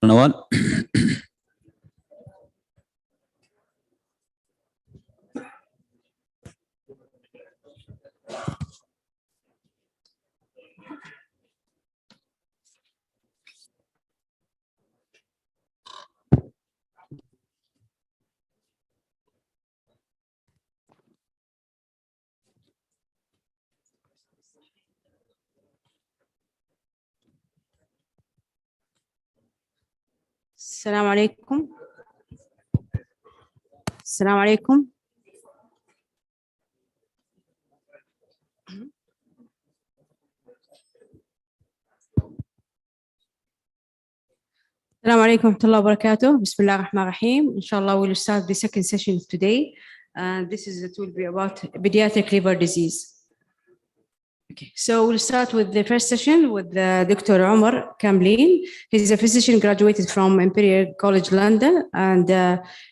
Nawal. السلام عليكم. السلام عليكم. السلام عليكم ورحمة الله وبركاته. بسم الله الرحمن الرحيم. Inshallah, we'll start the second session today. And this will be about pediatric liver disease. Okay, so we'll start with the first session with Dr. Omar Kamblin. He's a physician graduated from Imperial College London, and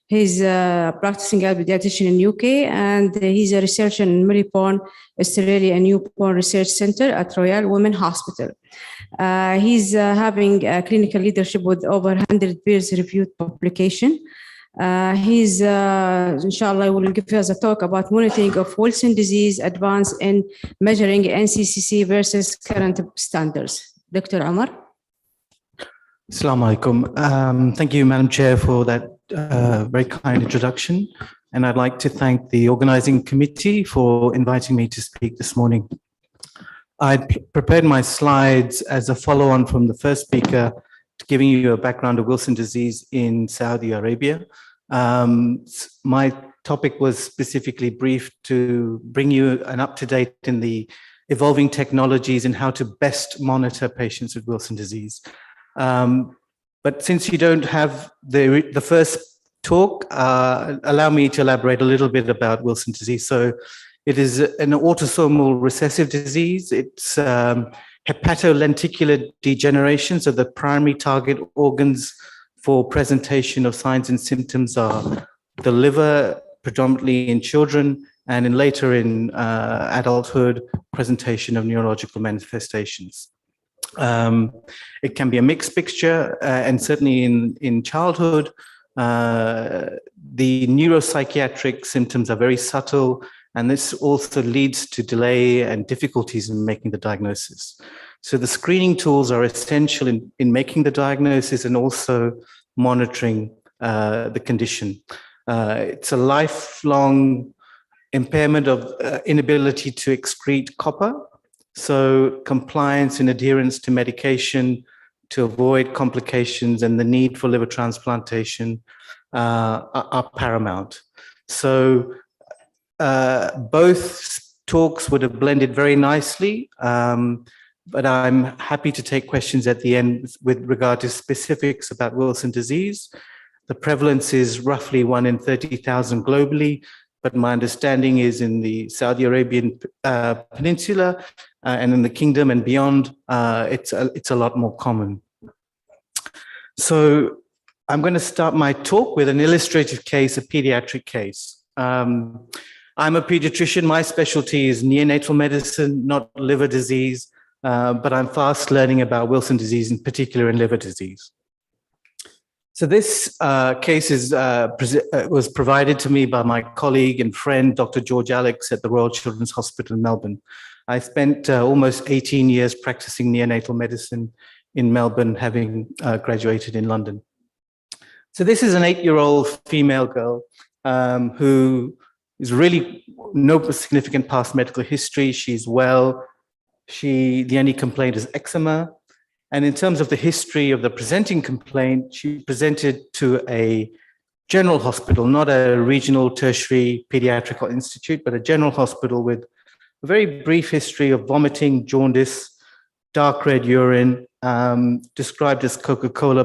he's practicing as a pediatrician in UK, and he's a researcher in Melbourne, Australia, and Newborn Research Center at Royal Women Hospital. He's having clinical leadership with over 100 peer-reviewed publication. He's, inshallah, will give us a talk about monitoring of Wilson disease advance in measuring NCCC versus current standards. Dr. Omar. Assalamu alaikum. Thank you, Madam Chair, for that very kind introduction. And I'd like to thank the organizing committee for inviting me to speak this morning. I prepared my slides as a follow-on from the first speaker, giving you a background of Wilson disease in Saudi Arabia. My topic was specifically briefed to bring you an up-to-date in the evolving technologies and how to best monitor patients with Wilson disease. But since you don't have the first talk, allow me to elaborate a little bit about Wilson disease. So it is an autosomal recessive disease. It's hepatolenticular degeneration. So the primary target organs for presentation of signs and symptoms are the liver, predominantly in children, and in later in adulthood, presentation of neurological manifestations. It can be a mixed picture, and certainly in childhood, the neuropsychiatric symptoms are very subtle, and this also leads to delay and difficulties in making the diagnosis. So the screening tools are essential in making the diagnosis and also monitoring the condition. It's a lifelong impairment of inability to excrete copper. So compliance and adherence to medication to avoid complications and the need for liver transplantation are paramount. So both talks would have blended very nicely, but I'm happy to take questions at the end with regard to specifics about Wilson disease. The prevalence is roughly 1 in 30,000 globally, but my understanding is in the Saudi Arabian Peninsula and in the Kingdom and beyond, it's a lot more common. So I'm going to start my talk with an illustrative case, a pediatric case. I'm a pediatrician. My specialty is neonatal medicine, not liver disease, but I'm fast learning about Wilson disease, in particular in liver disease. So this case was provided to me by my colleague and friend, Dr. George Alex at the Royal Children's Hospital in Melbourne. I spent almost 18 years practicing neonatal medicine in Melbourne, having graduated in London. So this is an 8-year-old female girl who is really no significant past medical history. She's well. The only complaint is eczema. And in terms of the history of the presenting complaint, she presented to a general hospital, not a regional tertiary pediatric institute, but a general hospital with a very brief history of vomiting, jaundice, dark red urine, described as Coca-Cola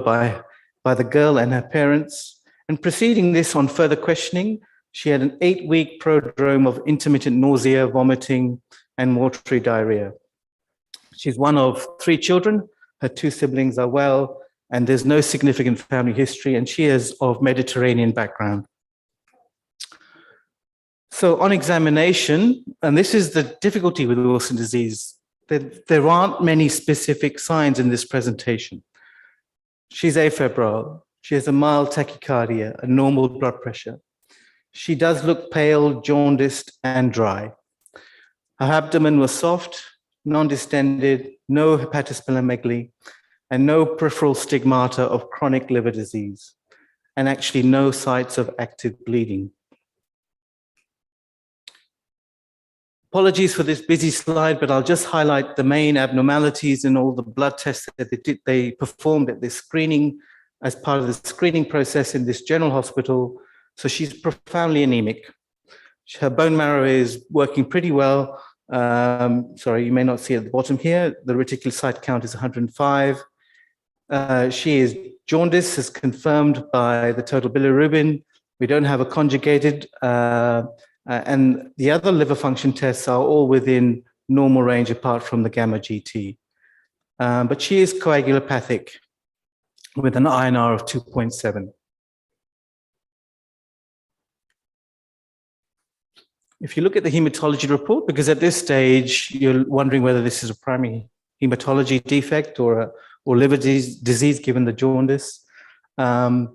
by the girl and her parents. And preceding this, on further questioning, she had an 8-week prodrome of intermittent nausea, vomiting, and watery diarrhea. She's one of 3 children. Her 2 siblings are well, and there's no significant family history, and she is of Mediterranean background. So on examination, and this is the difficulty with Wilson disease, there aren't many specific signs in this presentation. She's afebrile. She has a mild tachycardia, a normal blood pressure. She does look pale, jaundiced, and dry. Her abdomen was soft, non-distended, no hepatosplenomegaly, and no peripheral stigmata of chronic liver disease, and actually no sites of active bleeding. Apologies for this busy slide, but I'll just highlight the main abnormalities in all the blood tests that they performed at this screening as part of the screening process in this general hospital. So she's profoundly anemic. Her bone marrow is working pretty well. Sorry, you may not see at the bottom here. The reticulocyte count is 105. She is jaundice, as confirmed by the total bilirubin. We don't have a conjugated, and the other liver function tests are all within normal range apart from the gamma GT. But she is coagulopathic with an INR of 2.7. If you look at the hematology report, because at this stage, you're wondering whether this is a primary hematology defect or liver disease given the jaundice. But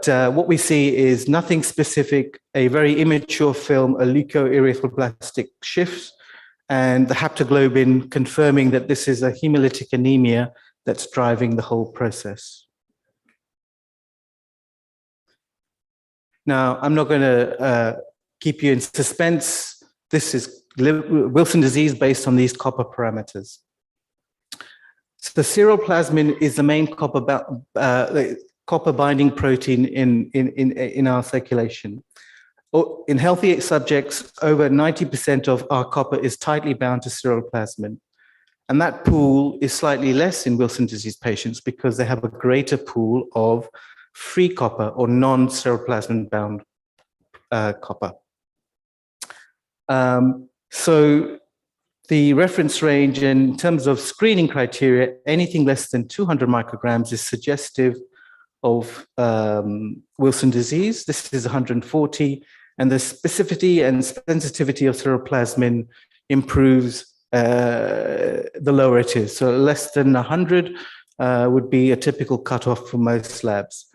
what we see is nothing specific, a very immature film, a leukoerythroblastic shift, and the haptoglobin confirming that this is a hemolytic anemia that's driving the whole process. Now, I'm not going to keep you in suspense. This is Wilson disease based on these copper parameters. So the ceruloplasmin is the main copper binding protein in our circulation. In healthy subjects, over 90% of our copper is tightly bound to ceruloplasmin. And that pool is slightly less in Wilson disease patients because they have a greater pool of free copper or non-ceruloplasmin bound copper. So the reference range in terms of screening criteria, anything less than 200 micrograms is suggestive of Wilson disease. This is 140, and the specificity and sensitivity of ceruloplasmin improves the lower it is. So less than 100 would be a typical cutoff for most labs.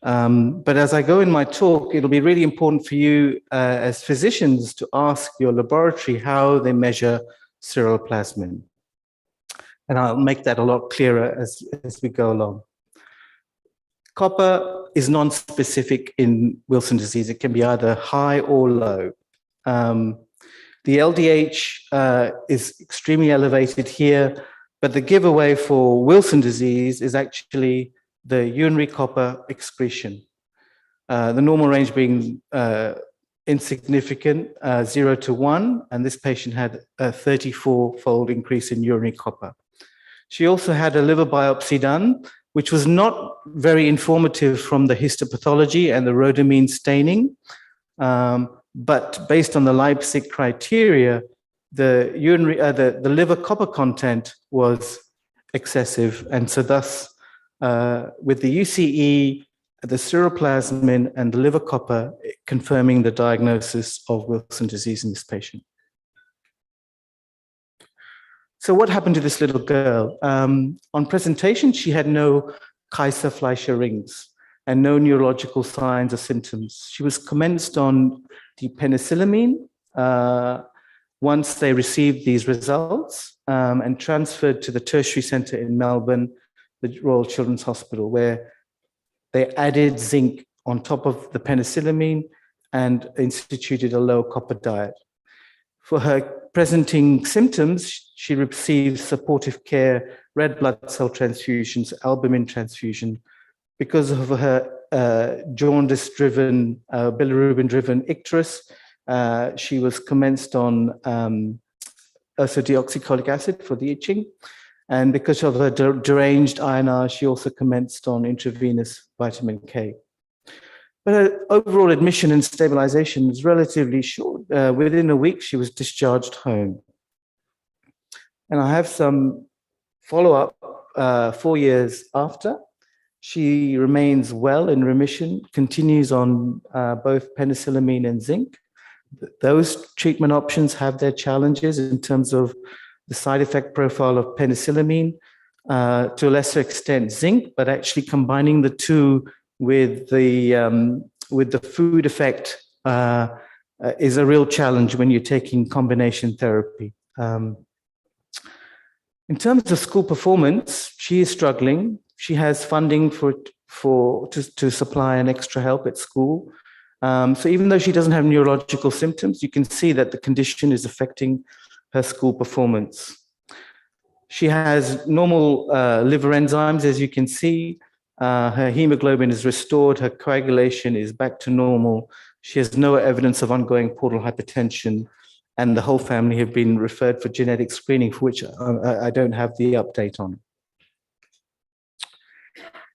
But as I go in my talk, it'll be really important for you as physicians to ask your laboratory how they measure ceruloplasmin. And I'll make that a lot clearer as we go along. Copper is non-specific in Wilson disease. It can be either high or low. The LDH is extremely elevated here, but the giveaway for Wilson disease is actually the urinary copper excretion. The normal range being insignificant, 0 to 1, and this patient had a 34-fold increase in urinary copper. She also had a liver biopsy done, which was not very informative from the histopathology and the rhodamine staining. But based on the Leipzig criteria, the liver copper content was excessive. And so thus, with the UCE, the ceruloplasmin and the liver copper confirming the diagnosis of Wilson disease in this patient. So what happened to this little girl? On presentation, she had no Kaiser-Fleischer rings and no neurological signs or symptoms. She was commenced on the penicillamine once they received these results and transferred to the tertiary center in Melbourne, the Royal Children's Hospital, where they added zinc on top of the penicillamine and instituted a low copper diet. For her presenting symptoms, she received supportive care, red blood cell transfusions, albumin transfusion. Because of her jaundice-driven, bilirubin-driven icterus, she was commenced on ursodeoxycholic acid for the itching. And because of her deranged INR, she also commenced on intravenous vitamin K. But her overall admission and stabilization was relatively short. Within a week, she was discharged home. And I have some follow-up 4 years after. She remains well in remission, continues on both penicillamine and zinc. Those treatment options have their challenges in terms of the side effect profile of penicillamine, to a lesser extent zinc, but actually combining the two with the food effect is a real challenge when you're taking combination therapy. In terms of school performance, she is struggling. She has funding to supply an extra help at school. So even though she doesn't have neurological symptoms, you can see that the condition is affecting her school performance. She has normal liver enzymes, as you can see. Her hemoglobin is restored. Her coagulation is back to normal. She has no evidence of ongoing portal hypertension, and the whole family have been referred for genetic screening, for which I don't have the update on.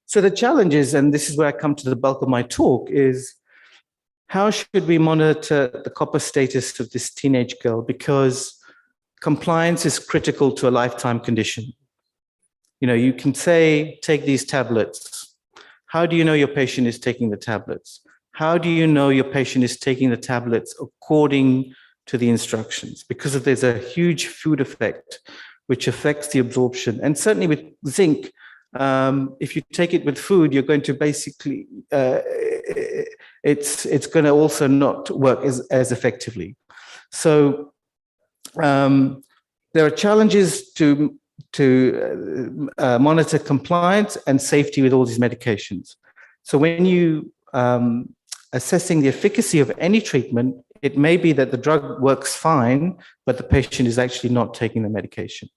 So the challenge is, and this is where I come to the bulk of my talk, is how should we monitor the copper status of this teenage girl? Because compliance is critical to a lifetime condition. You know, you can say, take these tablets. How do you know your patient is taking the tablets? How do you know your patient is taking the tablets according to the instructions? Because there's a huge food effect, which affects the absorption. And certainly with zinc, if you take it with food, you're going to basically, it's going to also not work as effectively. So there are challenges to monitor compliance and safety with all these medications. So when you assessing the efficacy of any treatment, it may be that the drug works fine, but the patient is actually not taking the medication.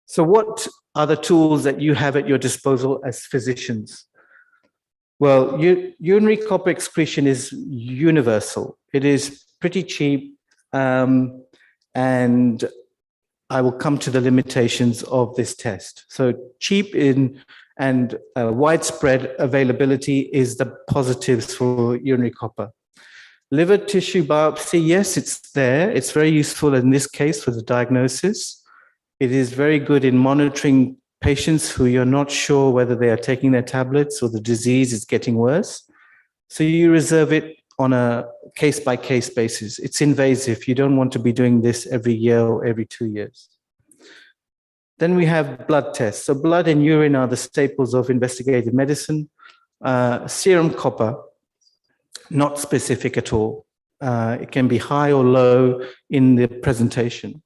So what are the tools that you have at your disposal as physicians? Well, urinary copper excretion is universal. It is pretty cheap, and I will come to the limitations of this test. So cheap and widespread availability is the positives for urinary copper. Liver tissue biopsy, yes, it's there. It's very useful in this case for the diagnosis. It is very good in monitoring patients who you're not sure whether they are taking their tablets or the disease is getting worse. So you reserve it on a case-by-case basis. It's invasive. You don't want to be doing this every year or every 2 years. Then we have blood tests. So blood and urine are the staples of investigative medicine. Serum copper, not specific at all. It can be high or low in the presentation.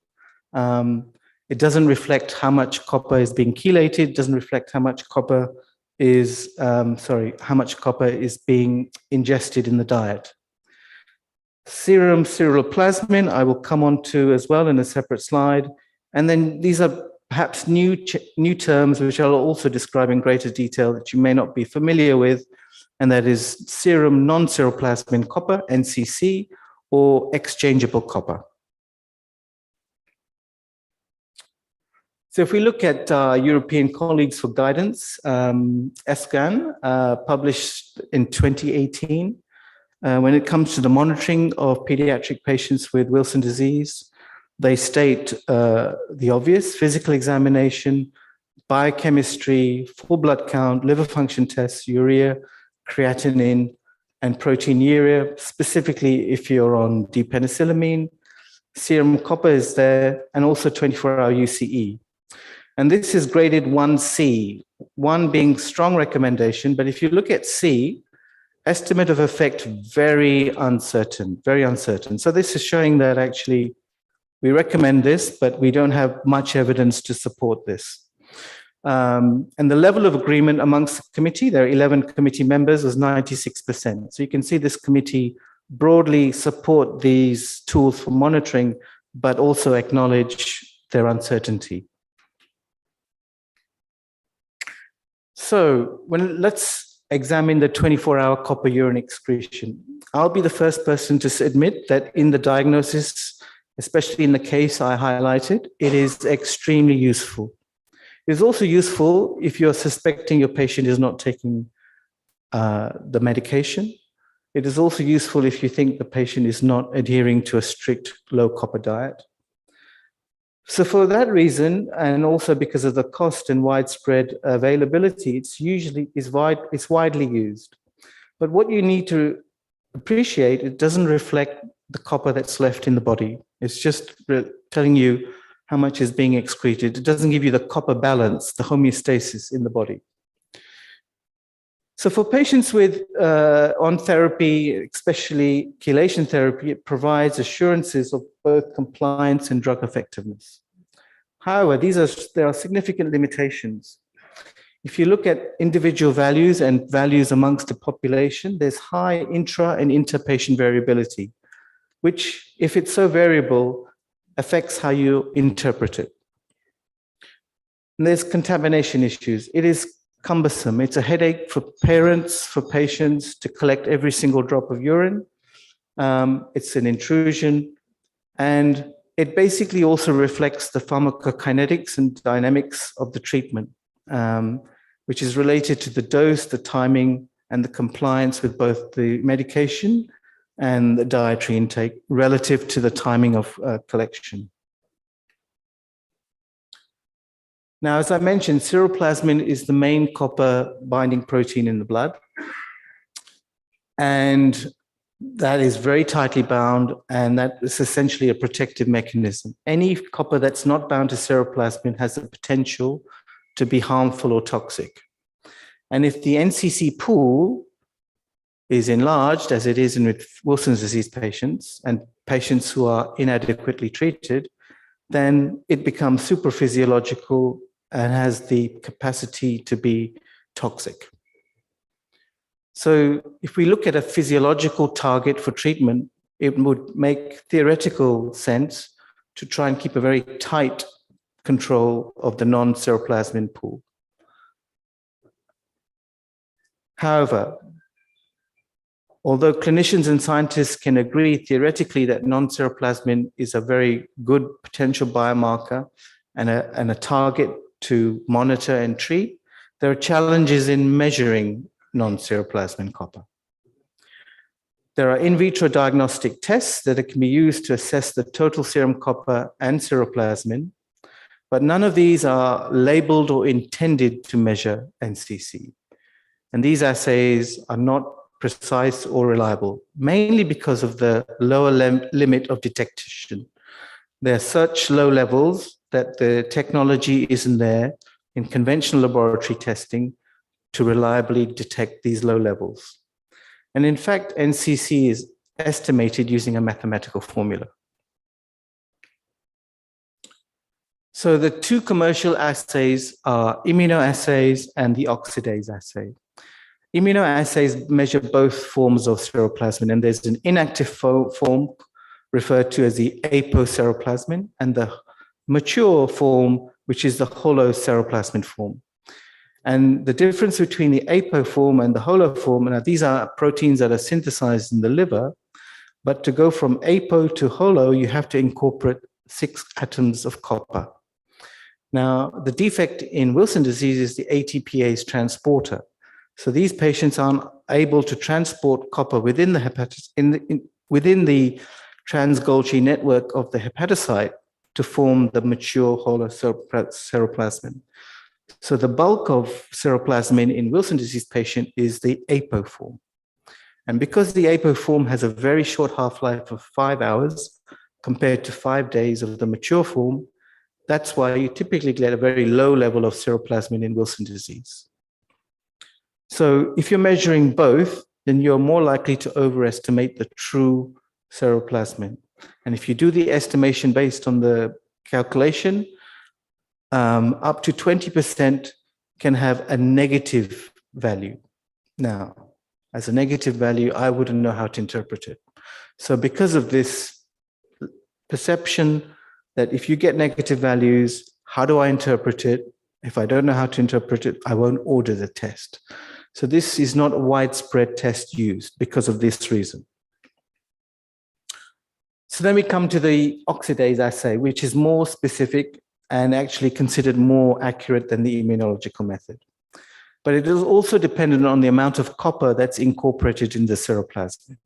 It doesn't reflect how much copper is being chelated. It doesn't reflect how much copper is, how much copper is being ingested in the diet. Serum ceruloplasmin, I will come on to as well in a separate slide. And then these are perhaps new terms, which I'll also describe in greater detail that you may not be familiar with, and that is serum non-ceruloplasmin copper, NCC, or exchangeable copper. So if we look at European colleagues for guidance, SASPGHAN published in 2018, when it comes to the monitoring of pediatric patients with Wilson disease, they state the obvious: physical examination, biochemistry, full blood count, liver function tests, urea, creatinine, and proteinuria, specifically if you're on D-penicillamine. Serum copper is there, and also 24-hour UCE. And this is graded 1C, 1 being strong recommendation, but if you look at C, estimate of effect very uncertain, very uncertain. So this is showing that actually we recommend this, but we don't have much evidence to support this. And the level of agreement amongst the committee, there are 11 committee members, was 96%. So you can see this committee broadly support these tools for monitoring, but also acknowledge their uncertainty. So let's examine the 24-hour copper urine excretion. I'll be the first person to admit that in the diagnosis, especially in the case I highlighted, it is extremely useful. It is also useful if you're suspecting your patient is not taking the medication. It is also useful if you think the patient is not adhering to a strict low copper diet. So for that reason, and also because of the cost and widespread availability, it's widely used. But what you need to appreciate, it doesn't reflect the copper that's left in the body. It's just telling you how much is being excreted. It doesn't give you the copper balance, the homeostasis in the body. So for patients with on therapy, especially chelation therapy, it provides assurances of both compliance and drug effectiveness. However, there are significant limitations. If you look at individual values and values amongst the population, there's high intra and inter-patient variability, which, if it's so variable, affects how you interpret it. And there's contamination issues. It is cumbersome. It's a headache for parents, for patients to collect every single drop of urine. It's an intrusion, and it basically also reflects the pharmacokinetics and dynamics of the treatment, which is related to the dose, the timing, and the compliance with both the medication and the dietary intake relative to the timing of collection. Now, as I mentioned, ceruloplasmin is the main copper binding protein in the blood. And that is very tightly bound, and that is essentially a protective mechanism. Any copper that's not bound to ceruloplasmin has the potential to be harmful or toxic. And if the NCC pool is enlarged, as it is with Wilson's disease patients and patients who are inadequately treated, then it becomes supraphysiological and has the capacity to be toxic. So if we look at a physiological target for treatment, it would make theoretical sense to try and keep a very tight control of the non-ceruloplasmin pool. However, although clinicians and scientists can agree theoretically that non-ceruloplasmin is a very good potential biomarker and a target to monitor and treat, there are challenges in measuring non-ceruloplasmin copper. There are in vitro diagnostic tests that can be used to assess the total serum copper and ceruloplasmin, but none of these are labeled or intended to measure NCC. And these assays are not precise or reliable, mainly because of the lower limit of detection. They're such low levels that the technology isn't there in conventional laboratory testing to reliably detect these low levels. And in fact, NCC is estimated using a mathematical formula. So the two commercial assays are immunoassays and the oxidase assay. Immunoassays measure both forms of ceruloplasmin, and there's an inactive form referred to as the apoceruloplasmin and the mature form, which is the holo ceruloplasmin form. And the difference between the apo form and the holo form, now these are proteins that are synthesized in the liver, but to go from apo to holo, you have to incorporate 6 atoms of copper. Now, the defect in Wilson disease is the ATPase transporter. So these patients aren't able to transport copper within the within the trans-Golgi network of the hepatocyte to form the mature holo ceruloplasmin. So the bulk of ceruloplasmin in Wilson disease patient is the apo form. And because the apo form has a very short half-life of 5 hours compared to 5 days of the mature form, that's why you typically get a very low level of ceruloplasmin in Wilson disease. So if you're measuring both, then you're more likely to overestimate the true ceruloplasmin. And if you do the estimation based on the calculation, up to 20% can have a negative value. Now, as a negative value, I wouldn't know how to interpret it. So because of this perception that if you get negative values, how do I interpret it? If I don't know how to interpret it, I won't order the test. So this is not a widespread test used because of this reason. So then we come to the oxidase assay, which is more specific and actually considered more accurate than the immunological method. But it is also dependent on the amount of copper that's incorporated in the seroplasmin.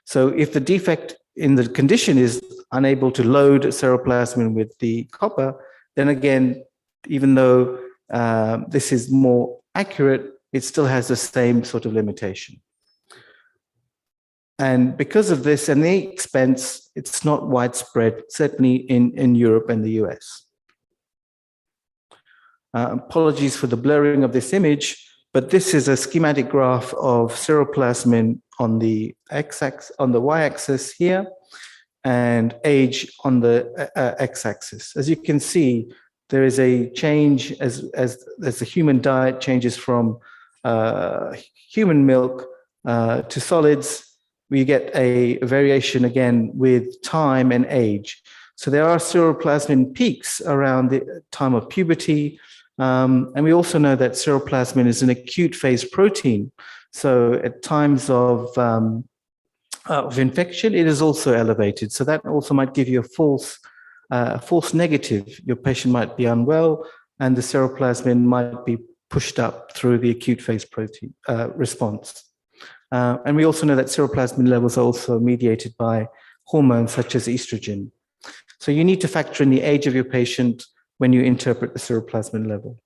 So if the defect in the condition is unable to load seroplasmin with the copper, then again, even though this is more accurate, it still has the same sort of limitation. And because of this and the expense, it's not widespread, certainly in Europe and the US. Apologies for the blurring of this image, but this is a schematic graph of seroplasmin on the x-axis, on the y-axis here, and age on the x-axis. As you can see, there is a change as the human diet changes from human milk to solids. We get a variation again with time and age. So there are seroplasmin peaks around the time of puberty. And we also know that seroplasmin is an acute phase protein. So at times of infection, it is also elevated. So that also might give you a false negative. Your patient might be unwell and the seroplasmin might be pushed up through the acute phase protein response. And we also know that seroplasmin levels are also mediated by hormones such as estrogen. So you need to factor in the age of your patient when you interpret the seroplasmin level.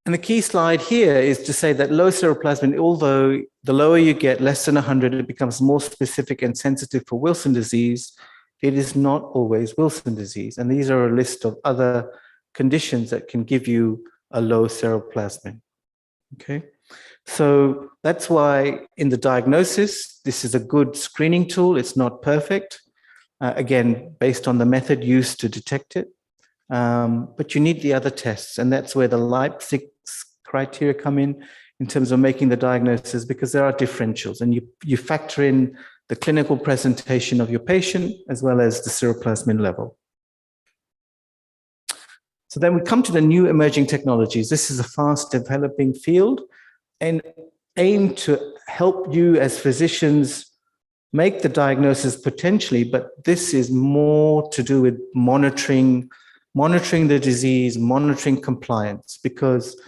And the key slide here is to say that low seroplasmin, although the lower you get, less than 100, it becomes more specific and sensitive for Wilson disease. It is not always Wilson disease. And these are a list of other conditions that can give you a low seroplasmin. Okay. So that's why in the diagnosis, this is a good screening tool. It's not perfect. Again, based on the method used to detect it. But you need the other tests. And that's where the Leipzig criteria come in terms of making the diagnosis, because there are differentials. And you factor in the clinical presentation of your patient as well as the seroplasmin level. So then we come to the new emerging technologies. This is a fast developing field and aim to help you as physicians make the diagnosis potentially, but this is more to do with monitoring the disease, monitoring compliance, because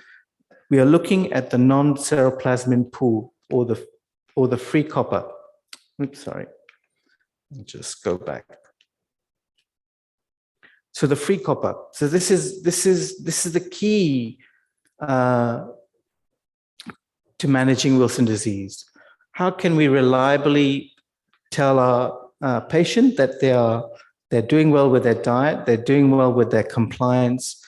we are looking at the non-seroplasmin pool or the free copper. Oops, sorry. I'll just go back. So the free copper. So this is the key to managing Wilson disease. How can we reliably tell our patient that they're doing well with their diet, they're doing well with their compliance,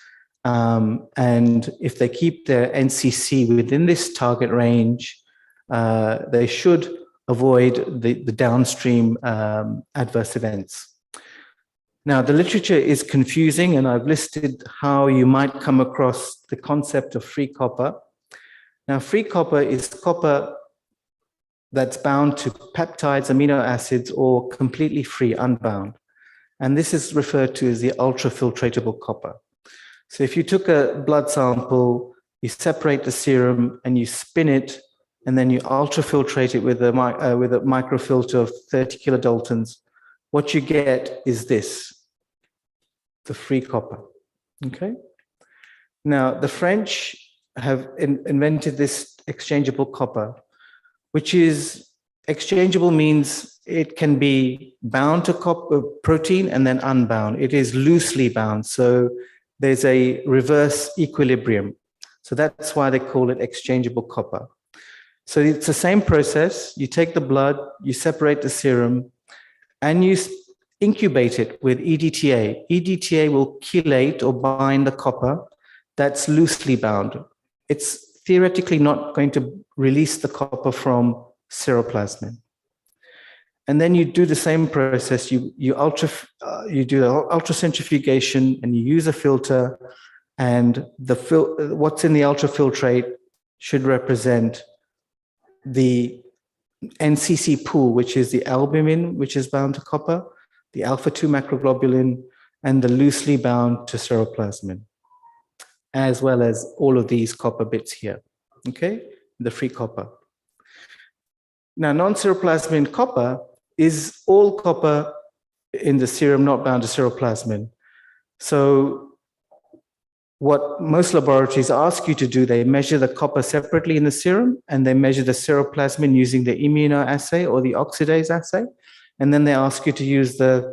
and if they keep their NCC within this target range, they should avoid the downstream adverse events. Now, the literature is confusing, and I've listed how you might come across the concept of free copper. Now, free copper is copper that's bound to peptides, amino acids, or completely free, unbound. And this is referred to as the ultrafiltratable copper. So if you took a blood sample, you separate the serum and you spin it, and then you ultrafiltrate it with a microfilter of 30 kilodaltons, what you get is this, the free copper. Okay. Now, the French have invented this exchangeable copper, which is exchangeable, means it can be bound to copper protein and then unbound. It is loosely bound. So there's a reverse equilibrium. So that's why they call it exchangeable copper. So it's the same process. You take the blood, you separate the serum, and you incubate it with EDTA. EDTA will chelate or bind the copper that's loosely bound. It's theoretically not going to release the copper from seroplasmin. And then you do the same process. You do the ultracentrifugation and you use a filter, And what's in the ultrafiltrate should represent the NCC pool, which is the albumin, which is bound to copper, the alpha-2 macroglobulin, and the loosely bound to seroplasmin, as well as all of these copper bits here, okay? The free copper. Now, non-seroplasmin copper is all copper in the serum not bound to seroplasmin. So what most laboratories ask you to do, they measure the copper separately in the serum, and they measure the seroplasmin using the immunoassay or the oxidase assay. And then they ask you to use the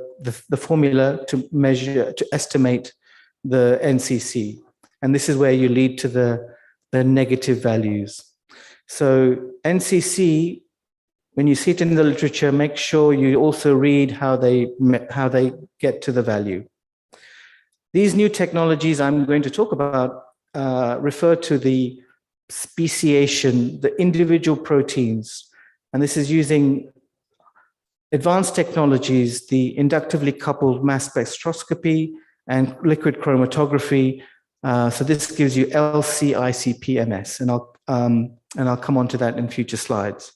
formula to measure, to estimate the NCC. And this is where you lead to the negative values. So NCC, when you see it in the literature, make sure you also read how they get to the value. These new technologies I'm going to talk about refer to the speciation, the individual proteins. And this is using advanced technologies, the inductively coupled mass spectroscopy and liquid chromatography. So this gives you LC-Icpms, and I'll come on to that in future slides.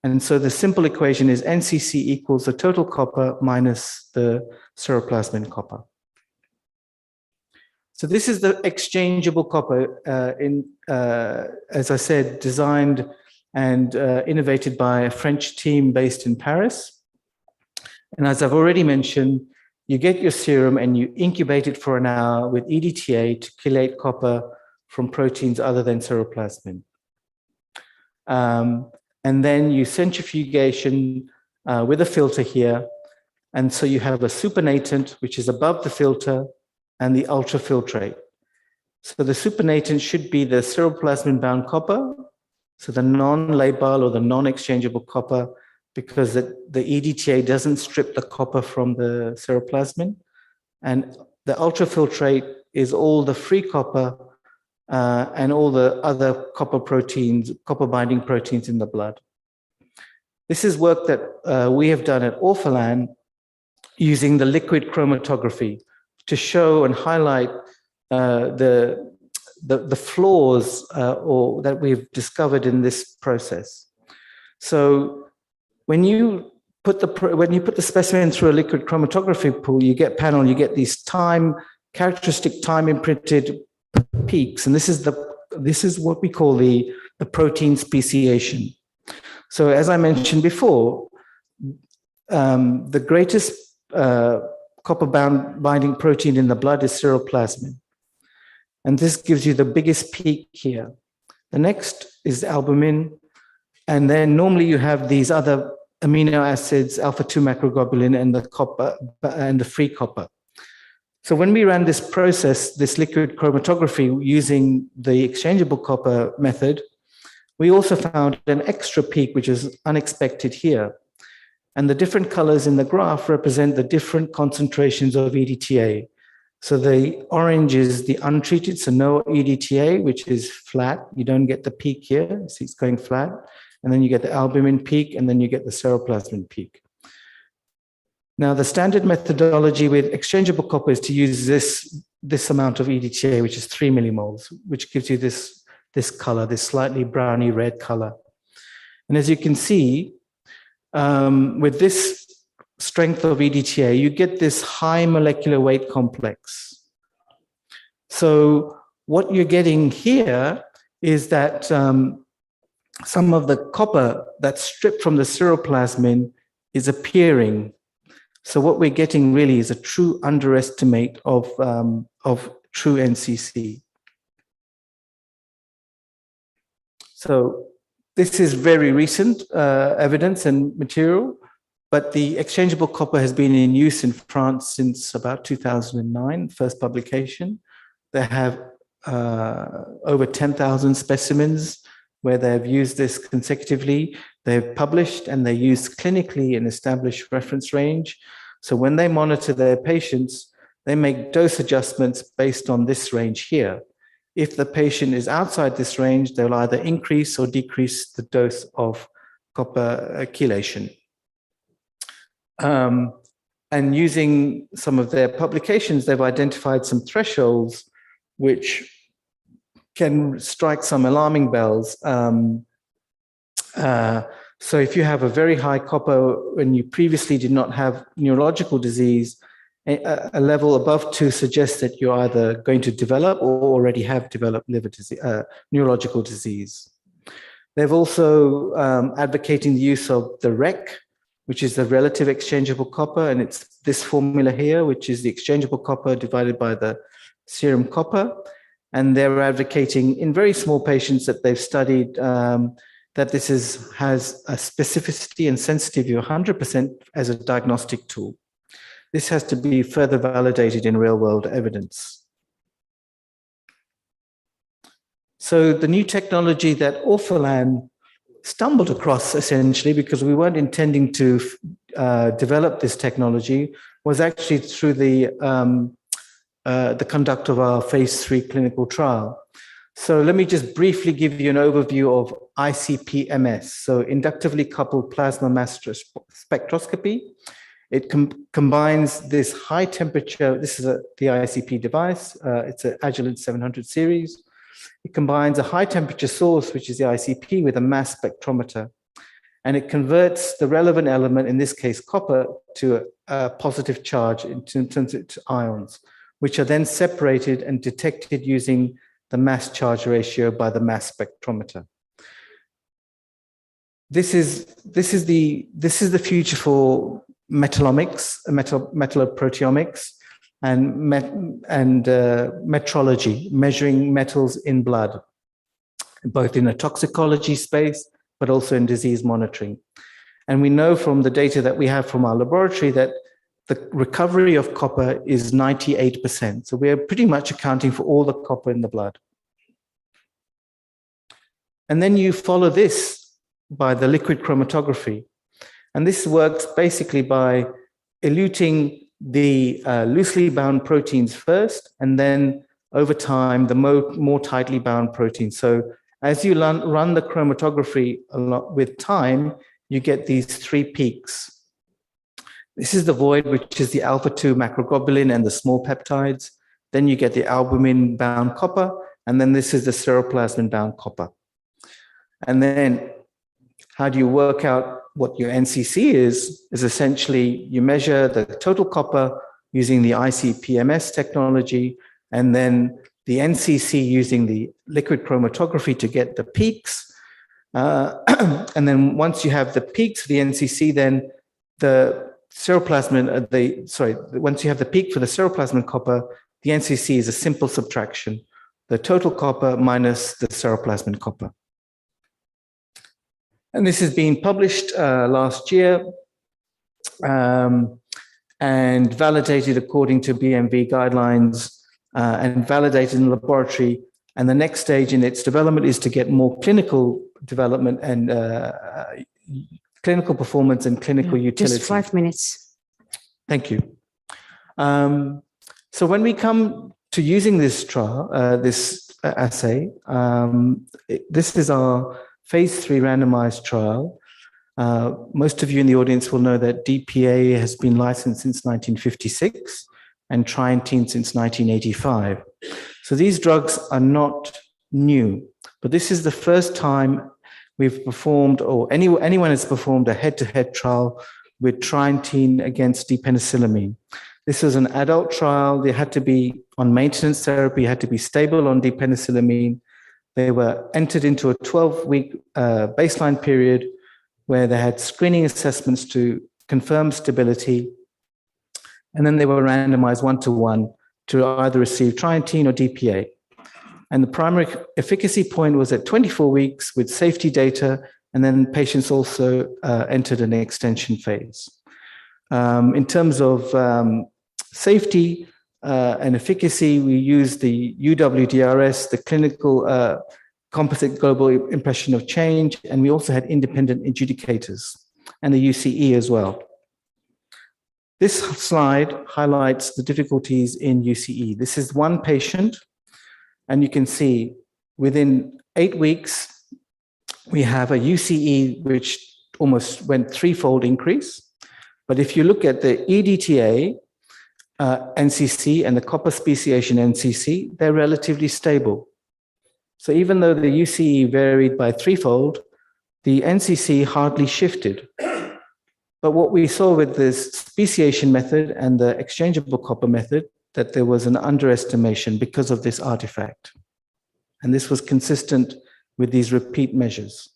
And so the simple equation is NCC equals the total copper minus the seroplasmin copper. So this is the exchangeable copper, as I said, designed and innovated by a French team based in Paris. And as I've already mentioned, you get your serum and you incubate it for an hour with EDTA to chelate copper from proteins other than seroplasmin. And then you centrifugation with a filter here. And so you have a supernatant, which is above the filter, and the ultrafiltrate. So the supernatant should be the seroplasmin-bound copper, so the non-labile or the non-exchangeable copper, because the EDTA doesn't strip the copper from the seroplasmin. And the ultrafiltrate is all the free copper and all the other copper proteins, copper binding proteins in the blood. This is work that we have done at Orphalan using the liquid chromatography to show and highlight the flaws that we've discovered in this process. So when you put the specimen through a liquid chromatography pool, you get these characteristic time imprinted peaks, and this is what we call the protein speciation. So as I mentioned before, the greatest copper binding protein in the blood is seroplasmin. And this gives you the biggest peak here. The next is albumin. And then normally you have these other amino acids, alpha-2 macroglobulin, and the copper and the free copper. So when we ran this process, this liquid chromatography using the exchangeable copper method, we also found an extra peak, which is unexpected here. And the different colors in the graph represent the different concentrations of EDTA. So the orange is the untreated, so no EDTA, which is flat. You don't get the peak here. See, it's going flat. And then you get the albumin peak, and then you get the seroplasmin peak. Now, the standard methodology with exchangeable copper is to use this amount of EDTA, which is 3 millimoles, which gives you this color, this slightly browny red color. And as you can see, with this strength of EDTA, you get this high molecular weight complex. So what you're getting here is that some of the copper that's stripped from the seroplasmin is appearing. So what we're getting really is a true underestimate of true NCC. So this is very recent evidence and material, but the exchangeable copper has been in use in France since about 2009, first publication. They have over 10,000 specimens where they've used this consecutively. They've published and they use clinically an established reference range. So when they monitor their patients, they make dose adjustments based on this range here. If the patient is outside this range, they'll either increase or decrease the dose of copper chelation. And using some of their publications, they've identified some thresholds which can strike some alarming bells. So if you have a very high copper when you previously did not have neurological disease, a level above 2 suggests that you're either going to develop or already have developed liver disease, neurological disease. They've also advocating the use of the REC, which is the relative exchangeable copper, and it's this formula here, which is the exchangeable copper divided by the serum copper. And they're advocating in very small patients that they've studied that this has a specificity and sensitivity of 100% as a diagnostic tool. This has to be further validated in real-world evidence. So the new technology that Orphalan stumbled across, essentially, because we weren't intending to develop this technology, was actually through the conduct of our phase 3 clinical trial. So let me just briefly give you an overview of Icpms, so inductively coupled plasma mass spectroscopy. It combines this high temperature, this is the ICP device, it's an Agilent 700 series. It combines a high temperature source, which is the ICP, with a mass spectrometer. And it converts the relevant element, in this case copper, to a positive charge in terms of ions, which are then separated and detected using the mass charge ratio by the mass spectrometer. This is the future for metallomics, metalloproteomics, and metrology, measuring metals in blood, both in a toxicology space, but also in disease monitoring. And we know from the data that we have from our laboratory that the recovery of copper is 98%. So we are pretty much accounting for all the copper in the blood. And then you follow this by the liquid chromatography. And this works basically by eluting the loosely bound proteins first, and then over time, the more tightly bound proteins. So as you run the chromatography with time, you get these 3 peaks. This is the void, which is the alpha-2 macroglobulin and the small peptides. Then you get the albumin-bound copper, and then this is the ceruloplasmin-bound copper. And then how do you work out what your NCC is essentially you measure the total copper using the Icpms technology, and then the NCC using the liquid chromatography to get the peaks. And then once you have the peaks for the NCC, then the ceruloplasmin, once you have the peak for the ceruloplasmin copper, the NCC is a simple subtraction, the total copper minus the ceruloplasmin copper. And this is being published last year and validated according to BMV guidelines and validated in the laboratory. And the next stage in its development is to get more clinical development and clinical performance and clinical utility. Just 5 minutes. Thank you. So when we come to using this trial, this assay, this is our phase 3 randomized trial. Most of you in the audience will know that DPA has been licensed since 1956 and trientine since 1985. So these drugs are not new, but this is the first time we've performed, or anyone has performed a head-to-head trial with trientine against depenicillamine. This was an adult trial. They had to be on maintenance therapy, had to be stable on depenicillamine. They were entered into a 12-week baseline period where they had screening assessments to confirm stability. And then they were randomized 1-to-1 to either receive trientine or DPA. And the primary efficacy point was at 24 weeks with safety data, and then patients also entered an extension phase. In terms of safety and efficacy, we used the UWDRS, the clinical composite global impression of change, and we also had independent adjudicators, and the UCE as well. This slide highlights the difficulties in UCE. This is one patient, and you can see within 8 weeks, we have a UCE which almost went 3-fold increase. But if you look at the EDTA, NCC and the copper speciation NCC, they're relatively stable. So even though the UCE varied by threefold, the NCC hardly shifted. But what we saw with this speciation method and the exchangeable copper method, that there was an underestimation because of this artifact. And this was consistent with these repeat measures.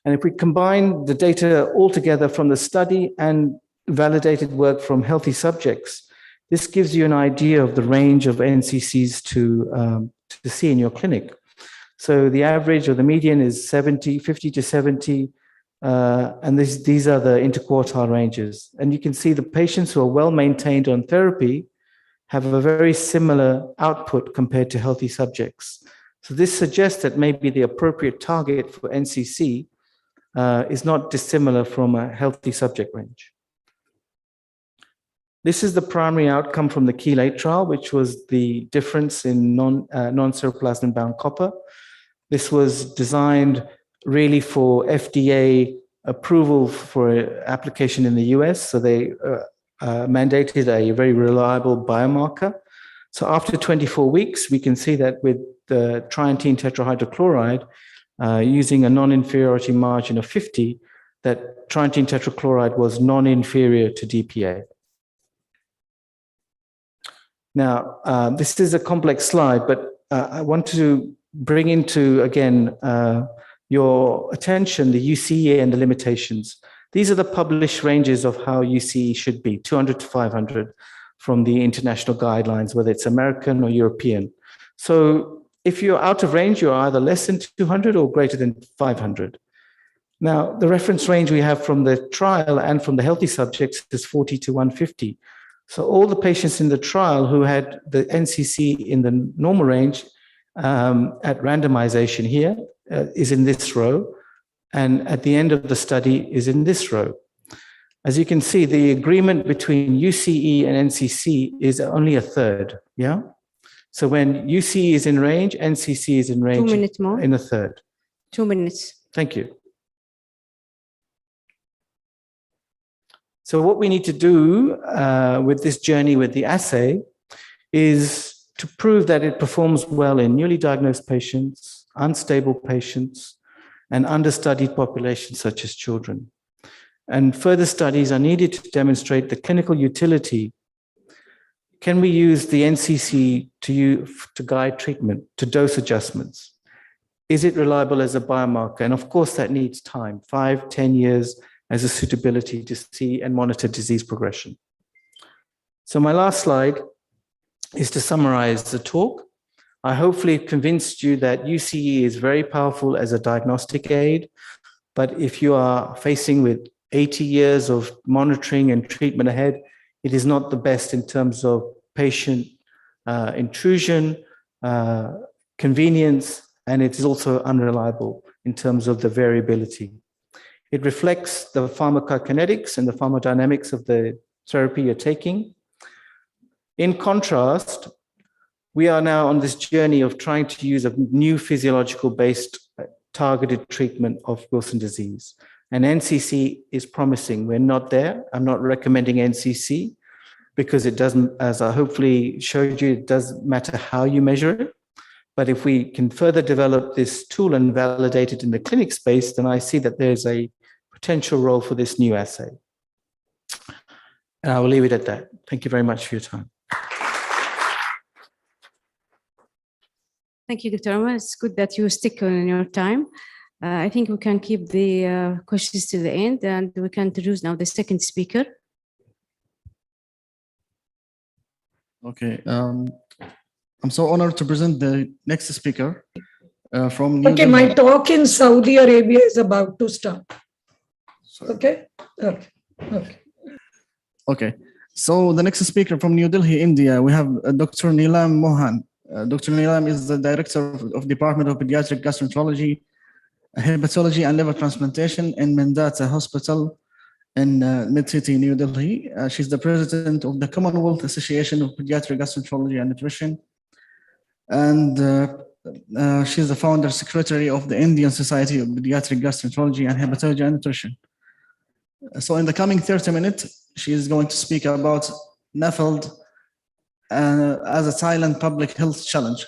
And if we combine the data altogether from the study and validated work from healthy subjects, this gives you an idea of the range of NCCs to see in your clinic. So the average or the median is 50 to 70, and these are the interquartile ranges. And you can see the patients who are well maintained on therapy have a very similar output compared to healthy subjects. So this suggests that maybe the appropriate target for NCC is not dissimilar from a healthy subject range. This is the primary outcome from the Chelate trial, which was the difference in non-ceruloplasmin-bound copper. This was designed really for FDA approval for application in the US. So they mandated a very reliable biomarker. So after 24 weeks, we can see that with the trientine tetrahydrochloride, using a non-inferiority margin of 50, that trientine tetrachloride was non-inferior to DPA. Now, this is a complex slide, but I want to bring into, again, your attention the UCE and the limitations. These are the published ranges of how UCE should be, 200 to 500 from the international guidelines, whether it's American or European. So if you're out of range, you're either less than 200 or greater than 500. Now, the reference range we have from the trial and from the healthy subjects is 40 to 150. So all the patients in the trial who had the NCC in the normal range at randomization here is in this row, and at the end of the study is in this row. As you can see, the agreement between UCE and NCC is only a third, yeah? So when UCE is in range, NCC is in range 2 minutes more. in a third. 2 minutes. Thank you. So what we need to do with this journey with the assay is to prove that it performs well in newly diagnosed patients, unstable patients, and understudied populations such as children. And further studies are needed to demonstrate the clinical utility. Can we use the NCC to guide treatment, to dose adjustments? Is it reliable as a biomarker? And of course, that needs time, 5, 10 years as a suitability to see and monitor disease progression. So my last slide is to summarize the talk. I hopefully convinced you that UCE is very powerful as a diagnostic aid, but if you are facing with 80 years of monitoring and treatment ahead, it is not the best in terms of patient intrusion, convenience, and it is also unreliable in terms of the variability. It reflects the pharmacokinetics and the pharmacodynamics of the therapy you're taking. In contrast, we are now on this journey of trying to use a new physiological-based targeted treatment of Wilson disease. And NCC is promising. We're not there. I'm not recommending NCC because it doesn't, as I hopefully showed you, it doesn't matter how you measure it. But if we can further develop this tool and validate it in the clinic space, then I see that there's a potential role for this new assay. And I will leave it at that. Thank you very much for your time. Thank you, Dr. Omar. It's good that you stick on your time. I think we can keep the questions to the end, and we can introduce now the second speaker. Okay. I'm so honored to present the next speaker from New Okay, Delhi. my talk in Saudi Arabia is about to start. Sorry. Okay. Okay. Okay. Okay. So the next speaker from New Delhi, India, we have Dr. Neelam Mohan. Dr. Neelam is the director of Department of Pediatric Gastroenterology, Hepatology and Liver Transplantation in Mendata Hospital in Mid-City, New Delhi. She's the president of the Commonwealth Association of Pediatric Gastroenterology and Nutrition. And she's the founder secretary of the Indian Society of Pediatric Gastroenterology and Hepatology and Nutrition. So in the coming 30 minutes, she is going to speak about Nafld as a silent public health challenge.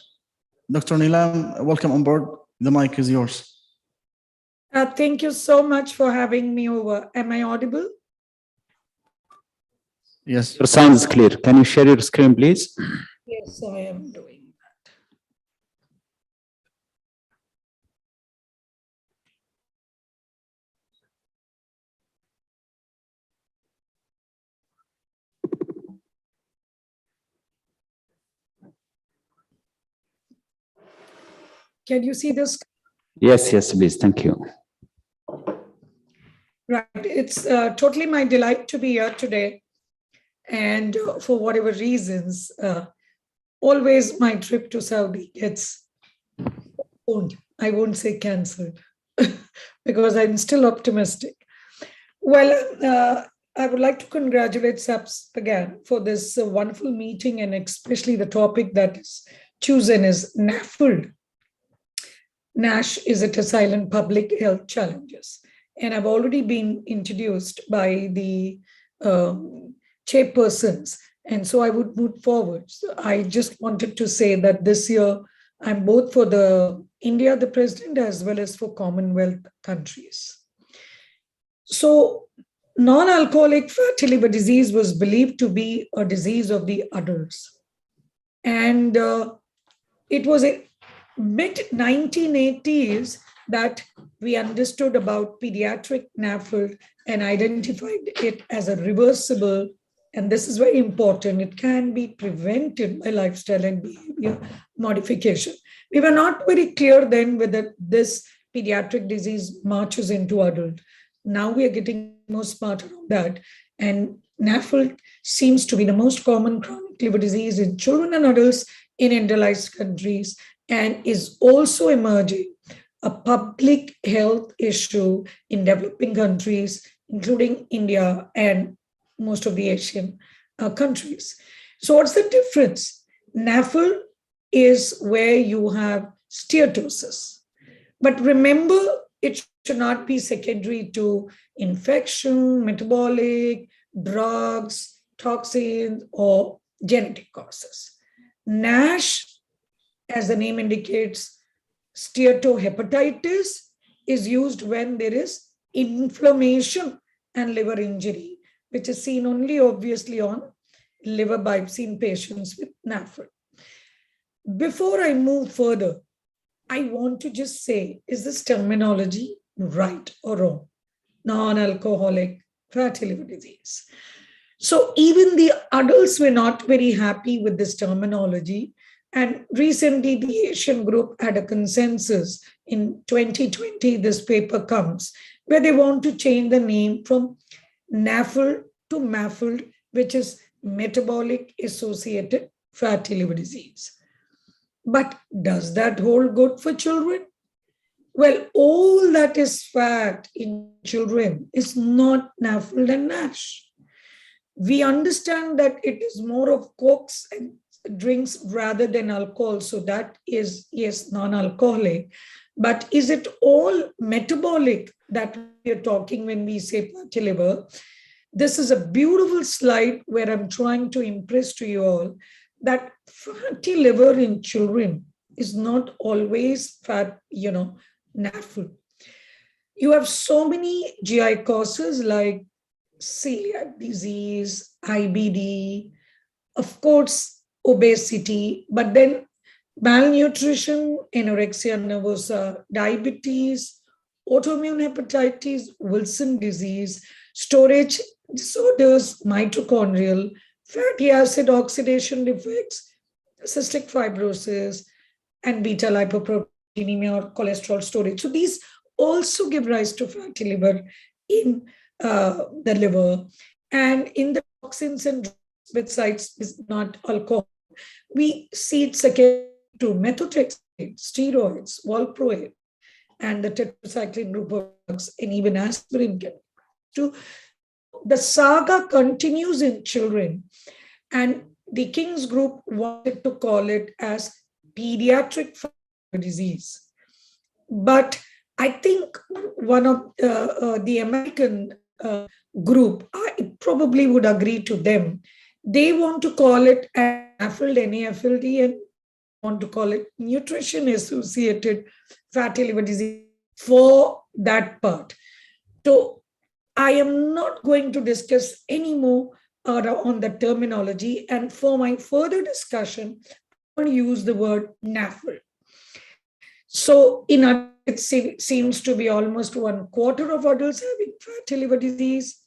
Dr. Nilam, welcome on board. The mic is yours. Thank you so much for having me over. Am I audible? Yes. Your sound is clear. Can you share your screen, please? Yes, I am doing that. Can you see this? Yes, yes, please. Thank you. Right. It's totally my delight to be here today. And for whatever reasons, always my trip to Saudi gets postponed. I won't say cancelled because I'm still optimistic. Well, I would like to congratulate SASPGHAN for this wonderful meeting, and especially the topic that is chosen is Nafld. NASH is it a silent public health challenges? And I've already been introduced by the chairpersons, and so I would move forward. So I just wanted to say that this year I'm both for the India, the president, as well as for Commonwealth countries. So non-alcoholic fatty liver disease was believed to be a disease of the adults. And it was a mid-1980s that we understood about pediatric Nafld and identified it as a reversible, and this is very important, it can be prevented by lifestyle and behavior modification. We were not very clear then whether this pediatric disease marches into adult. Now we are getting more smarter on that. And Nafld seems to be the most common chronic liver disease in children and adults in industrialized countries, and is also emerging a public health issue in developing countries, including India and most of the Asian countries. So what's the difference? Nafld is where you have steatosis. But remember, it should not be secondary to infection, metabolic, drugs, toxins, or genetic causes. NASH, as the name indicates, steatohepatitis, is used when there is inflammation and liver injury, which is seen only obviously on liver biopsy in patients with Nafld. Before I move further, I want to just say, is this terminology right or wrong? Non-alcoholic fatty liver disease. So even the adults were not very happy with this terminology. And recently, the Asian group had a consensus. In 2020, this paper comes, where they want to change the name from Nafld to Mafld, which is metabolic associated fatty liver disease. But does that hold good for children? Well, all that is fat in children is not Nafld and NASH. We understand that it is more of cokes and drinks rather than alcohol. So that is, yes, non-alcoholic. But is it all metabolic that we are talking when we say fatty liver? This is a beautiful slide where I'm trying to impress to you all that fatty liver in children is not always fat, Nafld. You have so many GI causes like celiac disease, IBD, of course, obesity, but then malnutrition, anorexia nervosa, diabetes, autoimmune hepatitis, Wilson disease, storage disorders, mitochondrial, fatty acid oxidation defects, cystic fibrosis, and beta lipoproteinemia or cholesterol storage. So these also give rise to fatty liver in the liver. And in the toxins and drugs, besides is not alcohol, we see it second to methotrexate, steroids, valproate, and the tetracycline group of drugs, and even aspirin can do. The saga continues in children, and the King's group wanted to call it as pediatric disease. But I think one of the American group, I probably would agree to them. They want to call it Nafld, NAFLD, and want to call it nutrition-associated fatty liver disease for that part. So I am not going to discuss any more on the terminology. And for my further discussion, I want to use the word Nafld. So in adults, it seems to be almost 1/4 of adults having fatty liver disease.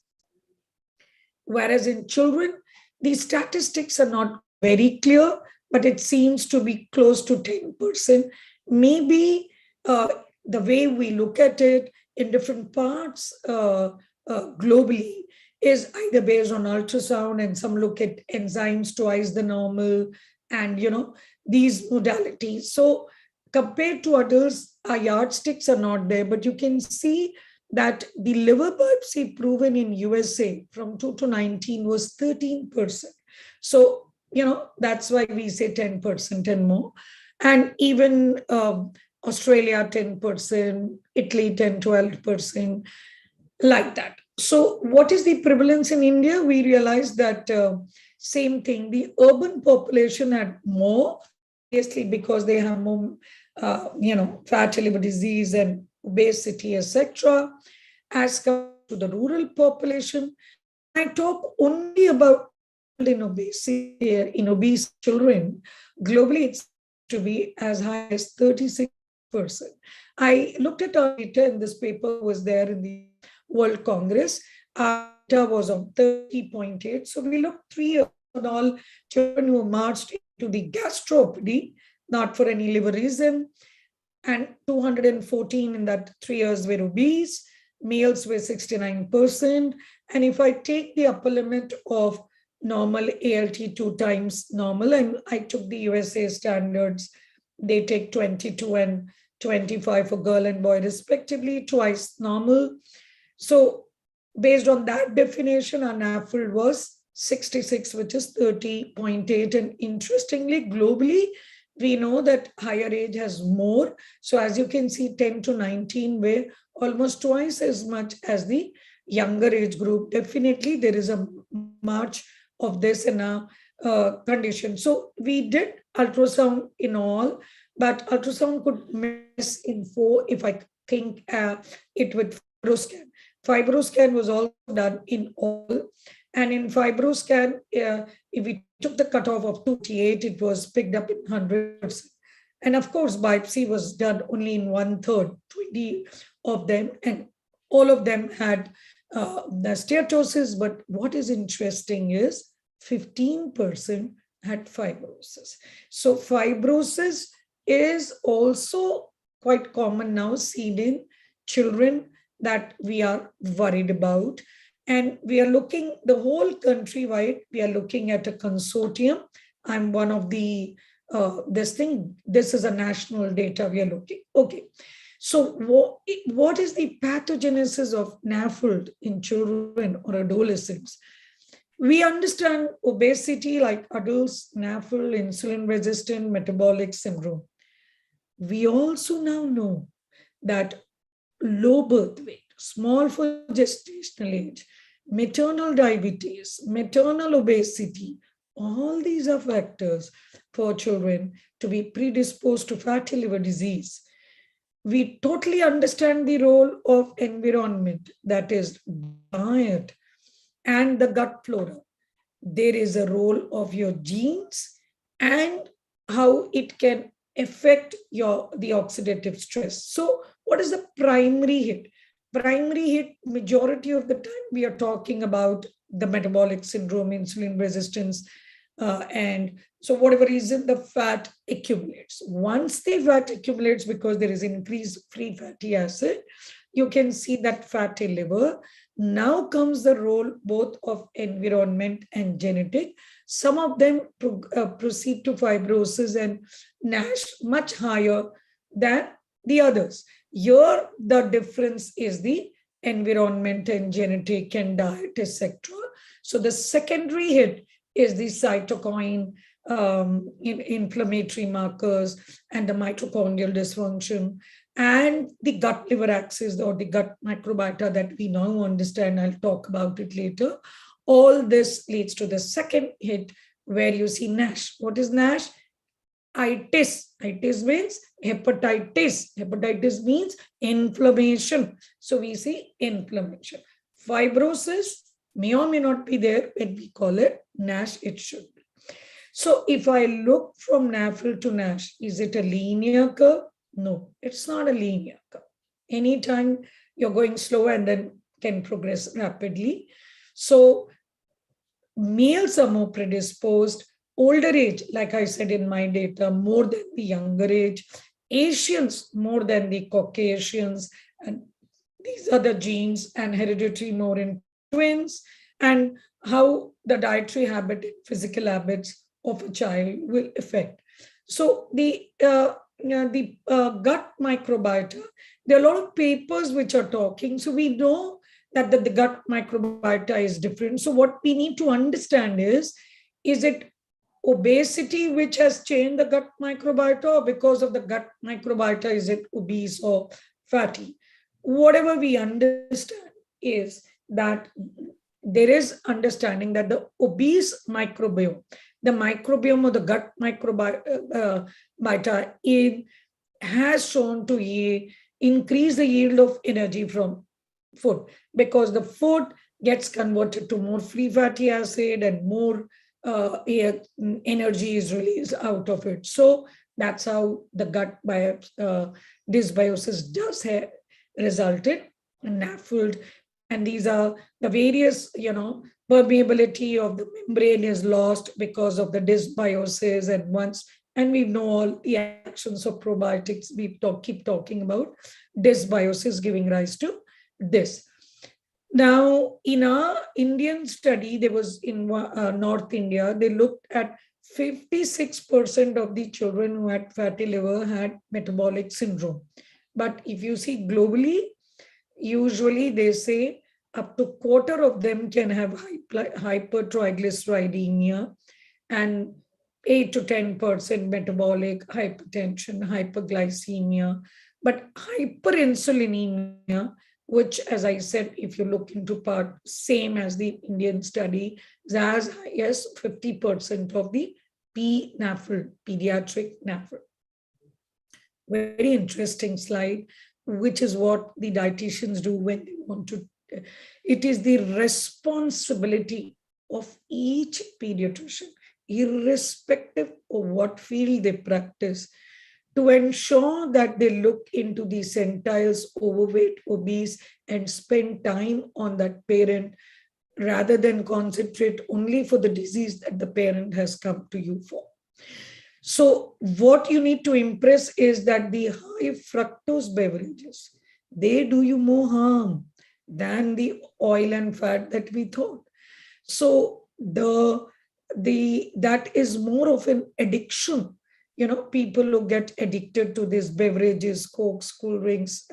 Whereas in children, the statistics are not very clear, but it seems to be close to 10%. Maybe the way we look at it in different parts globally is either based on ultrasound, and some look at enzymes twice the normal, and these modalities. So compared to adults, our yardsticks are not there, but you can see that the liver biopsy proven in USA from 2 to 19 was 13%. So, that's why we say 10% and more. And even Australia, 10%, Italy, 10, 12%, like that. So what is the prevalence in India? We realized that same thing, the urban population had more, obviously because they have more, fatty liver disease and obesity, etc., as compared to the rural population. I talk only about in obese children. Globally, it's to be as high as 36%. I looked at our data, and this paper was there in the World Congress. Our data was on 30.8. So we looked 3 years on all children who marched into the gastropody, not for any liver reason, and 214 in that 3 years were obese. Males were 69%. And if I take the upper limit of normal ALT 2 times normal, and I took the USA standards, they take 22 and 25 for girl and boy respectively, twice normal. So based on that definition, our Nafld was 66, which is 30.8. And interestingly, globally, we know that higher age has more. So as you can see, 10 to 19 were almost twice as much as the younger age group. Definitely, there is a march of this in our condition. So we did ultrasound in all, but ultrasound could miss in 4 if I think it with FibroScan. FibroScan was also done in all. And in FibroScan, if we took the cutoff of 288, it was picked up in 100%. And of course, biopsy was done only in 1/3, 20 of them, and all of them had the steatosis. But what is interesting is 15% had fibrosis. So fibrosis is also quite common now, seen in children, that we are worried about. And we are looking the whole countrywide, we are looking at a consortium. I'm one of the, this is a national data we are looking. Okay. So what is the pathogenesis of Nafld in children or adolescents? We understand obesity like adults, Nafld, insulin-resistant, metabolic syndrome. We also now know that low birth weight, small for gestational age, maternal diabetes, maternal obesity, all these are factors for children to be predisposed to fatty liver disease. We totally understand the role of environment, that is diet and the gut flora. There is a role of your genes and how it can affect the oxidative stress. So what is the primary hit? Primary hit, majority of the time, we are talking about the metabolic syndrome, insulin resistance, and so whatever reason, the fat accumulates. Once the fat accumulates, because there is increased free fatty acid, you can see that fatty liver. Now comes the role both of environment and genetic. Some of them proceed to fibrosis and NASH much higher than the others. Here, the difference is the environment and genetic and diet, etc. So the secondary hit is the cytokine, inflammatory markers, and the mitochondrial dysfunction. and the gut-liver axis or the gut microbiota that we now understand. I'll talk about it later. All this leads to the second hit where you see NASH. What is NASH? Itis. Itis means hepatitis. Hepatitis means inflammation. So we see inflammation. Fibrosis may or may not be there when we call it NASH. It should be. So if I look from Nafld to NASH, is it a linear curve? No, it's not a linear curve. Anytime you're going slow and then can progress rapidly. So males are more predisposed. Older age, like I said in my data, more than the younger age. Asians more than the Caucasians. And these are the genes, and hereditary more in twins, and how the dietary habit, physical habits of a child will affect. So the gut microbiota, there are a lot of papers which are talking. So we know that the gut microbiota is different. So what we need to understand is it obesity which has changed the gut microbiota, or because of the gut microbiota, is it obese or fatty? Whatever we understand is that there is understanding that the obese microbiome, the microbiome of the gut microbiota has shown to increase the yield of energy from food, because the food gets converted to more free fatty acid and more energy is released out of it. So that's how the gut dysbiosis does have resulted in Nafld. And these are the various, permeability of the membrane is lost because of the dysbiosis. And we know all the actions of probiotics. We keep talking about dysbiosis giving rise to this. Now, in our Indian study, there was in North India, they looked at 56% of the children who had fatty liver had metabolic syndrome. But if you see globally, usually they say up to quarter of them can have hypertriglyceridemia and 8 to 10% metabolic hypertension, hyperglycemia. But hyperinsulinemia, which, as I said, if you look into part, same as the Indian study, is as high as 50% of the Nafld, pediatric Nafld. Very interesting slide, which is what the dietitians do when they want to. It is the responsibility of each pediatrician, irrespective of what field they practice, to ensure that they look into the centiles, overweight, obese, and spend time on that parent rather than concentrate only for the disease that the parent has come to you for. So what you need to impress is that the high fructose beverages, they do you more harm than the oil and fat that we thought. So that is more of an addiction. People who get addicted to these beverages, Cokes, cool drinks,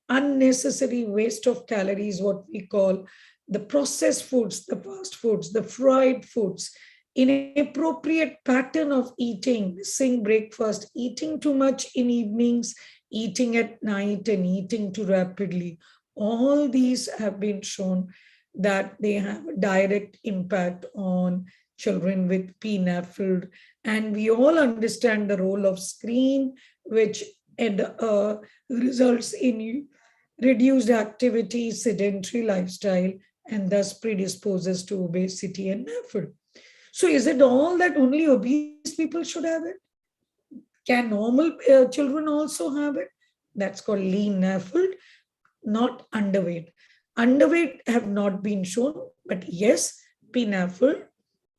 unnecessary waste of calories, what we call the processed foods, the fast foods, the fried foods, inappropriate pattern of eating, missing breakfast, eating too much in evenings, eating at night, and eating too rapidly. All these have been shown that they have a direct impact on children with Nafld. And we all understand the role of screen, which results in reduced activity, sedentary lifestyle, and thus predisposes to obesity and Nafld. So is it all that only obese people should have it? Can normal children also have it? That's called lean Nafld, not underweight. Underweight have not been shown, but yes, Nafld,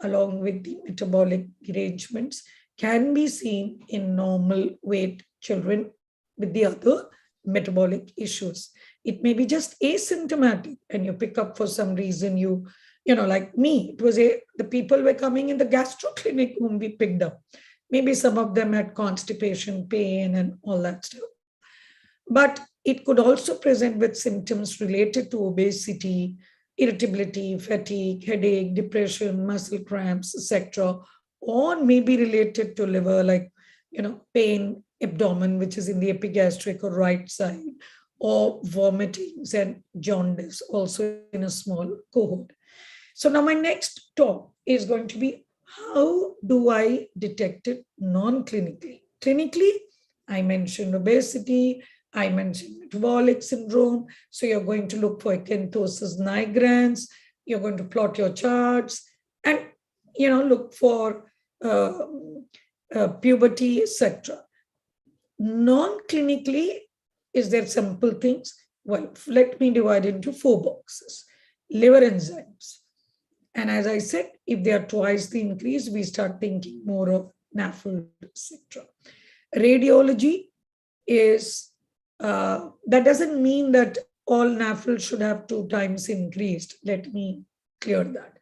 along with the metabolic arrangements, can be seen in normal weight children with the other metabolic issues. It may be just asymptomatic, and you pick up for some reason, like me, it was the people were coming in the gastro clinic whom we picked up. Maybe some of them had constipation, pain, and all that stuff. But it could also present with symptoms related to obesity, irritability, fatigue, headache, depression, muscle cramps, etc., or maybe related to liver, like pain, abdomen, which is in the epigastric or right side, or vomitings and jaundice also in a small cohort. So now my next talk is going to be, how do I detect it non-clinically? Clinically, I mentioned obesity, I mentioned metabolic syndrome. So you're going to look for acanthosis nigrans, you're going to plot your charts and, look for puberty, etc. Non-clinically, is there simple things? Well, let me divide into 4 boxes. Liver enzymes. And as I said, if they are twice the increase, we start thinking more of Nafld, etc. Radiology is, that doesn't mean that all Nafld should have 2 times increased. Let me clear that.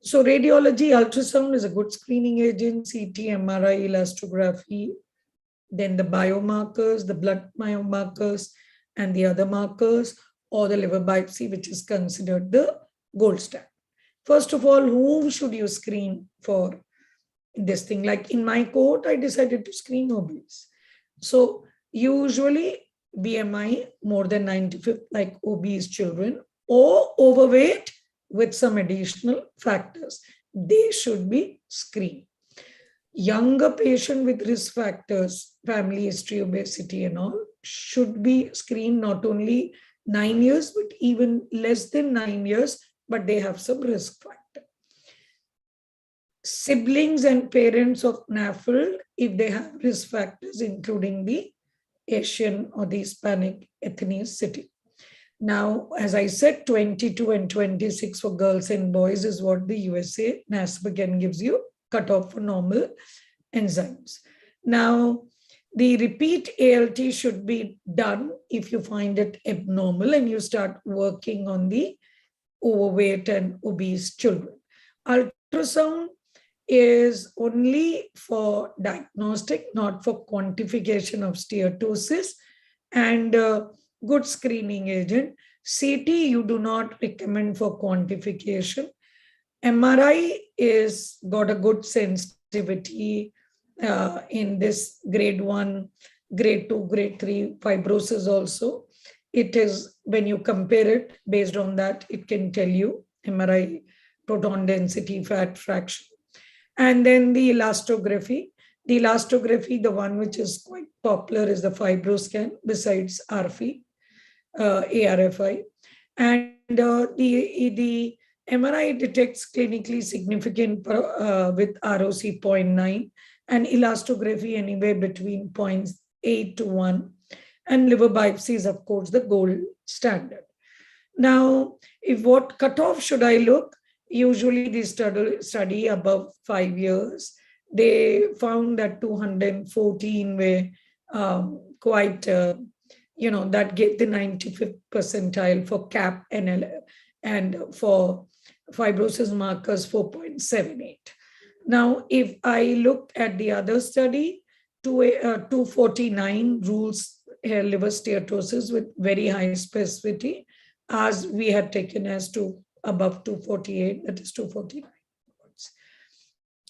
So radiology, ultrasound is a good screening agent, CT, MRI, elastography, then the biomarkers, the blood biomarkers, and the other markers, or the liver biopsy, which is considered the gold standard. First of all, whom should you screen for this thing? Like in my cohort, I decided to screen obese. So usually BMI more than 95, like obese children, or overweight with some additional factors, they should be screened. Younger patient with risk factors, family history, obesity and all, should be screened not only 9 years, but even less than 9 years, but they have some risk factor. Siblings and parents of Nafld, if they have risk factors, including the Asian or the Hispanic ethnicity. Now, as I said, 22 and 26 for girls and boys is what the USA SASPGHAN gives you, cutoff for normal enzymes. Now, the repeat ALT should be done if you find it abnormal and you start working on the overweight and obese children. Ultrasound is only for diagnostic, not for quantification of steatosis, and good screening agent. CT you do not recommend for quantification. MRI is got a good sensitivity in this grade 1, grade 2, grade 3 fibrosis also. It is, when you compare it, based on that, it can tell you MRI, proton density, fat fraction. And then the elastography. The elastography, the one which is quite popular is the FibroScan, besides RFI, ARFI. And the MRI detects clinically significant with ROC 0.9 and elastography anywhere between 0.8 to 1. And liver biopsy is, of course, the gold standard. Now, if what cutoff should I look? Usually they study above 5 years. They found that 214 were quite, that gave the 95th percentile for CAP and for fibrosis markers 4.78. Now, if I look at the other study, 249 rules liver steatosis with very high specificity, as we had taken as to above 248, that is 249.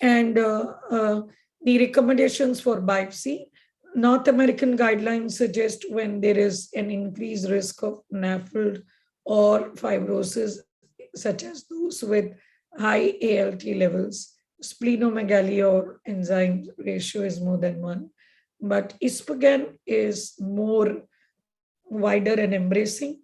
And the recommendations for biopsy, North American guidelines suggest when there is an increased risk of Nafld or fibrosis, such as those with high ALT levels, splenomegaly or enzyme ratio is more than 1. But SASPGHAN is more wider and embracing.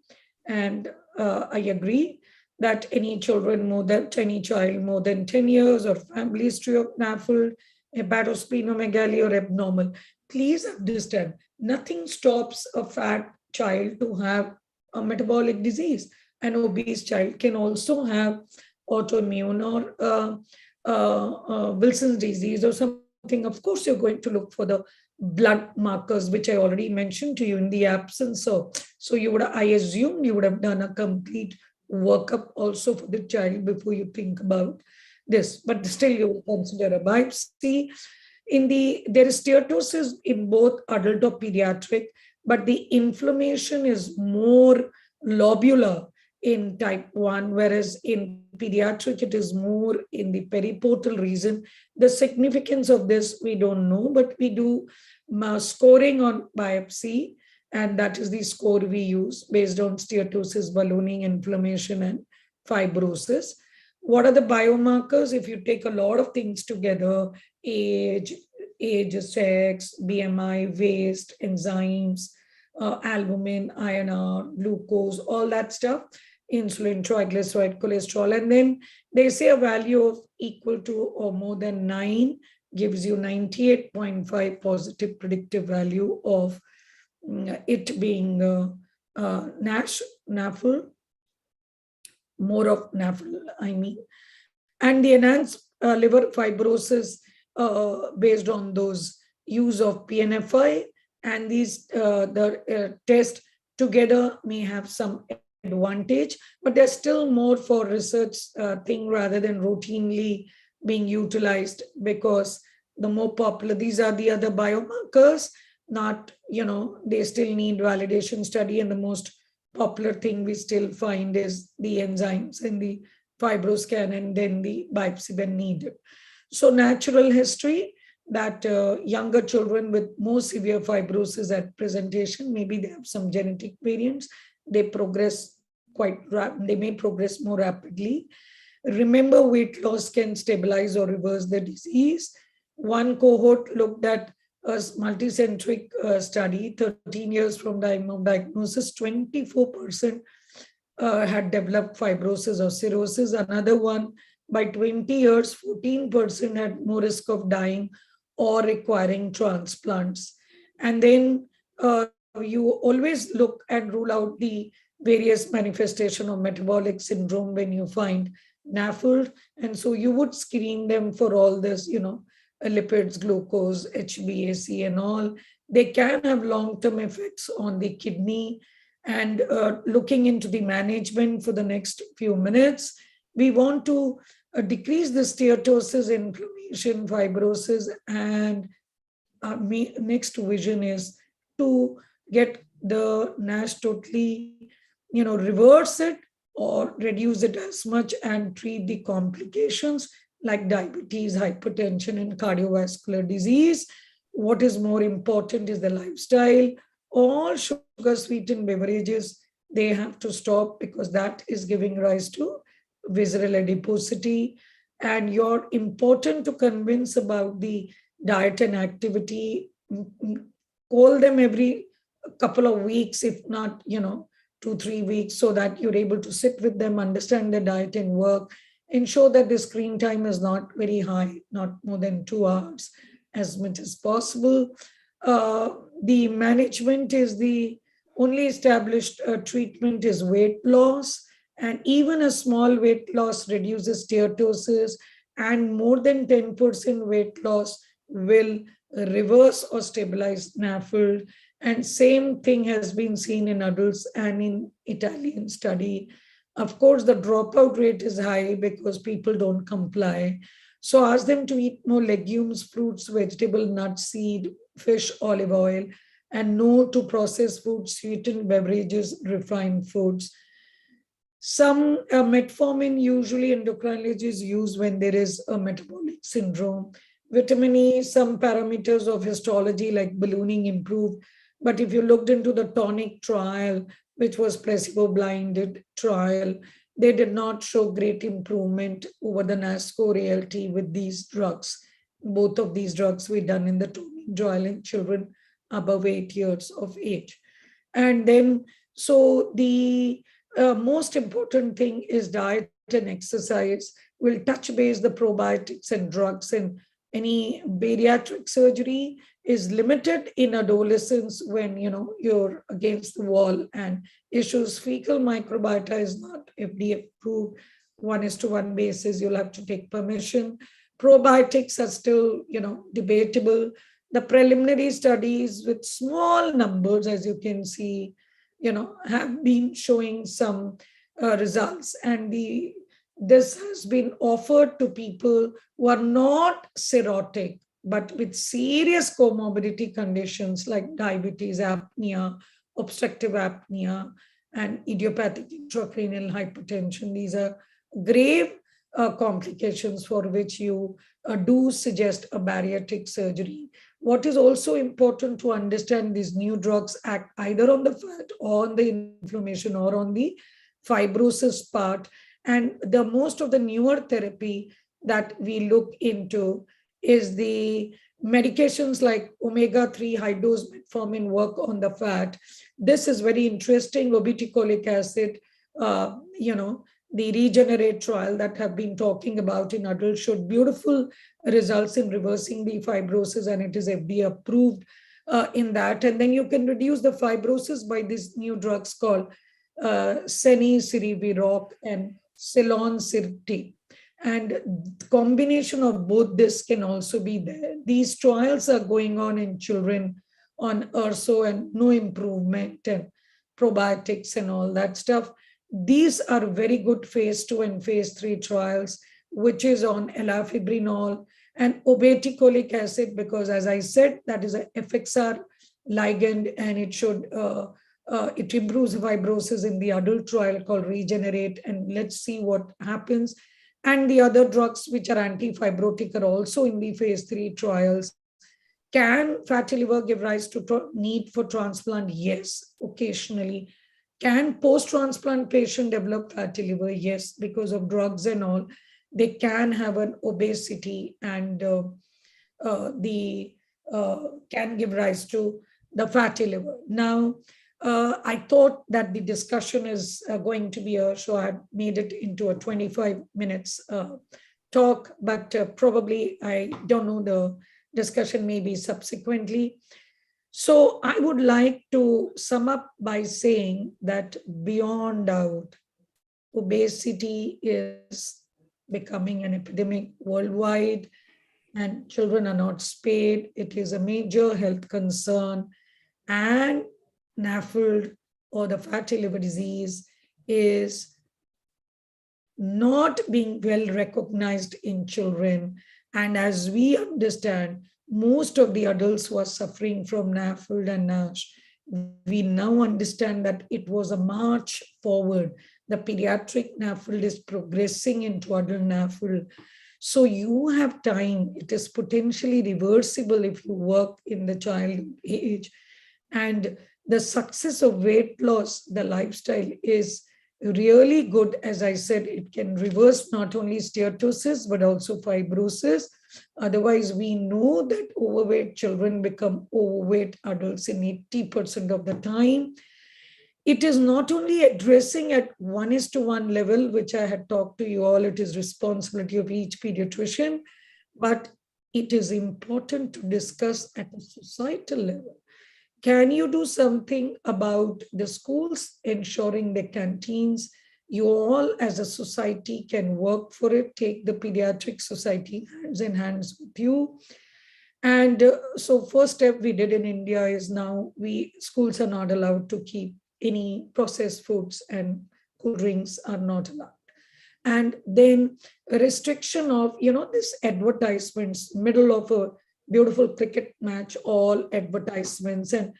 And I agree that any child more than 10 years or family history of Nafld, hepatosplenomegaly or abnormal, please understand, nothing stops a fat child to have a metabolic disease. An obese child can also have autoimmune or Wilson's disease or something. Of course, you're going to look for the blood markers, which I already mentioned to you in the absence of. So I assume you would have done a complete workup also for the child before you think about this, but still you will consider a biopsy. There is steatosis in both adult or pediatric, but the inflammation is more lobular in type 1, whereas in pediatric, it is more in the periportal region. The significance of this, we don't know, but we do scoring on biopsy, and that is the score we use based on steatosis, ballooning, inflammation, and fibrosis. What are the biomarkers? If you take a lot of things together, age, sex, BMI, waist, enzymes, albumin, INR, glucose, all that stuff, insulin, triglyceride, cholesterol, and then they say a value of equal to or more than 9 gives you 98.5 positive predictive value of it being Nafl, more of Nafl, I mean. And the enhanced liver fibrosis based on those use of PNFI, and these the test together may have some advantage, but there's still more for research thing rather than routinely being utilized, because the more popular, these are the other biomarkers, not, they still need validation study, and the most popular thing we still find is the enzymes and the fibroscan, and then the biopsy when needed. So natural history, that younger children with more severe fibrosis at presentation, maybe they have some genetic variants, they progress they may progress more rapidly. Remember, weight loss can stabilize or reverse the disease. One cohort looked at a multicentric study, 13 years from diagnosis, 24% had developed fibrosis or cirrhosis. Another one, by 20 years, 14% had more risk of dying or requiring transplants. And then you always look and rule out the various manifestation of metabolic syndrome when you find Nafld. And so you would screen them for all this, lipids, glucose, HbAc and all. They can have long-term effects on the kidney. And looking into the management for the next few minutes, we want to decrease the steatosis, inflammation, fibrosis, and our next vision is to get the NASH totally, reverse it or reduce it as much and treat the complications like diabetes, hypertension, and cardiovascular disease. What is more important is the lifestyle. All sugar-sweetened beverages, they have to stop, because that is giving rise to visceral adiposity. And you're important to convince about the diet and activity. Call them every couple of weeks, if not, 2-3 weeks, so that you're able to sit with them, understand the diet and work, ensure that the screen time is not very high, not more than 2 hours, as much as possible. The management is the only established treatment is weight loss, and even a small weight loss reduces steatosis, and more than 10% weight loss will reverse or stabilize Nafld. And same thing has been seen in adults and in Italian study. Of course, the dropout rate is high because people don't comply. So ask them to eat more legumes, fruits, vegetable, nuts, seed, fish, olive oil, and no to processed foods, sweetened beverages, refined foods. Some metformin, usually endocrinologists use when there is a metabolic syndrome. Vitamin E, some parameters of histology like ballooning improved. But if you looked into the tonic trial, which was placebo-blinded trial, they did not show great improvement over the NAS score ALT with these drugs. Both of these drugs were done in the tonic trial in children above 8 years of age. And then, so the most important thing is diet and exercise. We'll touch base the probiotics and drugs, and any bariatric surgery is limited in adolescence when you're against the wall and issues. Fecal microbiota is not FDA approved. 1:1 basis, you'll have to take permission. Probiotics are still debatable. The preliminary studies with small numbers, as you can see, have been showing some results, and this has been offered to people who are not cirrhotic, but with serious comorbidity conditions like diabetes, apnea, obstructive apnea, and idiopathic intracranial hypertension. These are grave complications for which you do suggest a bariatric surgery. What is also important to understand, these new drugs act either on the fat or on the inflammation or on the fibrosis part. And the most of the newer therapy that we look into is the medications like omega-3 high-dose metformin work on the fat. This is very interesting. Obeticholic acid, the Regenerate trial that have been talking about in adults showed beautiful results in reversing the fibrosis, and it is FDA approved in that. And then you can reduce the fibrosis by these new drugs called Cenicereviroc and Silonsertib. And combination of both this can also be there. These trials are going on in children on URSO and no improvement and probiotics and all that stuff. These are very good phase 2 and phase 3 trials, which is on elafibranol and obeticholic acid, because as I said, that is a FXR ligand, and it should it improves fibrosis in the adult trial called Regenerate, and let's see what happens. And the other drugs which are anti-fibrotic are also in the phase 3 trials. Can fatty liver give rise to need for transplant? Yes, occasionally. Can post-transplant patient develop fatty liver? Yes, because of drugs and all. They can have an obesity and can give rise to the fatty liver. Now, I thought that the discussion is going to be so I made it into a 25 minutes talk, but probably, I don't know, the discussion may be subsequently. So I would like to sum up by saying that beyond doubt, obesity is becoming an epidemic worldwide, and children are not spared. It is a major health concern, and Nafld, or the fatty liver disease, is not being well recognized in children. And as we understand, most of the adults who are suffering from Nafld and NASH, we now understand that it was a march forward. The pediatric Nafld is progressing into adult Nafld. So you have time. It is potentially reversible if you work in the child age. And the success of weight loss, the lifestyle, is really good. As I said, it can reverse not only steatosis, but also fibrosis. Otherwise, we know that overweight children become overweight adults in 80% of the time. It is not only addressing at 1:1 level, which I had talked to you all, it is responsibility of each pediatrician, but it is important to discuss at a societal level. Can you do something about the schools ensuring the canteens? You all as a society can work for it. Take the pediatric society hands in hands with you. And so first step we did in India is now schools are not allowed to keep any processed foods, and cool drinks are not allowed. And then a restriction of, this advertisements, middle of a beautiful cricket match, all advertisements, and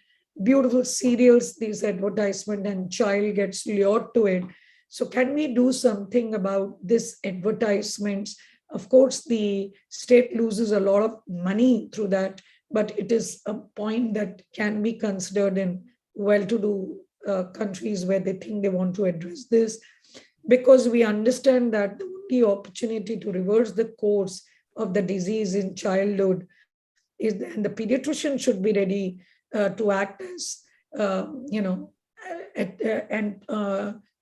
beautiful cereals, these advertisement, and child gets lured to it. So can we do something about this advertisements? Of course, the state loses a lot of money through that, but it is a point that can be considered in well-to-do countries where they think they want to address this, because we understand that the only opportunity to reverse the course of the disease in childhood is, and the pediatrician should be ready to act as,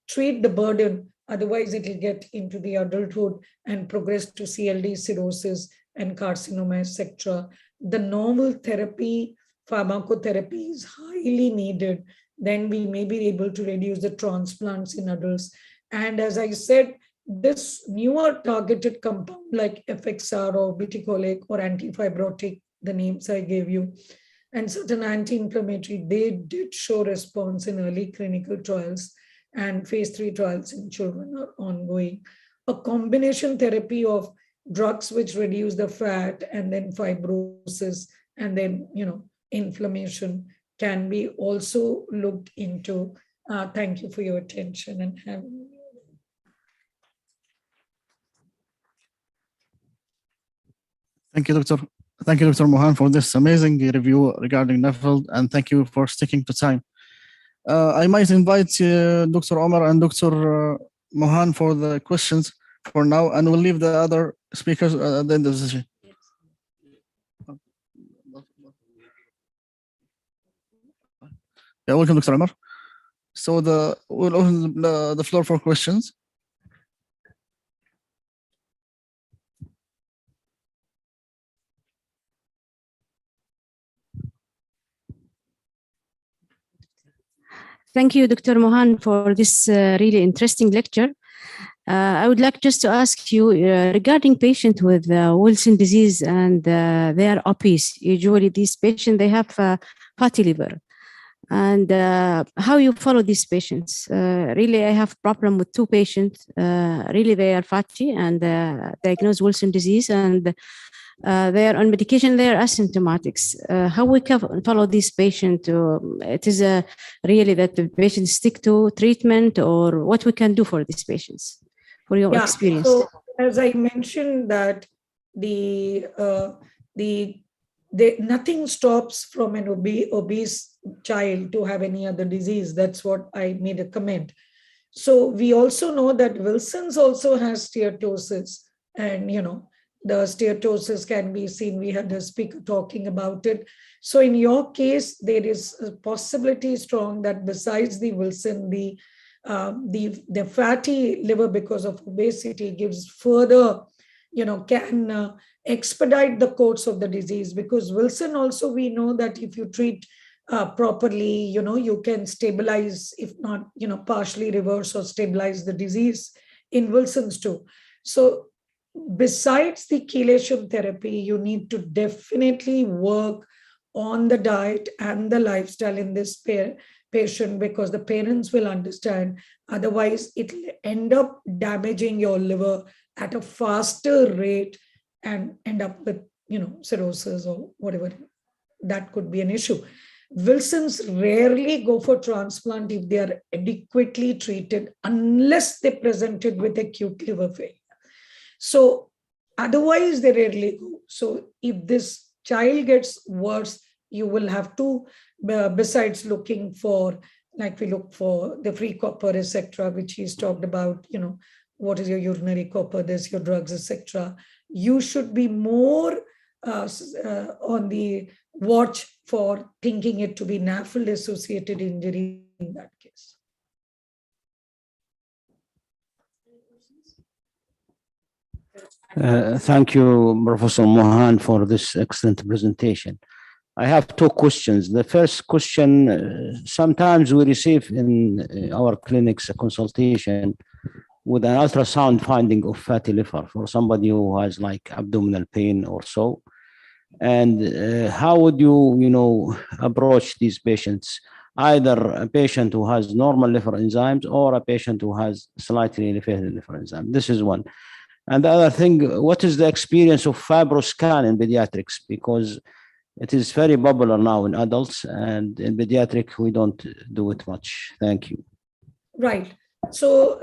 treat the burden. Otherwise, it will get into the adulthood and progress to CLD, cirrhosis, and carcinoma, etc. The novel therapy, pharmacotherapy, is highly needed. Then we may be able to reduce the transplants in adults. And as I said, this newer targeted compound like FXR or obeticholic or antifibrotic, the names I gave you, and certain anti-inflammatory, they did show response in early clinical trials, and phase 3 trials in children are ongoing. A combination therapy of drugs which reduce the fat and then fibrosis and then, inflammation can be also looked into. Thank you for your attention and having me. Thank you, Dr. Thank you, Dr. Mohan, for this amazing review regarding Nafld, and thank you for sticking to time. I might invite Dr. Omar and Dr. Mohan for the questions for now, and we'll leave the other speakers at the end of the session. Yeah, welcome, Dr. Omar. So we'll open the floor for questions. Thank you, Dr. Mohan, for this really interesting lecture. I would like just to ask you regarding patients with Wilson disease and they are obese. Usually these patients, they have fatty liver. And how you follow these patients? Really, I have problem with two patients. Really, they are fatty and diagnosed Wilson disease, and they are on medication. They are asymptomatics. How we can follow this patient? It is really that the patients stick to treatment, or what we can do for these patients, for your experience. So as I mentioned that nothing stops from an obese child to have any other disease. That's what I made a comment. So we also know that Wilson's also has steatosis, and the steatosis can be seen. We had a speaker talking about it. So in your case, there is a possibility strong that besides the Wilson, the fatty liver because of obesity gives further, can expedite the course of the disease, because Wilson also, we know that if you treat properly, you can stabilize, if not, partially reverse or stabilize the disease in Wilson's too. So besides the chelation therapy, you need to definitely work on the diet and the lifestyle in this patient, because the parents will understand. Otherwise, it will end up damaging your liver at a faster rate and end up with, cirrhosis or whatever. That could be an issue. Wilsons rarely go for transplant if they are adequately treated, unless they presented with acute liver failure. So otherwise, they rarely go. So if this child gets worse, you will have to, besides looking for, like we look for the free copper, etc., which he's talked about, what is your urinary copper, there's your drugs, etc. You should be more on the watch for thinking it to be Nafld associated injury in that case. Thank you, Professor Mohan, for this excellent presentation. I have two questions. The first question, sometimes we receive in our clinics a consultation with an ultrasound finding of fatty liver for somebody who has like abdominal pain or so. And how would you, approach these patients? Either a patient who has normal liver enzymes or a patient who has slightly elevated liver enzyme. This is one. And the other thing, what is the experience of FibroScan in pediatrics? Because it is very popular now in adults, and in pediatric, we don't do it much. Thank you. Right. So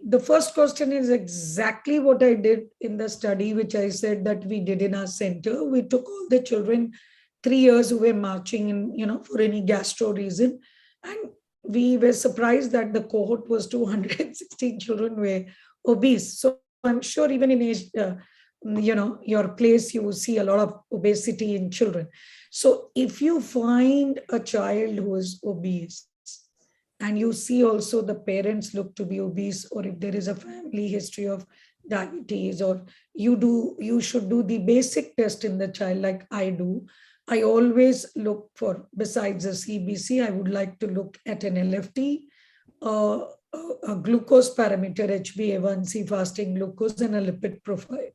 the first question is exactly what I did in the study, which I said that we did in our center. We took all the children 3 years who were marching in, for any gastro reason. And we were surprised that the cohort was 216 children were obese. So I'm sure even in age, your place, you will see a lot of obesity in children. So if you find a child who is obese, and you see also the parents look to be obese, or if there is a family history of diabetes, or you should do the basic test in the child like I do. I always look for, besides a CBC, I would like to look at an LFT, a glucose parameter, HbA1c, fasting glucose, and a lipid profile,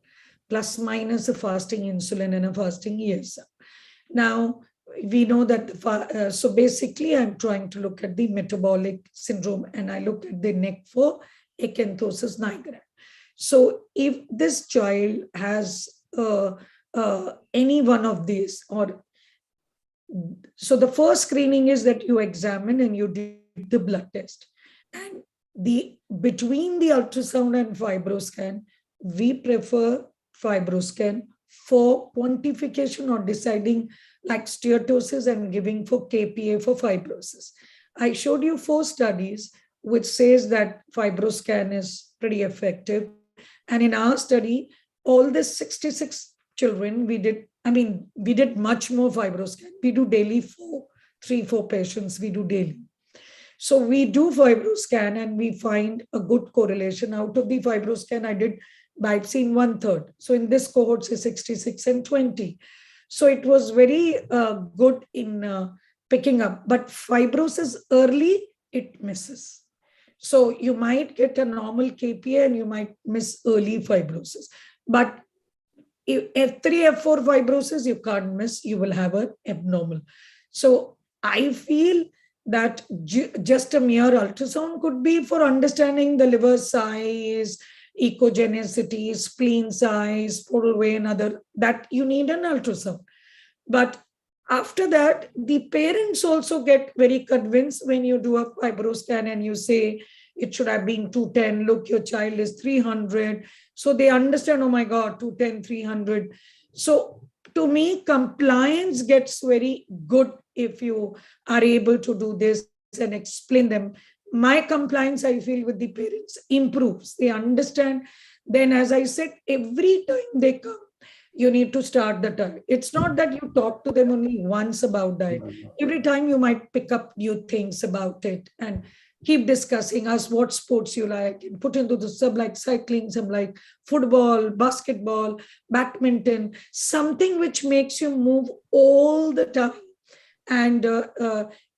plus minus a fasting insulin and a fasting ESR. Now, we know that, so basically I'm trying to look at the metabolic syndrome, and I look at the neck for acanthosis nigra. So if this child has any one of these, so the first screening is that you examine and you do the blood test. And between the ultrasound and FibroScan, we prefer FibroScan for quantification or deciding like steatosis and giving for KPA for fibrosis. I showed you 4 studies which says that FibroScan is pretty effective. And in our study, all the 66 children, we did much more FibroScan. We do daily 3-4 patients, we do daily. So we do FibroScan and we find a good correlation. Out of the FibroScan, I did biopsy in 1/3. So in this cohort, say 66 and 20. So it was very good in picking up. But fibrosis early, it misses. So you might get a normal KPA and you might miss early fibrosis. But F3, F4 fibrosis, you can't miss, you will have an abnormal. So I feel that just a mere ultrasound could be for understanding the liver size, ecogenicity, spleen size, portal vein, other, that you need an ultrasound. But after that, the parents also get very convinced when you do a FibroScan and you say it should have been 210, look, your child is 300. So they understand, oh my God, 210, 300. So to me, compliance gets very good if you are able to do this and explain them. My compliance, I feel, with the parents improves. They understand. Then, as I said, every time they come, you need to start the diet. It's not that you talk to them only once about diet. Every time you might pick up new things about it and keep discussing, ask what sports you like, and put into the some like cycling, some like football, basketball, badminton, something which makes you move all the time. And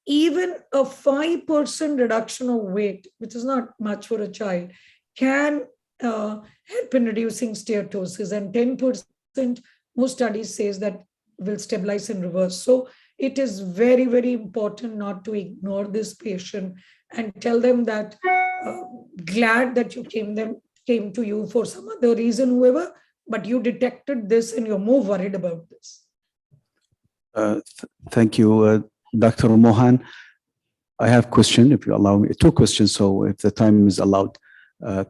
even a 5% reduction of weight, which is not much for a child, can help in reducing steatosis, and 10%, most studies says that will stabilize and reverse. So it is very, very important not to ignore this patient and tell them that glad that you came to you for some other reason, whoever, but you detected this and you're more worried about this. Thank you, Dr. Mohan. I have a question, if you allow me, 2 questions, so if the time is allowed.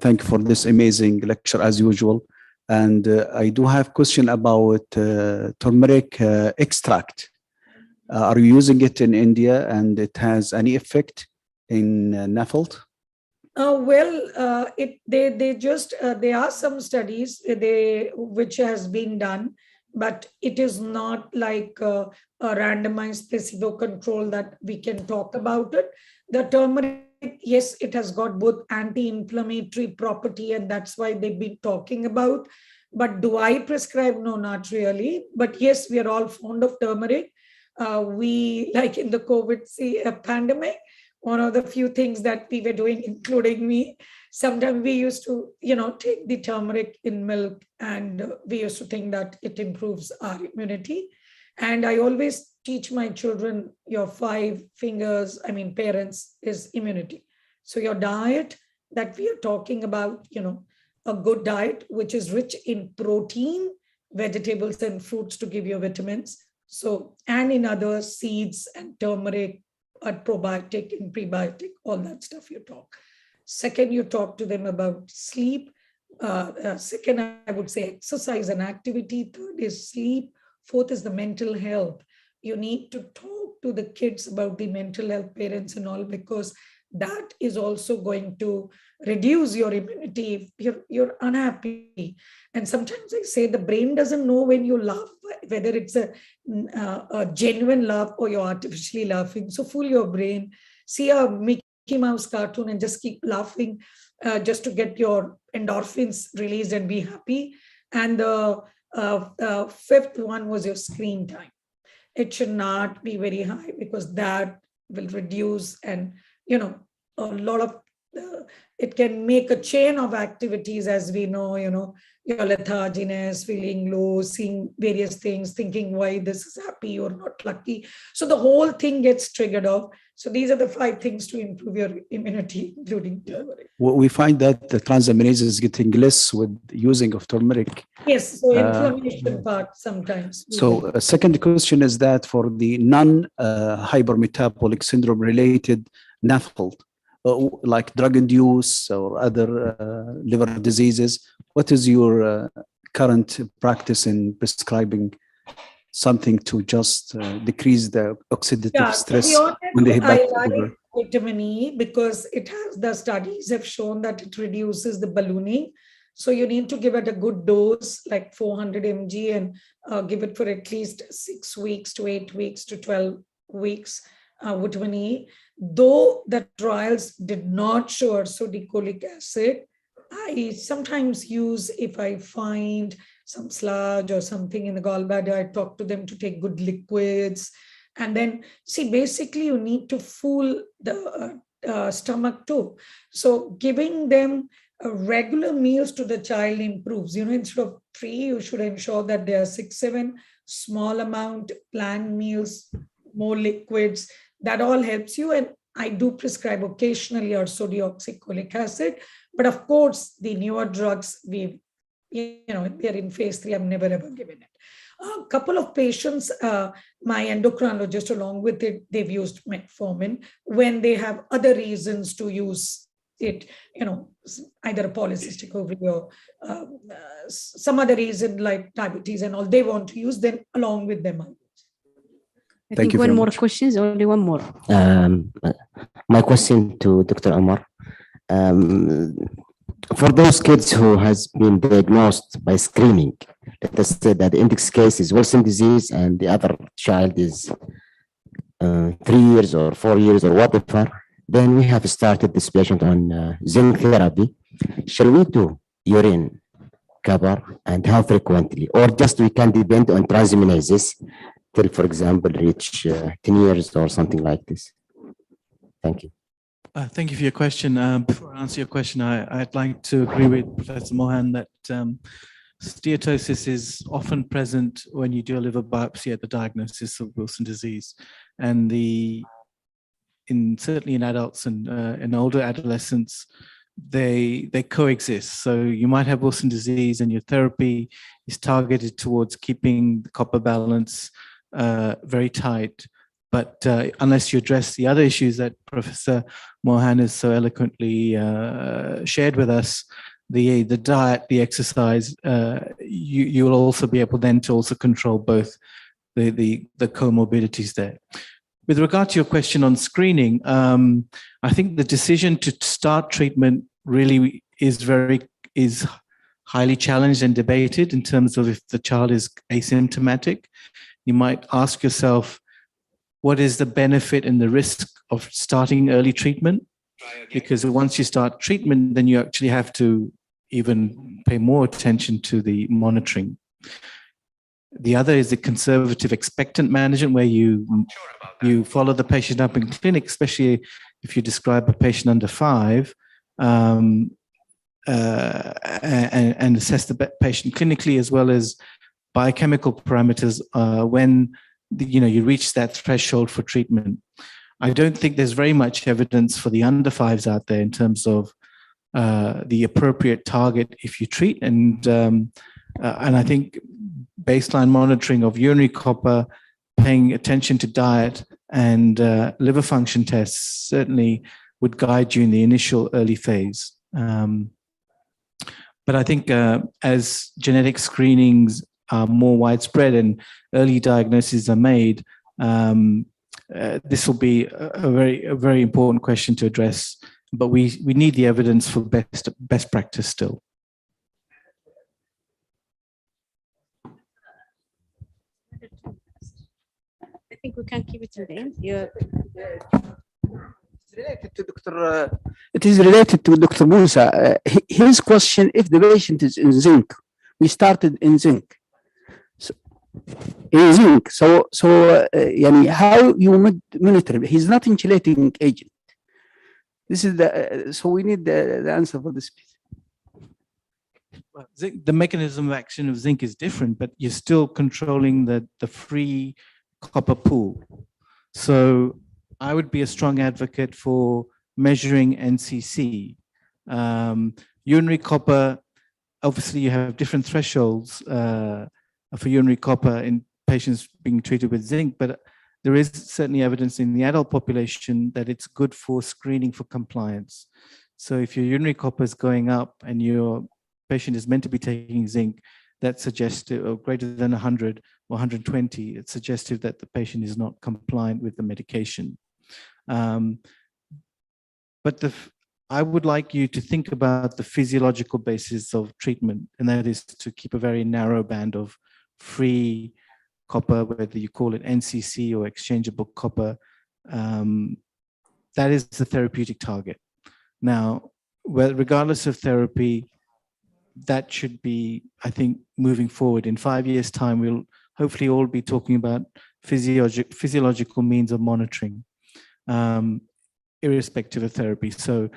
Thank you for this amazing lecture as usual. And I do have a question about turmeric extract. Are you using it in India and it has any effect in Nafld? There are some studies which has been done, but it is not like a randomized placebo control that we can talk about it. The turmeric, yes, it has got both anti-inflammatory property, and that's why they've been talking about. But do I prescribe? No, not really. But yes, we are all fond of turmeric. We, like in the COVID pandemic, one of the few things that we were doing, including me, sometimes we used to, take the turmeric in milk, and we used to think that it improves our immunity. And I always teach my children, your 5 fingers, parents, is immunity. So your diet that we are talking about, a good diet, which is rich in protein, vegetables and fruits to give you vitamins. So, and in other seeds and turmeric, probiotic and prebiotic, all that stuff you talk. Second, you talk to them about sleep. Second, I would say exercise and activity. Third is sleep. Fourth is the mental health. You need to talk to the kids about the mental health, parents and all, because that is also going to reduce your immunity if you're unhappy. And sometimes I say the brain doesn't know when you laugh, whether it's a genuine laugh or you're artificially laughing. So fool your brain, see a Mickey Mouse cartoon and just keep laughing just to get your endorphins released and be happy. And the 5th one was your screen time. It should not be very high, because that will reduce, and a lot of it can make a chain of activities, as we know, your letharginess, feeling low, seeing various things, thinking why this is happy or not lucky. So the whole thing gets triggered off. So these are the 5 things to improve your immunity, including turmeric. We find that the transaminase is getting less with using of turmeric. Yes, so inflammation part sometimes. So a second question is that for the non-hypermetabolic syndrome related Nafld, like drug-induced or other liver diseases, what is your current practice in prescribing something to just decrease the oxidative stress on the I hepatic like liver? vitamin E because it has, the studies have shown that it reduces the ballooning. So you need to give it a good dose, like 400 mg, and give it for at least 6 weeks to 8 weeks to 12 weeks, vitamin E. Though the trials did not show ursodeoxycholic acid, I sometimes use, if I find some sludge or something in the gallbladder, I talk to them to take good liquids. And then, see, basically you need to fool the stomach too. So giving them regular meals to the child improves. Instead of 3, you should ensure that there are 6, 7 small amount planned meals, more liquids. That all helps you. And I do prescribe occasionally ursodeoxycholic acid. But of course, the newer drugs, they're in phase 3. I've never ever given it. A couple of patients, my endocrinologist, along with it, they've used metformin when they have other reasons to use it, either a polycystic ovary or some other reason like diabetes and all they want to use, then along with them. I Thank think you one very more much. questions, only one more. My question to Dr. Omar. For those kids who has been diagnosed by screening, let us say that the index case is Wilson disease and the other child is 3 years or 4 years or whatever, then we have started this patient on zinc therapy. Shall we do urine copper and how frequently, or just we can depend on transaminases till, for example, reach 10 years or something like this? Thank you. Thank you for your question. Before I answer your question, I'd like to agree with Professor Mohan that steatosis is often present when you do a liver biopsy at the diagnosis of Wilson disease, and certainly in adults and in older adolescents, they coexist. So you might have Wilson disease, and your therapy is targeted towards keeping the copper balance very tight. But unless you address the other issues that Professor Mohan has so eloquently shared with us, the diet, the exercise, you will also be able then to also control both the comorbidities there. With regard to your question on screening, I think the decision to start treatment really is highly challenged and debated in terms of if the child is asymptomatic. You might ask yourself, what is the benefit and the risk of starting early treatment? Because once you start treatment, then you actually have to even pay more attention to the monitoring. The other is the conservative expectant management, where you follow the patient up in clinic, especially if you describe a patient under 5, and assess the patient clinically as well as biochemical parameters when you reach that threshold for treatment. I don't think there's very much evidence for the under 5s out there in terms of the appropriate target if you treat, and I think baseline monitoring of urinary copper, paying attention to diet, and liver function tests certainly would guide you in the initial early phase. But I think as genetic screenings are more widespread and early diagnoses are made, this will be a very important question to address. But we need the evidence for best practice still. I think we can keep it to the end. Yeah. It is related to Dr. Musa. His question, if the patient is in zinc, we started in zinc. Yani how you monitor him? He's not insulating agent. This is so we need the answer for this piece. Well, the mechanism of action of zinc is different, but you're still controlling the free copper pool. So I would be a strong advocate for measuring NCC. Urinary copper, obviously you have different thresholds for urinary copper in patients being treated with zinc, but there is certainly evidence in the adult population that it's good for screening for compliance. So if your urinary copper is going up and your patient is meant to be taking zinc, that's suggestive, or greater than 100 or 120, it's suggestive that the patient is not compliant with the medication. But I would like you to think about the physiological basis of treatment, and that is to keep a very narrow band of free copper, whether you call it NCC or exchangeable copper. That is the therapeutic target. Now, well, regardless of therapy, that should be, I think, moving forward. In 5 years' time, we'll hopefully all be talking about physiological means of monitoring, irrespective of therapy. So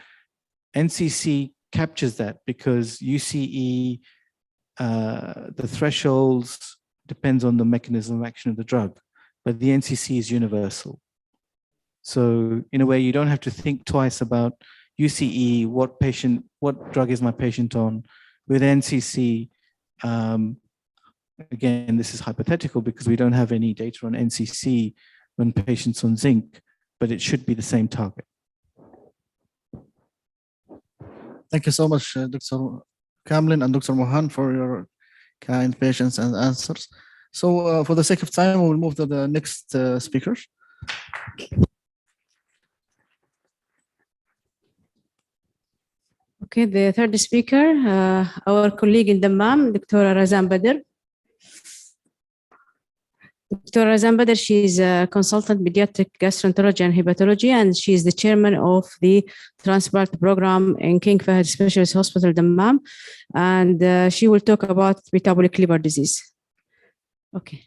NCC captures that because UCE, the thresholds depends on the mechanism of action of the drug, but the NCC is universal. So in a way, you don't have to think twice about UCE, what drug is my patient on. With NCC, again, this is hypothetical because we don't have any data on NCC when patients on zinc, but it should be the same target. Thank you so much, Dr. Kamlin and Dr. Mohan, for your kind patience and answers. So for the sake of time, we will move to the next speakers. Okay, the third speaker, our colleague in Dammam, Dr. Razan Badr. Dr. Razan Badr, she is a consultant pediatric gastroenterology and hepatology, and she is the chairman of the Transplant program in King Fahd Specialist Hospital, Dammam, and she will talk about metabolic liver disease. Okay.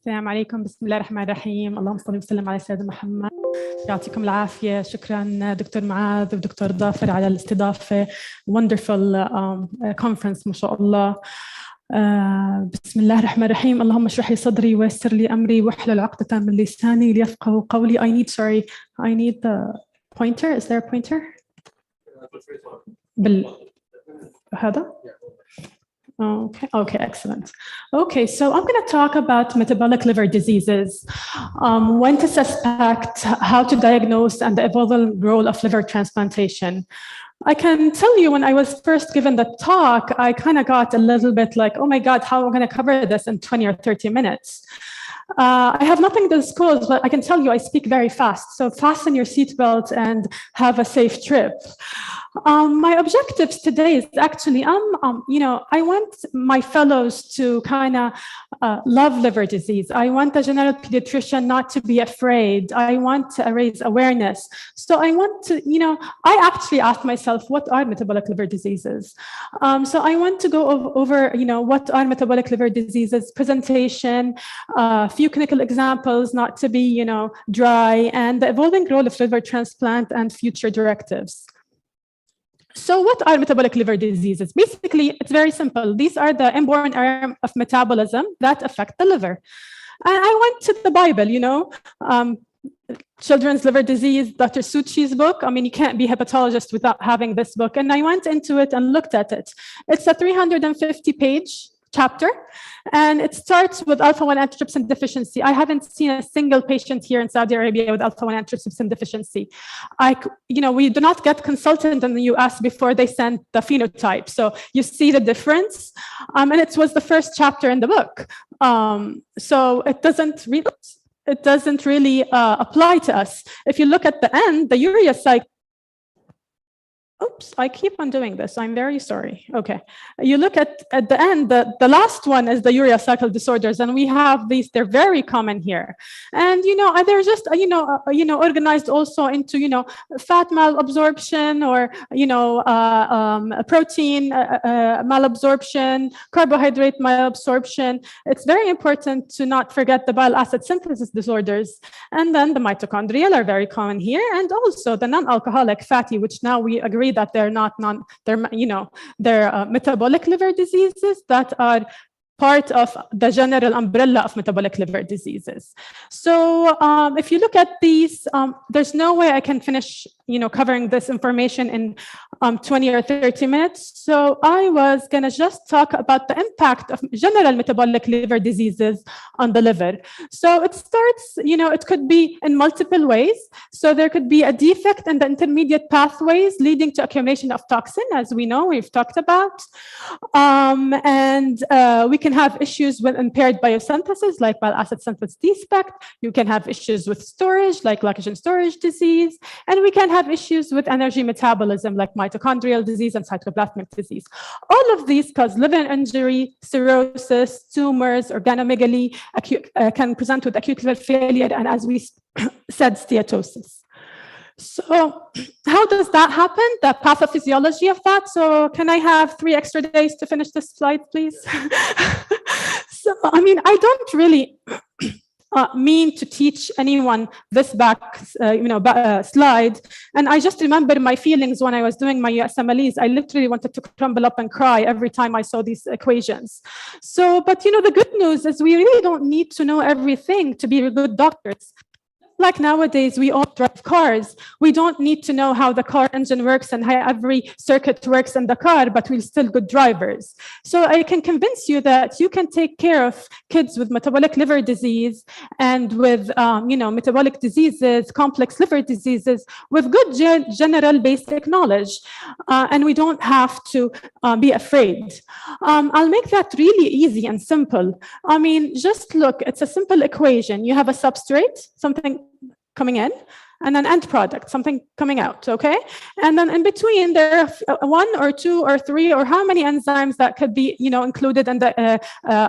السلام عليكم، بسم الله الرحمن الرحيم، اللهم صل وسلم على سيدنا محمد. يعطيكم العافية. شكرا دكتور معاذ ودكتور ظافر على الاستضافة. wonderful conference ما شاء الله. بسم الله الرحمن الرحيم. اللهم اشرح لي صدري ويسر لي أمري واحلل عقدة من لساني ليفقهوا قولي. I need the pointer. Is there a pointer? هذا? Okay, excellent. Okay, so I'm going to talk about metabolic liver diseases, when to suspect, how to diagnose, and the evolving role of liver transplantation. I can tell you when I was first given the talk, I kind of got a little bit like, oh my God, how am I going to cover this in 20 or 30 minutes? I have nothing to disclose, but I can tell you I speak very fast. So fasten your seatbelt and have a safe trip. My objectives today is actually, I want my fellows to kind of love liver disease. I want the general pediatrician not to be afraid. I want to raise awareness. So I want to, I actually asked myself, what are metabolic liver diseases? So I want to go over, what are metabolic liver diseases, presentation, few clinical examples, not to be, dry, and the evolving role of liver transplant and future directives. So what are metabolic liver diseases? Basically, it's very simple. These are the inborn arm of metabolism that affect the liver. And I went to the Bible, Children's Liver Disease, Dr. Suchi's book. I mean, you can't be a hepatologist without having this book. And I went into it and looked at it. It's a 350-page chapter, and it starts with alpha-1 antitrypsin deficiency. I haven't seen a single patient here in Saudi Arabia with alpha-1 antitrypsin deficiency. We do not get consulted in the US before they send the phenotype. So you see the difference. And it was the first chapter in the book. So it doesn't really apply to us. If you look at the end, the urea cycle. Oops, I keep on doing this. I'm very sorry. Okay. You look at the end, the last one is the urea cycle disorders. And we have these, they're very common here. And, they're just, organized also into, fat malabsorption or, protein malabsorption, carbohydrate malabsorption. It's very important to not forget the bile acid synthesis disorders. And then the mitochondrial are very common here. And also the non-alcoholic fatty, which now we agree that they're metabolic liver diseases that are part of the general umbrella of metabolic liver diseases. So if you look at these, there's no way I can finish, covering this information in 20 or 30 minutes. So I was going to just talk about the impact of general metabolic liver diseases on the liver. So it starts, it could be in multiple ways. So there could be a defect in the intermediate pathways leading to accumulation of toxin, as we know, we've talked about. And we can have issues with impaired biosynthesis, like bile acid synthesis defect. You can have issues with storage, like glycogen storage disease. And we can have issues with energy metabolism, like mitochondrial disease and cytoplasmic disease. All of these cause liver injury, cirrhosis, tumors, organomegaly, can present with acute liver failure, and as we said, steatosis. So how does that happen? The pathophysiology of that. So can I have 3 extra days to finish this slide, please? So, I don't really mean to teach anyone this back, slide. And I just remember my feelings when I was doing my USMLEs. I literally wanted to crumble up and cry every time I saw these equations. So, but the good news is we really don't need to know everything to be good doctors. Like nowadays, we all drive cars. We don't need to know how the car engine works and how every circuit works in the car, but we're still good drivers. So I can convince you that you can take care of kids with metabolic liver disease and with, metabolic diseases, complex liver diseases, with good general basic knowledge. And we don't have to be afraid. I'll make that really easy and simple. Just look, it's a simple equation. You have a substrate, something coming in, and an end product, something coming out, okay? And then in between, there are 1 or 2 or 3 or how many enzymes that could be, included in the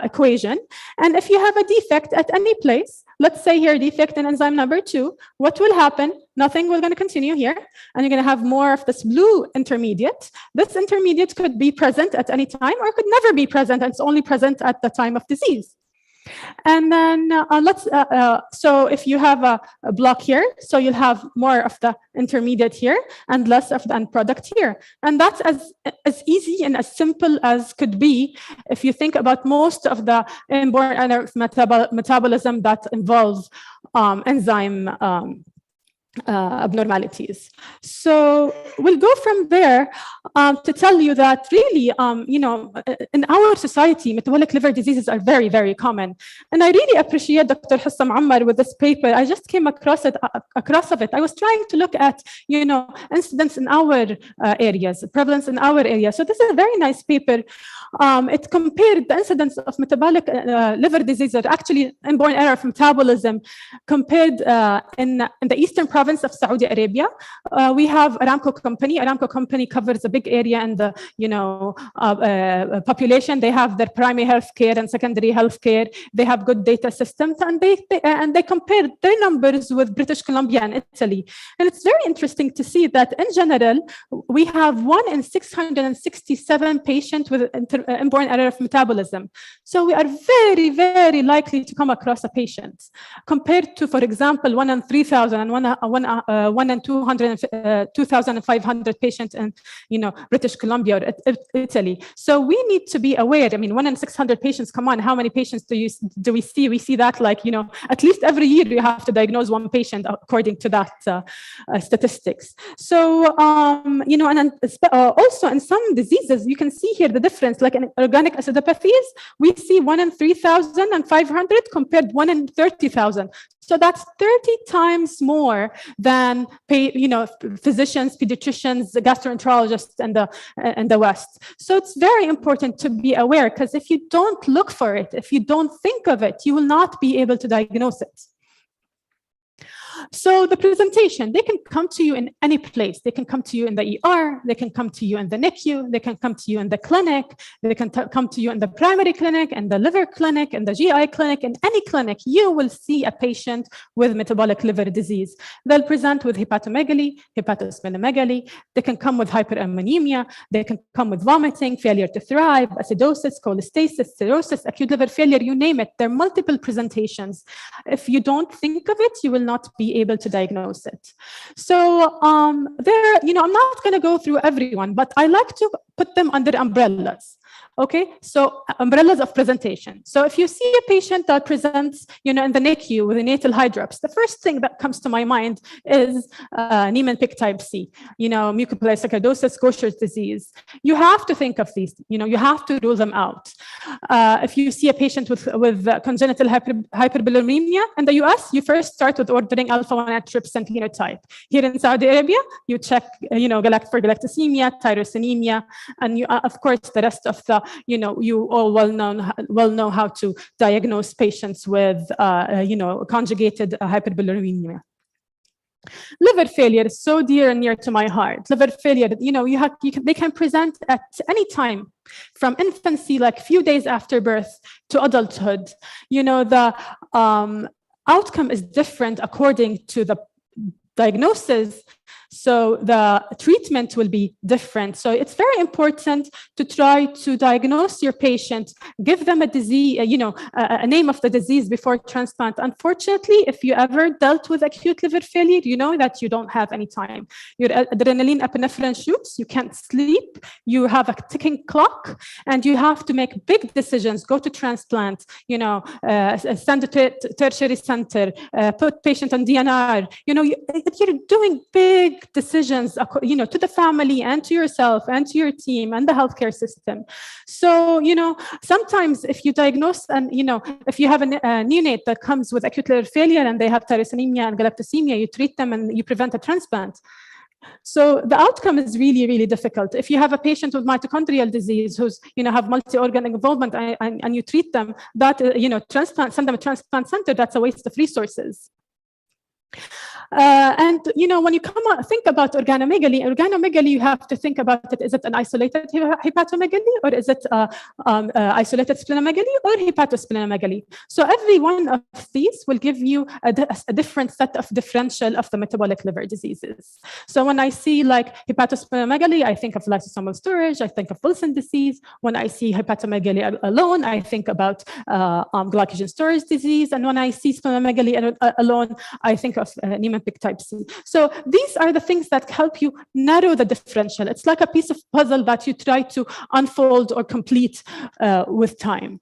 equation. And if you have a defect at any place, let's say here, defect in enzyme number 2, what will happen? Nothing will going to continue here, and you're going to have more of this blue intermediate. This intermediate could be present at any time or could never be present, and it's only present at the time of disease. And then so if you have a block here, so you'll have more of the intermediate here and less of the end product here. And that's as easy and as simple as could be if you think about most of the inborn metabolism that involves enzyme abnormalities. So we'll go from there to tell you that really, in our society, metabolic liver diseases are very, very common. And I really appreciate Dr. Hussam Ammar with this paper. I just came across of it. I was trying to look at, incidence in our areas, prevalence in our area. So this is a very nice paper. It compared the incidence of metabolic liver diseases, actually inborn error of metabolism, compared in the eastern province of Saudi Arabia. We have Aramco company. Aramco company covers a big area in the population. They have their primary health care and secondary health care. They have good data systems, and they compared their numbers with British Columbia and Italy. And it's very interesting to see that in general, we have 1 in 667 patients with inborn error of metabolism. So we are very, very likely to come across a patient compared to, for example, 1 in 3,000 and 1 in 2,500 patients in, British Columbia or Italy. So we need to be aware. 1 in 600 patients. Come on, how many patients do we see? We see that at least every year you have to diagnose 1 patient according to that statistics. So and also in some diseases you can see here the difference. Like in organic acidopathies, we see 1 in 3,500 compared 1 in 30,000. So that's 30 times more than physicians, pediatricians, gastroenterologists in the West. So it's very important to be aware, because if you don't look for it, if you don't think of it, you will not be able to diagnose it. So the presentation, they can come to you in any place. They can come to you in the ER, they can come to you in the NICU, they can come to you in the clinic, they can come to you in the primary clinic, and the liver clinic, and the GI clinic. In any clinic, you will see a patient with metabolic liver disease. They'll present with hepatomegaly, hepatosplenomegaly, they can come with hyperammonemia, they can come with vomiting, failure to thrive, acidosis, cholestasis, cirrhosis, acute liver failure, you name it. There are multiple presentations. If you don't think of it, you will not be able to diagnose it. So I'm not going to go through everyone, but I like to put them under umbrellas. Okay, so umbrellas of presentation. So if you see a patient that presents, in the NICU with neonatal hydrops, the first thing that comes to my mind is Niemann-Pick type C, mucopolysaccharidosis, Gaucher's disease. You have to think of these, you have to rule them out. If you see a patient with congenital hyperbilirubinemia in the US, you first start with ordering alpha-1 antitrypsin phenotype. Here in Saudi Arabia, you check, for galactosemia, tyrosinemia, and of course, the rest of the, you all well know how to diagnose patients with, conjugated hyperbilirubinemia. Liver failure is so dear and near to my heart. Liver failure, they can present at any time, from infancy, like a few days after birth, to adulthood. The outcome is different according to the diagnosis. So the treatment will be different. So it's very important to try to diagnose your patient, give them a disease, a name of the disease before transplant. Unfortunately, if you ever dealt with acute liver failure, you know that you don't have any time. Your adrenaline epinephrine shoots, you can't sleep, you have a ticking clock, and you have to make big decisions, go to transplant, send it to tertiary center, put patient on DNR. You're doing big decisions, to the family and to yourself and to your team and the healthcare system. So, sometimes if you diagnose and, if you have a neonate that comes with acute liver failure and they have tyrosinemia and galactosemia, you treat them and you prevent a transplant. So the outcome is really, really difficult. If you have a patient with mitochondrial disease who's, have multi-organ involvement and you treat them, that, transplant, send them a transplant center, that's a waste of resources. And when you think about organomegaly, you have to think about it. Is it an isolated hepatomegaly, or is it isolated splenomegaly, or hepatosplenomegaly? So every one of these will give you a different set of differential of the metabolic liver diseases. So when I see like hepatosplenomegaly, I think of lysosomal storage, I think of Wilson disease. When I see hepatomegaly alone, I think about glycogen storage disease. And when I see splenomegaly alone, I think of Niemann-Pick type C. So these are the things that help you narrow the differential. It's like a piece of puzzle that you try to unfold or complete with time.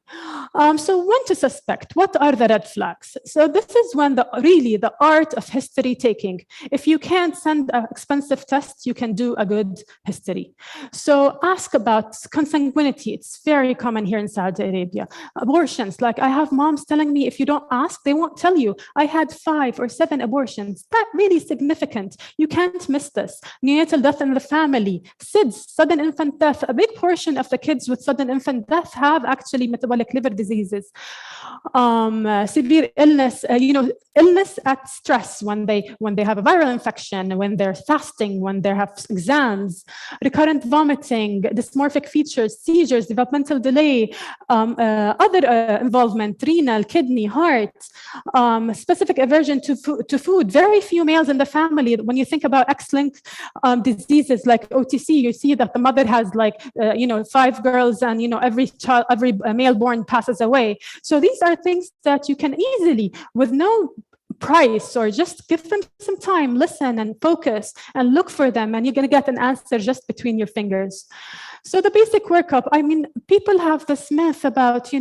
So when to suspect? What are the red flags? So this is when really the art of history taking. If you can't send an expensive test, you can do a good history. So ask about consanguinity. It's very common here in Saudi Arabia. Abortions, like I have moms telling me, if you don't ask, they won't tell you. I had 5 or 7 abortions. That's really significant. You can't miss this. Neonatal death in the family, SIDS, sudden infant death. A big portion of the kids with sudden infant death have actually metabolic liver diseases. Severe illness, illness at stress when they have a viral infection, when they're fasting, when they have exams, recurrent vomiting, dysmorphic features, seizures, developmental delay, other involvement, renal, kidney, heart, specific aversion to food. Very few males in the family. When you think about X-linked diseases like OTC, you see that the mother has 5 girls, and every male born passes away. So these are things that you can easily, with no price, or just give them some time, listen and focus and look for them, and you're going to get an answer just between your fingers. So the basic workup, people have this myth about,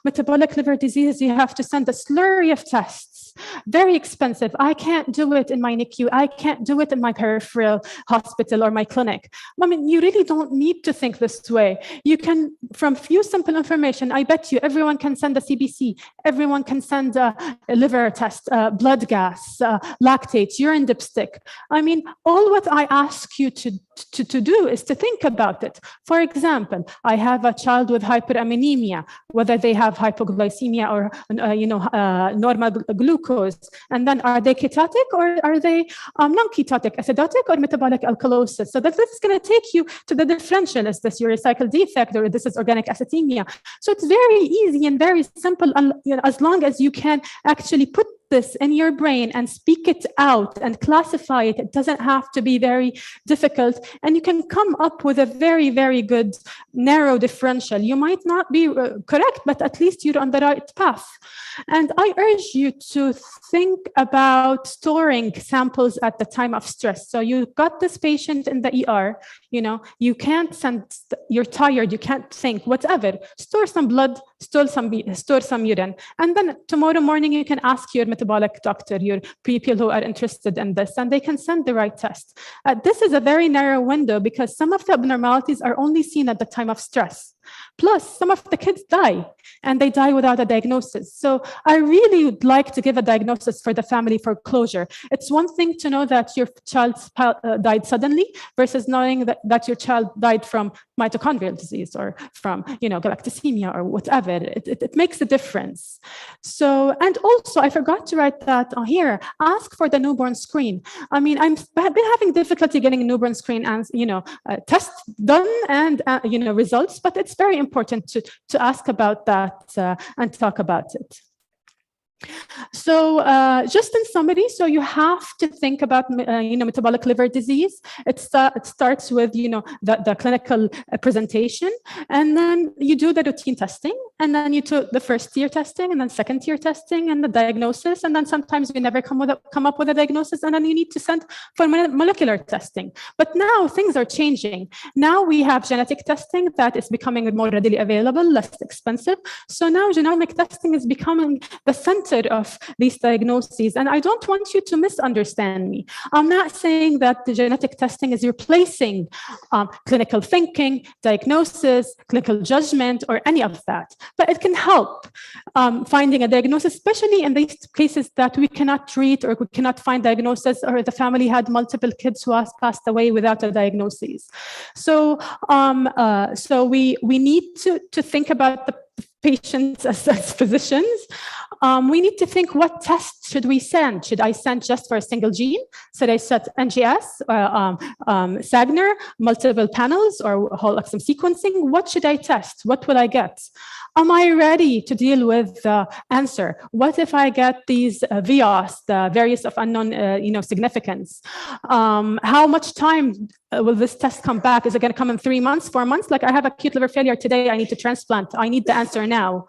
metabolic liver disease, you have to send a slurry of tests, very expensive. I can't do it in my NICU. I can't do it in my peripheral hospital or my clinic. You really don't need to think this way. You can, from few simple information, I bet you everyone can send a CBC, everyone can send a liver test, blood gas, lactates, urine dipstick. All what I ask you to do is to think about it. For example, I have a child with hyperammonemia, whether they have hypoglycemia or normal glucose, and then are they ketotic or are they non-ketotic, acidotic or metabolic alkalosis? So this is going to take you to the differential. Is this urea cycle defect, or this is organic acidemia? So it's very easy and very simple, as long as you can actually put this in your brain and speak it out and classify it, it doesn't have to be very difficult. And you can come up with a very, very good narrow differential. You might not be correct, but at least you're on the right path. And I urge you to think about storing samples at the time of stress. So you got this patient in the ER, you can't send, you're tired, you can't think, whatever. Store some blood, store some urine. And then tomorrow morning, you can ask your metabolic doctor, your people who are interested in this, and they can send the right test. This is a very narrow window because some of the abnormalities are only seen at the time of stress. Plus, some of the kids die, and they die without a diagnosis. So I really would like to give a diagnosis for the family for closure. It's one thing to know that your child died suddenly versus knowing that your child died from mitochondrial disease or from, galactosemia or whatever. It makes a difference. So, and also, I forgot to write that on here. Ask for the newborn screen. I mean, I've been having difficulty getting a newborn screen and, tests done and, results, but it's very important to ask about that and talk about it. So just in summary, so you have to think about, metabolic liver disease. It starts with, the clinical presentation, and then you do the routine testing, and then you do the first-tier testing, and then second-tier testing, and the diagnosis, and then sometimes you never come up with a diagnosis, and then you need to send for molecular testing. But now things are changing. Now we have genetic testing that is becoming more readily available, less expensive. So now genomic testing is becoming the center of these diagnoses. And I don't want you to misunderstand me. I'm not saying that the genetic testing is replacing clinical thinking, diagnosis, clinical judgment, or any of that. But it can help finding a diagnosis, especially in these cases that we cannot treat or we cannot find diagnosis, or the family had multiple kids who have passed away without a diagnosis. So, we need to think about the patients as physicians. We need to think, what tests should we send? Should I send just for a single gene? Should I set NGS, Sagner, multiple panels, or whole exome sequencing? What should I test? What will I get? Am I ready to deal with the answer? What if I get these VIOS, the various of unknown significance? How much time will this test come back? Is it going to come in 3 months, 4 months? Like, I have acute liver failure today, I need to transplant. I need the answer now.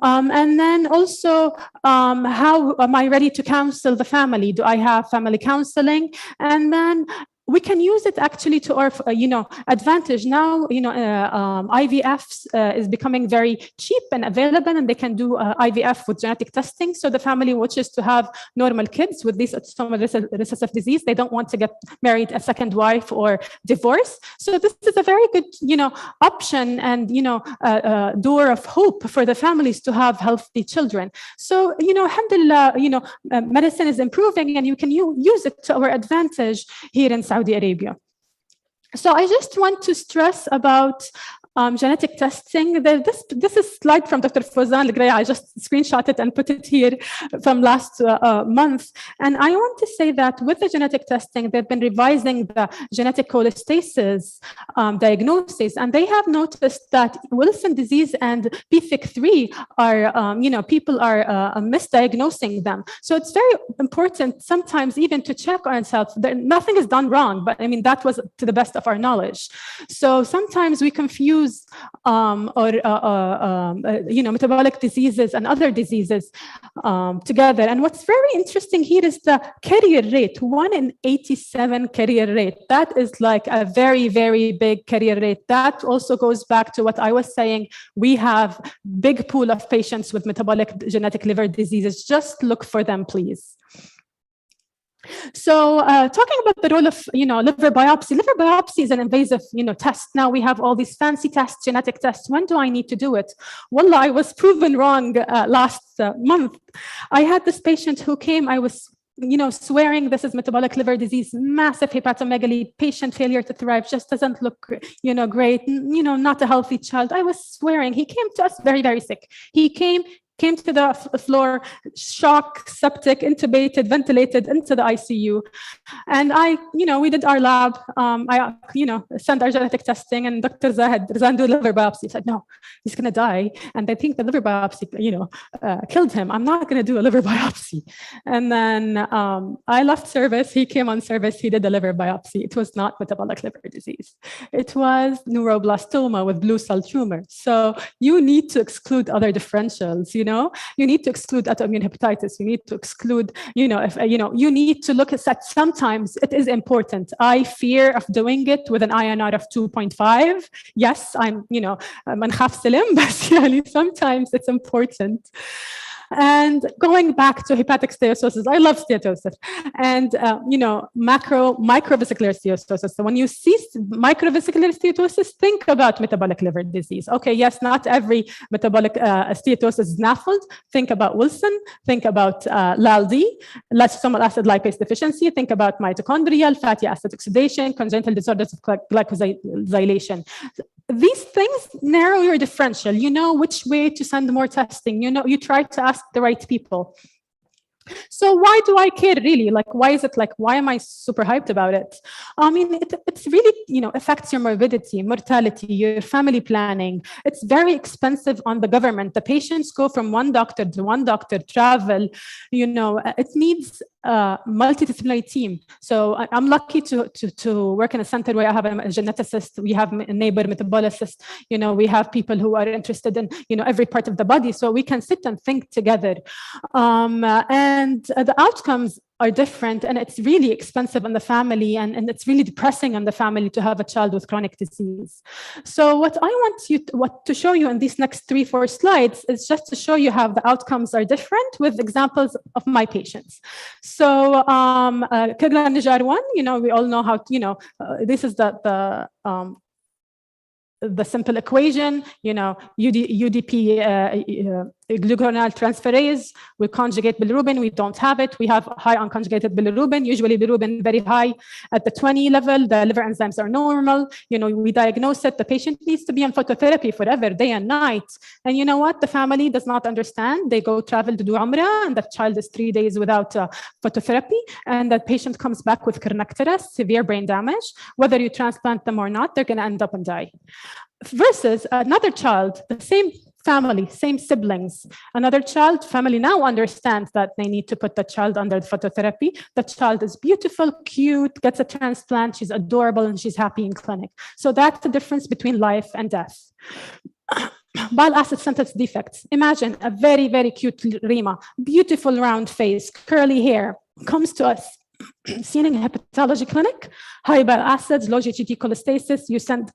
And then also, how am I ready to counsel the family? Do I have family counseling? And then we can use it actually to our, advantage. Now, IVF is becoming very cheap and available, and they can do IVF with genetic testing. So the family wishes to have normal kids with this autosomal recessive disease. They don't want to get married a second wife or divorce. So this is a very good, option and, door of hope for the families to have healthy children. So, alhamdulillah, medicine is improving, and you can use it to our advantage here in Saudi Arabia. So I just want to stress about genetic testing. This is a slide from Dr. Fawzan Al-Graya. I just screenshot it and put it here from last month. And I want to say that with the genetic testing, they've been revising the genetic cholestasis diagnosis, and they have noticed that Wilson disease and PFIC3 are, people are misdiagnosing them. So it's very important sometimes even to check ourselves. Nothing is done wrong, but I mean, that was to the best of our knowledge. So sometimes we confuse metabolic diseases and other diseases together. And what's very interesting here is the carrier rate, 1 in 87 carrier rate. That is like a very, very big carrier rate. That also goes back to what I was saying. We have big pool of patients with metabolic genetic liver diseases. Just look for them, please. So talking about the role of, liver biopsy. Liver biopsy is an invasive, test. Now we have all these fancy tests, genetic tests. When do I need to do it? Well, I was proven wrong last month. I had this patient who came, I was swearing this is metabolic liver disease, massive hepatomegaly, patient failure to thrive, just doesn't look, great, not a healthy child. I was swearing. He came to us very, very sick. He came came to the floor, shock, septic, intubated, ventilated into the ICU. And we did our lab. I sent our genetic testing, and Dr. Zahid do liver biopsy. He said, no, he's going to die. And I think the liver biopsy, killed him. I'm not going to do a liver biopsy. And then I left service. He came on service. He did the liver biopsy. It was not metabolic liver disease. It was neuroblastoma with blue cell tumor. So you need to exclude other differentials, you need to exclude autoimmune hepatitis. You need to exclude, you need to look at sometimes it is important. I fear of doing it with an INR of 2.5. Yes, I'm mankhaf salim, but sometimes it's important. And going back to hepatic steatosis, I love steatosis, and microvesicular steatosis. So when you see microvesicular steatosis, think about metabolic liver disease. Okay, yes, not every metabolic steatosis is Nafld. Think about Wilson. Think about LALD, lysosomal acid lipase deficiency. Think about mitochondrial fatty acid oxidation, congenital disorders of glycosylation. These things narrow your differential. You know which way to send more testing. You try to ask the right people. So why do I care really? Why am I super hyped about it? I mean, it's really, affects your morbidity, mortality, your family planning. It's very expensive on the government. The patients go from one doctor to one doctor, travel, it needs a multidisciplinary team. So I'm lucky to work in a center where I have a geneticist, we have a neighbor metabolicist, we have people who are interested in, every part of the body. So we can sit and think together. And the outcomes are different, and it's really expensive on the family, and it's really depressing on the family to have a child with chronic disease. So what I want to show you in these next 3-4 slides is just to show you how the outcomes are different with examples of my patients. So Kegler Nijar 1, we all know how, this is the simple equation, UDP glucuronide transferase, we conjugate bilirubin, we don't have it, we have high unconjugated bilirubin, usually bilirubin very high at the 20 level, the liver enzymes are normal, we diagnose it, the patient needs to be on phototherapy forever, day and night. And you know what, the family does not understand, they go travel to do Umrah, and the child is 3 days without phototherapy, and that patient comes back with kernicterus, severe brain damage, whether you transplant them or not, they're gonna end up and die. Versus another child, the same family, same siblings, another child, family now understands that they need to put the child under the phototherapy. The child is beautiful, cute, gets a transplant, she's adorable, and she's happy in clinic. So that's the difference between life and death. Bile acid synthesis defects. Imagine a very, very cute Rima, beautiful round face, curly hair, comes to us. Seen in hepatology clinic, high bile acids, low GGT cholestasis, you send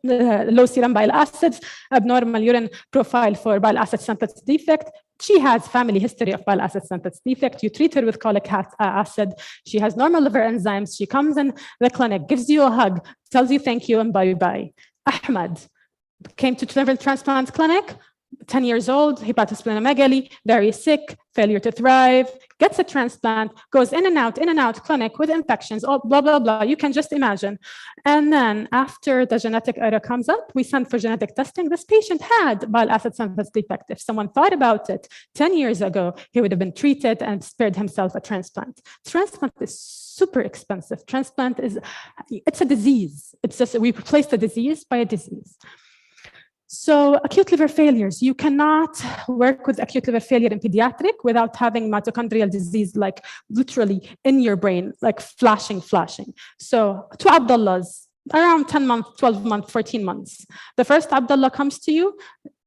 low serum bile acids, abnormal urine profile for bile acid synthesis defect. She has family history of bile acid synthesis defect. You treat her with cholic acid. She has normal liver enzymes. She comes in the clinic, gives you a hug, tells you thank you and bye-bye. Ahmed came to liver transplant clinic, 10 years old, hepatosplenomegaly, very sick, failure to thrive, gets a transplant, goes in and out clinic with infections, blah, blah, blah. You can just imagine. And then after the genetic error comes up, we send for genetic testing. This patient had bile acid synthesis defect. If someone thought about it 10 years ago, he would have been treated and spared himself a transplant. Transplant is super expensive. Transplant it's a disease. It's just, we replace the disease by a disease. So acute liver failures, you cannot work with acute liver failure in pediatric without having mitochondrial disease, like literally in your brain, like flashing. So 2 Abdullahs, around 10 months, 12 months, 14 months. The first Abdullah comes to you,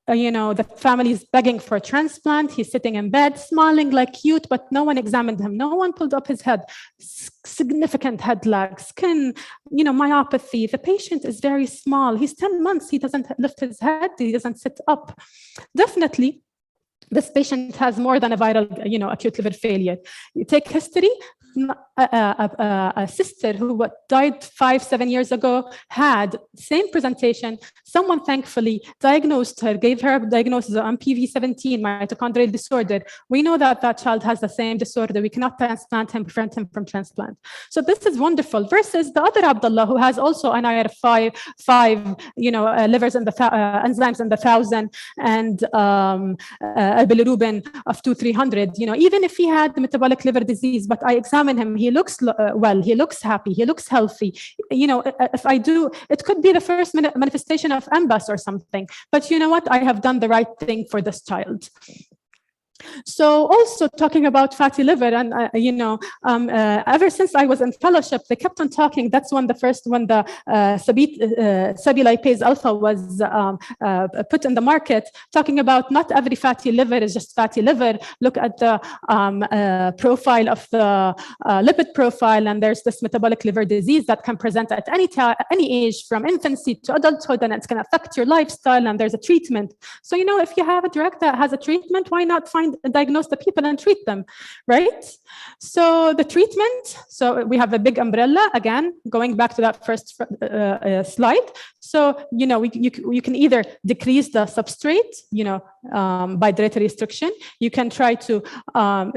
the family is begging for a transplant. He's sitting in bed, smiling like cute, but no one examined him. No one pulled up his head. Significant head lag, skin, myopathy. The patient is very small. He's 10 months. He doesn't lift his head. He doesn't sit up. Definitely, this patient has more than a viral, acute liver failure. You take history, a sister who died 5-7 years ago had same presentation. Someone thankfully diagnosed her, gave her a diagnosis of MPV-17, mitochondrial disorder. We know that that child has the same disorder. We cannot transplant him, prevent him from transplant. So this is wonderful. Versus the other Abdullah who has also an IR5, livers in the enzymes in the 1,000 and a bilirubin of 200-300. Even if he had the metabolic liver disease, but I examine him, he looks well, he looks happy, he looks healthy. If I do, it could be the first manifestation of MBAS or something. But you know what? I have done the right thing for this child. So also talking about fatty liver, and ever since I was in fellowship, they kept on talking. That's when the Sabi lipase alpha was put in the market, talking about not every fatty liver is just fatty liver. Look at the profile of the lipid profile, and there's this metabolic liver disease that can present at any age from infancy to adulthood, and it's going to affect your lifestyle, and there's a treatment. So, if you have a drug that has a treatment, why not diagnose the people and treat them, right? So the treatment, so we have a big umbrella, again, going back to that first slide. So, you can either decrease the substrate, by dietary restriction. You can try to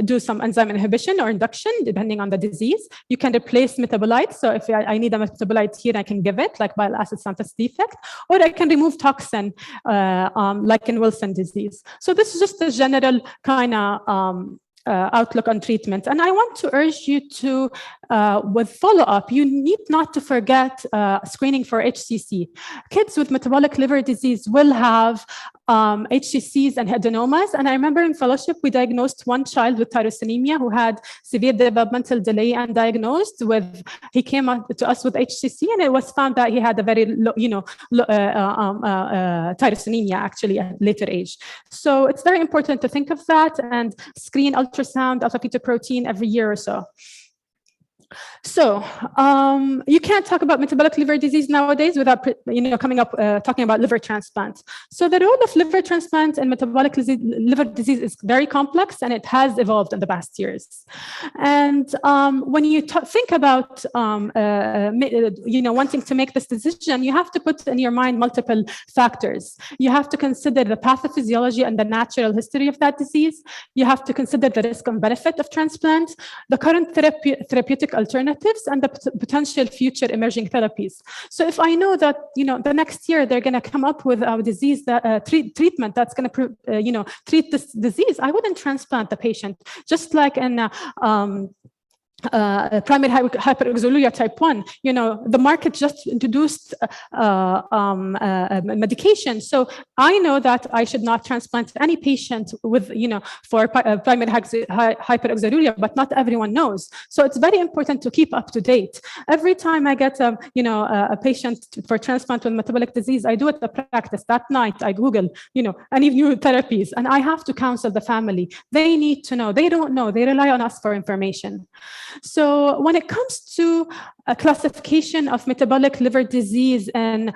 do some enzyme inhibition or induction, depending on the disease. You can replace metabolites. So if I need a metabolite here, I can give it, like bile acid synthesis defect, or I can remove toxin, like in Wilson disease. So this is just a general kind of outlook on treatment. And I want to urge you to, with follow-up, you need not to forget screening for HCC. Kids with metabolic liver disease will have HCCs and adenomas. And I remember in fellowship, we diagnosed one child with tyrosinemia who had severe developmental delay and diagnosed with, he came to us with HCC, and it was found that he had a very low, tyrosinemia actually at later age. So it's very important to think of that and screen ultrasound, alpha-fetoprotein every year or so. So you can't talk about metabolic liver disease nowadays without talking about liver transplant. So the role of liver transplant and metabolic liver disease is very complex, and it has evolved in the past years. And when you think about wanting to make this decision, you have to put in your mind multiple factors. You have to consider the pathophysiology and the natural history of that disease. You have to consider the risk and benefit of transplant, the current therapeutic alternatives, and the potential future emerging therapies. So if I know that the next year they're going to come up with a disease that treatment that's going to treat this disease, I wouldn't transplant the patient. Just like in primary hyperoxaluria type 1, the market just introduced medication. So I know that I should not transplant any patient with, for primary hyperoxaluria, but not everyone knows. So it's very important to keep up to date. Every time I get a patient for transplant with metabolic disease, I do it the practice. That night I Google, any new therapies, and I have to counsel the family. They need to know. They don't know. They rely on us for information. So when it comes to a classification of metabolic liver disease and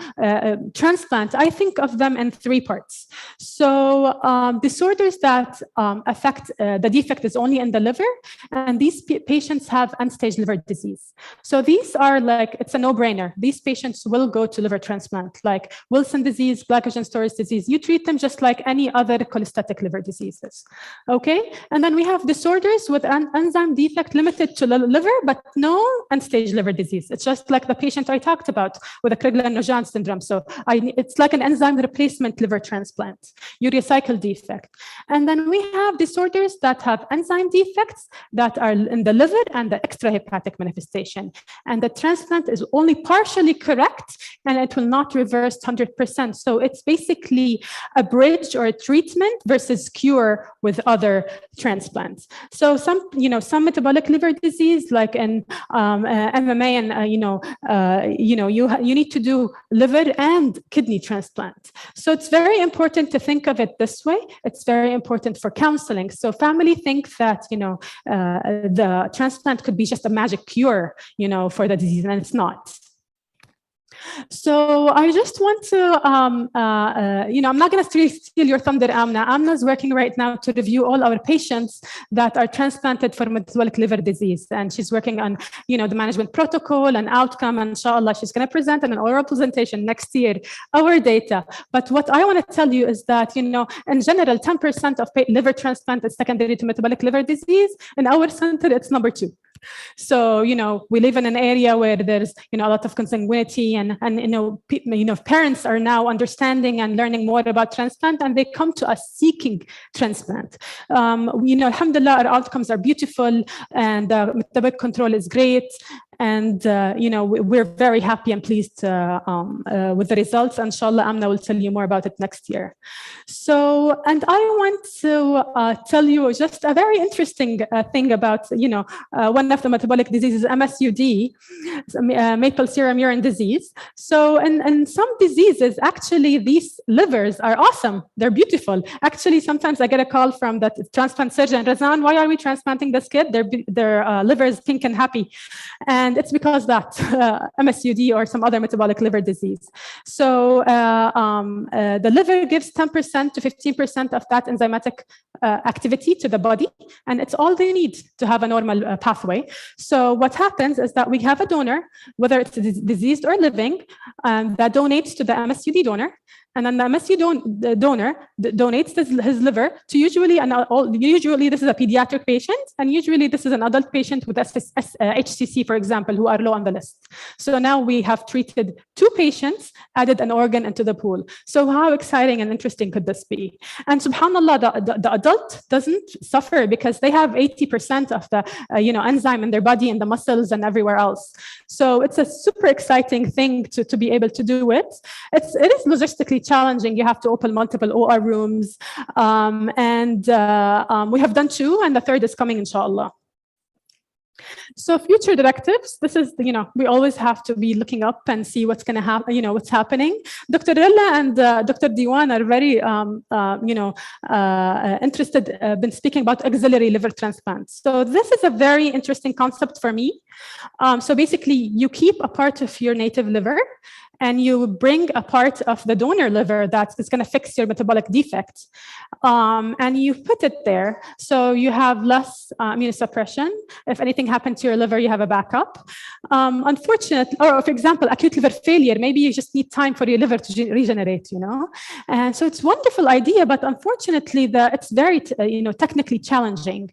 transplant, I think of them in three parts. So disorders that affect the defect is only in the liver, and these patients have end-stage liver disease. So these are it's a no-brainer. These patients will go to liver transplant, like Wilson disease, glycogen storage disease. You treat them just like any other cholestatic liver diseases. Okay, and then we have disorders with an enzyme defect limited to the liver, but no end-stage liver disease. It's just like the patient I talked about with a Crigler-Najjar syndrome. So it's like an enzyme replacement liver transplant, urea cycle defect. And then we have disorders that have enzyme defects that are in the liver and the extrahepatic manifestation. And the transplant is only partially correct, and it will not reverse 100%. So it's basically a bridge or a treatment versus cure with other transplants. So some metabolic liver disease, like in MMA, and you need to do liver and kidney transplant. So it's very important to think of it this way. It's very important for counseling. So family think that the transplant could be just a magic cure, for the disease, and it's not. So I just want to, I'm not going to steal your thunder, Amna. Amna is working right now to review all our patients that are transplanted for metabolic liver disease. And she's working on, the management protocol and outcome. And inshallah, she's going to present in an oral presentation next year, our data. But what I want to tell you is that, in general, 10% of liver transplant is secondary to metabolic liver disease. In our center, it's number 2. So, we live in an area where there's, a lot of consanguinity and parents are now understanding and learning more about transplant, and they come to us seeking transplant. Alhamdulillah, our outcomes are beautiful, and metabolic control is great. And, we're very happy and pleased with the results. Inshallah, Amna will tell you more about it next year. So, and I want to tell you just a very interesting thing about, one of the metabolic diseases, MSUD, maple serum urine disease. So, in some diseases, actually, these livers are awesome. They're beautiful. Actually, sometimes I get a call from the transplant surgeon, Razan, why are we transplanting this kid? Their liver is pink and happy. And it's because that MSUD or some other metabolic liver disease. So the liver gives 10% to 15% of that enzymatic activity to the body, and it's all they need to have a normal pathway. So what happens is that we have a donor, whether it's diseased or living, that donates to the MSUD donor. And then the MSU donor donates his liver to usually this is a pediatric patient, and usually this is an adult patient with HCC, for example, who are low on the list. So now we have treated 2 patients, added an organ into the pool. So how exciting and interesting could this be? And subhanAllah, the adult doesn't suffer because they have 80% of the enzyme in their body and the muscles and everywhere else. So it's a super exciting thing to be able to do it. It is logistically challenging. You have to open multiple OR rooms. We have done 2, and the 3rd is coming, inshallah. So future directives, this is, we always have to be looking up and see what's going to happen, what's happening. Dr. Rilla and Dr. Diwan are very, interested, been speaking about auxiliary liver transplants. So this is a very interesting concept for me. So basically, you keep a part of your native liver, and you bring a part of the donor liver that is going to fix your metabolic defect. And you put it there, so you have less immunosuppression. If anything happened to your liver, you have a backup. Unfortunately, or for example, acute liver failure, maybe you just need time for your liver to regenerate, And so it's a wonderful idea, but unfortunately, it's very, technically challenging.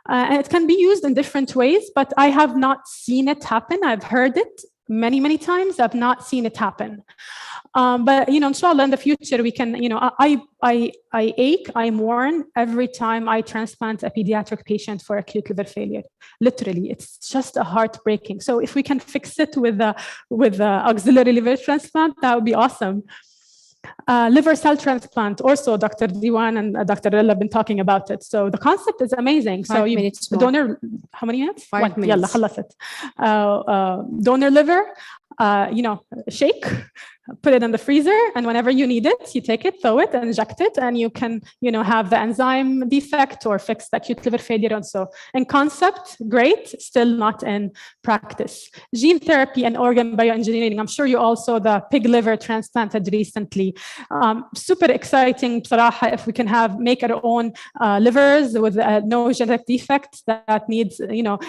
And it can be used in different ways, but I have not seen it happen. I've heard it many, many times. I've not seen it happen. But, inshallah, in the future, we can, I ache, I mourn every time I transplant a pediatric patient for acute liver failure. Literally, it's just a heartbreaking. So if we can fix it with the auxiliary liver transplant, that would be awesome. Liver cell transplant, also Dr. Diwan and Dr. Rilla have been talking about it. So the concept is amazing. 5 minutes more. Donor, how many minutes? 5 minutes. Yalla, خلص it. Donor liver, shake, put it in the freezer, and whenever you need it, you take it, throw it, and inject it, and you can, have the enzyme defect or fix the acute liver failure. And so, in concept, great, still not in practice. Gene therapy and organ bioengineering. I'm sure you all saw the pig liver transplanted recently. Super exciting, بصراحة, if we can make our own livers with no genetic defects that needs,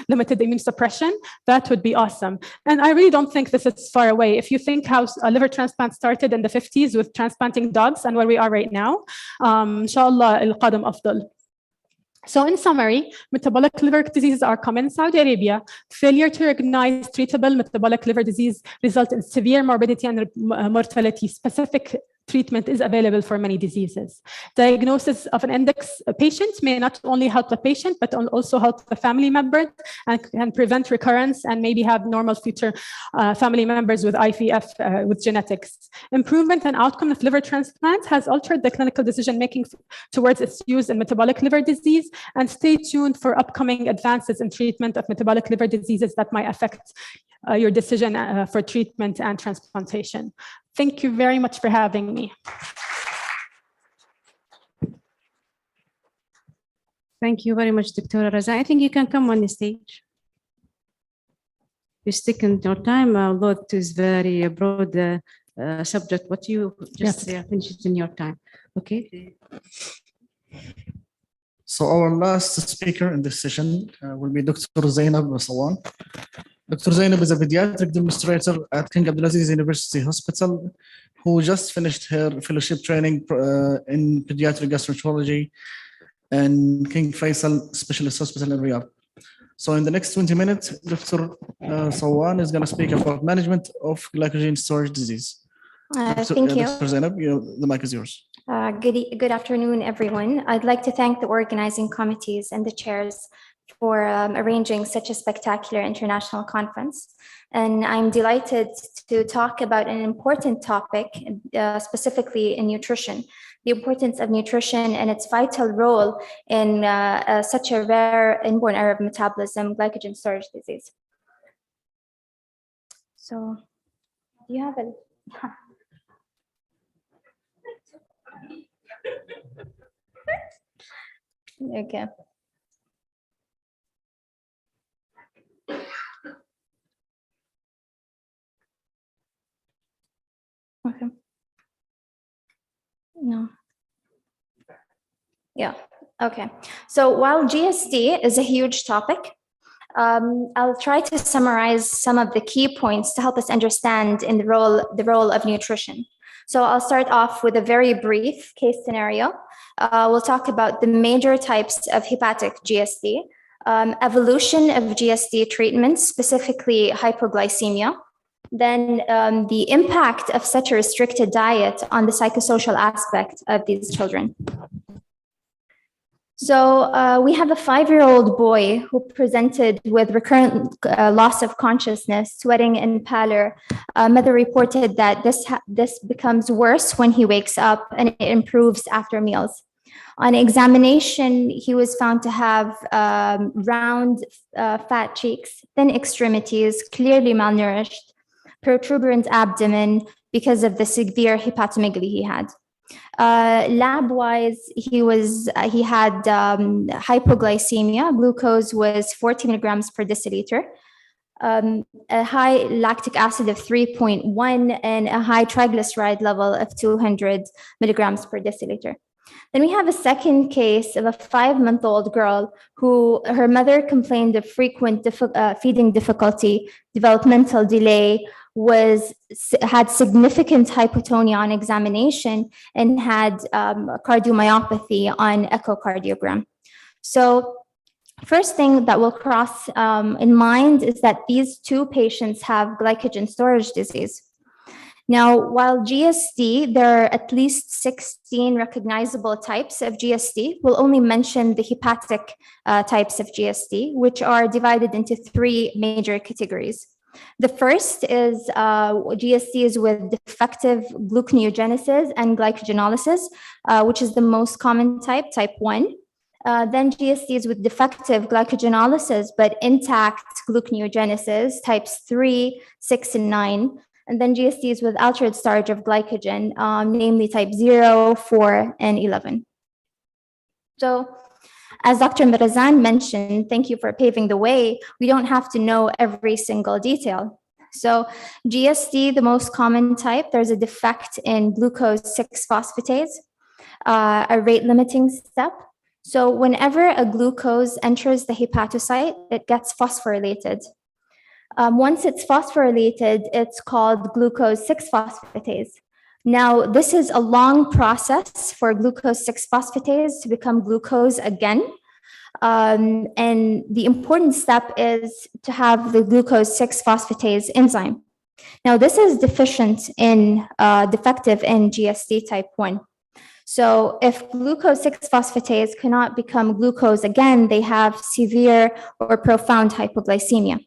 limited immune suppression. That would be awesome. And I really don't think this is far away. If you think how a liver transplant started in the 50s with transplanting dogs and where we are right now, inshallah, al-qadam afdal. So in summary, metabolic liver diseases are common in Saudi Arabia. Failure to recognize treatable metabolic liver disease result in severe morbidity and mortality. Specific treatment is available for many diseases. Diagnosis of an index patient may not only help the patient, but also help the family member and can prevent recurrence and maybe have normal future family members with IVF with genetics. Improvement and outcome of liver transplant has altered the clinical decision-making towards its use in metabolic liver disease, and stay tuned for upcoming advances in treatment of metabolic liver diseases that might affect your decision for treatment and transplantation. Thank you very much for having me. Thank you very much, Dr. Raza. I think you can come on the stage. you stick in your time, although it is very broad subject, but you just finish it in your time. Okay. So our last speaker in this session will be Dr. Zainab Sawan. Dr. Zainab is a pediatric demonstrator at King Abdulaziz University Hospital who just finished her fellowship training in pediatric gastroenterology and King Faisal Specialist Hospital in Riyadh. So in the next 20 minutes, Dr. Sawan is going to speak about management of glycogen storage disease. Thank you. Dr. Zainab, the mic is yours. Good afternoon, everyone. I'd like to thank the organizing committees and the chairs for arranging such a spectacular international conference. And I'm delighted to talk about an important topic, specifically in nutrition, the importance of nutrition and its vital role in such a rare inborn error of metabolism, glycogen storage disease. So, do you have a... Okay. Okay. No. Yeah. Okay. So while GSD is a huge topic, I'll try to summarize some of the key points to help us understand in the role of nutrition. So I'll start off with a very brief case scenario. We'll talk about the major types of hepatic GSD, evolution of Gsd treatment, specifically hypoglycemia, then the impact of such a restricted diet on the psychosocial aspect of these children. So we have a 5-year-old boy who presented with recurrent loss of consciousness, sweating and pallor. Mother reported that this becomes worse when he wakes up and it improves after meals. On examination, he was found to have round, fat cheeks, thin extremities, clearly malnourished, protuberant abdomen because of the severe hepatomegaly he had. Lab-wise, he had hypoglycemia. Glucose was 40 milligrams per deciliter, a high lactic acid of 3.1, and a high triglyceride level of 200 milligrams per deciliter. Then we have a second case of a 5-month-old girl who her mother complained of frequent feeding difficulty, developmental delay, had significant hypotonia on examination, and had cardiomyopathy on echocardiogram. So first thing that will cross in mind is that these two patients have glycogen storage disease. Now, while GSD, there are at least 16 recognizable types of GSD. We'll only mention the hepatic types of GSD, which are divided into 3 major categories. The first is GSDs with defective gluconeogenesis and glycogenolysis, which is the most common type, type 1. Then GSDs with defective glycogenolysis but intact gluconeogenesis, types 3, 6, and 9. And then GSDs with altered storage of glycogen, namely type 0, 4, and 11. So, as Dr. Mirazan mentioned, thank you for paving the way, we don't have to know every single detail. So GSD, the most common type, there's a defect in glucose 6-phosphatase, a rate-limiting step. So whenever a glucose enters the hepatocyte, it gets phosphorylated. Once it's phosphorylated, it's called glucose 6-phosphatase. Now, this is a long process for glucose 6-phosphatase to become glucose again. And the important step is to have the glucose 6-phosphatase enzyme. Now, this is defective in GSD type 1. So if glucose 6-phosphatase cannot become glucose again, they have severe or profound hypoglycemia.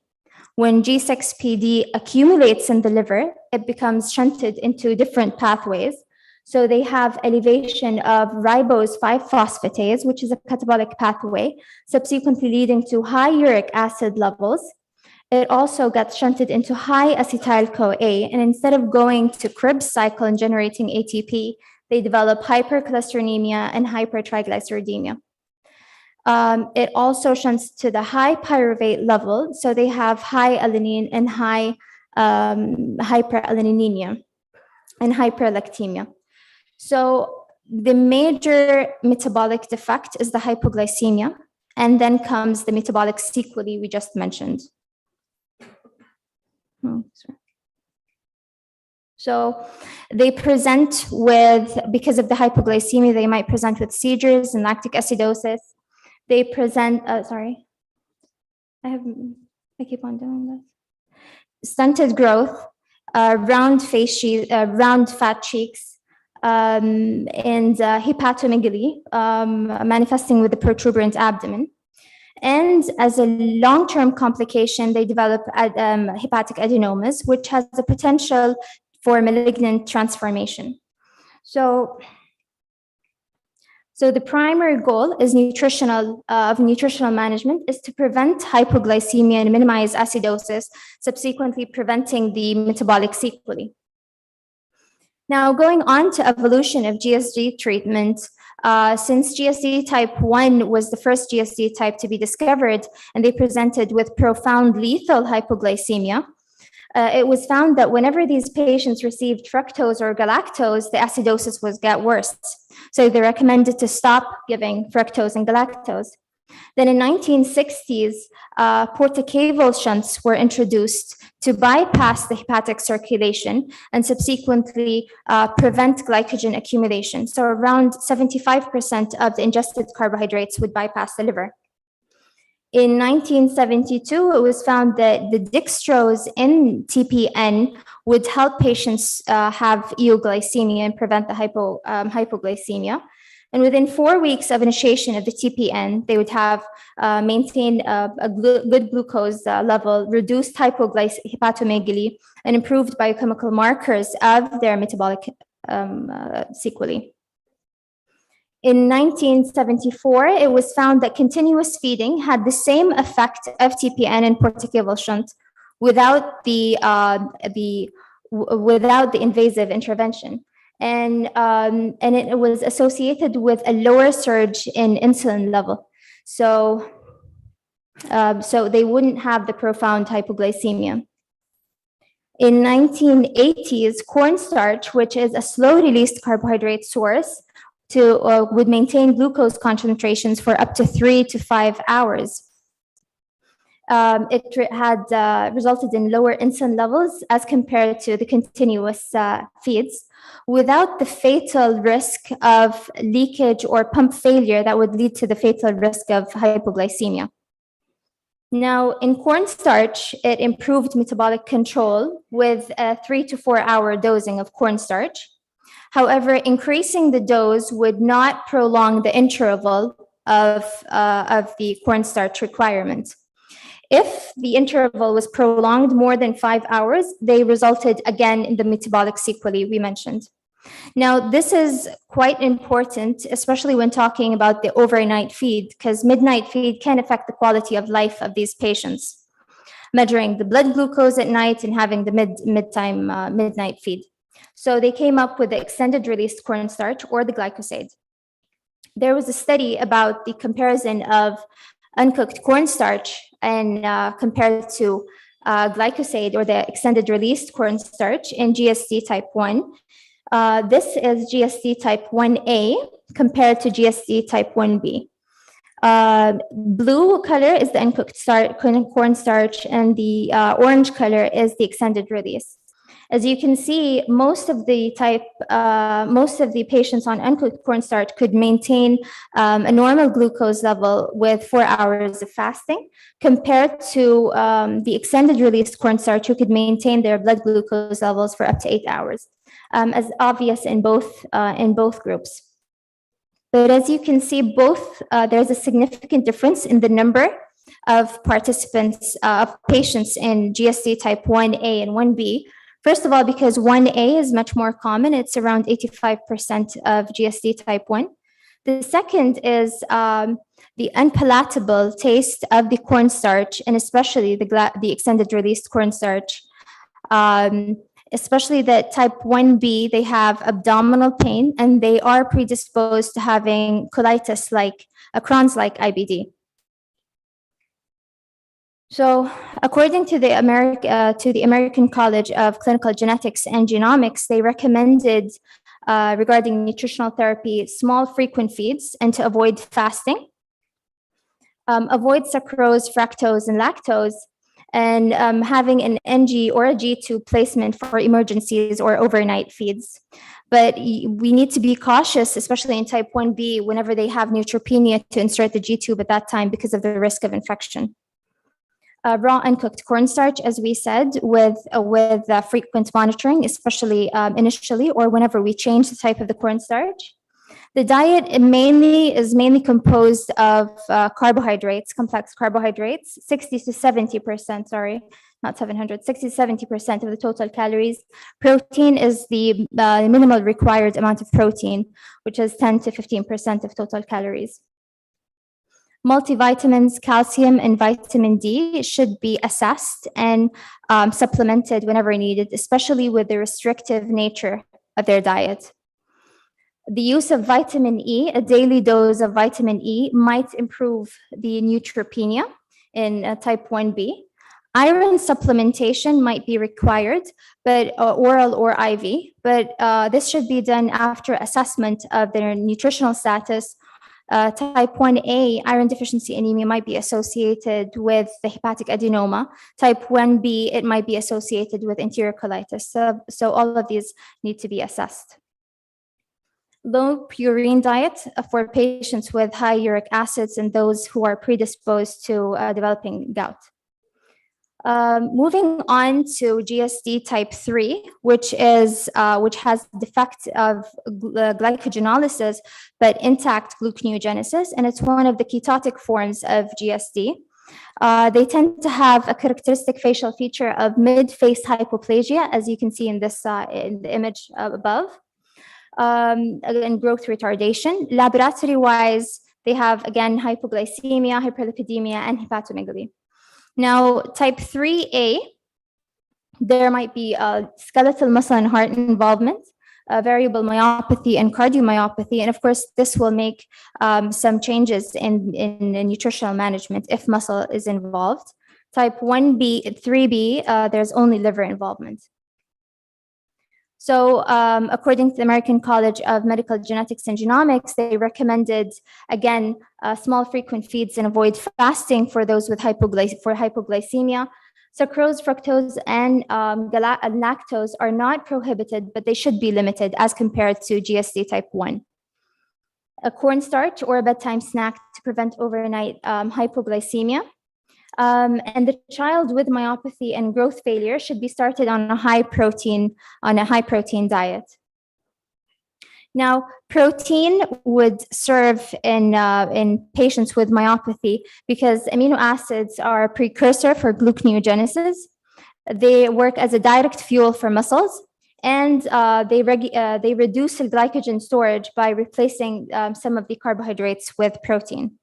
When G6PD accumulates in the liver, it becomes shunted into different pathways. So they have elevation of ribose 5-phosphatase, which is a catabolic pathway, subsequently leading to high uric acid levels. It also gets shunted into high acetyl-CoA, and instead of going to Krebs cycle and generating ATP, they develop hypercholesterolemia and hypertriglyceridemia. It also shunts to the high pyruvate level. So they have high alanine and high hyperalaninemia and hyperlactemia. So the major metabolic defect is the hypoglycemia, and then comes the metabolic sequelae we just mentioned. So they present with, because of the hypoglycemia, they might present with seizures and lactic acidosis. They present, I keep on doing this. Stunted growth, round fat cheeks, and hepatomegaly, manifesting with the protuberant abdomen. And as a long-term complication, they develop hepatic adenomas, which has the potential for malignant transformation. So the primary goal is nutritional management is to prevent hypoglycemia and minimize acidosis, subsequently preventing the metabolic sequelae. Now, going on to evolution of Gsd treatment, since Gsd type 1 was the first Gsd type to be discovered, and they presented with profound lethal hypoglycemia, it was found that whenever these patients received fructose or galactose, the acidosis would get worse. So they recommended to stop giving fructose and galactose. Then in 1960s, portacaval shunts were introduced to bypass the hepatic circulation and subsequently prevent glycogen accumulation. So around 75% of the ingested carbohydrates would bypass the liver. In 1972, it was found that the dextrose in TPN would help patients have euglycemia and prevent the hypoglycemia. And within 4 weeks of initiation of the TPN, they would have maintained a good glucose level, reduced hepatomegaly, and improved biochemical markers of their metabolic sequelae. In 1974, it was found that continuous feeding had the same effect of TPN and portacaval shunt without the invasive intervention. And it was associated with a lower surge in insulin level. So they wouldn't have the profound hypoglycemia. In 1980s, cornstarch, which is a slow-released carbohydrate source, would maintain glucose concentrations for up to 3 to 5 hours. It had resulted in lower insulin levels as compared to the continuous feeds, without the fatal risk of leakage or pump failure that would lead to the fatal risk of hypoglycemia. Now, in cornstarch, it improved metabolic control with a 3 to 4 hour dosing of cornstarch. However, increasing the dose would not prolong the interval of the cornstarch requirement. If the interval was prolonged more than 5 hours, they resulted again in the metabolic sequelae we mentioned. Now, this is quite important, especially when talking about the overnight feed, because midnight feed can affect the quality of life of these patients, measuring the blood glucose at night and having the midnight feed. So they came up with the extended release cornstarch or the glycoside. There was a study about the comparison of uncooked cornstarch and compared to glycoside or the extended released cornstarch in Gsd type 1. This is Gsd type 1A compared to Gsd type 1B. Blue color is the uncooked cornstarch, and the orange color is the extended release. As you can see, most of the patients on uncooked cornstarch could maintain a normal glucose level with 4 hours of fasting, compared to the extended release cornstarch, who could maintain their blood glucose levels for up to 8 hours, as obvious in both groups. But as you can see, there's a significant difference in the number of participants, of patients in Gsd type 1A and 1B. First of all, because 1A is much more common, it's around 85% of Gsd type 1. The second is the unpalatable taste of the cornstarch, and especially the extended released cornstarch. especially that type 1B, they have abdominal pain and they are predisposed to having colitis like Crohn's-like IBD. So according to the American College of Clinical Genetics and Genomics, they recommended regarding nutritional therapy, small frequent feeds and to avoid fasting, avoid sucrose, fructose, and lactose, and having an NG or a G2 placement for emergencies or overnight feeds. But we need to be cautious, especially in type 1B, whenever they have neutropenia, to insert the G tube at that time because of the risk of infection. Raw uncooked cornstarch, as we said, with frequent monitoring, especially initially or whenever we change the type of the cornstarch. The diet is mainly composed of carbohydrates, complex carbohydrates, 60 to 70%, sorry, not 700, 60 to 70% of the total calories. Protein is the minimal required amount of protein, which is 10 to 15% of total calories. Multivitamins, calcium, and vitamin D should be assessed and supplemented whenever needed, especially with the restrictive nature of their diet. The use of vitamin E, a daily dose of vitamin E, might improve the neutropenia in type 1B. Iron supplementation might be required, but oral or IV, but this should be done after assessment of their nutritional status. Type 1A iron deficiency anemia might be associated with the hepatic adenoma. Type 1B, it might be associated with enteric colitis. So all of these need to be assessed. Low purine diet for patients with high uric acids and those who are predisposed to developing gout. Moving on to Gsd type 3, which has defect of glycogenolysis but intact gluconeogenesis, and it's one of the ketotic forms of Gsd. They tend to have a characteristic facial feature of mid-face hypoplasia, as you can see in this in the image above, and growth retardation. Laboratory-wise, they have again hypoglycemia, hyperlipidemia, and hepatomegaly. Now, type 3A, there might be skeletal muscle and heart involvement, variable myopathy and cardiomyopathy. And of course, this will make some changes in nutritional management if muscle is involved. Type 1B, 3B, there's only liver involvement. So according to the American College of Medical Genetics and Genomics, they recommended, again, small frequent feeds and avoid fasting for those with hypoglycemia. Sucrose, fructose, and lactose are not prohibited, but they should be limited as compared to Gsd type 1. A cornstarch or a bedtime snack to prevent overnight hypoglycemia. And the child with myopathy and growth failure should be started on a high protein diet. Now, protein would serve in patients with myopathy because amino acids are a precursor for gluconeogenesis. They work as a direct fuel for muscles, and they reduce the glycogen storage by replacing some of the carbohydrates with protein.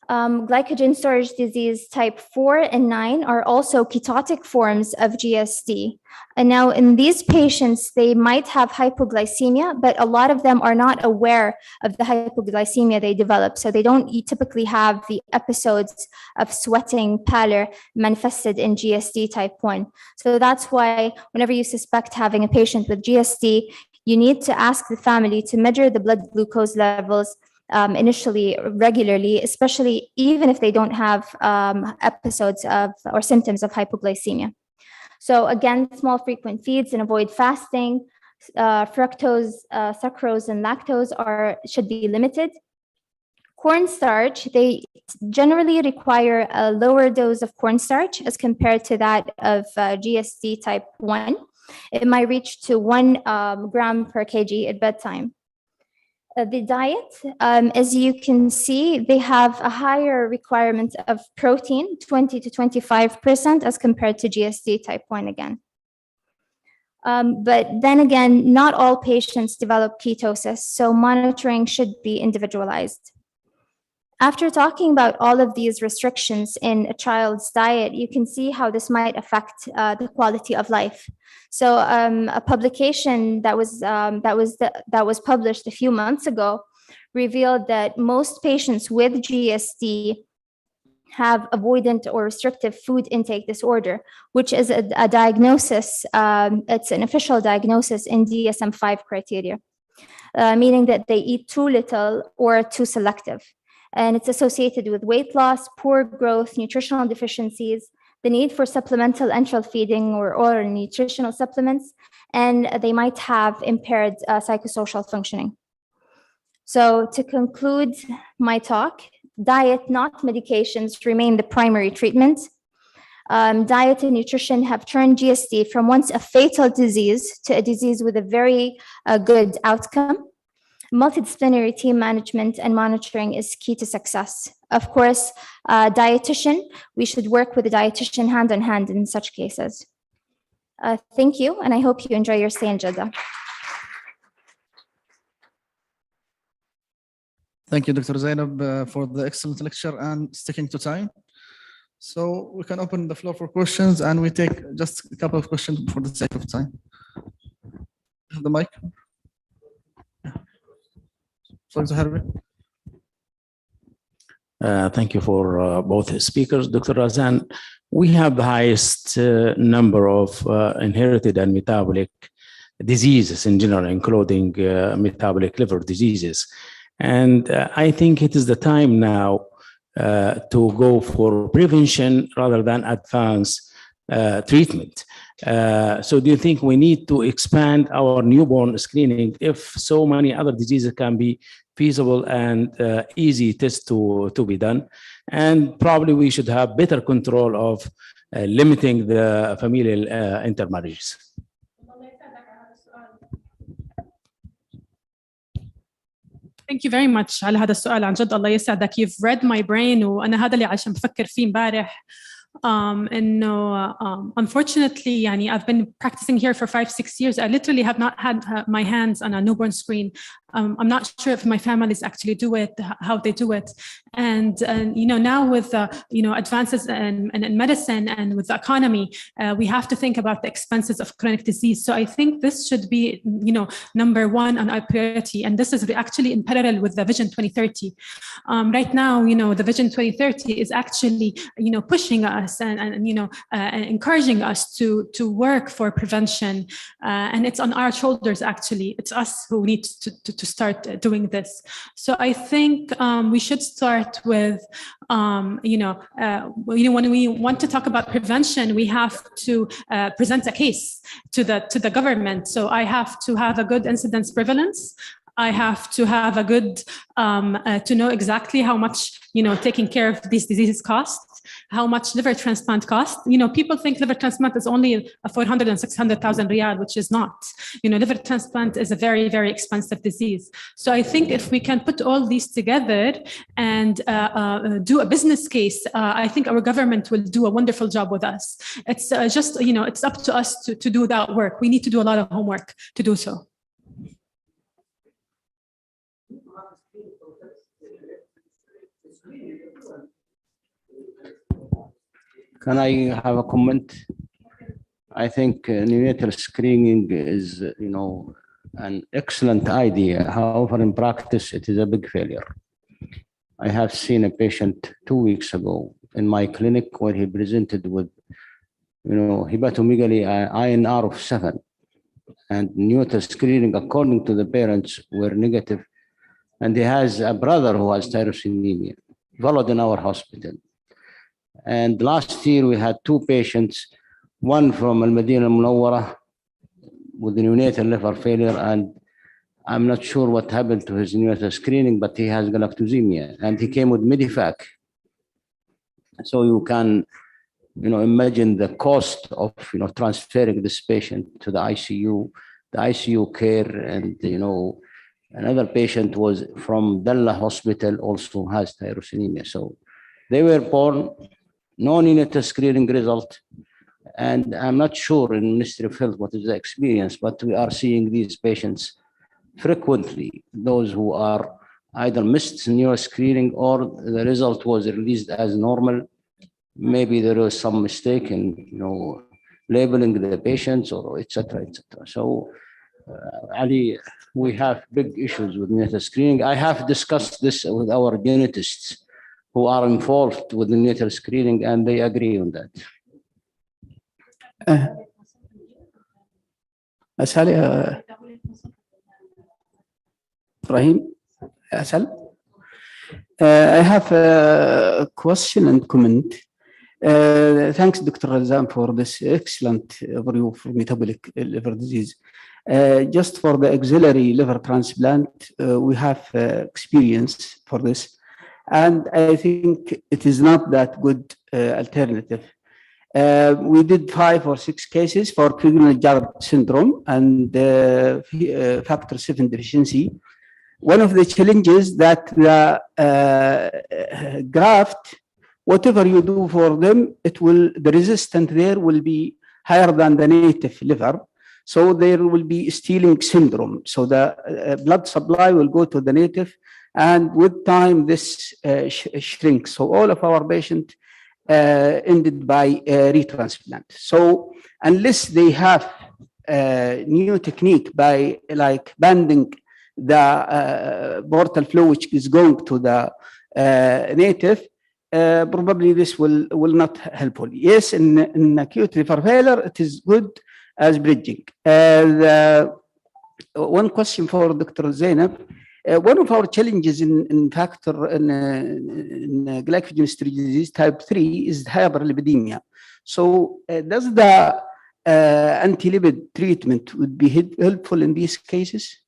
Glycogen storage disease type 4 and 9 are also ketotic forms of Gsd. And now in these patients, they might have hypoglycemia, but a lot of them are not aware of the hypoglycemia they develop. So they don't typically have the episodes of sweating pallor manifested in Gsd type 1. So that's why whenever you suspect having a patient with Gsd, you need to ask the family to measure the blood glucose levels initially regularly, especially even if they don't have episodes of or symptoms of hypoglycemia. So again, small frequent feeds and avoid fasting. Fructose, sucrose, and lactose should be limited. Cornstarch, they generally require a lower dose of cornstarch as compared to that of Gsd type 1. It might reach to 1 gram per kg at bedtime. The diet, as you can see, they have a higher requirement of protein, 20 to 25% as compared to Gsd type 1 again. But then again, not all patients develop ketosis, so monitoring should be individualized. After talking about all of these restrictions in a child's diet, you can see how this might affect the quality of life. So a publication that was published a few months ago revealed that most patients with GSD have avoidant or restrictive food intake disorder, which is a diagnosis, it's an official diagnosis in DSM-5 criteria, meaning that they eat too little or too selective. And it's associated with weight loss, poor growth, nutritional deficiencies, the need for supplemental enteral feeding or oral nutritional supplements, and they might have impaired psychosocial functioning. So to conclude my talk, diet, not medications, remain the primary treatment. Diet and nutrition have turned GSD from once a fatal disease to a disease with a very good outcome. Multidisciplinary team management and monitoring is key to success. Of course, dietitian, we should work with a dietitian hand in hand in such cases. Thank you, and I hope you enjoy your stay in Jeddah. Thank you, Dr. Zainab, for the excellent lecture and sticking to time. So we can open the floor for questions, and we take just a couple of questions for the sake of time. The mic. Dr. Harvey. Thank you for both speakers. Dr. Razan, we have the highest number of inherited and metabolic diseases in general, including metabolic liver diseases. And I think it is the time now to go for prevention rather than advanced treatment. So do you think we need to expand our newborn screening if so many other diseases can be feasible and easy tests to be done? And probably we should have better control of limiting the familial intermarriages. Thank you very much على هذا السؤال. عن جد الله يسعدك. You've read my brain وأنا هذا اللي عشان بفكر فيه امبارح. إنه unfortunately يعني I've been practicing here for 5-6 years. I literally have not had my hands on a newborn screen. I'm not sure if my families actually do it, how they do it. And you know, now with you know, advances in medicine and with the economy, we have to think about the expenses of chronic disease. So I think this should be, you know, number one on our priority. And this is actually in parallel with the Vision 2030. Right now, you know, the Vision 2030 is actually, you know, pushing us and you know, encouraging us to work for prevention. And it's on our shoulders, actually. It's us who need to start doing this. So I think we should start with, you know, when we want to talk about prevention, we have to present a case to the government. So I have to have a good incidence prevalence. I have to have a good, to know exactly how much, you know, taking care of these diseases costs, how much liver transplant costs. You know, people think liver transplant is only 400 and 600,000 riyal, which is not. You know, liver transplant is a very, very expensive disease. So I think if we can put all these together and do a business case, I think our government will do a wonderful job with us. It's just, you know, it's up to us to do that work. We need to do a lot of homework to do so. Can I have a comment? I think neonatal screening is, you know, an excellent idea. However, in practice, it is a big failure. I have seen a patient 2 weeks ago in my clinic where he presented with, you know, hepatomegaly INR of 7, and neonatal screening, according to the parents, were negative. And he has a brother who has tyrosinemia, followed in our hospital. And last year we had 2 patients, one from Al Madinah Al Munawwara with neonatal liver failure, and I'm not sure what happened to his neonatal screening, but he has galactosemia, and he came with Medifac. So you can, you know, imagine the cost of, you know, transferring this patient to the ICU care, and, you know, another patient was from Dalla Hospital, also has tyrosinemia. So they were born, no neonatal screening result. And I'm not sure in Ministry of Health what is the experience, but we are seeing these patients frequently, those who are either missed new screening or the result was released as normal. Maybe there was some mistake in, labeling the patients or et cetera, et cetera. So, Ali, we have big issues with neonatal screening. I have discussed this with our geneticists who are involved with the neonatal screening, and they agree on that. أسأل إبراهيم أسأل. I have a question and comment. Thanks, Dr. Razan, for this excellent overview for metabolic liver disease. Just for the axillary liver transplant, we have experience for this, and I think it is not that good alternative. We did 5 or 6 cases for Crigler-Najjar syndrome and factor 7 deficiency. One of the challenges that the graft, whatever you do for them, the resistance there will be higher than the native liver. So there will be stealing syndrome. So the blood supply will go to the native, and with time this shrinks. So all of our patients ended by retransplant. So unless they have a new technique by like banding the portal flow which is going to the native, probably this will not helpful. Yes, in acute liver failure, it is good as bridging. One question for Dr. Zainab. One of our challenges in glycogen storage disease type 3 is hyperlipidemia. So does the anti-lipid treatment would be helpful in these cases?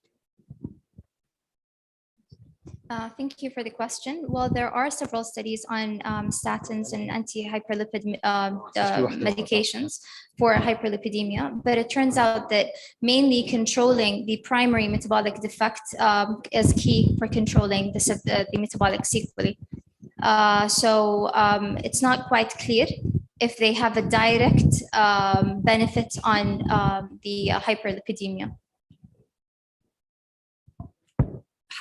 Thank you for the question. Well, there are several studies on statins and anti-hyperlipid medications for hyperlipidemia, but it turns out that mainly controlling the primary metabolic defect is key for controlling the metabolic sequelae. So it's not quite clear if they have a direct benefit on the hyperlipidemia.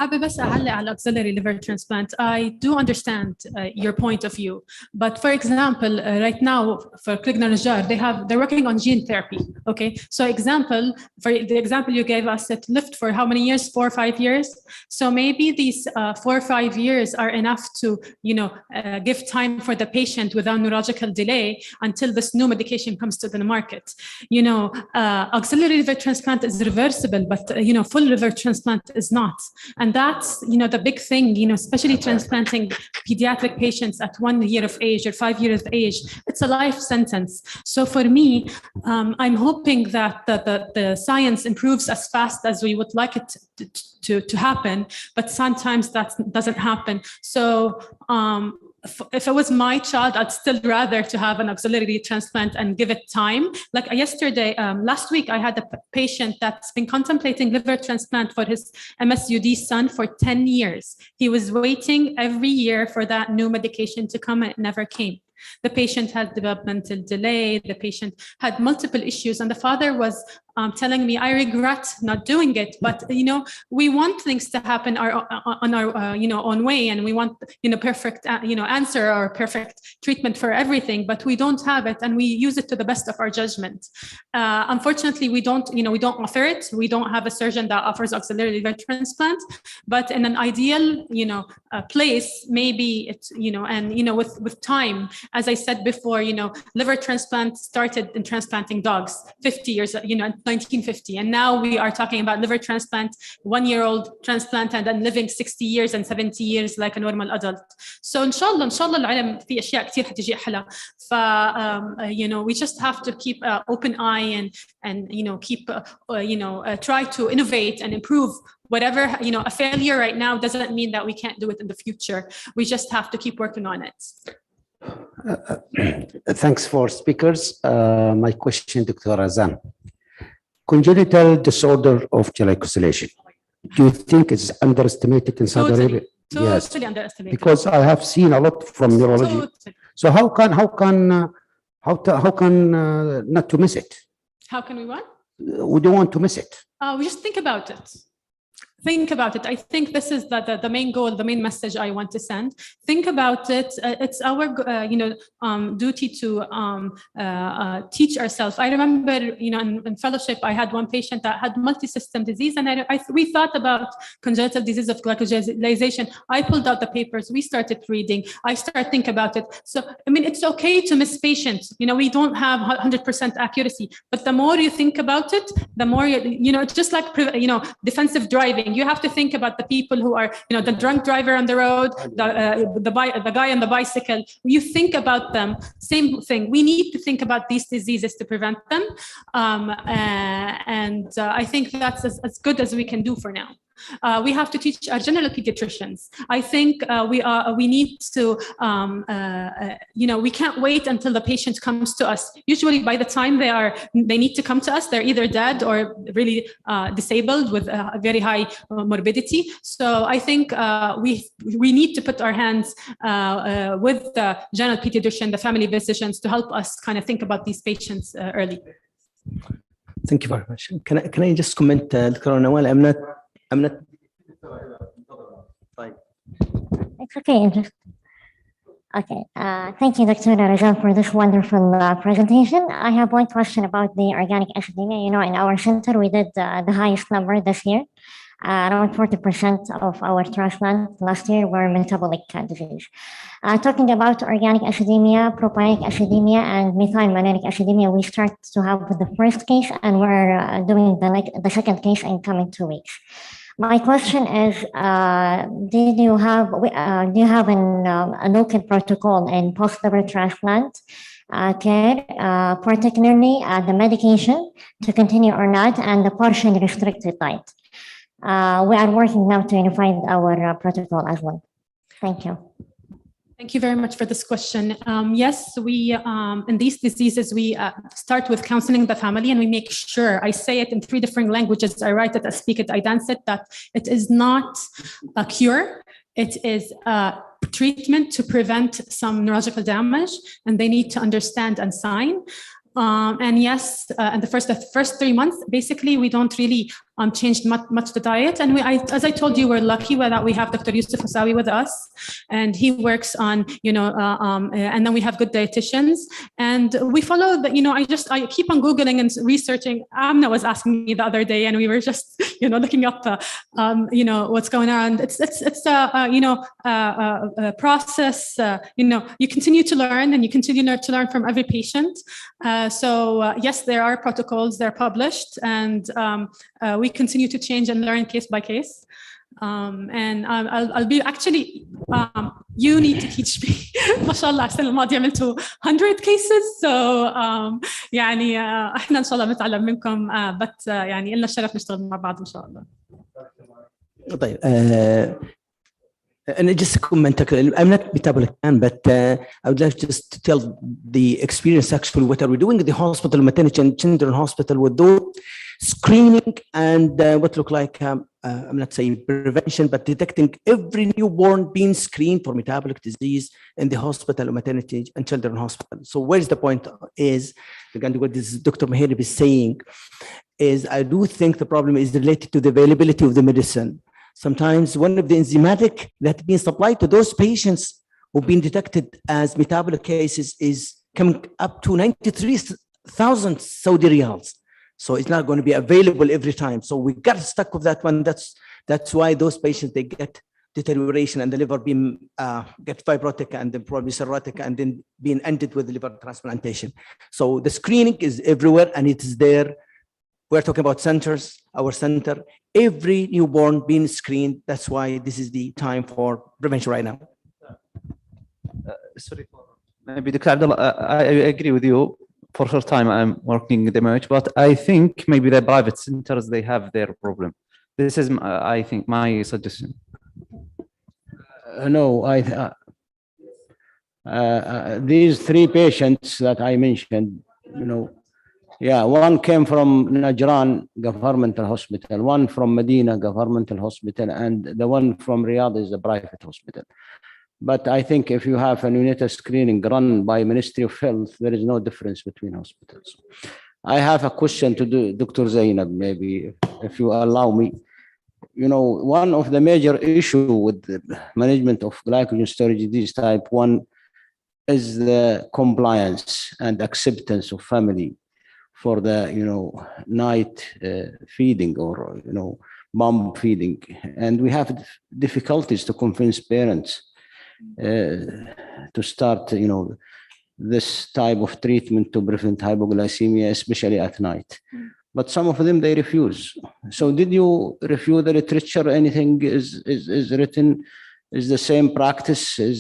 حابة بس أعلق على auxiliary liver transplant. I do understand your point of view, but for example, right now for Crigler-Najjar, they're working on gene therapy. Okay, so for the example you gave us, it lived for how many years? 4 or 5 years. So maybe these 4 or 5 years are enough to, give time for the patient without neurological delay until this new medication comes to the market. Auxiliary liver transplant is reversible, but full liver transplant is not. And that's, the big thing, especially transplanting pediatric patients at 1 year of age or 5 years of age, it's a life sentence. So for me, I'm hoping that the science improves as fast as we would like it to happen, but sometimes that doesn't happen. So if it was my child, I'd still rather to have an auxiliary transplant and give it time. Like last week, I had a patient that's been contemplating liver transplant for his MSUD son for 10 years. He was waiting every year for that new medication to come, and it never came. The patient had developmental delay. The patient had multiple issues, and the father was telling me, I regret not doing it, but we want things to happen on our own way, and we want perfect answer or perfect treatment for everything, but we don't have it, and we use it to the best of our judgment. Unfortunately, we don't offer it. We don't have a surgeon that offers auxiliary liver transplant, but in an ideal place, maybe it's and with time, as I said before, liver transplant started in transplanting dogs 50 years, 1950, and now we are talking about liver transplant, 1-year-old transplant, and then living 60 years and 70 years like a normal adult. So إن شاء الله العلم في أشياء كتير حتجي حلا. We just have to keep open eye and keep try to innovate and improve. Whatever, a failure right now doesn't mean that we can't do it in the future. We just have to keep working on it. Thanks for speakers. My question, Dr. Razan. Congenital disorder of glycosylation. Do you think it's underestimated in Saudi Arabia? Totally underestimated. Because I have seen a lot from neurology. Totally. So how can not to miss it? How can we what? We don't want to miss it. We just think about it. think about it. I think this is the main goal, the main message I want to send. Think about it. It's our duty to teach ourselves. I remember, in fellowship, I had one patient that had multi-system disease, and we thought about congenital disease of glycogenization. I pulled out the papers. We started reading. I started thinking about it. So, I mean, it's okay to miss patients. We don't have 100% accuracy, but the more you think about it, the more it's just like defensive driving. You have to think about the people who are, the drunk driver on the road, the guy on the bicycle. You think about them. Same thing. We need to think about these diseases to prevent them, and I think that's as good as we can do for now. We have to teach our general pediatricians. I think we need to, we can't wait until the patient comes to us. Usually by the time they need to come to us, they're either dead or really disabled with a very high morbidity. So I think we need to put our hands with the general pediatrician, the family physicians, to help us kind of think about these patients early. Thank you very much. Can I just comment, Dr. Nawal? I'm not. Fine. It's okay. Okay. Thank you, Dr. Rajal, for this wonderful presentation. I have one question about the organic academia. In our center, we did the highest number this year. Around 40% of our transplant last year were metabolic disease. Talking about organic acidemia, propionic acidemia, and methylmalonic acidemia, we start to have the first case, and we're doing the second case in coming 2 weeks. My question is, do you have a local protocol in post-liver transplant care, particularly the medication to continue or not, and the partially restricted diet? We are working now to unify our protocol as well. Thank you. Thank you very much for this question. Yes, we in these diseases, we start with counseling the family, and we make sure, I say it in 3 different languages, I write it, I speak it, I dance it, that it is not a cure. It is a treatment to prevent some neurological damage, and they need to understand and sign. And yes, in the first 3 months, basically, we don't really changed much the diet. And as I told you, we're lucky that we have Dr. Yusuf Hussawi with us, and he works on, and then we have good dietitians, and we follow the, I keep on Googling and researching. Amna was asking me the other day, and we were just, looking up, what's going on. It's a process, you continue to learn, and you continue to learn from every patient. So yes, there are protocols, they're published, and we continue to change and learn case by case. And I'll be actually, you need to teach me. ما شاء الله السنة الماضية عملتوا 100 cases, so يعني احنا إن شاء الله بنتعلم منكم, but يعني لنا الشرف نشتغل مع بعض إن شاء الله. طيب, and just a comment, I'm not metabolic, but I would like just to tell the experience actually what are we doing at the hospital, maternity and children hospital, with those screening and what look like, I'm not saying prevention, but detecting every newborn being screened for metabolic disease in the hospital or maternity and children hospital. So where's the point is, again, what this Dr. Mahirib is saying is, I do think the problem is related to the availability of the medicine. Sometimes one of the enzymatic that being supplied to those patients who've been detected as metabolic cases is coming up to 93,000 Saudi riyals. So it's not going to be available every time. So we got stuck with that one. That's why those patients, they get deterioration and the liver being get fibrotic and then probably cirrhotic and then being ended with liver transplantation. So the screening is everywhere and it is there. We're talking about centers, our center, every newborn being screened. That's why this is the time for prevention right now. Sorry, maybe Dr. Abdullah, I agree with you. For a short time, I'm working the MH, but I think maybe the private centers, they have their problem. This is, I think, my suggestion. No, these 3 patients that I mentioned, yeah, one came from Najran Governmental Hospital, one from Medina Governmental Hospital, and the one from Riyadh is a private hospital. But I think if you have a neonatal screening run by Ministry of Health, there is no difference between hospitals. I have a question to Dr. Zainab, maybe, if you allow me. one of the major issue with the management of glycogen storage disease type 1 is the compliance and acceptance of family for the, night feeding or, mom feeding. And we have difficulties to convince parents to start, this type of treatment to prevent hypoglycemia, especially at night. But some of them, they refuse. So did you review the literature? Anything is written? Is the same practice is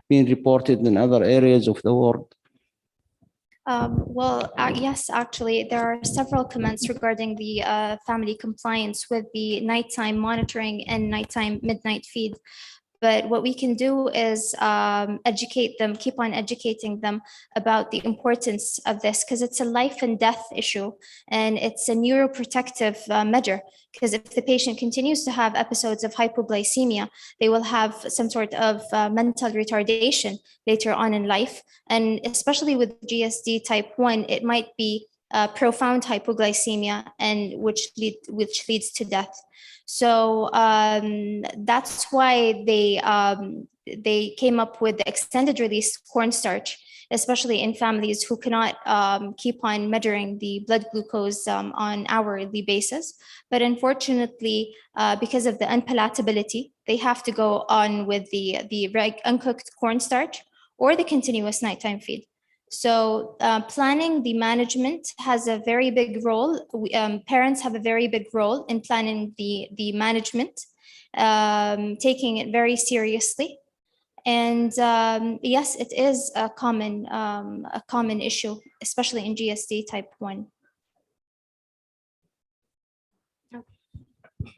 being reported in other areas of the world? Yes, actually, there are several comments regarding the family compliance with the nighttime monitoring and nighttime midnight feed. But what we can do is educate them, keep on educating them about the importance of this, because it's a life and death issue, and it's a neuroprotective measure. Because if the patient continues to have episodes of hypoglycemia, they will have some sort of mental retardation later on in life. And especially with Gsd type 1, it might be profound hypoglycemia, and which leads to death. So that's why they came up with the extended release cornstarch, especially in families who cannot keep on measuring the blood glucose on hourly basis. But unfortunately, because of the unpalatability, they have to go on with the uncooked cornstarch or the continuous nighttime feed. So planning the management has a very big role. Parents have a very big role in planning the management, taking it very seriously. And yes, it is a common issue, especially in Gsd type 1.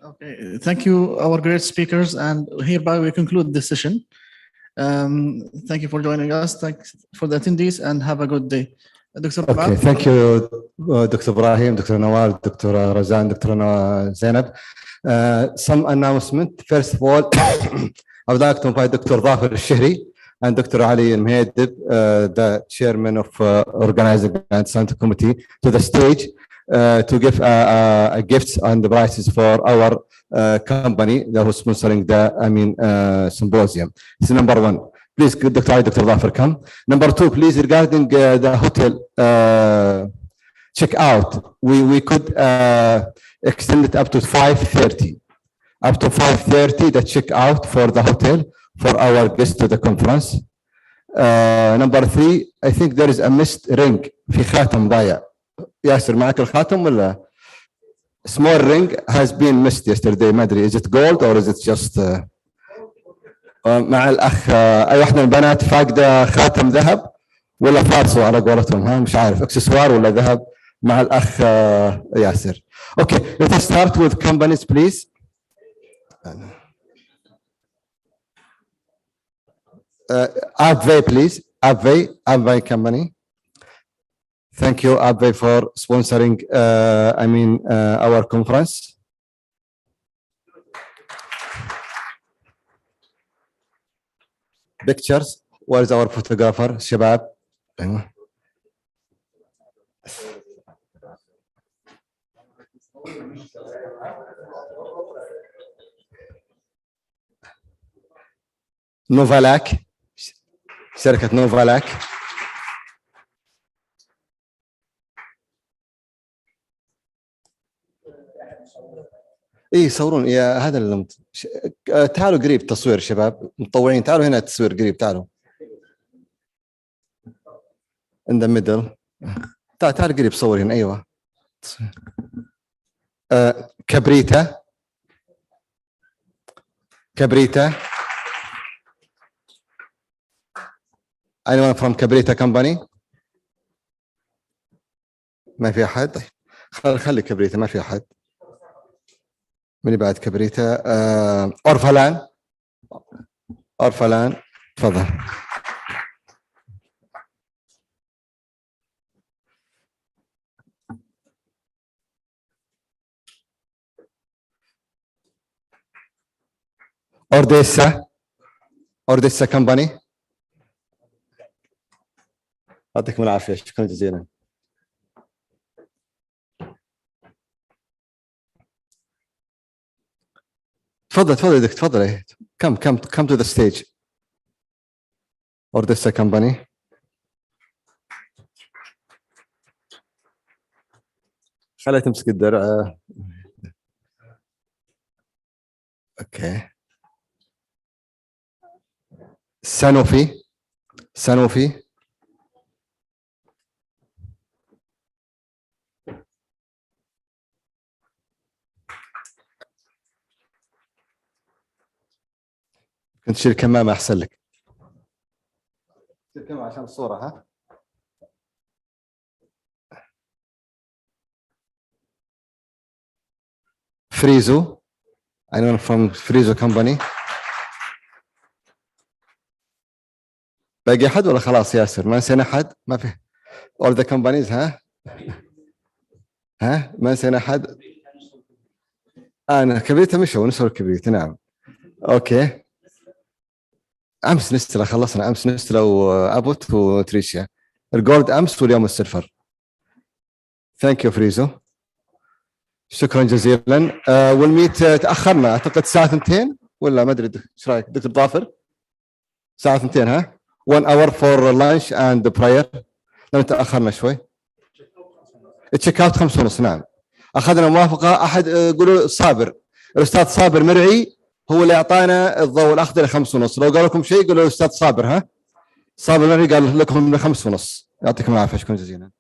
Okay, thank you, our great speakers, and hereby we conclude this session. Thank you for joining us. Thanks for the attendees, and have a good day. Dr. Okay, thank you, Dr. Ibrahim, Dr. Nawal, Dr. Razan, Dr. Zainab. Some announcement. First of all, I would like to invite Dr. Dhafir Al-Shihri and Dr. Ali Al-Muhaddib, the chairman of organizing and scientific committee, to the stage to give gifts and the prizes for our company that was sponsoring the symposium. This is number one. Please, Dr. Ali, Dr. Dhafir, come. Number two, please, regarding the hotel check out, we could extend it up to 5:30. Up to 5:30, the check out for the hotel for our guests to the conference. Number three, I think there is a missed ring. في خاتم ضايع. ياسر معك الخاتم ولا? Small ring has been missed yesterday. ما أدري, is it gold or is it just مع الأخ أي واحدة من البنات فاقدة خاتم ذهب ولا فارسه على قولتهم, ها مش عارف اكسسوار ولا ذهب مع الأخ ياسر. Okay, let us start with companies, please. Abvay, please. Abvay company. Thank you, Abvay, for sponsoring our conference. Pictures. Where is our photographer? Shabab. Novalac. شركة نوفالاك. ايه صورون يا هذا اللي تعالوا قريب تصوير شباب متطوعين, تعالوا هنا التصوير قريب, تعالوا in the middle. تعال قريب صور هنا. ايوه كبريتا anyone from كبريتا company؟ ما في احد. خلي كبريتا, ما في احد. من بعد كبريتا؟ أورفلان تفضل. أورديسا كمباني. يعطيكم العافية, شكرا جزيلا. تفضل يا دكتور تفضل. Come to the stage. Ordesa company. خليها تمسك الدرع. اوكي. سانوفي. كنت تشيل كمامة أحسن لك. تشيل كمامة عشان الصورة ها. فريزو. Anyone from فريزو company. باقي أحد ولا خلاص ياسر؟ ما نسينا أحد؟ ما في. All the companies ها؟ ما نسينا أحد؟ أنا كبريت مشوا نسوا الكبريت نعم. أوكي. أمس نستلا خلصنا أمس نستلا وأبوت وتريشيا. الجولد أمس واليوم السيلفر. Thank you فريزو. شكرا جزيلا. والميت تأخرنا أعتقد ساعة 2 ولا ما أدري إيش رأيك دكتور ظافر؟ ساعة 2 ها؟ 1 hour for lunch and prayer. لأن تأخرنا شوي. التشيك اوت 5:30 نعم. أخذنا موافقة أحد يقولوا صابر. الأستاذ صابر مرعي هو اللي أعطانا الضوء الأخضر 5:30. لو قال لكم شيء قولوا الأستاذ صابر ها؟ صابر مرعي قال لكم 5:30. يعطيكم العافية شكرا جزيلا.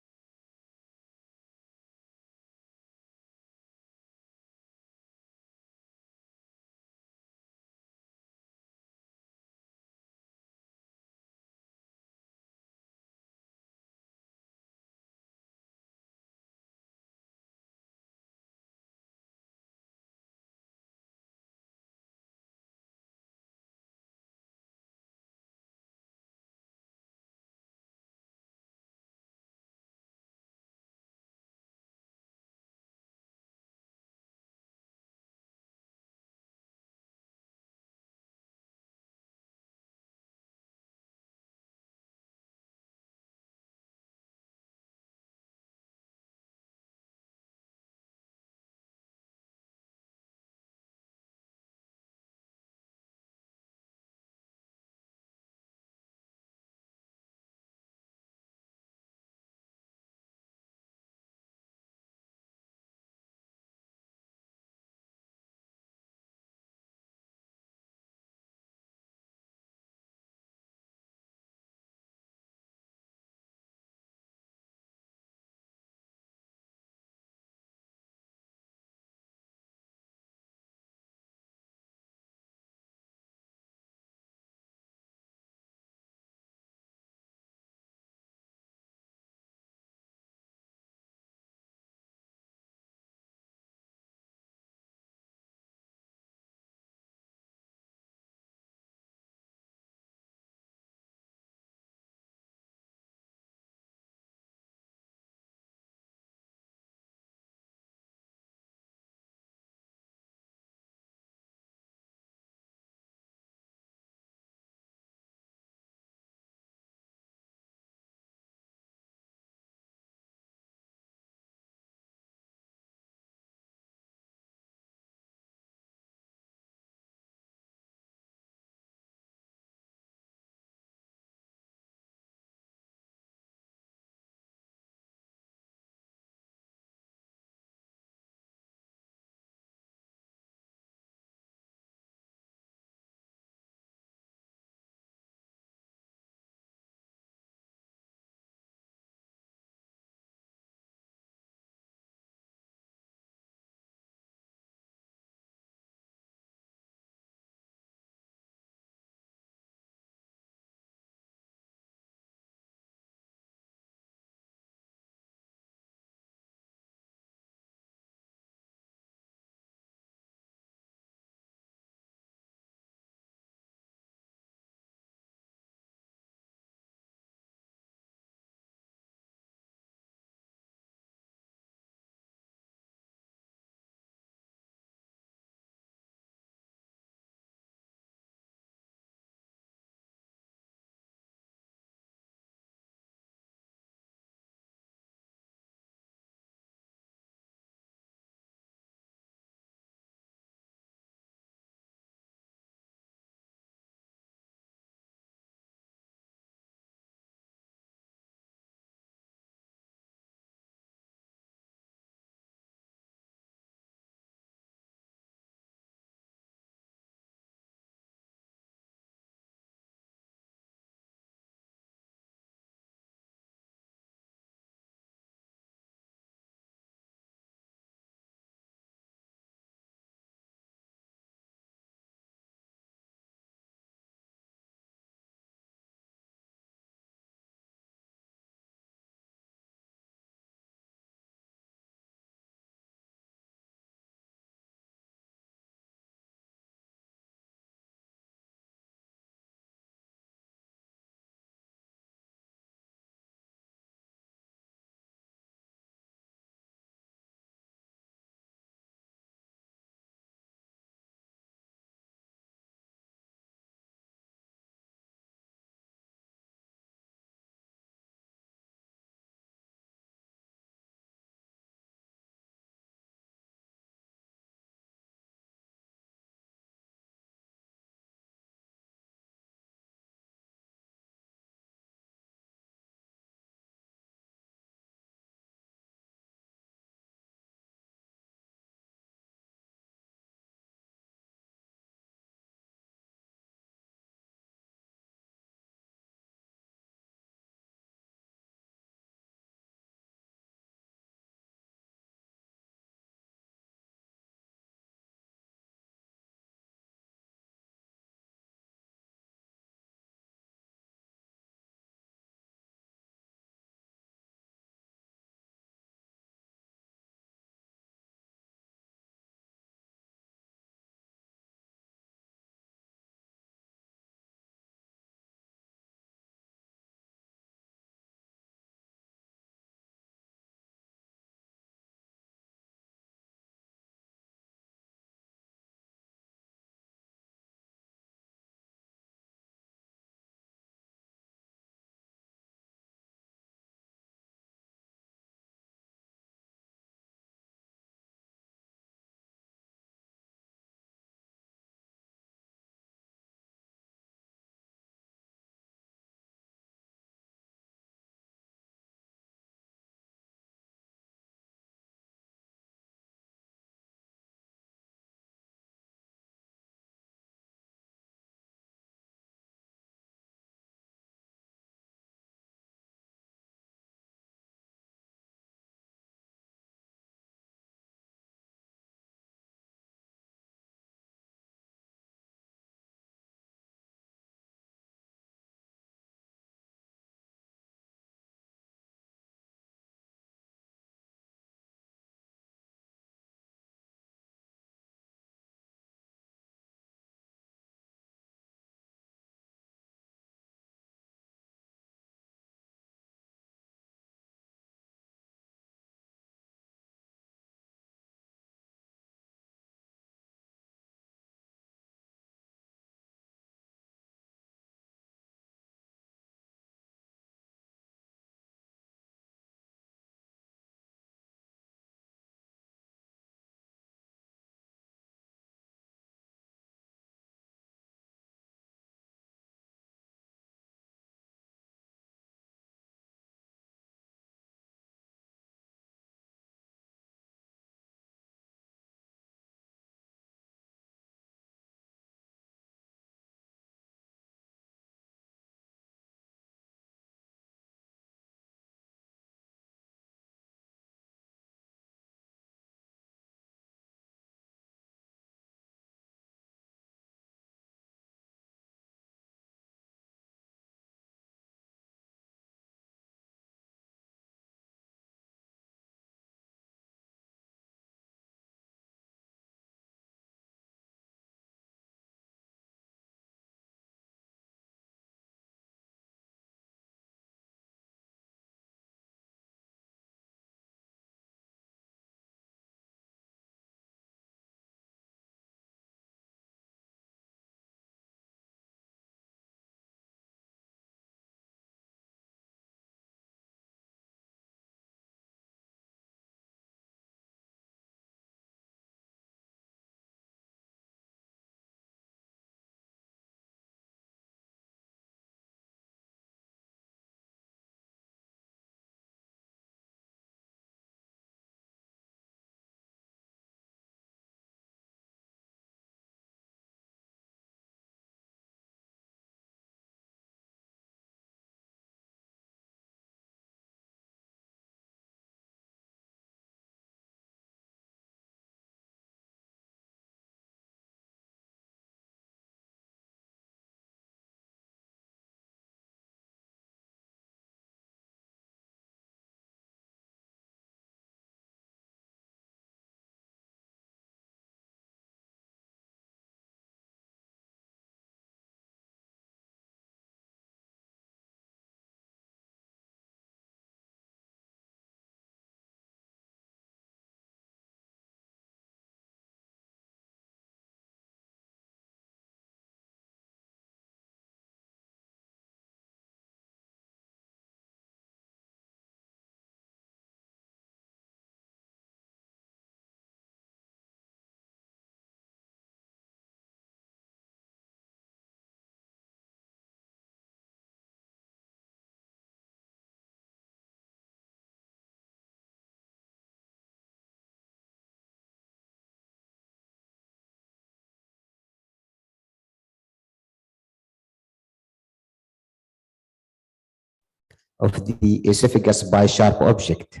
of the esophagus by sharp object.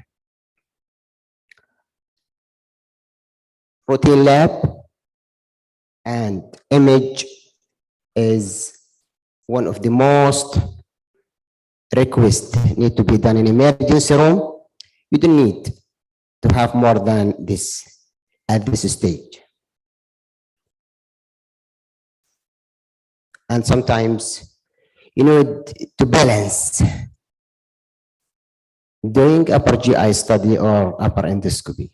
Routine lab and image is one of the most requests need to be done in emergency room. You don't need to have more than this at this stage. And sometimes you need to balance doing upper GI study or upper endoscopy.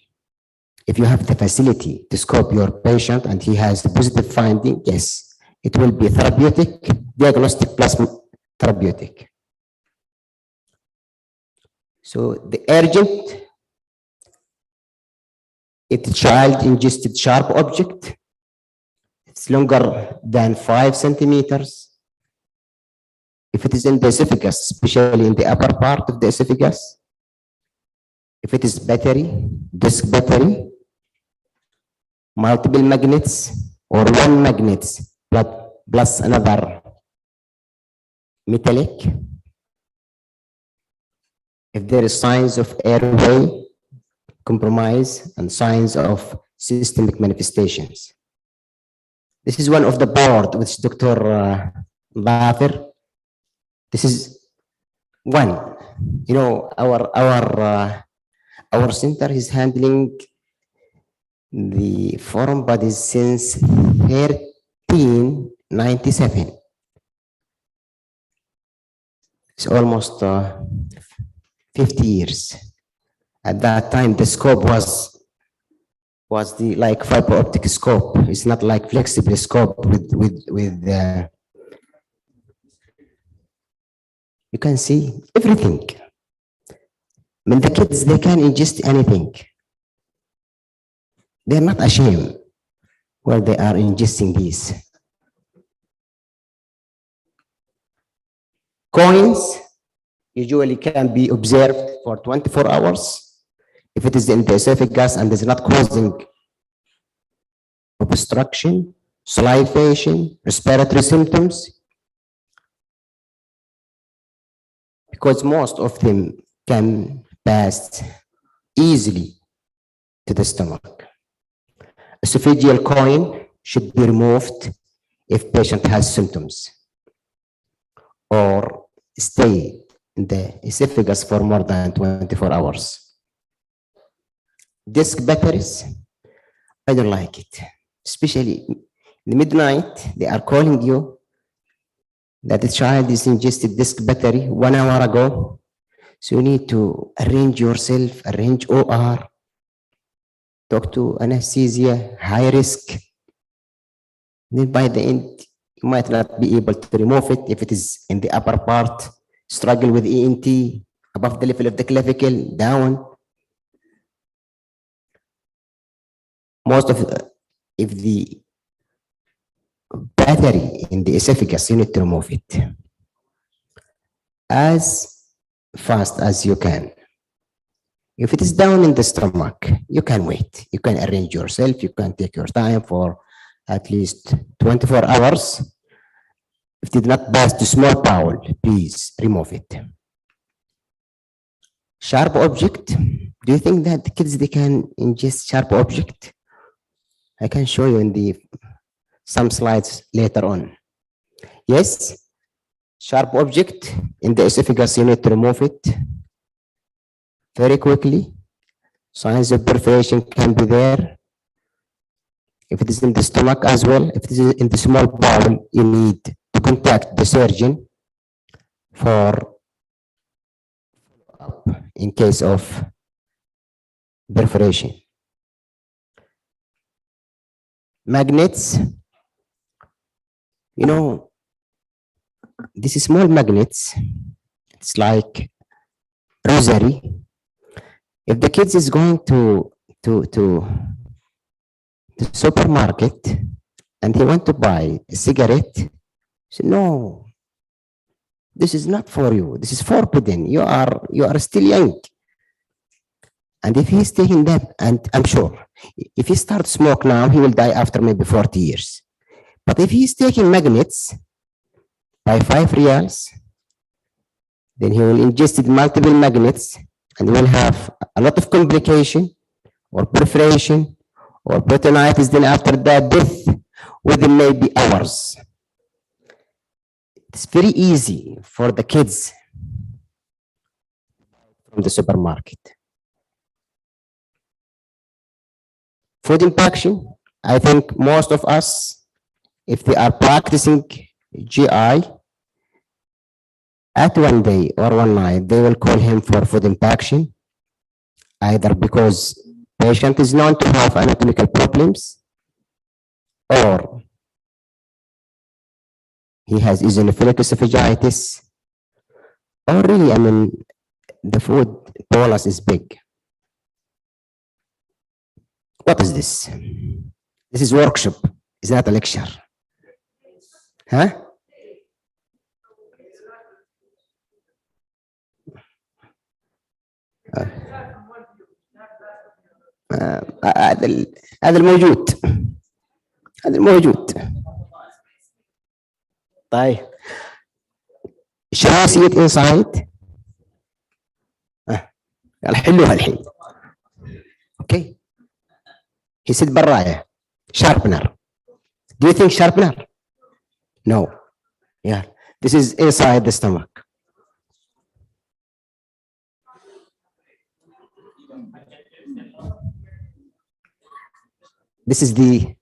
If you have the facility to scope your patient and he has a positive finding, yes, it will be therapeutic, diagnostic plus therapeutic. So the urgent, if the child ingested sharp object, it's longer than 5 centimeters. If it is in the esophagus, especially in the upper part of the esophagus, if it is battery, disc battery, multiple magnets, or one magnet plus another metallic, if there is signs of airway compromise and signs of systemic manifestations. This is one of the board which Dr. Bafer. This is one. You know, our center is handling the foreign bodies since 1397. It's almost 50 years. At that time, the scope was the like fiber optic scope. It's not like flexible scope with you can see everything. When the kids, they can ingest anything. They're not ashamed where they are ingesting these. Coins usually can be observed for 24 hours. If it is in the esophagus and is not causing obstruction, salivation, respiratory symptoms, because most of them can pass easily to the stomach. Esophageal coin should be removed if patient has symptoms or stay in the esophagus for more than 24 hours. Disc batteries, I don't like it. Especially in the midnight, they are calling you that the child is ingested disc battery 1 hour ago. So you need to arrange yourself, arrange OR, talk to anesthesia, high risk. Then by the end, you might not be able to remove it if it is in the upper part, struggle with ENT, above the level of the clavicle, down. Most of if the battery in the esophagus, you need to remove it as fast as you can. If it is down in the stomach, you can wait. You can arrange yourself. You can take your time for at least 24 hours. If it did not pass to small bowel, please remove it. Sharp object. Do you think that the kids, they can ingest sharp object? I can show you in some slides later on. Yes, sharp object in the esophagus, you need to remove it very quickly. Signs of perforation can be there. If it is in the stomach as well, if it is in the small bowel, you need to contact the surgeon for follow-up in case of perforation. Magnets, you know, these small magnets, it's like rosary. If the kids is going to the supermarket and he want to buy a cigarette, so no, this is not for you. This is forbidden. You are still young. And if he's taking that, and I'm sure, if he starts smoke now, he will die after maybe 40 years. But if he's taking magnets by 5 reals, then he will ingest multiple magnets and will have a lot of complication or perforation or peritonitis, then after that death within maybe hours. It's very easy for the kids from the supermarket. Food impaction, I think most of us, if they are practicing GI, at one day or one night, they will call him for food impaction, either because patient is known to have anatomical problems, or he has eosinophilic esophagitis, or really, I mean, the food bolus is big. What is this? This is workshop, it's not a lecture. Huh? هذا الموجود طيب شراسية انسايد حلوها الحين اوكي he said براية sharpener. Do you think sharpener? No. Yeah, this is inside the stomach. This is the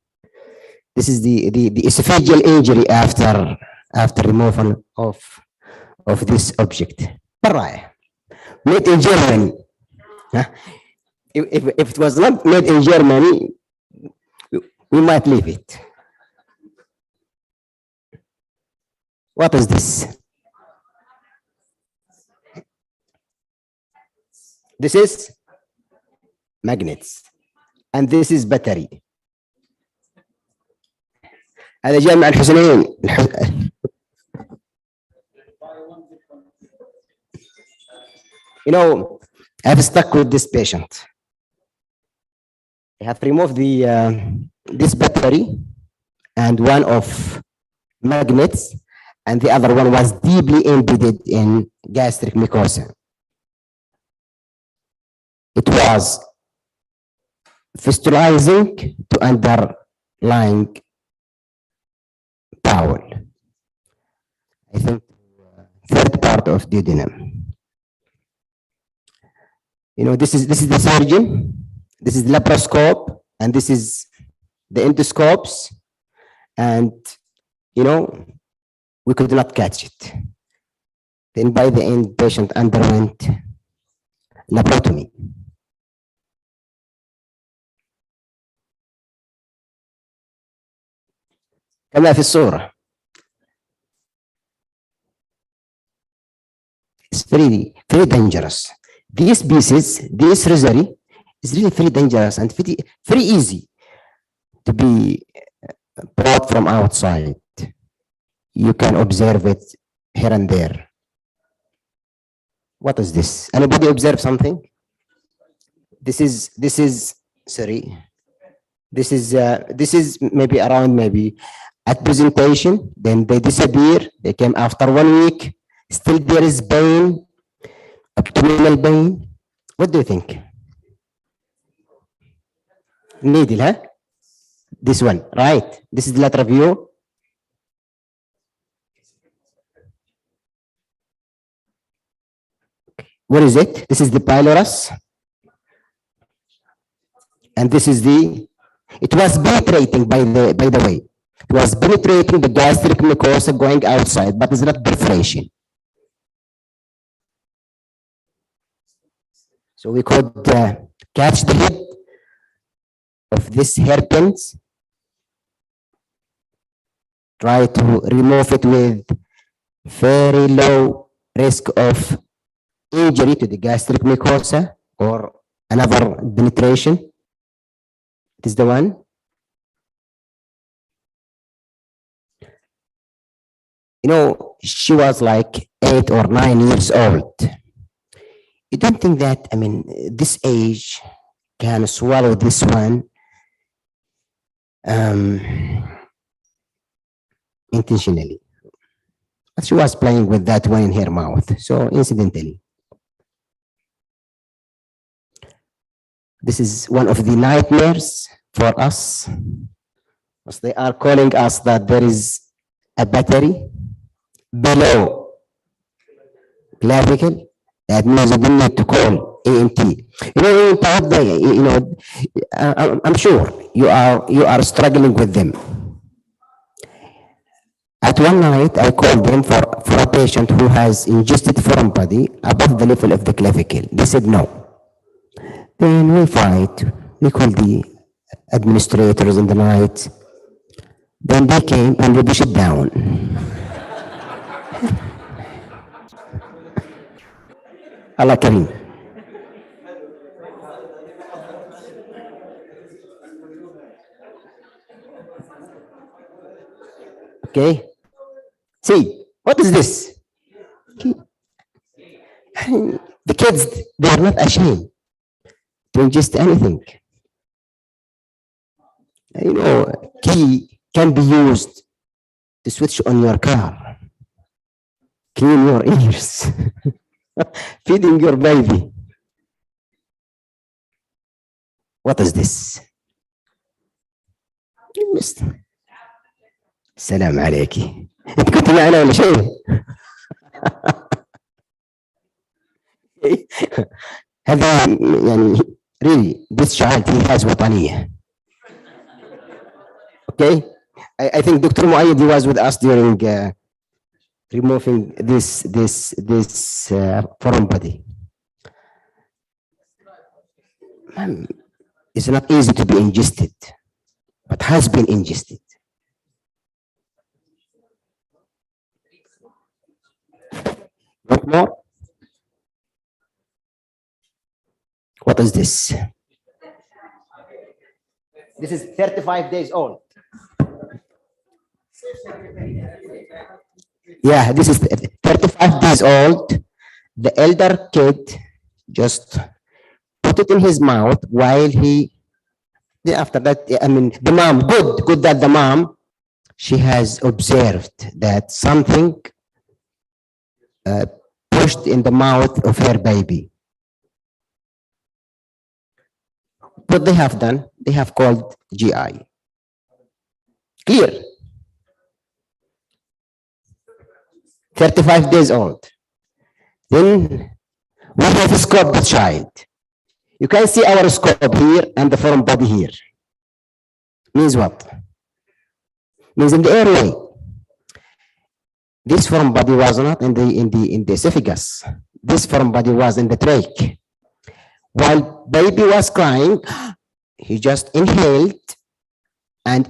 esophageal injury after removal of this object. Made in Germany. If it was not made in Germany, we might leave it. What is this? This is magnets, and this is battery. هذا جامع الحسنين. You know, I've stuck with this patient. I have removed this battery and one of magnets, and the other one was deeply embedded in gastric mucosa. It was fistulizing to underlying bowel. I think third part of duodenum. You know, this is the surgeon, this is the laparoscope, and this is the endoscopes, and you know, we could not catch it. Then by the end, patient underwent laparotomy. كما في الصورة. It's very dangerous. These pieces, this rosary is really very dangerous and very easy to be brought from outside. You can observe it here and there. What is this? Anybody observe something? This is sorry. This is maybe around maybe at presentation, then they disappear. They came after 1 week. Still there is pain, abdominal pain. What do you think? Needle, huh? This one, right? This is the lateral view. What is it? This is the pylorus. And this is it was penetrating by the way. It was penetrating the gastric mucosa going outside, but it's not perforation. So we could catch the head of this hairpins, try to remove it with very low risk of injury to the gastric mucosa or another penetration. It is the one. You know, she was like 8 or 9 years old. You don't think that, I mean, this age can swallow this one intentionally? She was playing with that one in her mouth. So incidentally, this is one of the nightmares for us, because they are calling us that there is a battery below clavicle. That means you don't need to call EMT. I'm sure you are struggling with them. At one night, I called them for a patient who has ingested foreign body above the level of the clavicle. They said no. Then we fight. We called the administrators in the night. Then they came and they pushed it down. Allah Kareem. Okay. See, what is this? The kids, they are not ashamed to ingest anything. Key can be used to switch on your car, clean your ears, feeding your baby. What is this? You missed. السلام عليكي. انت كنت معنا ولا شيء؟ هذا يعني really this child he has وطنية. Okay, I think Dr. Muayyid was with us during removing this foreign body. It's not easy to be ingested, but has been ingested. What more? What is this? This is 35 days old. Yeah, this is 35 days old. The elder kid just put it in his mouth while after that, I mean, the mom, good that the mom, she has observed that something pushed in the mouth of her baby. What they have done, they have called GI. Clear. 35 days old. Then we have scoped the child. You can see our scope here and the foreign body here. Means what? Means in the airway. This foreign body was not in the esophagus. This foreign body was in the trach. While baby was crying, he just inhaled and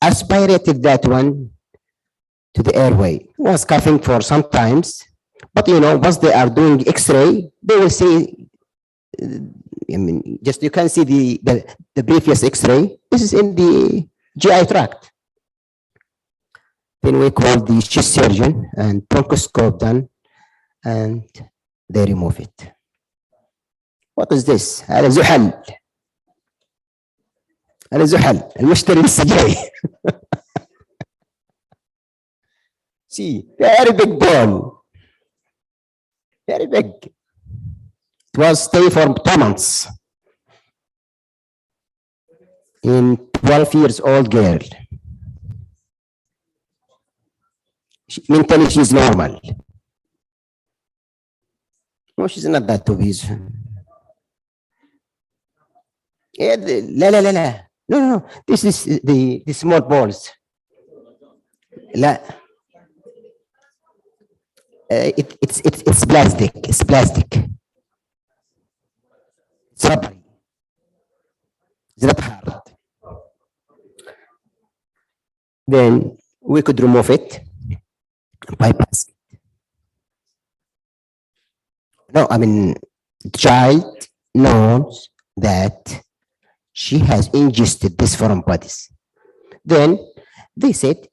aspirated that one to the airway. He was coughing for some times, but once they are doing X-ray, they will see. I mean, just you can see the previous X-ray. This is in the GI tract. Then we call the chest surgeon and bronchoscope done, and they remove it. What is this? هذا زحل. هذا زحل. المشتري لسه جاي. See, very big bone. Very big. It was stay for 2 months. In 12 years old girl. Mentally she's normal. No, she's not that obese. لا. No. This is the small balls. لا. It's plastic. It's plastic. It's rubbery. It's not hard. Then we could remove it. Bypass. No, I mean, the child knows that she has ingested these foreign bodies. Then they said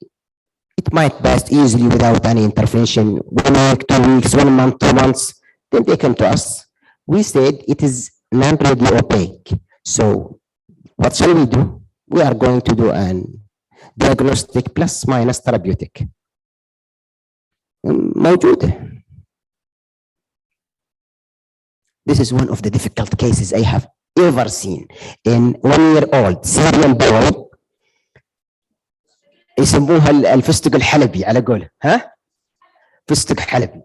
it might pass easily without any intervention. 1 week, 2 weeks, 1 month, 2 months. Then they came to us. We said it is non-radio opaque. So what shall we do? We are going to do an diagnostic plus minus therapeutic. موجودة. This is one of the difficult cases I have ever seen in 1-year-old Syrian boy. يسموها الفستق الحلبي على قوله، ها؟ فستق حلبي.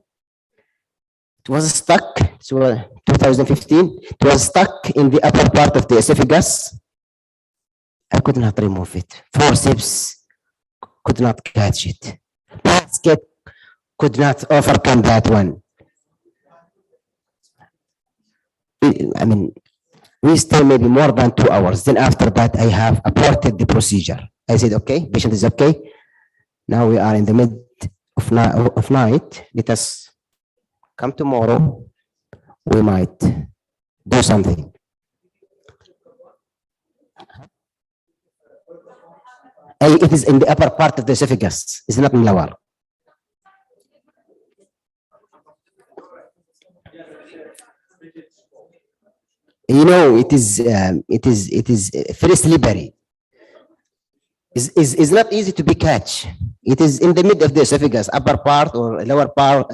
It was stuck, so 2015, it was stuck in the upper part of the esophagus. I could not remove it. Forceps could not catch it. Basket could not overcome that one. I mean, we stay maybe more than 2 hours. Then after that, I have aborted the procedure. I said, okay, patient is okay. Now we are in the mid of night. Let us come tomorrow. We might do something. It is in the upper part of the esophagus. It's not in lower. You know, it is very slippery. It's not easy to be catch. It is in the mid of the esophagus, upper part or lower part,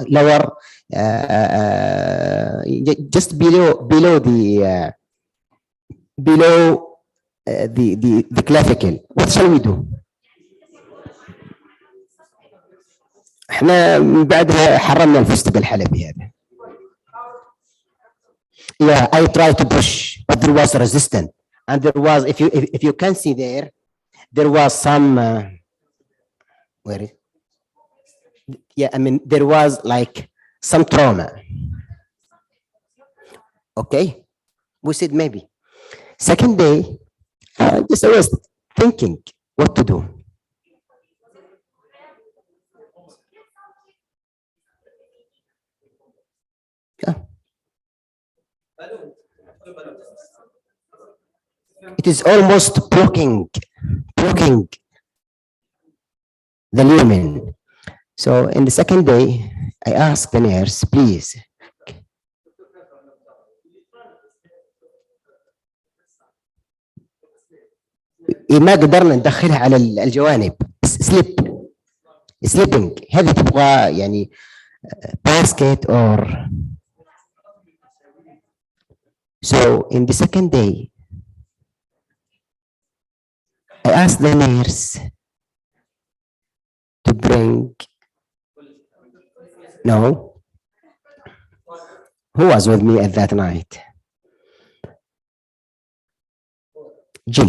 just below the clavicle. What shall we do? احنا من بعدها حرمنا الفستق الحلبي هذا. Yeah, I tried to push, but there was resistance, and there was, if you can see there was some where is, yeah, I mean there was like some trauma. Okay, we said maybe. Second day, just I was thinking what to do. Yeah. It is almost blocking the lumen. So in the second day, I asked the nurse, please. ما قدرنا ندخلها على الجوانب. Slipping. هذه تبغى يعني basket or. So in the second day, I asked the nurse to bring, no, who was with me at that night? Gel,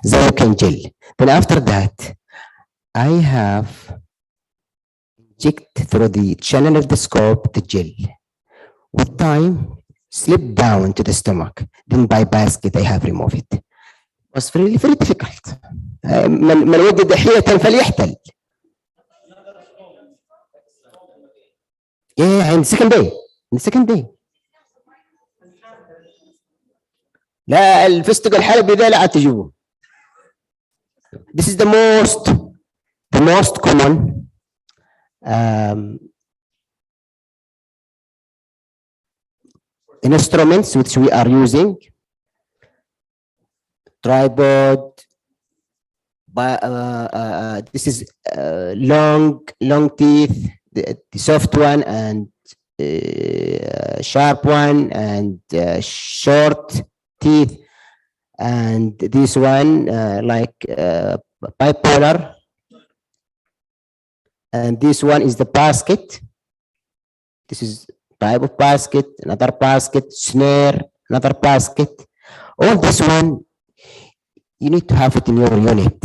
Zyrcon gel. Then after that, I have injected through the channel of the scope the gel. With time, slip down to the stomach. Then by basket, I have removed it. It was really very difficult. من وجد حيلة فليحتل. Yeah, in the second day. لا الفستق الحلبي ذا لا تجيبه. This is the most common instruments which we are using. Tripod. This is long teeth, the soft one and sharp one, and short teeth, and this one like bipolar, and this one is the basket. This is type of basket, another basket, snare, another basket. All this one you need to have it in your unit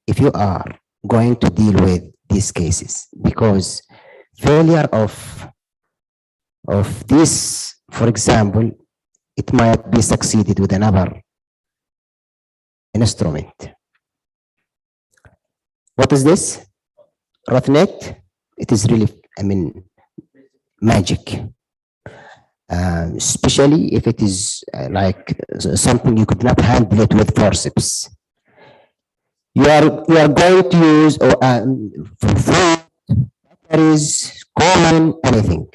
if you are going to deal with these cases, because failure of this, for example, it might be succeeded with another instrument. What is this? Rothnet. It is really, I mean, magic. Especially if it is like something you could not handle it with forceps. You are going to use for food, batteries, common, anything.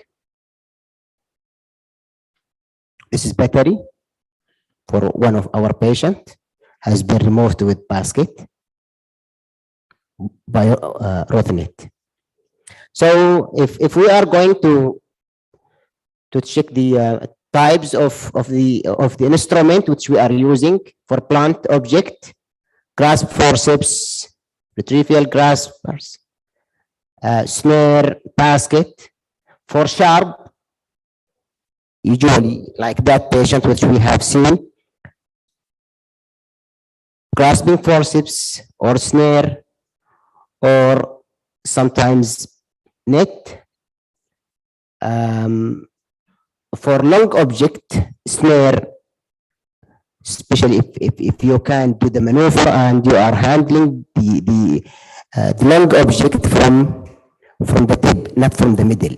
This is battery for one of our patients, has been removed with basket. Rothnate. So if we are going to check the types of the instrument which we are using for plant object, grasp forceps, retrieval graspers, snare, basket. For sharp, usually like that patient which we have seen, grasping forceps or snare, or sometimes net. For long object, snare, especially if you can do the maneuver and you are handling the long object from the tip, not from the middle.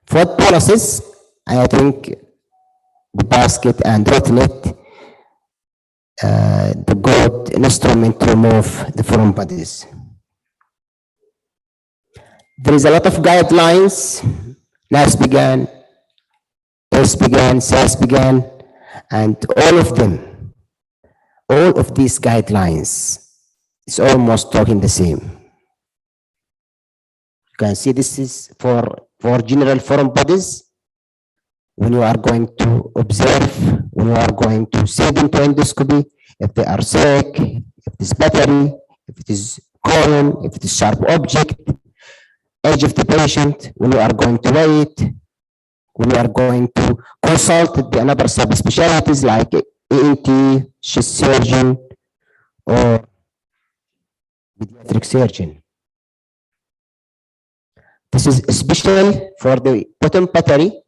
For policies, I think the basket and Rothnate, the good instrument to remove the foreign bodies. There is a lot of guidelines, SASPGHAN, SASPGHAN, and all of these guidelines is almost talking the same. You can see this is for general foreign bodies. When you are going to observe, when you are going to send them to endoscopy, if they are sick, if it is battery, if it is colon, if it is sharp object, age of the patient, when you are going to wait, when you are going to consult the another subspecialties like ENT, chest surgeon, or pediatric surgeon. This is especially for the bottom battery.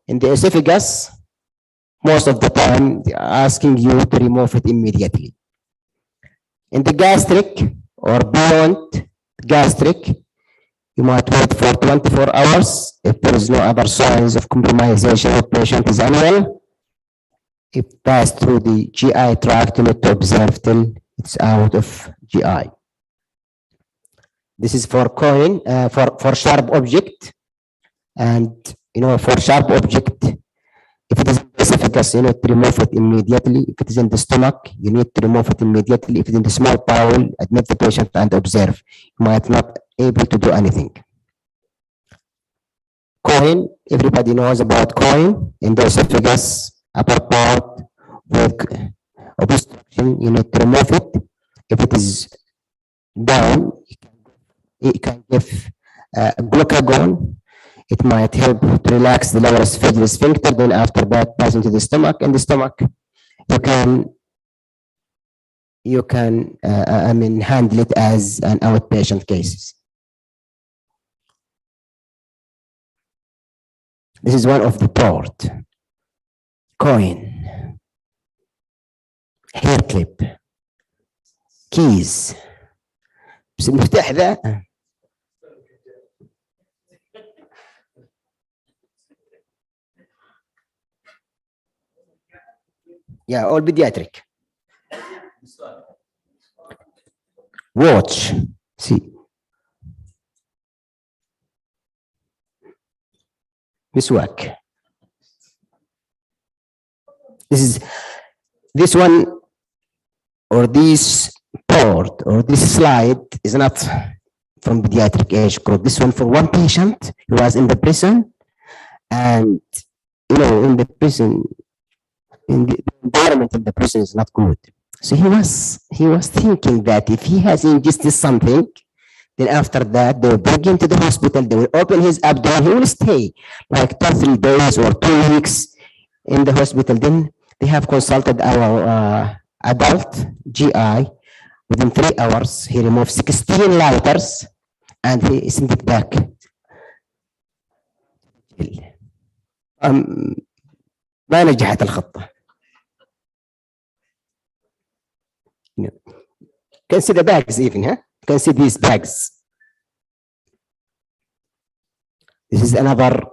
In the esophagus, most of the time they are asking you to remove it immediately. In the gastric or beyond gastric, you might wait for 24 hours if there is no other signs of compromisation. The patient is unwell. If passed through the GI tract, you need to observe till it's out of GI. This is for coin, for sharp object. And for sharp object, if it is in the esophagus, you need to remove it immediately. If it is in the stomach, you need to remove it immediately. If it is in the small bowel, admit the patient and observe. You might not able to do anything. Coin, everybody knows about coin in the esophagus, upper part with obstruction, you need to remove it. If it is down, you can give glucagon. It might help to relax the lower esophageal sphincter. Then after that, pass into the stomach. In the stomach, you can handle it as an outpatient case. This is one of the port. Coin, hair clip, keys. بس المفتاح ذا yeah, all pediatric. Watch, see. Miswak. This one or this port or this slide is not from pediatric age group. This one for one patient who was in the prison, and in the prison, in the environment of the prison is not good. So he was thinking that if he has ingested something, then after that they will bring him to the hospital, they will open his abdomen, he will stay like 2-3 days or 2 weeks in the hospital. Then they have consulted our adult GI. Within 3 hours, he removed 16 liters and he sent it back. ما نجحت الخطة. Can see the bags even, huh? Can see these bags. This is another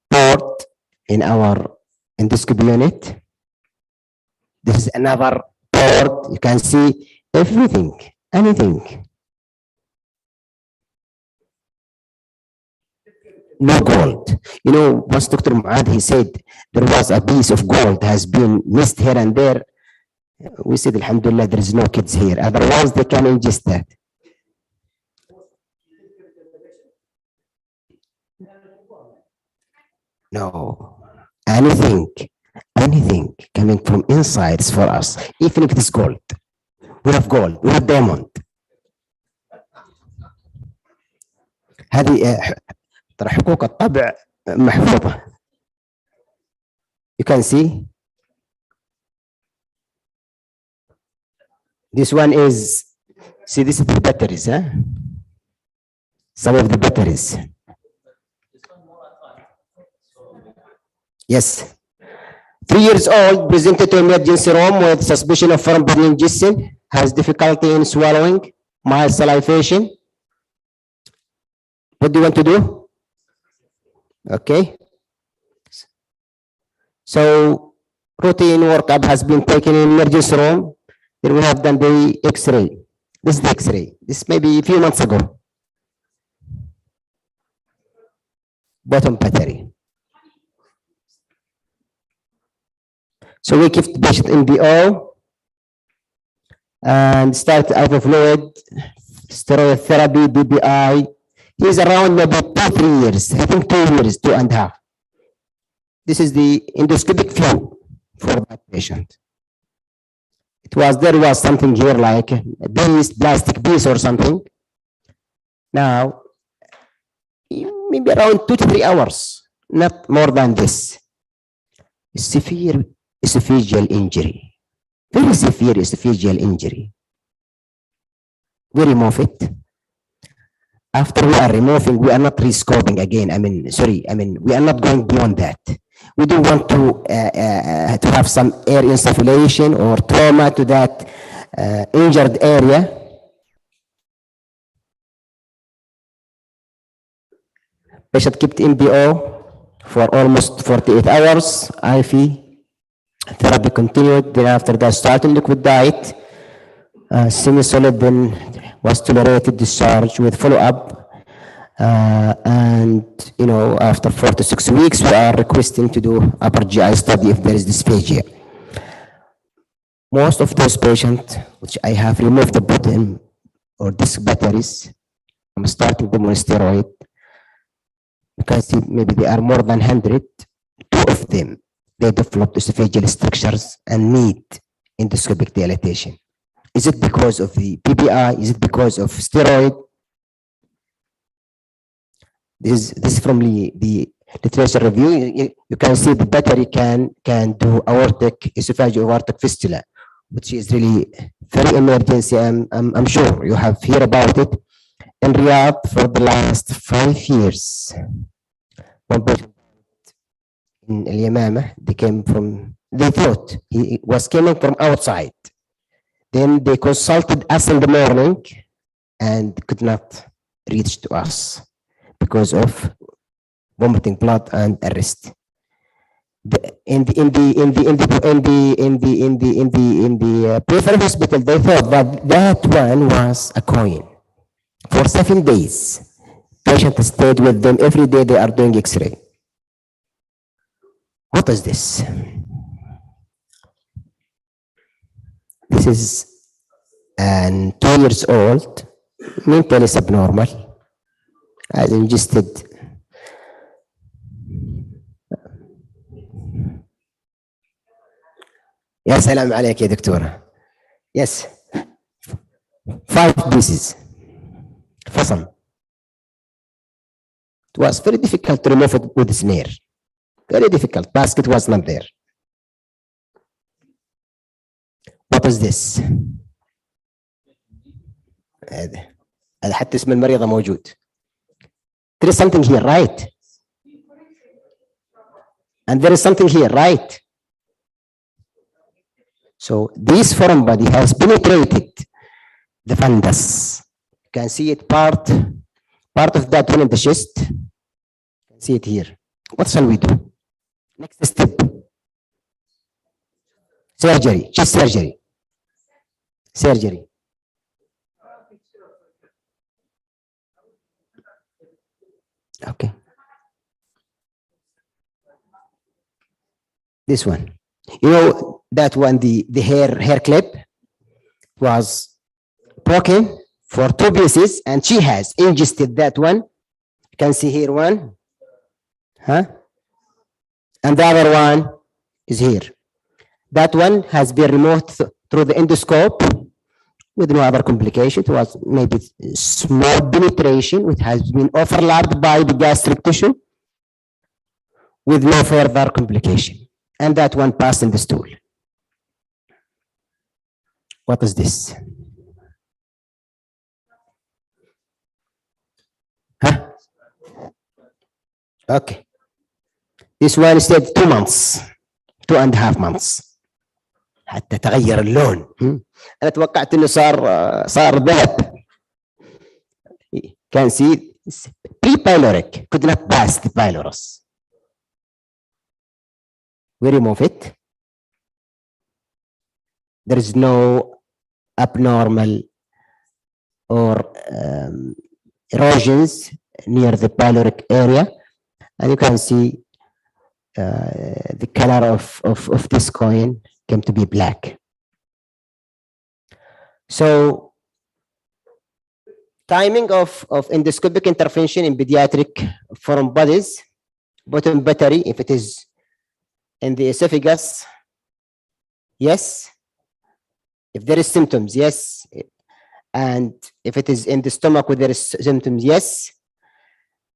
port in our endoscopy unit. This is another port. You can see everything, anything. No gold. Once Dr. Muad, he said there was a piece of gold has been missed here and there. We said, alhamdulillah, there is no kids here. Otherwise, they can ingest that. No, anything coming from inside is for us, even if it is gold. We have gold, we have diamond. هذه ترى حقوق الطبع محفوظة. You can see. This one is, see, this is the batteries, huh? Some of the batteries. Yes. 3 years old, presented to emergency room with suspicion of foreign body ingestion, has difficulty in swallowing, mild salivation. What do you want to do? Okay. So routine workup has been taken in emergency room. Then we have done the X-ray. This is the X-ray. This may be a few months ago. Bottom battery. So we keep the patient in BO and start IV fluid, steroid therapy, BBI. He's around maybe 2-3 years. I think 2 years, 2.5. This is the endoscopic view for that patient. There was something here like a piece, plastic piece or something. Now, maybe around 2 to 3 hours, not more than this. Severe esophageal injury, very severe esophageal injury. We remove it. After we are removing, we are not rescoping again. We are not going beyond that. We don't want to have some air insufflation or trauma to that injured area. Patient kept in BO for almost 48 hours. IV therapy continued. Then after that, started liquid diet. Semi-solid then was tolerated, discharge with follow-up. And after 4 to 6 weeks, we are requesting to do upper GI study if there is dysphagia. Most of those patients, which I have removed the bottom or disc batteries, I'm starting them on steroid. You can see maybe they are more than 100. 2 of them, they developed esophageal strictures and need endoscopic dilatation. Is it because of the PPI? Is it because of steroid? This is from the literature review. You can see the battery can do aortic esophageal aortic fistula, which is really very emergency. I'm sure you have heard about it in Riyadh for the last 5 years. One patient in Al Yamamah, they thought he was coming from outside. Then they consulted us in the morning and could not reach to us because of vomiting blood and arrest. In the peripheral hospital, they thought that one was a coin. For 7 days, patient stayed with them every day. They are doing X-ray. What is this? This is 2 years old, mentally subnormal, has ingested يا سلام عليك يا دكتورة. Yes, 5 pieces. فصل. It was very difficult to remove it with a snare. Very difficult. Basket was not there. What is this? هذا حتى اسم المريضة موجود. There is something here, right? And there is something here, right? So this foreign body has penetrated the fundus. You can see it part of that one in the chest. You can see it here. What shall we do? Next step. Surgery, chest surgery. Surgery. Okay. This one. that one, the hair clip was broken for 2 pieces, and she has ingested that one. You can see here one, and the other one is here. That one has been removed through the endoscope with no other complication. It was maybe small penetration, which has been overlapped by the gastric tissue with no further complication. And that one passed in the stool. What is this? Okay. This one said 2 months, 2.5 months. حتى تغير اللون. أنا توقعت إنه صار ذهب. Can see pre-pyloric, could not pass the pylorus. We remove it. There is no abnormal or erosions near the pyloric area, and you can see the color of this coin came to be black. So timing of endoscopic intervention in pediatric foreign bodies, bottom battery, if it is in the esophagus, yes. If there is symptoms, yes. And if it is in the stomach where there is symptoms, yes.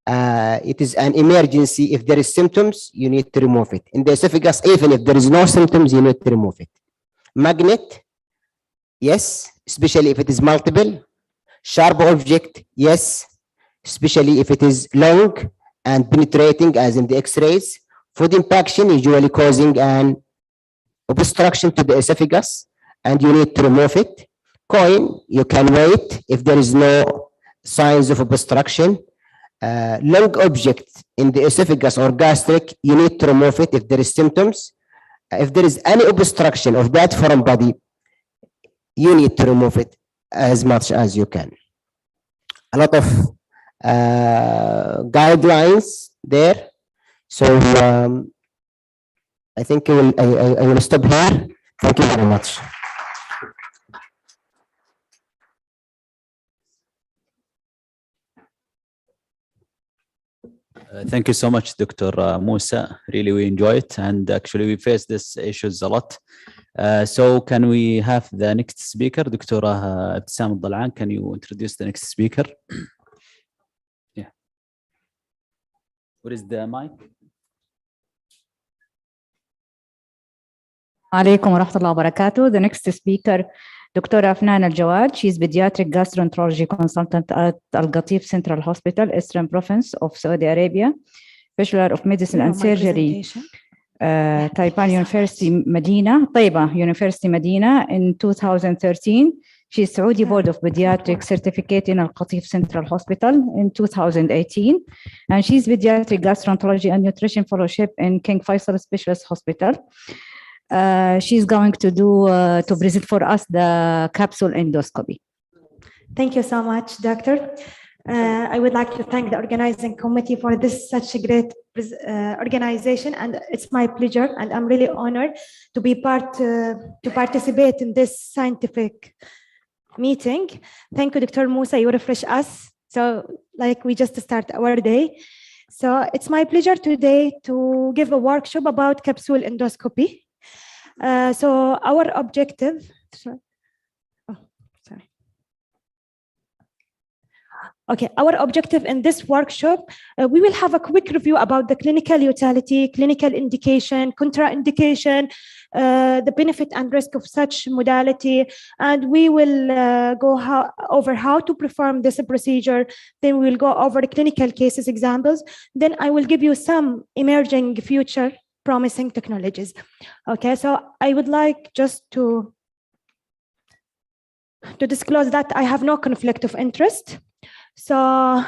It is an emergency. If there is symptoms, you need to remove it. In the esophagus, even if there is no symptoms, you need to remove it. Magnet, yes, especially if it is multiple. Sharp object, yes, especially if it is long and penetrating, as in the X-rays. Food impaction usually causing an obstruction to the esophagus, and you need to remove it. Coin, you can wait if there is no signs of obstruction. Long object in the esophagus or gastric, you need to remove it if there is symptoms. If there is any obstruction of that foreign body, you need to remove it as much as you can. A lot of guidelines there. So I think I will stop here. Thank you very much. Thank you so much, Dr. Musa. Really, we enjoy it. And actually, we face these issues a lot. So can we have the next speaker, Dr. Ibtisam Al-Dalan? Can you introduce the next speaker? Yeah. What is the mic? Alaikum wa rahmatullahi wa barakatuh. The next speaker, Dr. Afnan Al-Jawad. She is pediatric gastroenterology consultant at Al Qatif Central Hospital, Eastern Province of Saudi Arabia, Bachelor of Medicine and Surgery, Taipan University, Medina, Taiba University, Medina in 2013. She is Saudi Board of Pediatric Certificate in Al Qatif Central Hospital in 2018. And she's pediatric gastroenterology and nutrition fellowship in King Faisal Specialist Hospital. She's going to to present for us the capsule endoscopy. Thank you so much, Doctor. I would like to thank the organizing committee for this such a great organization, and it's my pleasure, and I'm really honored to be to participate in this scientific meeting. Thank you, Dr. Musa. You refresh us. So, like we just start our day. So it's my pleasure today to give a workshop about capsule endoscopy. So our objective, our objective in this workshop, we will have a quick review about the clinical utility, clinical indication, contraindication, the benefit and risk of such modality, and we will go over how to perform this procedure. Then we will go over clinical cases examples. Then I will give you some emerging future promising technologies. Okay, so I would like just to disclose that I have no conflict of interest. So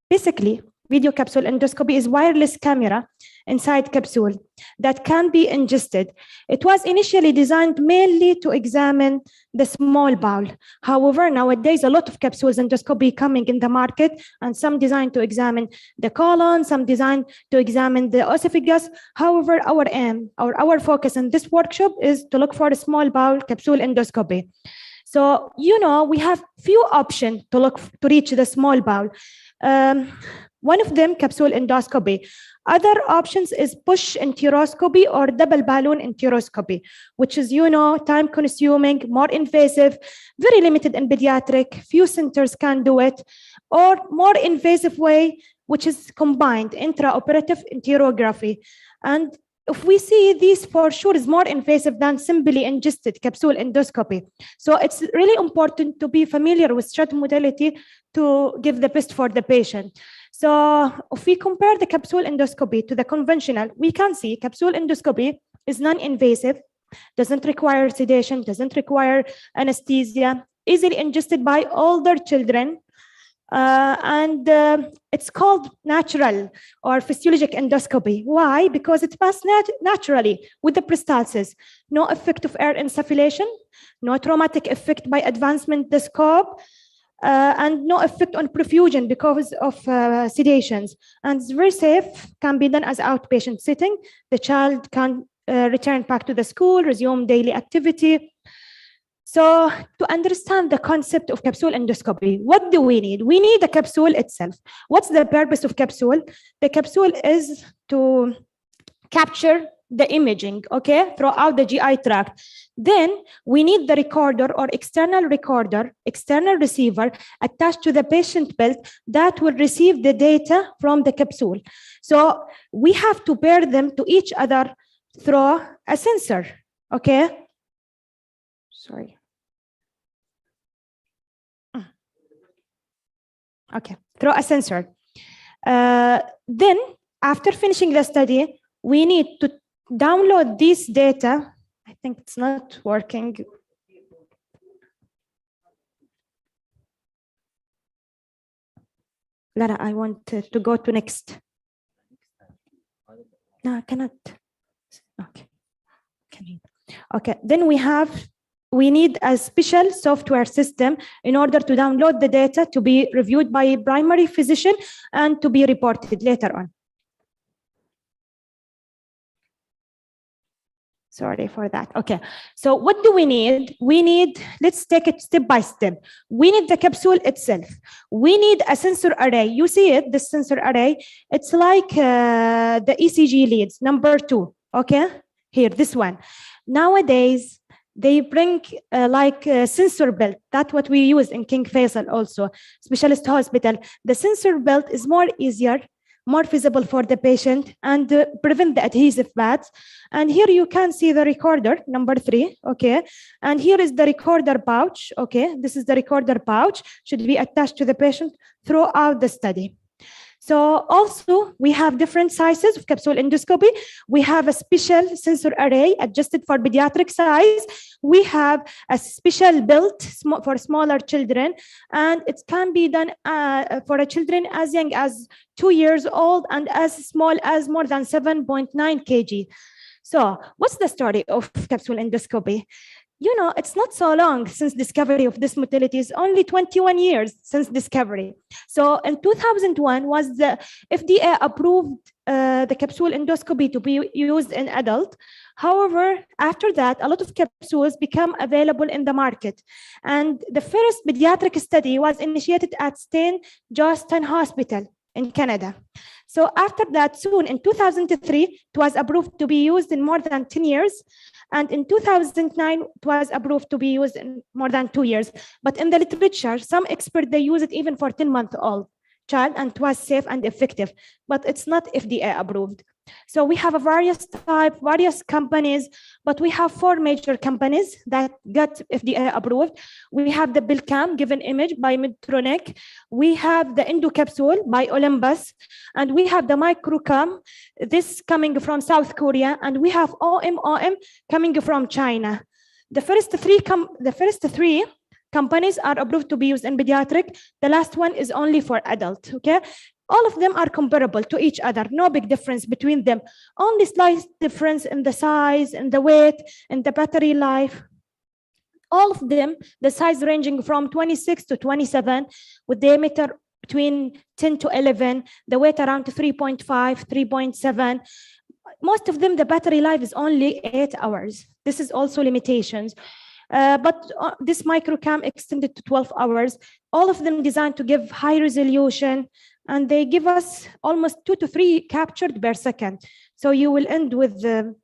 basically, video capsule endoscopy is wireless camera inside capsule that can be ingested. It was initially designed mainly to examine the small bowel. However, nowadays a lot of capsules endoscopy coming in the market, and some designed to examine the colon, some designed to examine the esophagus. However, our aim or our focus in this workshop is to look for a small bowel capsule endoscopy. So, you know, we have few options to reach the small bowel. One of them, capsule endoscopy. Other options is push enteroscopy or double balloon enteroscopy, which is, you know, time consuming, more invasive, very limited in pediatric, few centers can do it, or more invasive way, which is combined intraoperative enterography. And if we see these for sure is more invasive than simply ingested capsule endoscopy. So it's really important to be familiar with strategy modality to give the best for the patient. So if we compare the capsule endoscopy to the conventional, we can see capsule endoscopy is non-invasive, doesn't require sedation, doesn't require anesthesia, easily ingested by older children, and it's called natural or physiologic endoscopy. Why? Because it passes naturally with the peristalsis. No effect of air insufflation, no traumatic effect by advancement the scope, and no effect on perfusion because of sedations. And it's very safe, can be done as outpatient setting. The child can return back to the school, resume daily activity. So to understand the concept of capsule endoscopy, what do we need? We need the capsule itself. What's the purpose of capsule? The capsule is to capture the imaging, okay, throughout the GI tract. Then we need the recorder or external recorder, external receiver attached to the patient belt that will receive the data from the capsule. So we have to pair them to each other through a sensor, okay? Sorry. Okay, through a sensor. Then after finishing the study, we need to download this data. I think it's not working. Lara, I want to go to next. No, I cannot. Okay. Okay, then we need a special software system in order to download the data to be reviewed by a primary physician and to be reported later on. Sorry for that. Okay, so what do we need? Let's take it step by step. We need the capsule itself. We need a sensor array. You see it, this sensor array. It's like the ECG leads, number 2, okay? Here, this one. Nowadays, they bring like a sensor belt. That's what we use in King Faisal also, specialist hospital. The sensor belt is more easier, more visible for the patient and prevent the adhesive pads. And here you can see the recorder, number 3, okay? And here is the recorder pouch, okay? This is the recorder pouch, should be attached to the patient throughout the study. So also we have different sizes of capsule endoscopy. We have a special sensor array adjusted for pediatric size. We have a special built for smaller children, and it can be done for a children as young as 2 years old and as small as more than 7.9 kg. So what's the story of capsule endoscopy? You know, it's not so long since discovery of this modality. It's only 21 years since discovery. So in 2001 was the FDA approved the capsule endoscopy to be used in adult. However, after that, a lot of capsules become available in the market. And the first pediatric study was initiated at St. Johnstone Hospital in Canada. So after that, soon in 2003, it was approved to be used in more than 10 years. And in 2009, it was approved to be used in more than 2 years. But in the literature, some experts, they use it even for 10-month-old child, and it was safe and effective, but it's not FDA approved. So we have a various companies, but we have 4 major companies that got FDA approved. We have the Belcam given image by Medtronic. We have the Endocapsule by Olympus, and we have the Microcam, this coming from South Korea, and we have OMOM coming from China. The first three companies are approved to be used in pediatric. The last one is only for adult, okay? All of them are comparable to each other, no big difference between them. Only slight difference in the size, and the weight, and the battery life. All of them, the size ranging from 26 to 27, with diameter between 10 to 11, the weight around 3.5, 3.7. Most of them, the battery life is only 8 hours. This is also limitations. But this microcam extended to 12 hours. All of them designed to give high resolution, and they give us almost 2 to 3 captured per second. So you will end with a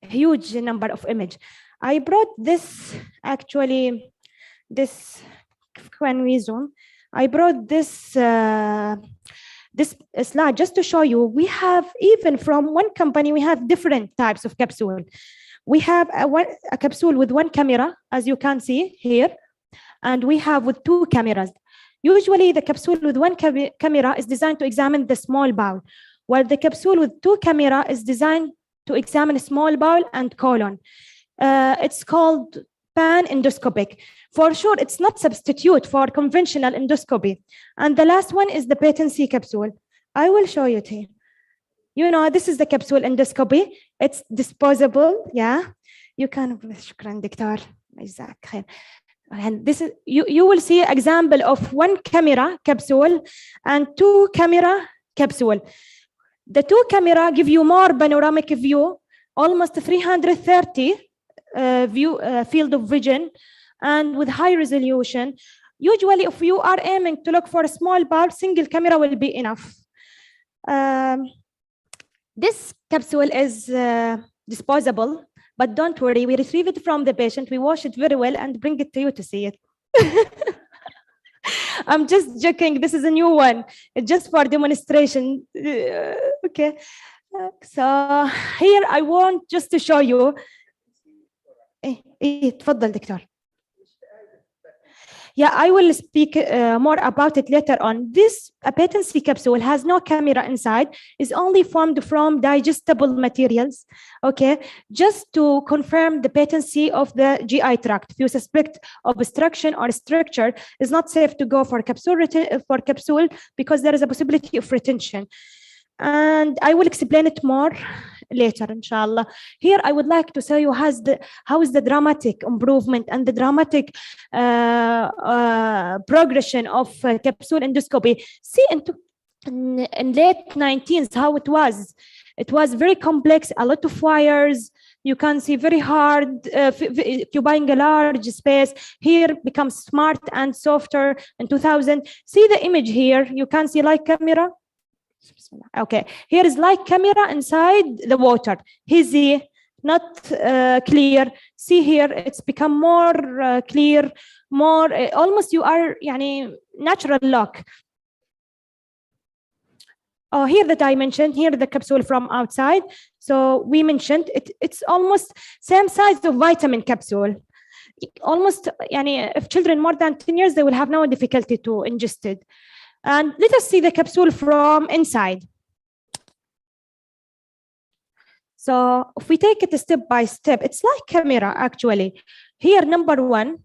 huge number of images. I brought this, actually, this, when we zoom, I brought this, this slide just to show you. We have, even from one company, we have different types of capsule. We have a capsule with 1 camera, as you can see here, and we have with 2 cameras. Usually the capsule with 1 camera is designed to examine the small bowel, while the capsule with 2 cameras is designed to examine small bowel and colon. It's called pan-endoscopic. For sure, it's not substitute for conventional endoscopy. And the last one is the patency capsule. I will show you here. You know, this is the capsule endoscopy. It's disposable, yeah. You can, shukran, Dr. And this is, you will see an example of 1 camera capsule and 2 camera capsule. The 2 camera give you more panoramic view, almost 330 field of vision, and with high resolution. Usually, if you are aiming to look for a small bowel, single camera will be enough. This capsule is disposable, but don't worry, we retrieve it from the patient, we wash it very well, and bring it to you to see it. I'm just joking, this is a new one. It's just for demonstration. Okay. So here I want just to show you. تفضل دكتور. Yeah, I will speak more about it later on. This patency capsule has no camera inside, is only formed from digestible materials, okay? Just to confirm the patency of the GI tract. If you suspect obstruction or structure, it's not safe to go for capsule because there is a possibility of retention. And I will explain it more later, inshallah. Here, I would like to show you how is the dramatic improvement and the dramatic progression of capsule endoscopy. See, in late 19th, how it was. It was very complex, a lot of wires. You can see very hard, occupying a large space. Here becomes smart and softer in 2000. See the image here. You can see like camera. Okay, here is like camera inside the water. Hazy, not clear. See here, it's become more clear, more almost you are natural look. Oh, here the dimension, here the capsule from outside. So we mentioned it's almost same size of vitamin capsule. Almost, if children more than 10 years, they will have no difficulty to ingest it. And let us see the capsule from inside. So if we take it step by step, it's like camera actually. Here, number one,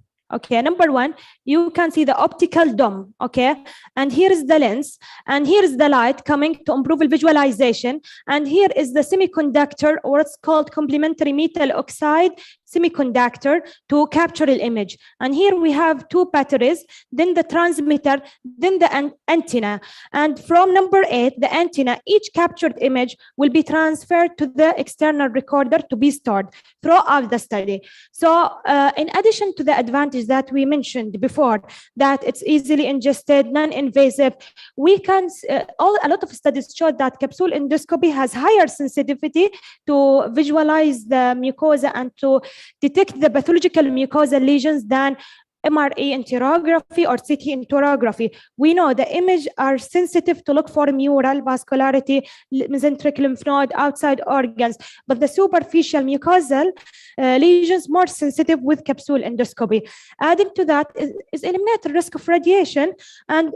you can see the optical dome, okay? And here is the lens, and here is the light coming to improve visualization. And here is the semiconductor, or it's called complementary metal oxide semiconductor to capture the image. And here we have 2 batteries, then the transmitter, then the antenna. And from number 8, the antenna, each captured image will be transferred to the external recorder to be stored throughout the study. So in addition to the advantage that we mentioned before, that it's easily ingested, non-invasive, we can, a lot of studies showed that capsule endoscopy has higher sensitivity to visualize the mucosa and to detect the pathological mucosal lesions than MRE enterography or CT enterography. We know the images are sensitive to look for mural vascularity, mesenteric lymph node, outside organs, but the superficial mucosal lesions more sensitive with capsule endoscopy. Adding to that is eliminate the risk of radiation, and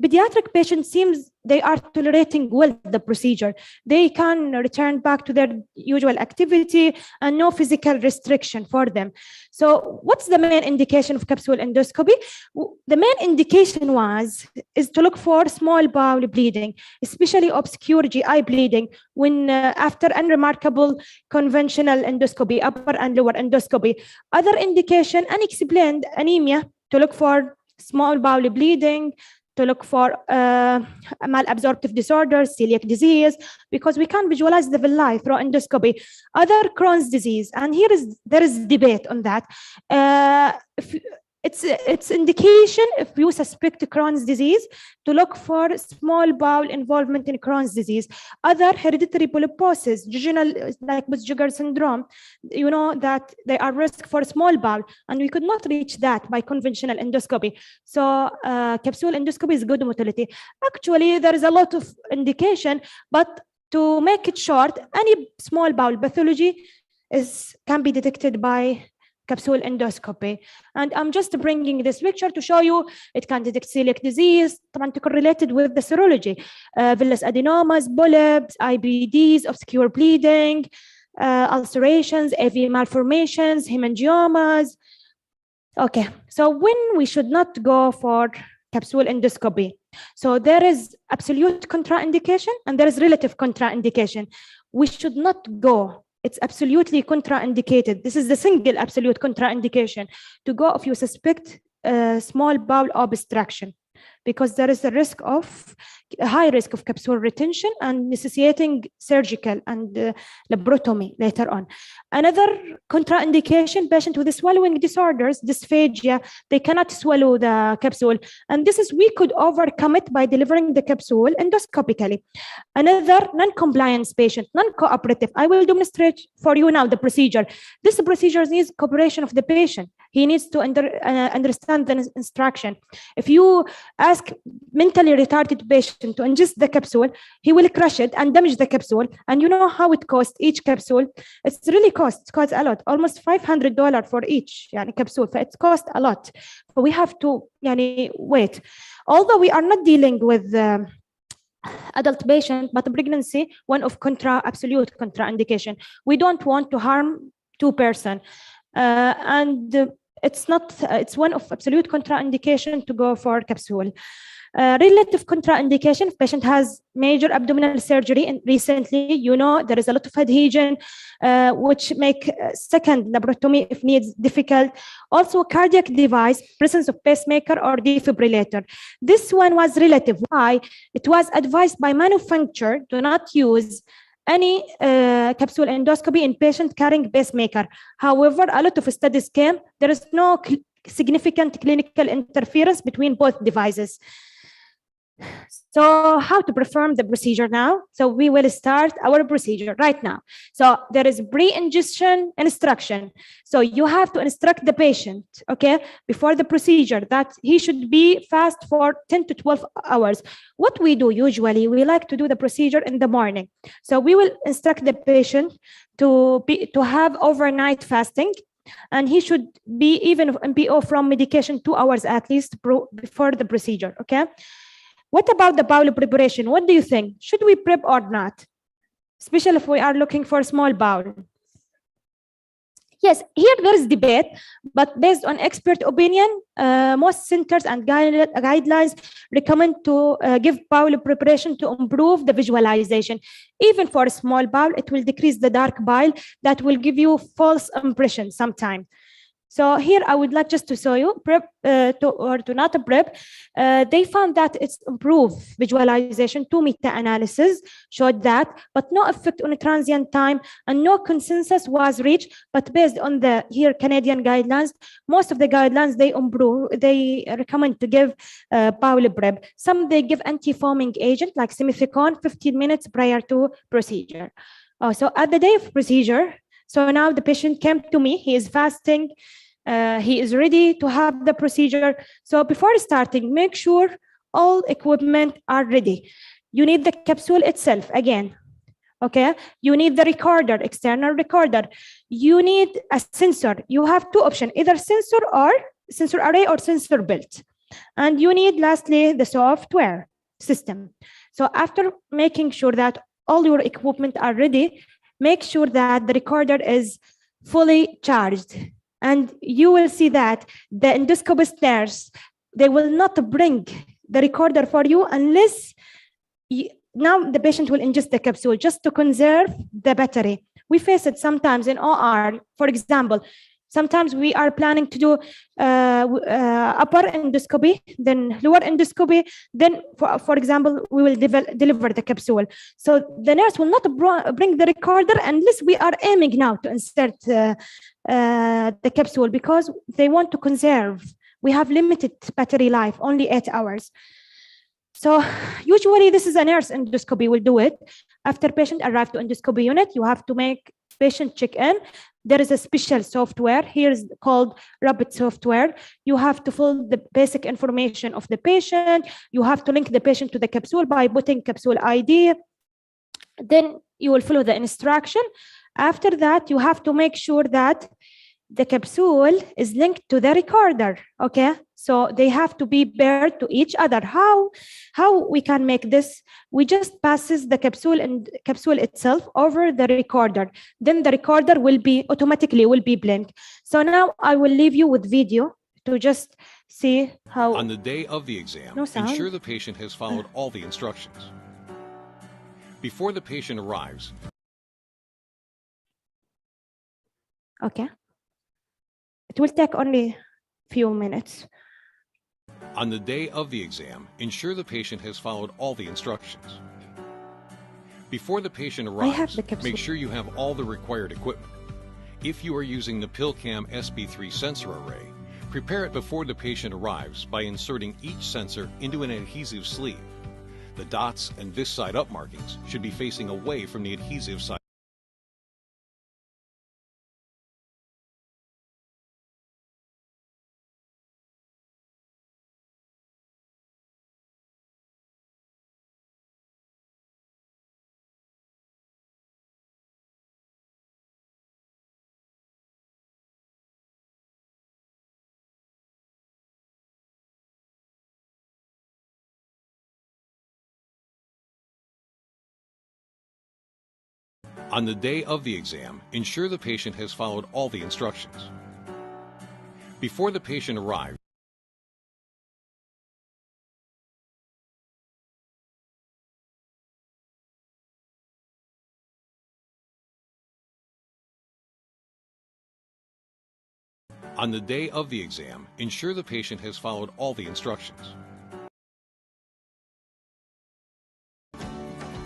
pediatric patients seems they are tolerating well the procedure. They can return back to their usual activity and no physical restriction for them. So what's the main indication of capsule endoscopy? The main indication is to look for small bowel bleeding, especially obscure GI bleeding when after unremarkable conventional endoscopy, upper and lower endoscopy. Other indication, unexplained anemia, to look for small bowel bleeding, to look for malabsorptive disorders, celiac disease, because we can't visualize the villi through endoscopy. Other Crohn's disease, and there is debate on that. It's indication if you suspect Crohn's disease to look for small bowel involvement in Crohn's disease. Other hereditary polyposis, jejunal, like Busch-Jaeger syndrome, you know that they are risk for small bowel, and we could not reach that by conventional endoscopy. So capsule endoscopy is good modality. Actually, there is a lot of indication, but to make it short, any small bowel pathology can be detected by capsule endoscopy. And I'm just bringing this picture to show you it can detect celiac disease, correlated with the serology, villus adenomas, polyps, IBDs, obscure bleeding, ulcerations, AV malformations, hemangiomas. Okay, so when we should not go for capsule endoscopy? So there is absolute contraindication and there is relative contraindication. We should not go. It's absolutely contraindicated. This is the single absolute contraindication to go if you suspect small bowel obstruction, because there is a high risk of capsule retention and necessitating surgical and laparotomy later on. Another contraindication, patient with swallowing disorders, dysphagia, they cannot swallow the capsule. And we could overcome it by delivering the capsule endoscopically. Another non-compliance patient, non-cooperative. I will demonstrate for you now the procedure. This procedure needs cooperation of the patient. He needs to understand the instruction. If you ask mentally retarded patient to ingest the capsule, he will crush it and damage the capsule. And you know how it costs each capsule? It's really costs a lot, almost $500 for each capsule. So it costs a lot. So we have to wait. Although we are not dealing with adult patient, but pregnancy, one of absolute contraindication. We don't want to harm two persons. It's one of absolute contraindication to go for capsule. Relative contraindication, if patient has major abdominal surgery and recently, there is a lot of adhesion, which make second laparotomy if needs difficult. Also cardiac device, presence of pacemaker or defibrillator. This one was relative. Why? It was advised by manufacturer to not use any capsule endoscopy in patient carrying pacemaker. However, a lot of studies came, there is no significant clinical interference between both devices. So how to perform the procedure now? So we will start our procedure right now. So there is pre-ingestion instruction. So you have to instruct the patient, okay, before the procedure that he should be fast for 10 to 12 hours. What we do usually, we like to do the procedure in the morning. So we will instruct the patient to have overnight fasting, and he should be even MPO from medication 2 hours at least before the procedure, okay? What about the bowel preparation? What do you think? Should we prep or not? Especially if we are looking for small bowel. Yes, here there is debate, but based on expert opinion, most centers and guidelines recommend to give bowel preparation to improve the visualization. Even for a small bowel, it will decrease the dark bile that will give you false impression sometimes. So here I would like just to show you prep to not prep. They found that it's improved visualization. 2 meta-analysis showed that, but no effect on a transient time and no consensus was reached. But based on the Canadian guidelines, most of the guidelines they recommend to give bowel prep. Some they give anti-foaming agent like simethicone 15 minutes prior to procedure. So at the day of procedure, so now the patient came to me, he is fasting, he is ready to have the procedure. So before starting, make sure all equipment are ready. You need the capsule itself again, okay? You need the recorder, external recorder. You need a sensor. You have 2 options, either sensor array or sensor belt. And you need, lastly, the software system. So after making sure that all your equipment are ready, make sure that the recorder is fully charged. And you will see that the endoscopist nurse, they will not bring the recorder for you unless now the patient will ingest the capsule just to conserve the battery. We face it sometimes in OR. For example, sometimes we are planning to do upper endoscopy, then lower endoscopy, then, for example, we will deliver the capsule. So the nurse will not bring the recorder unless we are aiming now to insert the capsule, because they want to conserve. We have limited battery life, only 8 hours. So usually this is a nurse endoscopy will do it. After patient arrive to endoscopy unit, you have to make patient check-in. There is a special software here is called Rapid software. You have to fill the basic information of the patient. You have to link the patient to the capsule by putting capsule ID. Then you will follow the instruction. After that, you have to make sure that the capsule is linked to the recorder, okay? So they have to be paired to each other. How we can make this? We just passes the capsule and capsule itself over the recorder. Then the recorder will be automatically blink. So now I will leave you with video to just see how. On the day of the exam, ensure the patient has followed all the instructions. Before the patient arrives. Okay. It will take only a few minutes. On the day of the exam, ensure the patient has followed all the instructions. Before the patient arrives, make sure you have all the required equipment. If you are using the PillCam SB3 sensor array, prepare it before the patient arrives by inserting each sensor into an adhesive sleeve. The dots and this side up markings should be facing away from the adhesive side. On the day of the exam, ensure the patient has followed all the instructions. Before the patient arrives, on the day of the exam, ensure the patient has followed all the instructions.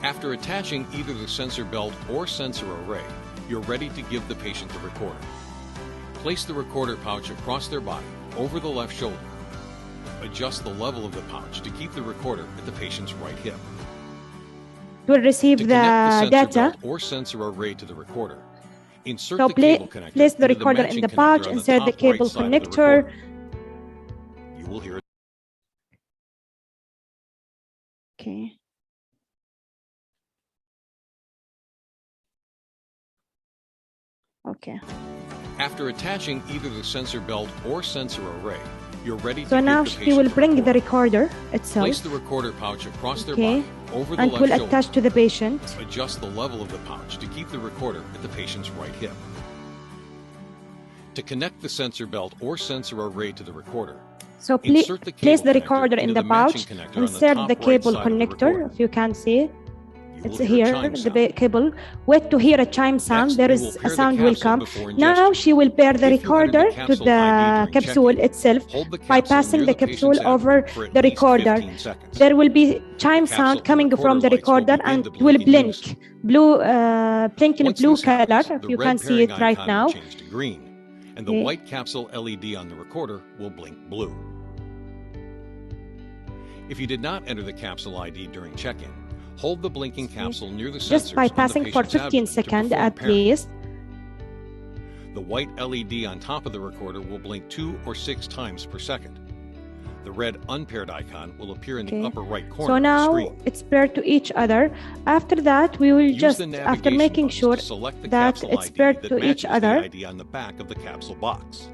After attaching either the sensor belt or sensor array, you're ready to give the patient the recorder. Place the recorder pouch across their body, over the left shoulder. Adjust the level of the pouch to keep the recorder at the patient's right hip. Will receive to the connect the data. sensor belt or sensor array to the recorder, insert So the cable connector place the into recorder in matching the connector pouch, on insert the top cable right side of the connector. recorder. You will hear. Okay. Okay. After attaching either the sensor belt or sensor array, you're ready So to now give the she will patient bring the recorder itself. Place the recorder pouch across their Okay. body, over the And left will shoulder. attach to the patient. Adjust the level of the pouch to keep the recorder at the patient's right hip. To connect the sensor belt or sensor array to the recorder, So insert the place cable the connector recorder in into the matching pouch, connector on the insert top the right cable side of the connector, recorder. if you can see. It's will hear a here, chime the cable. Wait to hear a chime sound. Next, There you is will a pair the sound will capsule come. before Now she will pair the If you entered the recorder to capsule the ID during capsule check-in, itself hold the by capsule passing near the the capsule patient's over abdomen for at the least recorder. 15 seconds. There will be chime The sound capsule coming and from the recorder recorder lights will and begin it to will blink in blink blue, blinking Once blue this happens, color. If the you red can see pairing it right icon now. will change to green, and the Okay. white capsule LED on the recorder will blink blue. If you did not enter the capsule ID during check-in, hold the blinking capsule near the Just sensors by on the passing for patient's 15 abdomen to seconds perform at pairing. least. The white LED on top of the recorder will blink 2 or 6 times per second. The red unpaired icon will appear in the Okay. upper right corner So of the now screen. it's paired to each other. After that, we will Use just, the after navigation making buttons sure to select the that capsule it's ID paired that to each matches other. the ID on the back of the capsule box.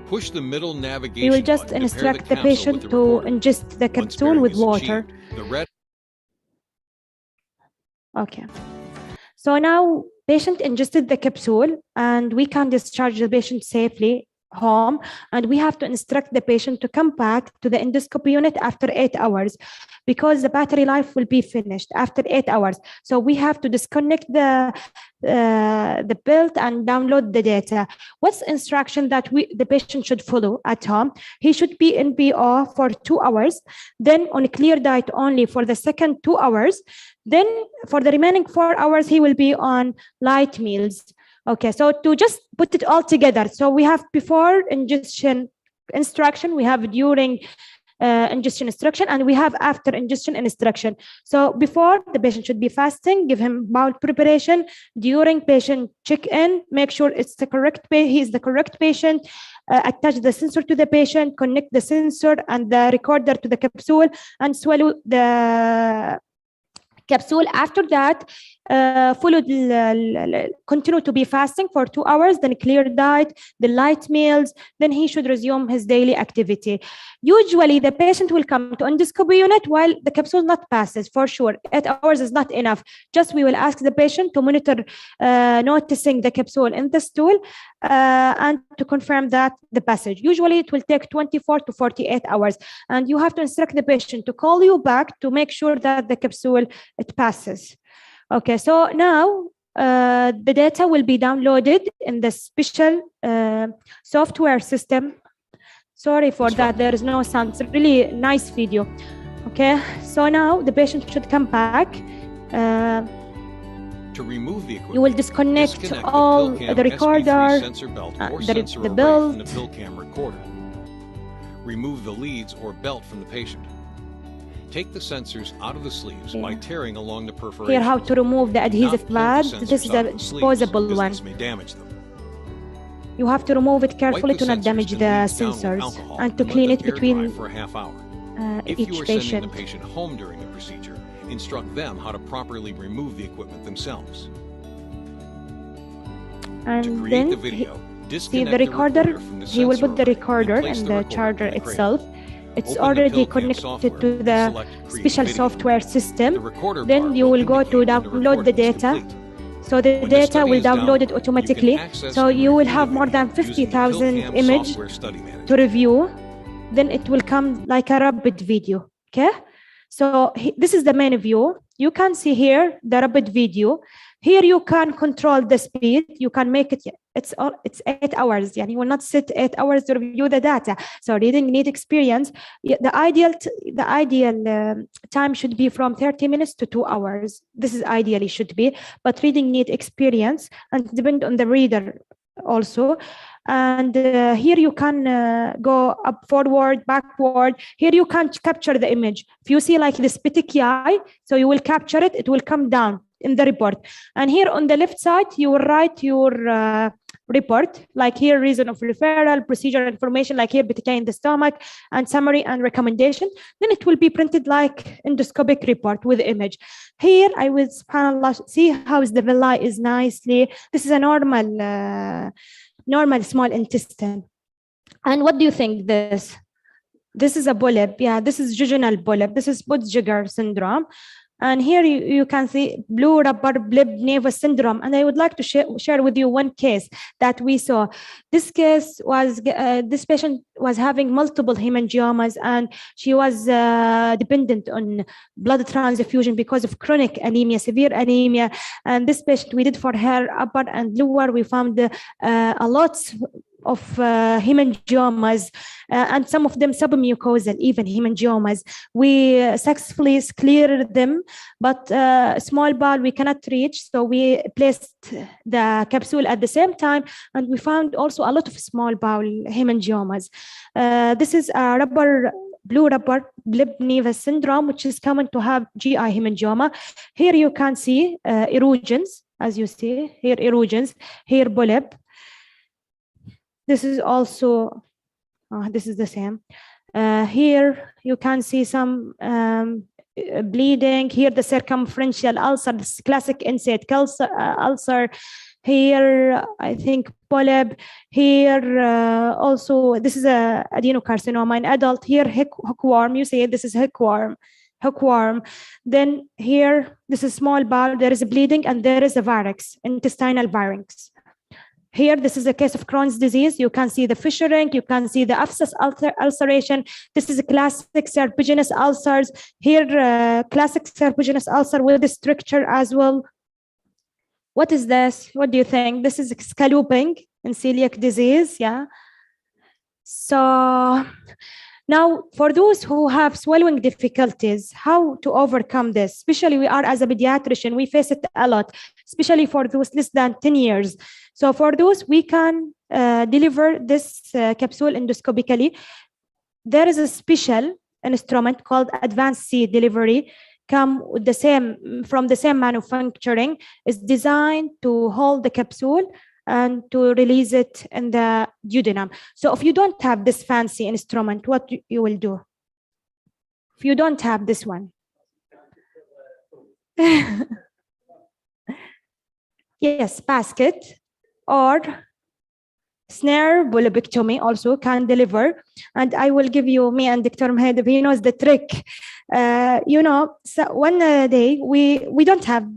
Push the middle navigation We will just button to pair instruct the patient to ingest the Once capsule pairing with is water. achieved, the red Okay. So now patient ingested the capsule and we can discharge the patient safely home, and we have to instruct the patient to come back to the endoscopy unit after 8 hours because the battery life will be finished after 8 hours. So we have to disconnect the belt and download the data. What's instruction that the patient should follow at home? He should be in BO for 2 hours, then on a clear diet only for the second 2 hours. Then for the remaining 4 hours, he will be on light meals. Okay, so to just put it all together. So we have before ingestion instruction, we have during ingestion instruction, and we have after ingestion instruction. So before, the patient should be fasting, give him bowel preparation. During, patient check-in, make sure it's the correct he is the correct patient. Attach the sensor to the patient, connect the sensor and the recorder to the capsule, and swallow the capsule. After that, continue to be fasting for 2 hours, then clear diet, the light meals, then he should resume his daily activity. Usually the patient will come to endoscopy unit while the capsule not passes, for sure. 8 hours is not enough. Just we will ask the patient to monitor noticing the capsule in the stool and to confirm that the passage. Usually it will take 24 to 48 hours, and you have to instruct the patient to call you back to make sure that the capsule it passes. Okay, so now the data will be downloaded in the special software system. Sorry for that, there is no sound. It's a really nice video. Okay, so now the patient should come back. To remove the equipment, you will disconnect all the recorder, sensor belt or the sensor belt. from the pill cam recorder. Remove the leads or belt from the patient. Take the sensors out of the sleeves by tearing along the perforation. Here, how to remove the adhesive pad. This is a disposable one. This may damage them. You have to remove it carefully to not damage the sensors and to clean it between for a half hour. If you each are patient. sending the patient home during the procedure, instruct them how to properly remove the equipment themselves. And to create then the video, see the recorder. He will put the recorder in the charger itself. It's already connected to the special software system. Then you will go to download the data. So the data will download it automatically. So you will have more than 50,000 images to review. Then it will come like a rapid video. Okay. So this is the main view. You can see here the rapid video. Here you can control the speed. You can make it. It's 8 hours. You will not sit 8 hours to review the data. So reading need experience. The ideal time should be from 30 minutes to 2 hours. This is ideally should be, but reading need experience and depend on the reader also. And here you can go up, forward, backward. Here you can capture the image. If you see like this petechiae eye, so you will capture it. It will come down in the report. And here on the left side, you will write your report, like here, reason of referral, procedure information, like here, petechiae in the stomach, and summary and recommendation. Then it will be printed like endoscopic report with image. Here, I will, subhanAllah, see how the villi is nicely. This is a normal small intestine. And what do you think this? This is a polyp. Yeah, this is jejunal polyp. This is Butt-Jigger syndrome. And here you can see blue rubber bleb nevus syndrome. And I would like to share with you one case that we saw. This case was, this patient was having multiple hemangiomas, and she was dependent on blood transfusion because of chronic anemia, severe anemia. And this patient, we did for her upper and lower, we found a lot of hemangiomas, and some of them submucosal, even hemangiomas. We successfully cleared them, but small bowel we cannot reach, so we placed the capsule at the same time, and we found also a lot of small bowel hemangiomas. This is a blue rubber bleb nevus syndrome, which is common to have GI hemangioma. Here you can see erosions, as you see here, erosions, here polyp. This is also, this is the same. Here you can see some bleeding. Here the circumferential ulcer, this classic insect ulcer. Here, I think polyp. Here, also, this is a adenocarcinoma in adult. Here, hookworm. You say this is hookworm. Then here, this is small bowel. There is a bleeding and there is a varix, intestinal varix. Here, this is a case of Crohn's disease. You can see the fissuring. You can see the abscess ulceration. This is a classic serpiginous ulcers. Here, classic serpiginous ulcer with the structure as well. What is this? What do you think? This is scalloping in celiac disease. Yeah. So now, for those who have swallowing difficulties, how to overcome this? Especially we are as a pediatrician, we face it a lot, especially for those less than 10 years. So for those, we can deliver this capsule endoscopically. There is a special instrument called advanced seed delivery, come with the same, from the same manufacturing, is designed to hold the capsule and to release it in the duodenum. So if you don't have this fancy instrument, what you will do? If you don't have this one. Yes, basket or snare bulbectomy also can deliver. And I will give you, me and Dr. Mahedib, he knows the trick. So one day we don't have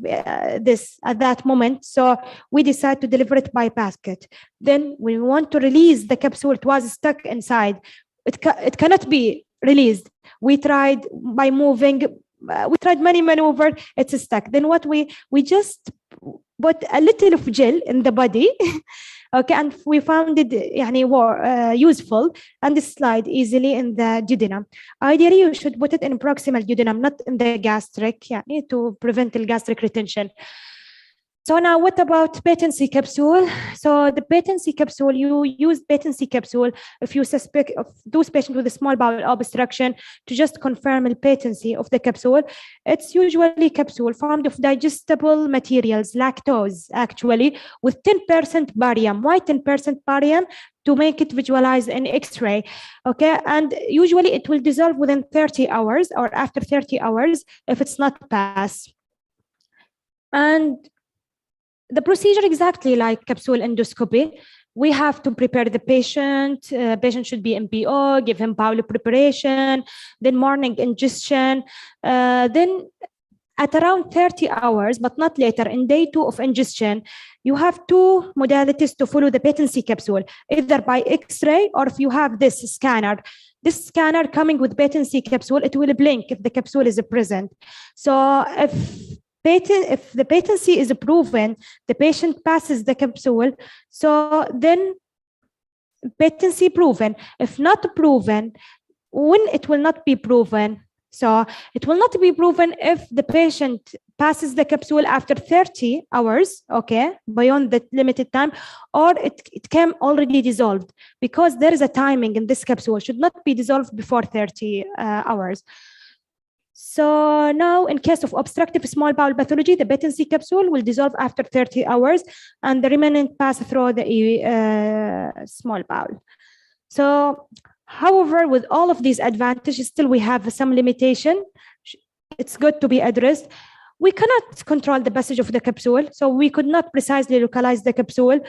this at that moment. So we decide to deliver it by basket. Then we want to release the capsule. It was stuck inside. It cannot be released. We tried by moving, we tried many maneuvers, it's stuck. Then what we just put a little of gel in the body. Okay, and we found it useful and slide easily in the duodenum. Ideally, you should put it in proximal duodenum, not in the gastric, to prevent the gastric retention. So now what about patency capsule? So the patency capsule, you use patency capsule if you suspect of those patients with a small bowel obstruction to just confirm the patency of the capsule. It's usually capsule formed of digestible materials, lactose actually, with 10% barium. Why 10% barium? To make it visualize in X-ray, okay? And usually it will dissolve within 30 hours or after 30 hours if it's not passed. And the procedure exactly like capsule endoscopy. We have to prepare the patient. Patient should be MPO, give him bowel preparation, then morning ingestion. Then at around 30 hours, but not later, in day 2 of ingestion, you have 2 modalities to follow the patency capsule, either by X-ray or if you have this scanner. This scanner coming with patency capsule, it will blink if the capsule is present. So if the patency is proven, the patient passes the capsule, so then patency proven. If not proven, when it will not be proven? So it will not be proven if the patient passes the capsule after 30 hours, okay, beyond the limited time, or it can already dissolved, because there is a timing in this capsule, should not be dissolved before 30 hours. So now, in case of obstructive small bowel pathology, the patency capsule will dissolve after 30 hours and the remnant pass through the small bowel. So, however, with all of these advantages, still we have some limitation. It's good to be addressed. We cannot control the passage of the capsule, so we could not precisely localize the capsule.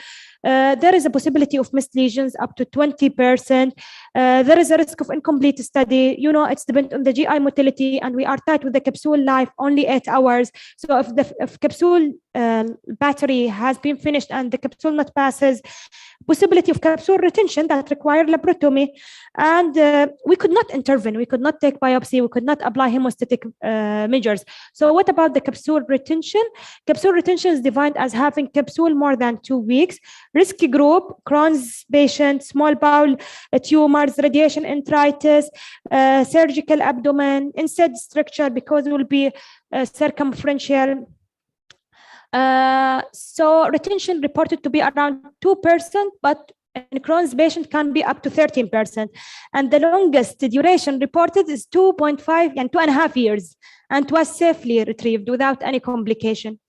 There is a possibility of missed lesions up to 20%. There is a risk of incomplete study. It's dependent on the GI motility, and we are tied with the capsule life only 8 hours. So if capsule battery has been finished and the capsule not passes, possibility of capsule retention that require laparotomy, and we could not intervene. We could not take biopsy. We could not apply hemostatic measures. So what about the capsule retention? Capsule retention is defined as having capsule more than 2 weeks. Risky group: Crohn's patient, small bowel tumors, radiation enteritis, surgical abdomen, inside structure because it will be circumferential. So retention reported to be around 2%, but in Crohn's patient can be up to 13%. And the longest duration reported is 2.5 and 2.5 years, and was safely retrieved without any complication.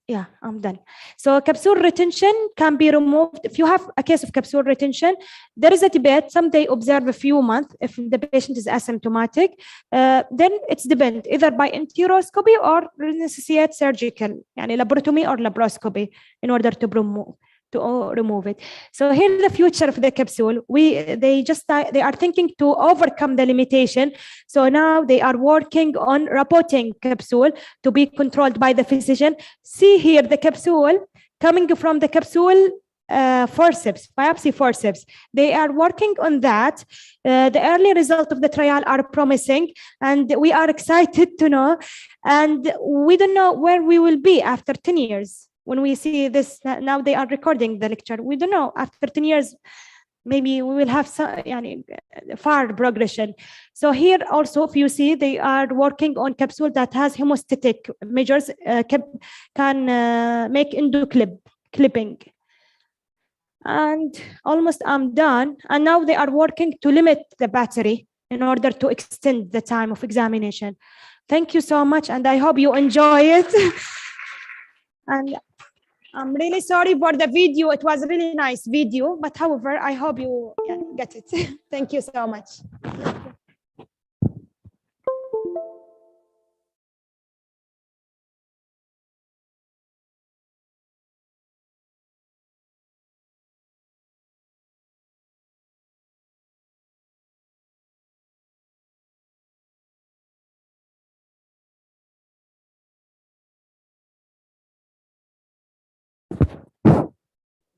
Yeah, I'm done. So capsule retention can be removed. If you have a case of capsule retention, there is a debate. Some they observe a few months. If the patient is asymptomatic, then it's depend either by enteroscopy or necessitate surgical, yani laparotomy or laparoscopy in order to remove it. So here's the future of the capsule. They are thinking to overcome the limitation. So now they are working on reporting capsule to be controlled by the physician. See here the capsule coming from the capsule forceps, biopsy forceps. They are working on that. The early results of the trial are promising, and we are excited to know. And we don't know where we will be after 10 years. When we see this, now they are recording the lecture. We don't know, after 10 years, maybe we will have some far progression. So here also, if you see, they are working on capsule that has hemostatic measures, can make clipping. And almost I'm done. And now they are working to limit the battery in order to extend the time of examination. Thank you so much, and I hope you enjoy it. And I'm really sorry for the video. It was a really nice video, but however, I hope you get it. Thank you so much.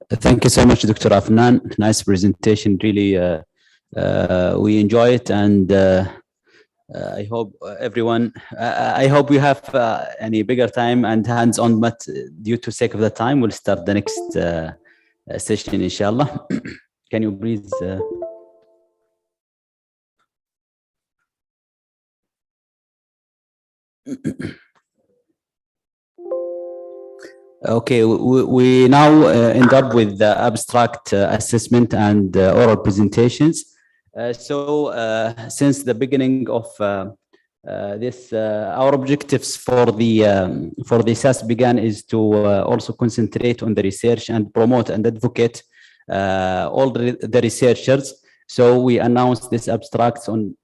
Thank you so much, Dr. Afnan. Nice presentation. Really, we enjoy it, and I hope everyone. I hope we have any bigger time and hands-on, but due to sake of the time, we'll start the next session, inshallah. Can you please? Okay, we now end up with the abstract assessment and oral presentations. Since the beginning of this, our objectives for the SASPGHAN is to also concentrate on the research and promote and advocate all the researchers. So we announced this abstracts on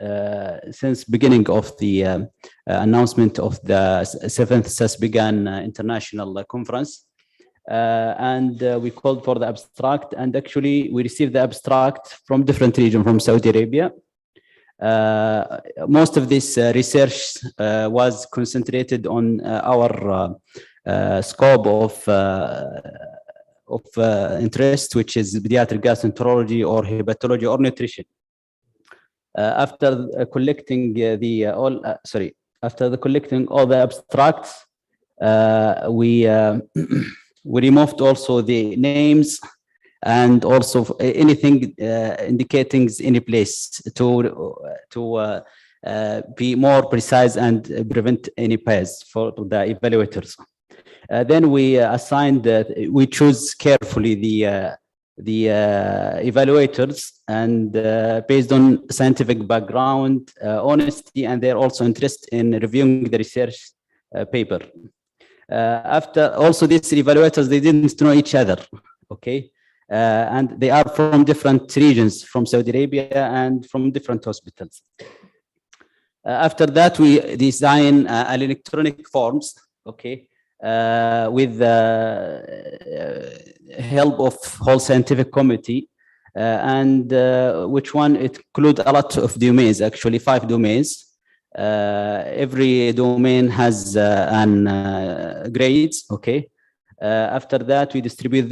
since beginning of the announcement of the 7th SASPGHAN International Conference. We called for the abstract, and actually we received the abstract from different regions from Saudi Arabia. Most of this research was concentrated on our scope of interest, which is pediatric gastroenterology or hepatology or nutrition. After collecting collecting all the abstracts, we removed also the names and also anything indicating any place to be more precise and prevent any bias for the evaluators. Then we assigned, we choose carefully the evaluators, and based on scientific background, honesty, and their also interest in reviewing the research paper. After also these evaluators, they didn't know each other, okay? And they are from different regions, from Saudi Arabia and from different hospitals. After that, we design an electronic forms, okay? With the help of whole scientific committee, and which one it includes a lot of domains, actually 5 domains. Every domain has an grades, okay? After that, we distribute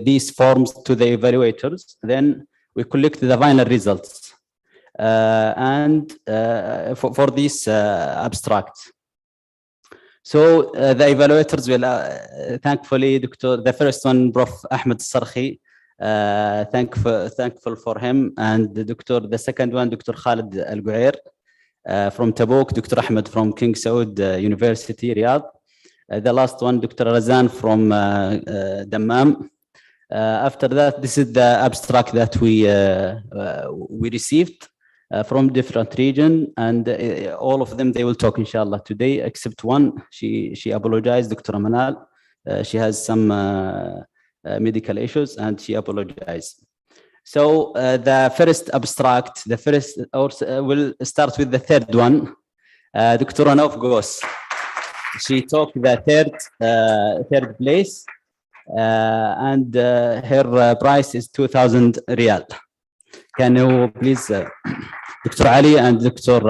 these forms to the evaluators. Then we collect the final results for this abstract. So the evaluators will, thankfully, the first one, Prof. Ahmed Sarkhi, thankful for him, and the second one, Dr. Khalid Al-Guair from Tabuk, Dr. Ahmed from King Saud University, Riyadh. The last one, Dr. Razan from Dammam. After that, this is the abstract that we received from different regions, and all of them, they will talk inshallah today, except one. She apologized, Dr. Manal. She has some medical issues and she apologized. So the first abstract, we'll start with the third one. Dr. Nafld, she took the third place, and her price is 2,000 riyal. Can you please, Dr. Ali and Dr.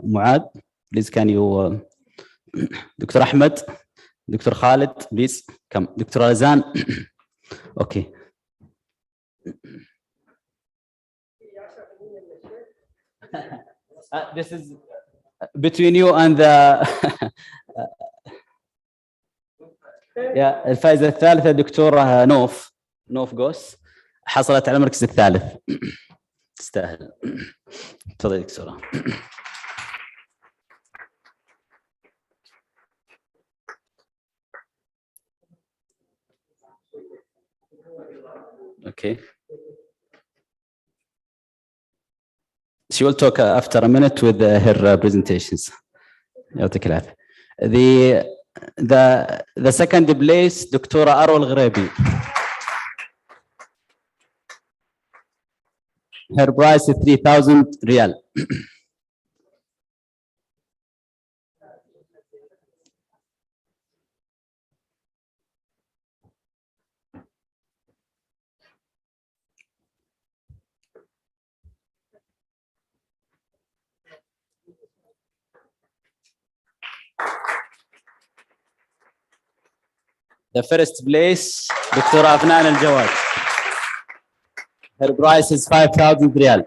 Muad, please can you, Dr. Ahmed, Dr. Khalid, please come. Dr. Razan, okay. This is between you and the يا الفائزة الثالثة دكتورة نوف جوس حصلت على المركز الثالث تستاهل. تفضلي دكتورة. Okay. She will talk after a minute with her presentations. يعطيك العافية. The second place, دكتورة أروى الغريبي. Her price is 3,000 riyal. The first place, Dr. Afnan Al-Jawad. Her price is 5,000 riyal.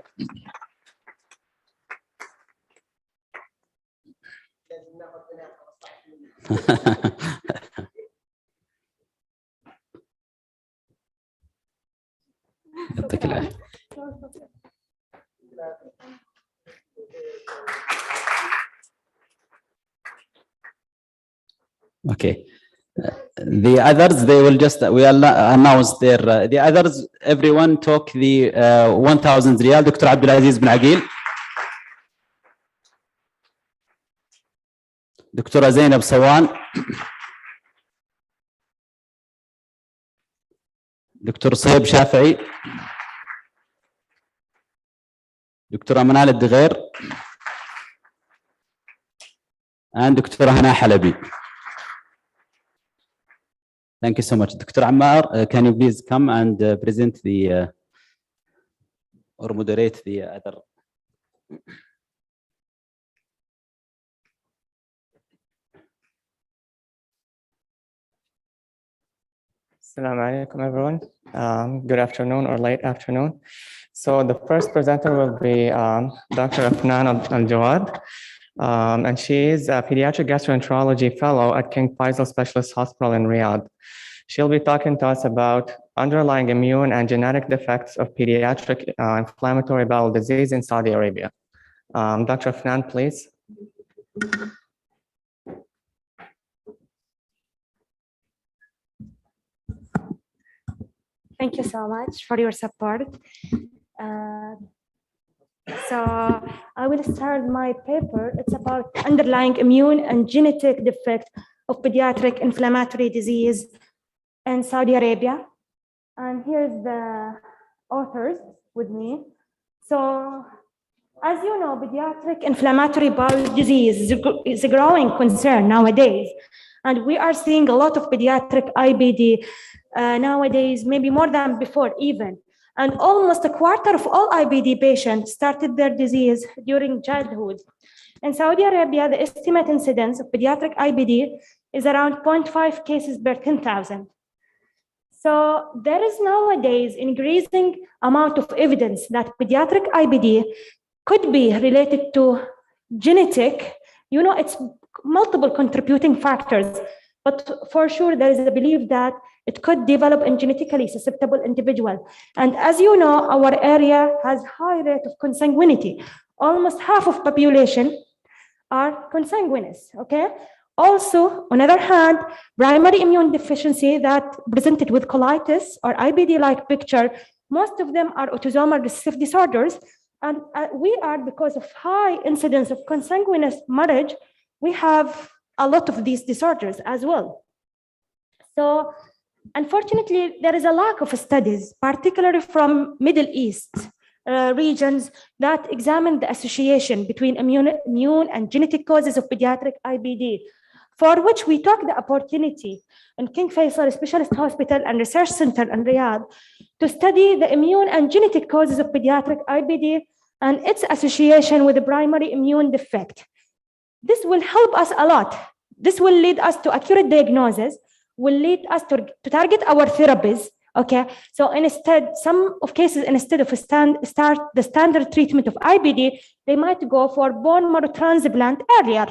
يعطيك العافية. Okay. The others, they will just, we will announce their, the others, everyone took the 1,000 riyal. Dr. Abdulaziz bin Aqil. Dr. Zainab Sawan. Dr. Saib Shafi'i. Dr. Manal Al-Dighair. And Dr. Hana Halabi. Thank you so much. Dr. Ammar, can you please come and present the, or moderate the other. Assalamu alaikum, everyone. Good afternoon or late afternoon. So the first presenter will be Dr. Afnan Al-Jawad. And she is a pediatric gastroenterology fellow at King Faisal Specialist Hospital in Riyadh. She'll be talking to us about underlying immune and genetic defects of pediatric inflammatory bowel disease in Saudi Arabia. Dr. Afnan, please. Thank you so much for your support. So I will start my paper. It's about underlying immune and genetic defect of pediatric inflammatory disease in Saudi Arabia. And here's the authors with me. So as you know, pediatric inflammatory bowel disease is a growing concern nowadays. And we are seeing a lot of pediatric IBD nowadays, maybe more than before even. And almost a quarter of all IBD patients started their disease during childhood. In Saudi Arabia, the estimate incidence of pediatric IBD is around 0.5 cases per 10,000. So there is nowadays increasing amount of evidence that pediatric IBD could be related to genetic, it's multiple contributing factors, but for sure there is a belief that it could develop in genetically susceptible individual. And as you know, our area has high rate of consanguinity. Almost half of population are consanguineous, okay? Also, on the other hand, primary immune deficiency that presented with colitis or IBD-like picture, most of them are autosomal recessive disorders. And we are, because of high incidence of consanguineous marriage, we have a lot of these disorders as well. So unfortunately, there is a lack of studies, particularly from Middle East regions, that examine the association between immune and genetic causes of pediatric IBD, for which we took the opportunity in King Faisal Specialist Hospital and Research Center in Riyadh to study the immune and genetic causes of pediatric IBD and its association with the primary immune defect. This will help us a lot. This will lead us to accurate diagnosis, will lead us to target our therapies. Okay, so instead, some of cases, instead of the standard treatment of IBD, they might go for bone marrow transplant earlier.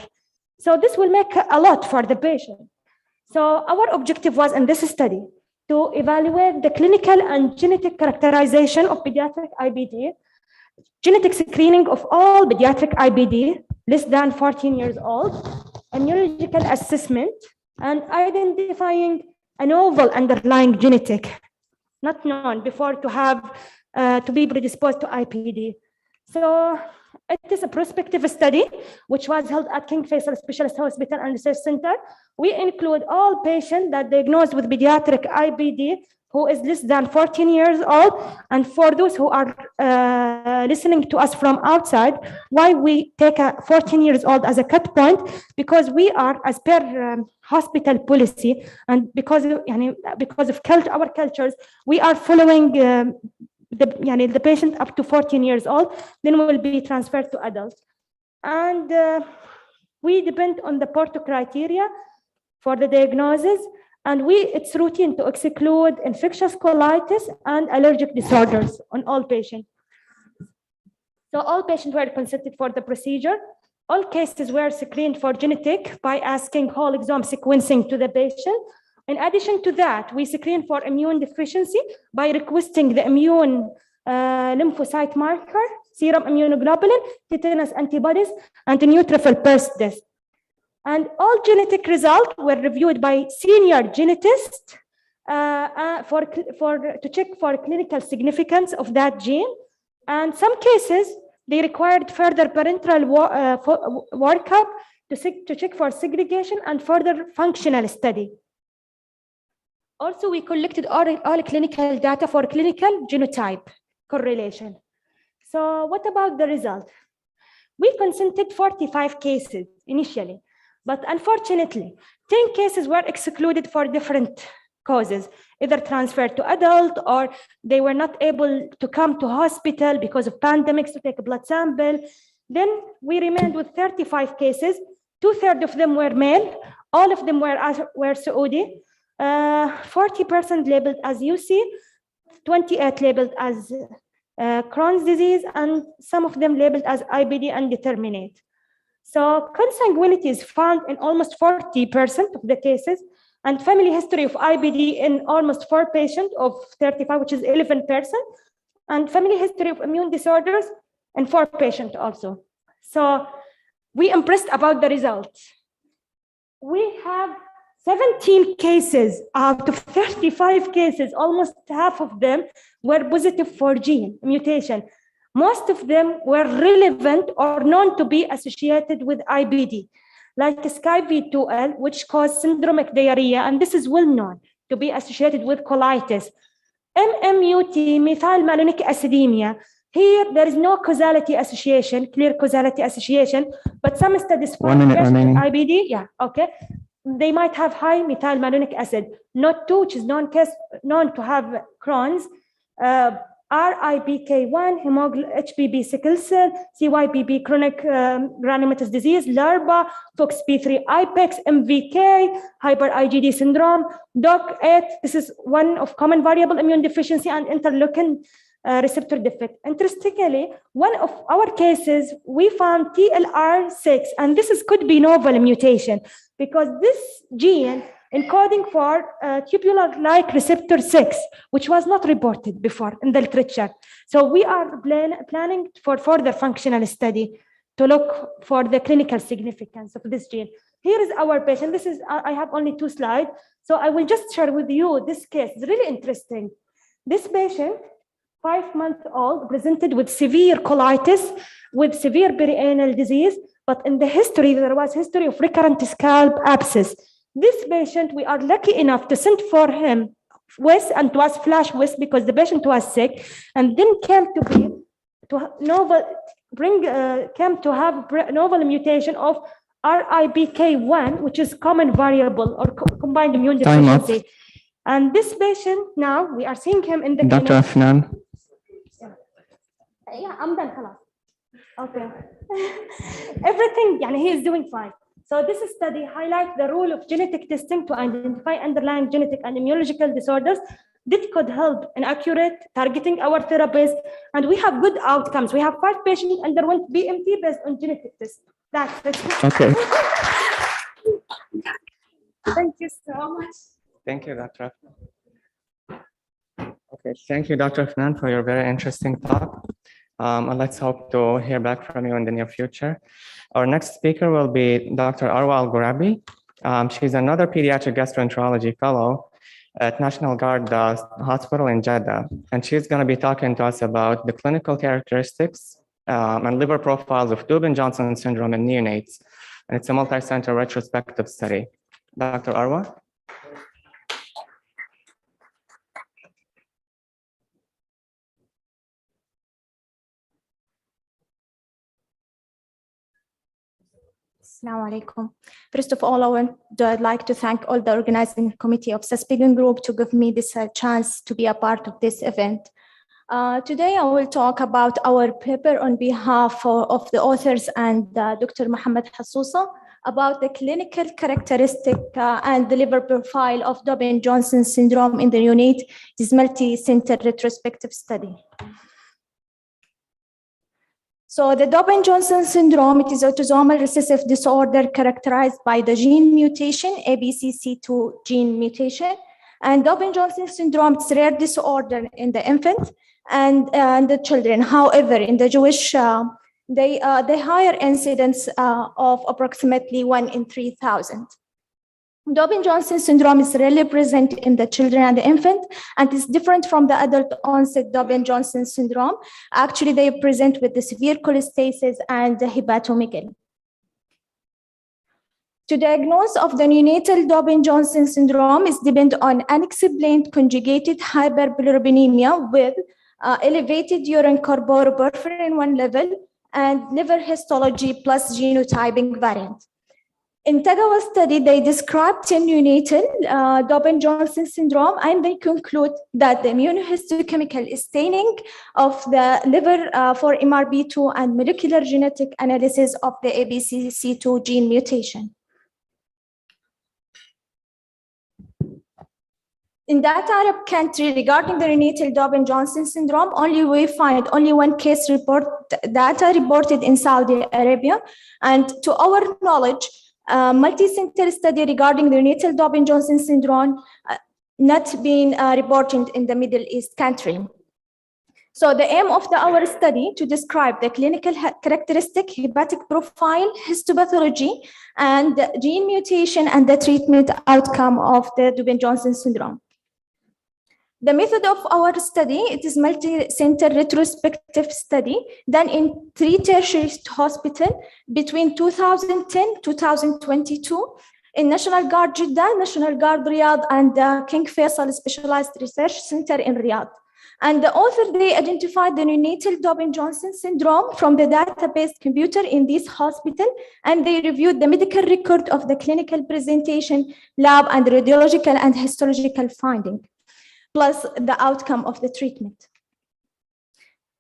So this will make a lot for the patient. So our objective was in this study to evaluate the clinical and genetic characterization of pediatric IBD, genetic screening of all pediatric IBD less than 14 years old, immunological assessment, and identifying a novel underlying genetic not known before to be predisposed to IBD. So it is a prospective study which was held at King Faisal Specialist Hospital and Research Center. We include all patients that diagnosed with pediatric IBD who is less than 14 years old. And for those who are listening to us from outside, why we take a 14 years old as a cut point? Because we are, as per hospital policy, and because of our cultures, we are following the patient up to 14 years old, then will be transferred to adults. And we depend on the Porto criteria for the diagnosis, and it's routine to exclude infectious colitis and allergic disorders on all patients. So all patients were consented for the procedure. All cases were screened for genetic by asking whole exome sequencing to the patient. In addition to that, we screen for immune deficiency by requesting the immune lymphocyte marker, serum immunoglobulin, tetanus antibodies, and the neutrophil burst test. And all genetic results were reviewed by senior genetist to check for clinical significance of that gene. And some cases, they required further parenteral workup to check for segregation and further functional study. Also, we collected all clinical data for clinical genotype correlation. So what about the result? We consented 45 cases initially, but unfortunately, 10 cases were excluded for different causes, either transferred to adult or they were not able to come to hospital because of pandemics to take a blood sample. Then we remained with 35 cases. 2/3 of them were male. All of them were Saudi. 40% labeled as UC, 28 labeled as Crohn's disease, and some of them labeled as IBD indeterminate. So consanguinity is found in almost 40% of the cases, and family history of IBD in almost 4 patients of 35, which is 11%, and family history of immune disorders in 4 patients also. So we impressed about the results. We have 17 cases out of 35 cases, almost half of them were positive for gene mutation. Most of them were relevant or known to be associated with IBD, like SCIV2L, which caused syndromic diarrhea, and this is well known to be associated with colitis. MMUT, methylmalonic acidemia. Here, there is no causality association, clear causality association, but some studies find IBD, yeah, okay. They might have high methylmalonic acid, not 2, which is known to have Crohn's, RIPK1, HBB sickle cell, CYBB chronic granulomatous disease, LARBA, FOXP3 IPEX, MVK, hyper IgD syndrome, DOC8. This is one of common variable immune deficiency and interleukin receptor defect. Interestingly, one of our cases, we found TLR6, and this could be novel mutation because this gene encoding for tubular-like receptor 6, which was not reported before in the literature. So we are planning for further functional study to look for the clinical significance of this gene. Here is our patient. This is, I have only 2 slides, so I will just share with you this case. It's really interesting. This patient, 5-month-old, presented with severe colitis, with severe perianal disease, but in the history, there was history of recurrent scalp abscess. This patient, we are lucky enough to send for him WIS, and it was flash WIS because the patient was sick, and then came to have novel mutation of RIBK1, which is common variable or combined immune deficiency. And this patient now we are seeing him in the Dr. Afnan. Yeah, I'm done. Okay. Everything, he is doing fine. So this study highlights the role of genetic testing to identify underlying genetic and immunological disorders that could help in accurate targeting our therapies, and we have good outcomes. We have 5 patients underwent BMT based on genetic tests. That's it. Okay. Thank you so much. Thank you, Dr. Afnan. Okay, thank you, Dr. Afnan, for your very interesting talk. And let's hope to hear back from you in the near future. Our next speaker will be Dr. Arwa Al-Ghurabi. She's another pediatric gastroenterology fellow at National Guard Hospital in Jeddah. And she's going to be talking to us about the clinical characteristics and liver profiles of Dubin-Johnson syndrome in neonates. And it's a multi-center retrospective study. Dr. Arwa? Assalamu alaikum. First of all, I'd like to thank all the organizing committee of SASPGHAN group to give me this chance to be a part of this event. Today, I will talk about our paper on behalf of the authors and Dr. Mohammed Hassousa about the clinical characteristic and the liver profile of Dubin-Johnson syndrome in the neonate. This multi-center retrospective study. So the Dubin-Johnson syndrome, it is autosomal recessive disorder characterized by the gene mutation, ABCC2 gene mutation. And Dubin-Johnson syndrome, it's a rare disorder in the infant and the children. However, in the Jewish, they higher incidence of approximately 1 in 3,000. Dubin-Johnson syndrome is rarely present in the children and the infant, and is different from the adult onset Dubin-Johnson syndrome. Actually, they present with the severe cholestasis and the hepatomegaly. To diagnose of the neonatal Dubin-Johnson syndrome is depend on unexplained conjugated hyperbilirubinemia with elevated urine carboporphyrin 1 level and liver histology plus genotyping variant. In Tagawa study, they described 10 neonatal Dubin-Johnson syndrome, and they conclude that the immunohistochemical staining of the liver for MRB2 and molecular genetic analysis of the ABCC2 gene mutation. In that Arab country, regarding the neonatal Dubin-Johnson syndrome, we find only 1 case report data reported in Saudi Arabia, and to our knowledge, multi-center study regarding the neonatal Dubin-Johnson syndrome not being reported in the Middle East country. So the aim of our study to describe the clinical characteristic, hepatic profile, histopathology, and gene mutation and the treatment outcome of the Dubin-Johnson syndrome. The method of our study, it is multi-center retrospective study done in 3 tertiary hospitals between 2010-2022 in National Guard Jeddah, National Guard Riyadh, and King Faisal Specialized Research Center in Riyadh. And the author, they identified the neonatal Dubin-Johnson syndrome from the database computer in this hospital, and they reviewed the medical record of the clinical presentation, lab and radiological and histological finding, plus the outcome of the treatment.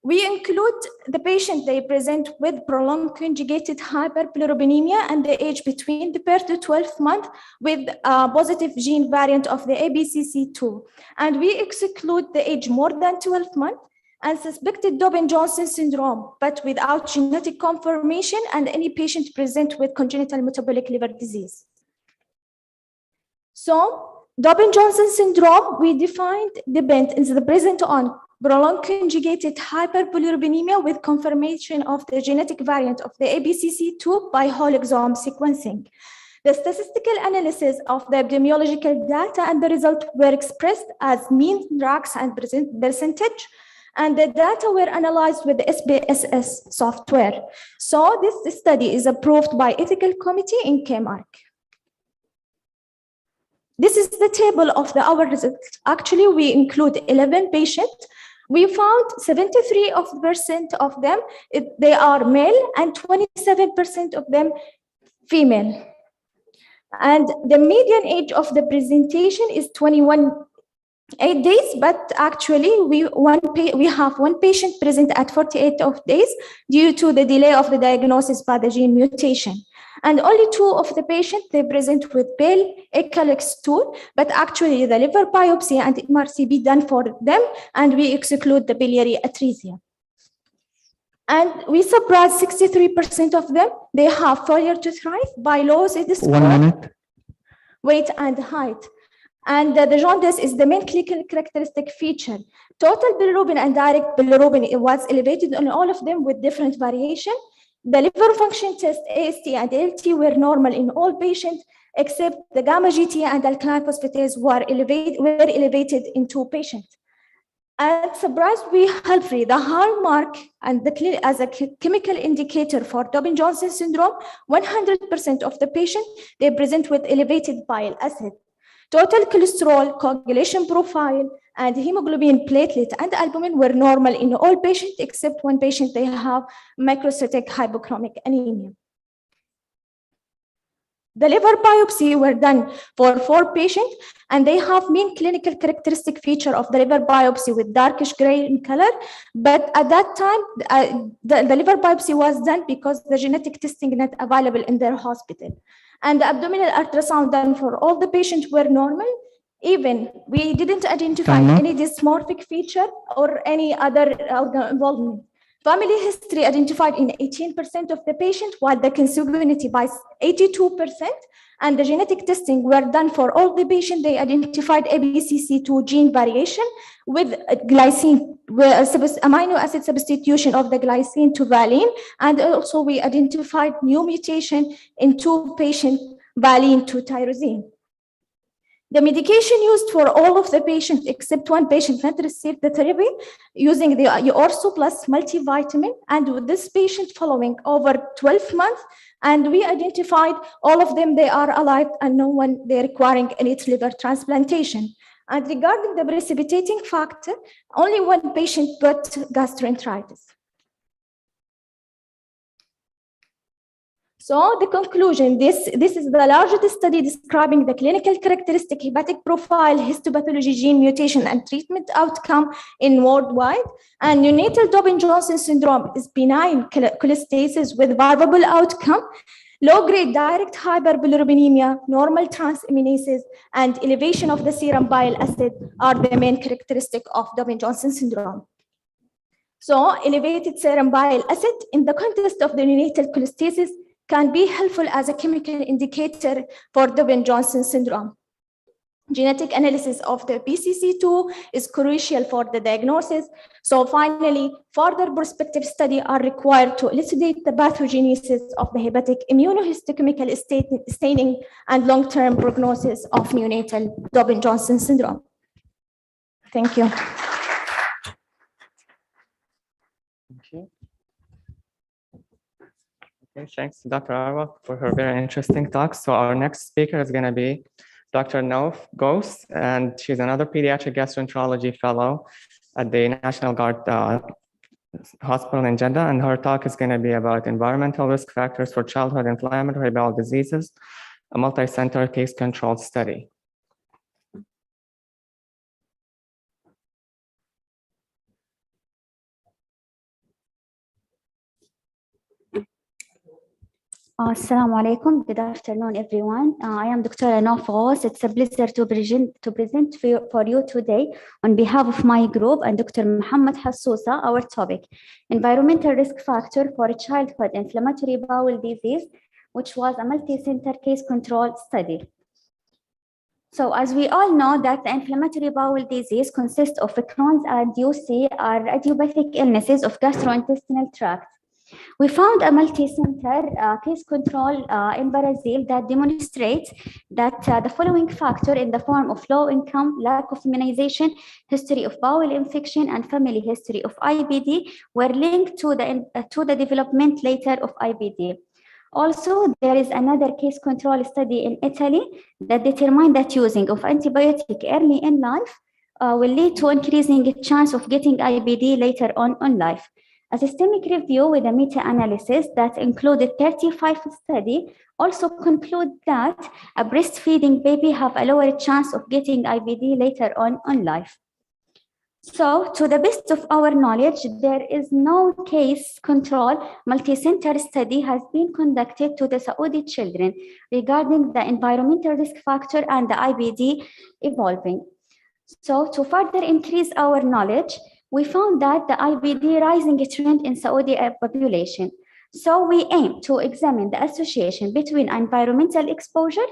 We include the patient, they present with prolonged conjugated hyperbilirubinemia and the age between the birth to 12th month with a positive gene variant of the ABCC2. And we exclude the age more than 12 months and suspected Dubin-Johnson syndrome, but without genetic confirmation and any patient present with congenital metabolic liver disease. So, Dubin-Johnson syndrome, we defined depends the present on prolonged conjugated hyperbilirubinemia with confirmation of the genetic variant of the ABCC2 by whole exome sequencing. The statistical analysis of the epidemiological data and the result were expressed as mean, RACs, and percentage, and the data were analyzed with the SPSS software. So this study is approved by ethical committee in KMARC. This is the table of our results. Actually, we include 11 patients. We found 73% of them, they are male, and 27% of them female. And the median age of the presentation is 8 days, but actually we have one patient present at 48 days due to the delay of the diagnosis by the gene mutation. And only 2 of the patients, they present with pale ecalic stool, but actually the liver biopsy and MRCP done for them, and we exclude the biliary atresia. And we surprised 63% of them, they have failure to thrive by low Z score, 1 minute. weight and height. And the jaundice is the main clinical characteristic feature. Total bilirubin and direct bilirubin, it was elevated on all of them with different variation. The liver function test, AST and ALT, were normal in all patients, except the gamma GT and alkaline phosphatase were elevated in 2 patients. And surprised, we helpfully the hallmark and the as a chemical indicator for Dobbin-Johnson syndrome, 100% of the patient, they present with elevated bile acid. Total cholesterol, coagulation profile, and hemoglobin, platelet, and albumin were normal in all patients, except 1 patient, they have microcytic hypochromic anemia. The liver biopsy were done for 4 patients, and they have mean clinical characteristic feature of the liver biopsy with darkish gray in color. But at that time, the liver biopsy was done because the genetic testing not available in their hospital. And the abdominal ultrasound done for all the patients were normal. Even we didn't identify any dysmorphic feature or any other organ involvement. Family history identified in 18% of the patient, while the consanguinity by 82%, and the genetic testing were done for all the patients. They identified ABCC2 gene variation with glycine, amino acid substitution of the glycine to valine, and also we identified new mutation in 2 patients, valine to tyrosine. The medication used for all of the patients, except 1 patient that received the therapy, using the Orso plus multivitamin, and with this patient following over 12 months, and we identified all of them, they are alive, and no one they're requiring any liver transplantation. And regarding the precipitating factor, only 1 patient got gastroenteritis. So the conclusion, this is the largest study describing the clinical characteristic, hepatic profile, histopathology, gene mutation, and treatment outcome in worldwide. And neonatal Dobbin-Johnson syndrome is benign cholestasis with favorable outcome, low-grade direct hyperbilirubinemia, normal transaminases, and elevation of the serum bile acid are the main characteristic of Dobbin-Johnson syndrome. So elevated serum bile acid in the context of the neonatal cholestasis can be helpful as a chemical indicator for Dobbin-Johnson syndrome. Genetic analysis of the BCC2 is crucial for the diagnosis. So finally, further prospective studies are required to elucidate the pathogenesis of the hepatic immunohistochemical staining and long-term prognosis of neonatal Dobbin-Johnson syndrome. Thank you. Thank you. Okay, thanks to Dr. Arwa for her very interesting talk. So our next speaker is going to be Dr. Nauf Ghosh, and she's another pediatric gastroenterology fellow at the National Guard Hospital in Jeddah, and her talk is going to be about environmental risk factors for childhood inflammatory bowel diseases, a multi-center case-controlled study. Assalamu alaikum. Good afternoon, everyone. I am Dr. Nauf Ghosh. It's a pleasure to present for you today on behalf of my group and Dr. Muhammad Hassousa, our topic, environmental risk factor for childhood inflammatory bowel disease, which was a multi-center case control study. So as we all know that the inflammatory bowel disease consists of Crohn's and UC are idiopathic illnesses of gastrointestinal tract. We found a multi-center case control in Brazil that demonstrates that the following factor in the form of low income, lack of immunization, history of bowel infection, and family history of IBD were linked to the development later of IBD. Also, there is another case control study in Italy that determined that using of antibiotic early in life will lead to increasing the chance of getting IBD later on in life. A systemic review with a meta-analysis that included 35 studies also conclude that a breastfeeding baby have a lower chance of getting IBD later on in life. So, to the best of our knowledge, there is no case control multi-center study has been conducted to the Saudi children regarding the environmental risk factor and the IBD evolving. So, to further increase our knowledge, we found that the IBD rising trend in Saudi population. So, we aim to examine the association between environmental exposure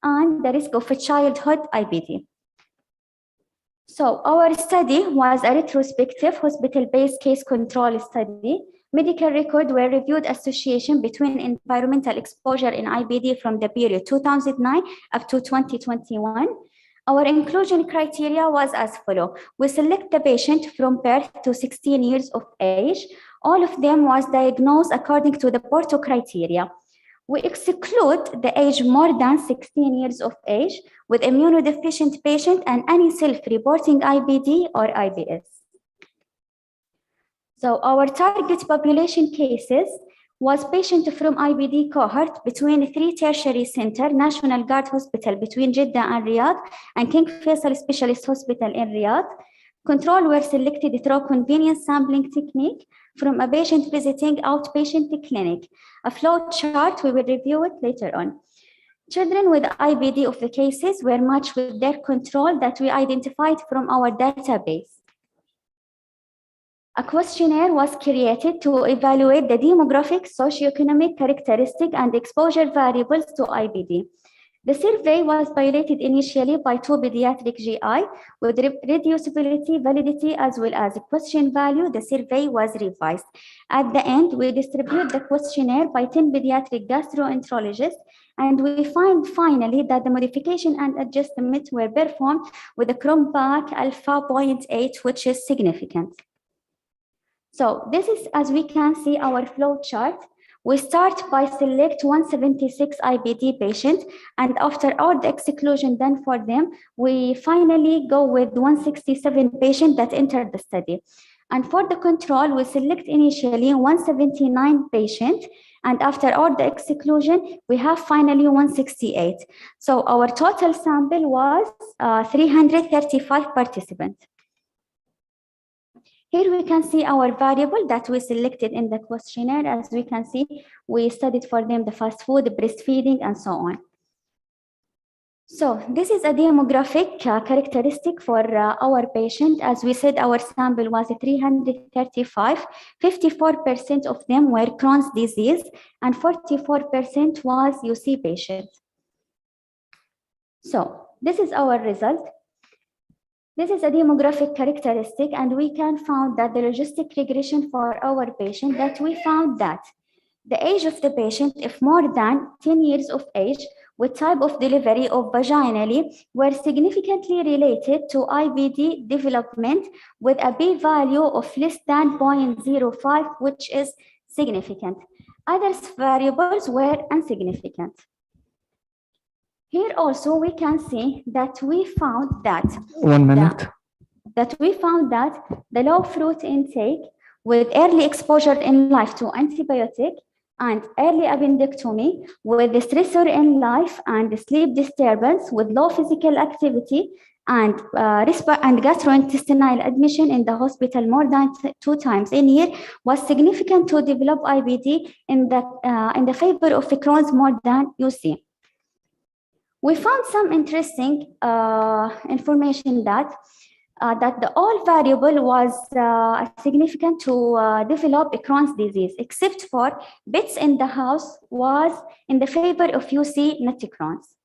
and the risk of a childhood IBD. So our study was a retrospective hospital-based case control study. Medical records were reviewed association between environmental exposure in IBD from the period 2009 up to 2021. Our inclusion criteria was as follows. We select the patient from birth to 16 years of age. All of them was diagnosed according to the Porto criteria. We exclude the age more than 16 years of age with immunodeficient patient and any self-reporting IBD or IBS. So our target population cases was patient from IBD cohort between 3 tertiary center, National Guard Hospital between Jeddah and Riyadh, and King Faisal Specialist Hospital in Riyadh. Control were selected through convenience sampling technique from a patient visiting outpatient clinic. A flow chart, we will review it later on. Children with IBD of the cases were matched with their control that we identified from our database. A questionnaire was created to evaluate the demographic, socioeconomic characteristic and exposure variables to IBD. The survey was piloted initially by 2 pediatric GI with reducibility, validity, as well as a question value. The survey was revised. At the end, we distribute the questionnaire by 10 pediatric gastroenterologists, and we find finally that the modification and adjustment were performed with a Chromback alpha 0.8, which is significant. So this is, as we can see, our flow chart. We start by select 176 IBD patients, and after all the exclusion done for them, we finally go with 167 patients that entered the study. And for the control, we select initially 179 patients, and after all the exclusion, we have finally 168. So our total sample was 335 participants. Here we can see our variable that we selected in the questionnaire. As we can see, we studied for them the fast food, the breastfeeding, and so on. So this is a demographic characteristic for our patient. As we said, our sample was 335. 54% of them were Crohn's disease, and 44% was UC patients. So this is our result. This is a demographic characteristic, and we can find that the logistic regression for our patient, that we found that the age of the patient, if more than 10 years of age, with type of delivery of vaginally, were significantly related to IBD development with a p-value of less than 0.05, which is significant. Other variables were insignificant. Here also we can see that we found that the low fruit intake with early exposure in life to antibiotic and early appendectomy with the stressor in life and sleep disturbance with low physical activity and gastrointestinal admission in the hospital more than 2 times in a year was significant to develop IBD in the favor of Crohn's more than UC. We found some interesting information that the all variable was significant to develop Crohn's disease, except for bits in the house was in the favor of UC, not Crohn's.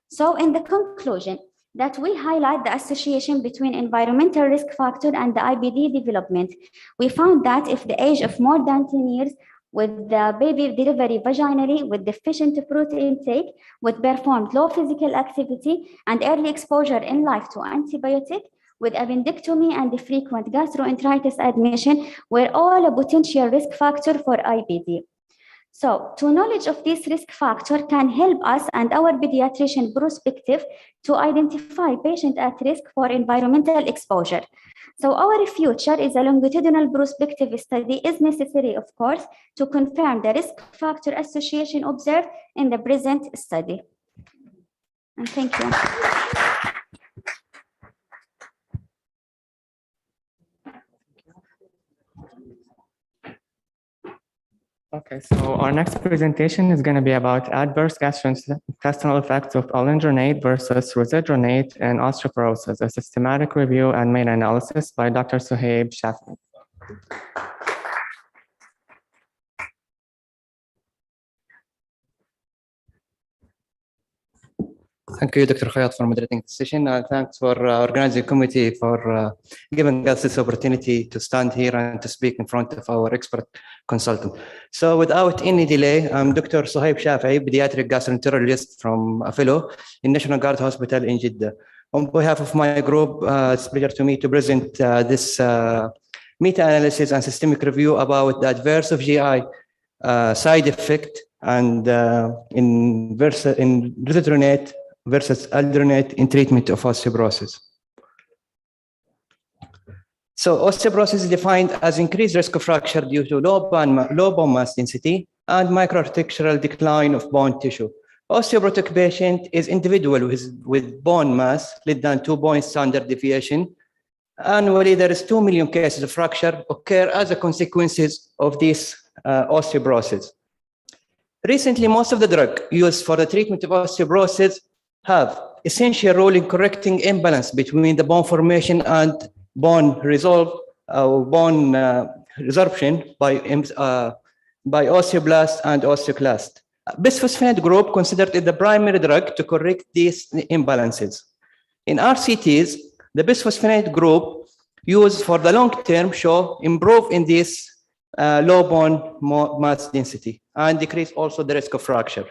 So in the conclusion, that we highlight the association between environmental risk factor and the IBD development. We found that if the age of more than 10 years with the baby delivery vaginally with deficient fruit intake, with performed low physical activity and early exposure in life to antibiotic, with appendectomy and frequent gastroenteritis admission were all a potential risk factor for IBD. So, knowledge of this risk factor can help us and our pediatrician perspective to identify patients at risk for environmental exposure. So our future is a longitudinal prospective study is necessary, of course, to confirm the risk factor association observed in the present study. And thank you. Okay, so our next presentation is going to be about adverse gastrointestinal effects of alendronate versus rosiduronate and osteoporosis, a systematic review and meta-analysis by Dr. Suhaib Shafi. Thank you, Dr. Khayat, for moderating the session. Thanks for organizing committee for giving us this opportunity to stand here and to speak in front of our expert consultant. So without any delay, I'm Dr. Suhaib Shafi, pediatric gastroenterologist from a fellow in National Guard Hospital in Jeddah. On behalf of my group, it's a pleasure to me to present this meta-analysis and systemic review about the adverse of GI side effect and in rosiduronate versus alendronate in treatment of osteoporosis. So osteoporosis is defined as increased risk of fracture due to low bone mass density and microarticular decline of bone tissue. Osteoporotic patient is individual with bone mass less than 2 points standard deviation. Annually, there is 2 million cases of fracture occur as a consequences of this osteoporosis. Recently, most of the drug used for the treatment of osteoporosis have essential role in correcting imbalance between the bone formation and bone resorption by osteoblast and osteoclast. Bisphosphonate group considered the primary drug to correct these imbalances. In RCTs, the bisphosphonate group used for the long term show improve in this low bone mass density and decrease also the risk of fracture.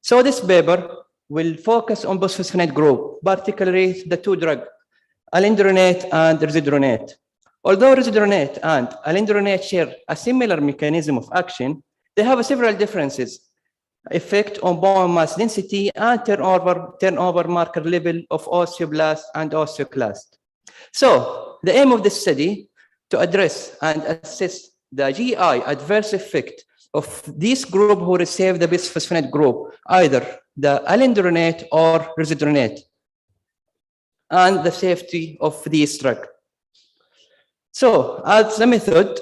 So this paper will focus on bisphosphonate group, particularly the two drugs, alendronate and rosiduronate. Although rosiduronate and alendronate share a similar mechanism of action, they have several differences, effect on bone mass density and turnover marker level of osteoblast and osteoclast. So the aim of this study to address and assess the GI adverse effect of this group who receive the bisphosphonate group, either the alendronate or rosiduronate, and the safety of this drug. So as a method,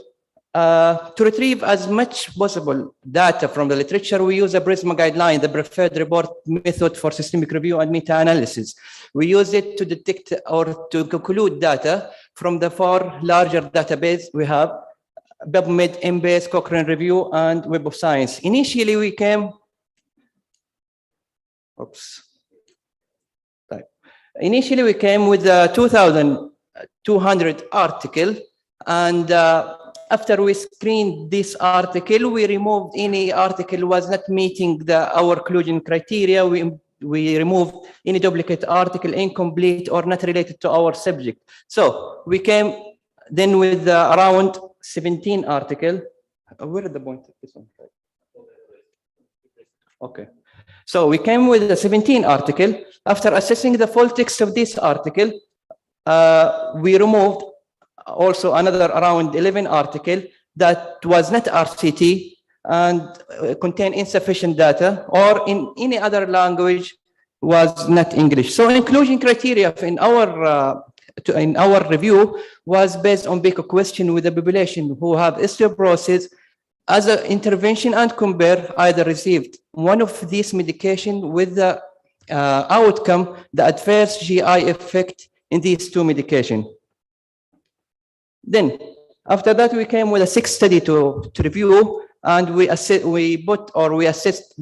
to retrieve as much possible data from the literature, we use a PRISMA guideline, the preferred report method for systemic review and meta-analysis. We use it to detect or to conclude data from the 4 larger database we have, PubMed, Embase, Cochrane Review, and Web of Science. Initially, we came, Initially, we came with a 2,200 article, and after we screened this article, we removed any article was not meeting our inclusion criteria. We removed any duplicate article, incomplete, or not related to our subject. So we came then with around 17 article. Where is the point of this one? Okay. So we came with a 17 article. After assessing the full text of this article, we removed also another around 11 article that was not RCT and contain insufficient data, or in any other language was not English. So inclusion criteria in our review was based on basic question with the population who have osteoporosis as an intervention and compare either received one of these medication with the outcome, the adverse GI effect in these 2 medication. Then after that, we came with a 6 study to review, and we assessed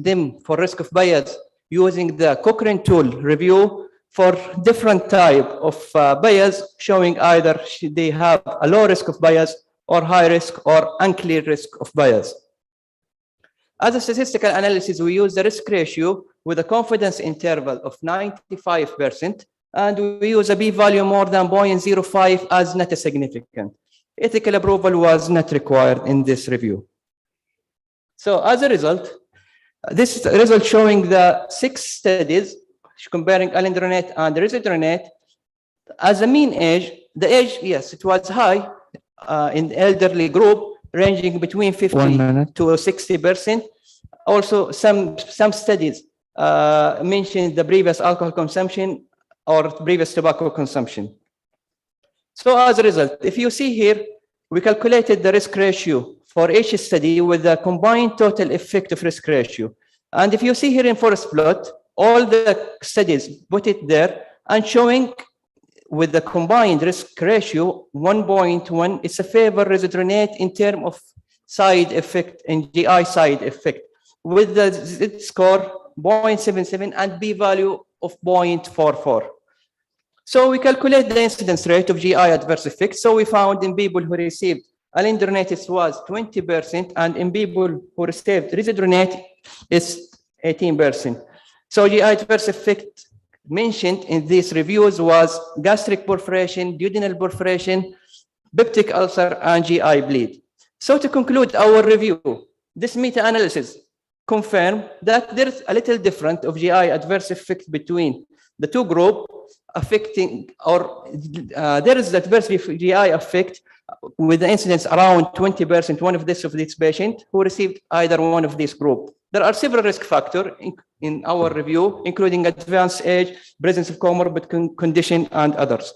them for risk of bias using the Cochrane tool review for different type of bias, showing either they have a low risk of bias or high risk or unclear risk of bias. As a statistical analysis, we use the risk ratio with a confidence interval of 95% and we use a p-value more than 0.05 as not significant. Ethical approval was not required in this review. So as a result, this result showing the 6 studies comparing alendronate and risedronate. As a mean age, the age, yes, it was high in the elderly group, ranging between 50 to 60%. Also, some studies mentioned the previous alcohol consumption or previous tobacco consumption. So as a result, if you see here, we calculated the risk ratio for each study with the combined total effective risk ratio. And if you see here in forest plot, all the studies put it there and showing with the combined risk ratio 1.1, it's a favor risedronate in terms of side effect and GI side effect with the z-score 0.77 and p-value of 0.44. So we calculate the incidence rate of GI adverse effects. So we found in people who received alendronate it was 20%, and in people who received risedronate is 18%. So GI adverse effect mentioned in these reviews was gastric perforation, duodenal perforation, peptic ulcer, and GI bleed. So to conclude our review, this meta-analysis confirmed that there is a little difference of GI adverse effect between the two groups affecting, or there is adverse GI effect with the incidence around 20%, one of these patients who received either one of these groups. There are several risk factors in our review, including advanced age, presence of comorbid condition, and others.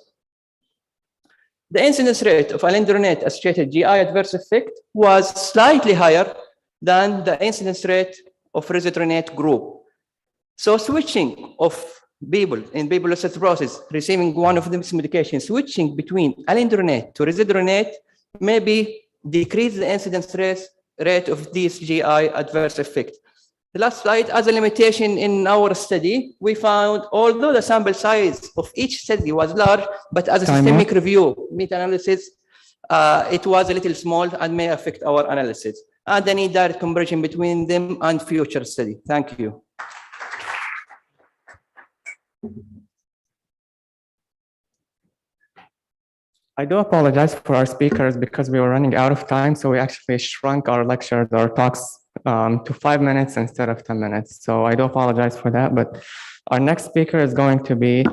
The incidence rate of alendronate-associated GI adverse effect was slightly higher than the incidence rate of risedronate group. So switching of people in people osteoporosis receiving one of these medications, switching between alendronate to risedronate maybe decrease the incidence rate of these GI adverse effect. The last slide, as a limitation in our study, we found although the sample size of each study was large, but as a systemic review meta-analysis, it was a little small and may affect our analysis. And I need direct comparison between them and future study. Thank you. I do apologize for our speakers because we were running out of time, so we actually shrunk our lectures, our talks to 5 minutes instead of 10 minutes. So I do apologize for that, but our next speaker is going to be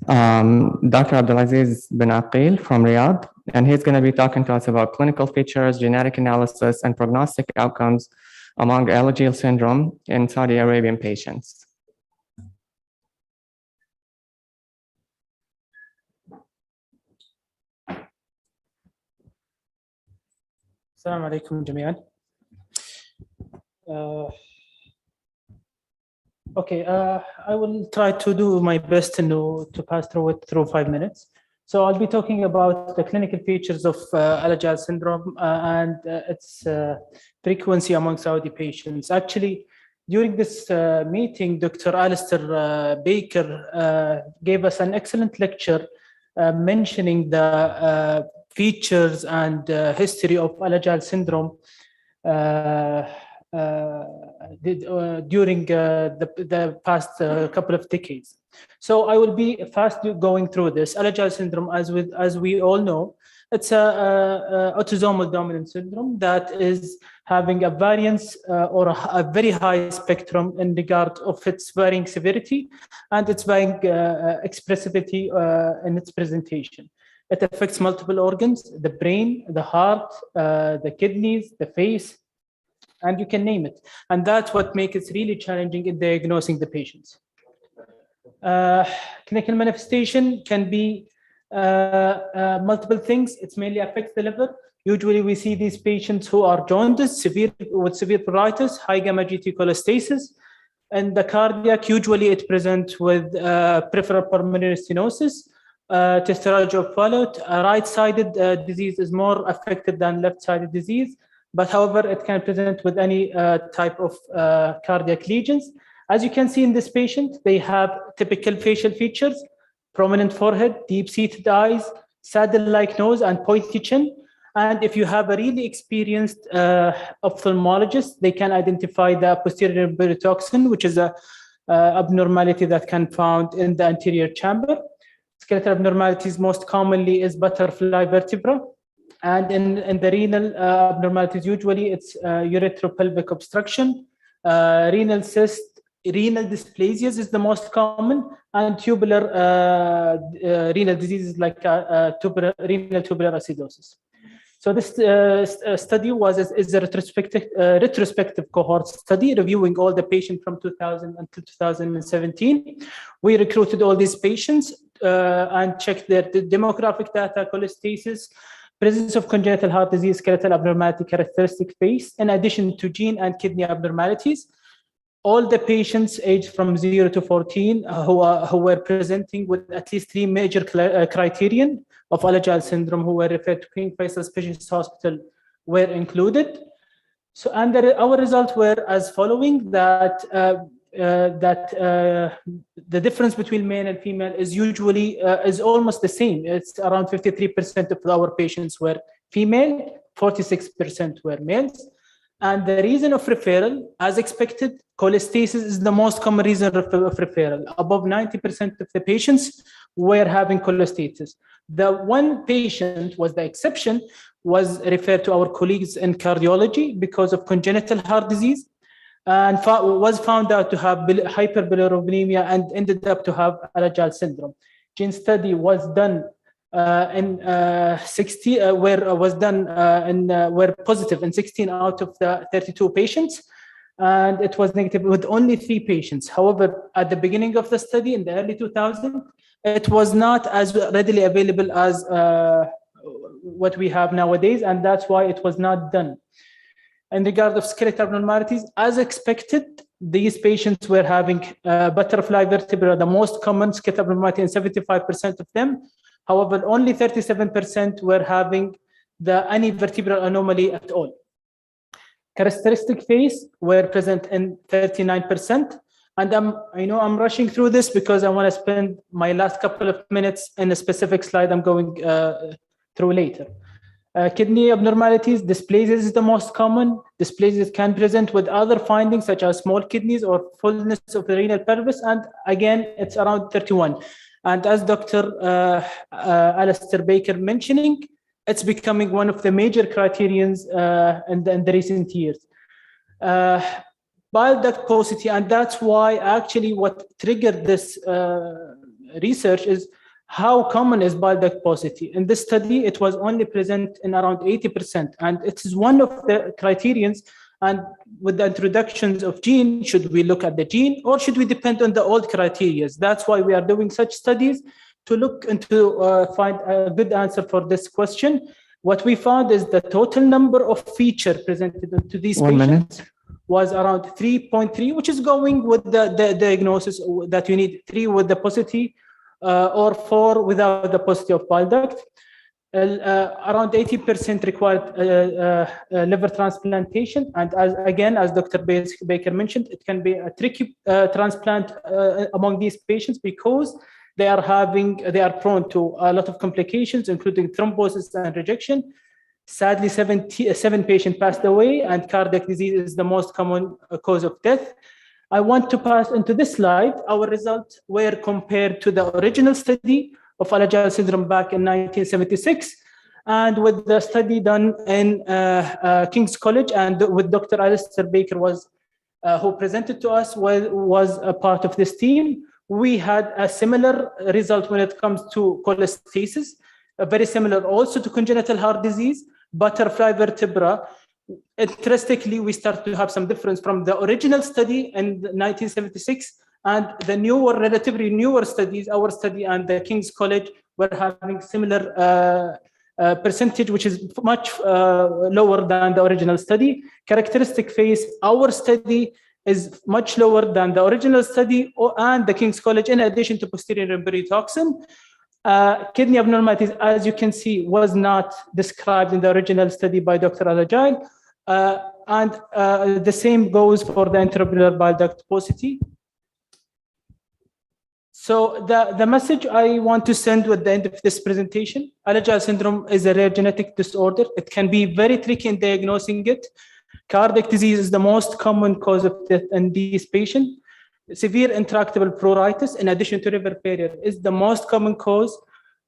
Dr. Abdulaziz bin Aqil from Riyadh, and he's going to be talking to us about clinical features, genetic analysis, and prognostic outcomes among Alagille syndrome in Saudi Arabian patients. السلام عليكم جميعا. I will try to do my best to pass through it through 5 minutes. So I'll be talking about the clinical features of Alagille syndrome and its frequency among Saudi patients. Actually, during this meeting, Dr. Alistair Baker gave us an excellent lecture mentioning the features and history of Alagille syndrome during the past couple of decades. So I will be fast going through this. Alagille syndrome, as we all know, it's a autosomal dominant syndrome that is having a variance or a very high spectrum in regard of its varying severity and its varying expressivity in its presentation. It affects multiple organs, the brain, the heart, the kidneys, the face, and you can name it. And that's what makes it really challenging in diagnosing the patients. Clinical manifestation can be multiple things. It mainly affects the liver. Usually we see these patients who are jaundiced, with severe pruritus, high gamma GT cholestasis. And the cardiac, usually it presents with peripheral pulmonary stenosis, tetralogy followed. Right-sided disease is more affected than left-sided disease, but however, it can present with any type of cardiac lesions. As you can see in this patient, they have typical facial features, prominent forehead, deep-seated eyes, saddle-like nose, and pointy chin. And if you have a really experienced ophthalmologist, they can identify the posterior neurotoxin, which is a abnormality that can be found in the anterior chamber. skeletal abnormalities most commonly is butterfly vertebra. And in the renal abnormalities, usually it's uretropelvic obstruction, renal cyst, renal dysplasias is the most common, and tubular renal diseases like renal tubular acidosis. So this study is a retrospective cohort study reviewing all the patients from 2000 until 2017. We recruited all these patients and checked their demographic data, cholestasis, presence of congenital heart disease, skeletal abnormality, characteristic face, in addition to gene and kidney abnormalities. All the patients aged from 0 to 14 who were presenting with at least 3 major criterion of Alagille syndrome who were referred to King Faisal Specialist Hospital were included. So, and our results were as following: that the difference between male and female is usually is almost the same. It's around 53% of our patients were female, 46% were males. And the reason of referral, as expected, cholestasis is the most common reason of referral. Above 90% of the patients were having cholestasis. The one patient was the exception, was referred to our colleagues in cardiology because of congenital heart disease, and was found out to have hyperbilirubinemia and ended up to have Alagille syndrome. Gene study was done were positive in 16 out of the 32 patients, and it was negative with only 3 patients. However, at the beginning of the study in the early 2000s, it was not as readily available as what we have nowadays, and that's why it was not done. In regard of skeletal abnormalities, as expected, these patients were having butterfly vertebra, the most common skeletal abnormality in 75% of them. However, only 37% were having any vertebral anomaly at all. Characteristic face were present in 39%. And I'm rushing through this because I want to spend my last couple of minutes in a specific slide I'm going through later. Kidney abnormalities, dysplasias is the most common. Dysplasias can present with other findings such as small kidneys or fullness of the renal pelvis. And again, it's around 31. And as Dr. Alistair Baker mentioning, it's becoming one of the major criterions in the recent years. Bile duct paucity, and that's why actually what triggered this research is how common is bile duct paucity. In this study, it was only present in around 80%, and it is one of the criterions. And with the introductions of gene, should we look at the gene or should we depend on the old criteria? That's why we are doing such studies to look into find a good answer for this question. What we found is the total number of features presented to these patients was around 3.3, which is going with the diagnosis that you need 3 with the paucity or 4 without the paucity of bile duct. Around 80% required liver transplantation, and as Dr. Baker mentioned, it can be a tricky transplant among these patients because they are prone to a lot of complications, including thrombosis and rejection. Sadly, 7 patients passed away, and cardiac disease is the most common cause of death. I want to pass into this slide. Our results were compared to the original study of Alagille syndrome back in 1976, and with the study done in King's College, and with Dr. Alistair Baker who presented to us was a part of this team. We had a similar result when it comes to cholestasis, very similar also to congenital heart disease, butterfly vertebra. Interestingly, we start to have some difference from the original study in 1976 and the relatively newer studies. Our study and the King's College were having similar percentage, which is much lower than the original study. Characteristic face, our study is much lower than the original study and the King's College, in addition to posterior imperi toxin. Kidney abnormalities, as you can see, was not described in the original study by Dr. Alagille. And the same goes for the intraocular bile duct paucity. So the message I want to send at the end of this presentation, Alagille syndrome is a rare genetic disorder. It can be very tricky in diagnosing it. Cardiac disease is the most common cause of death in these patients. severe intractable pruritus, in addition to liver failure, is the most common cause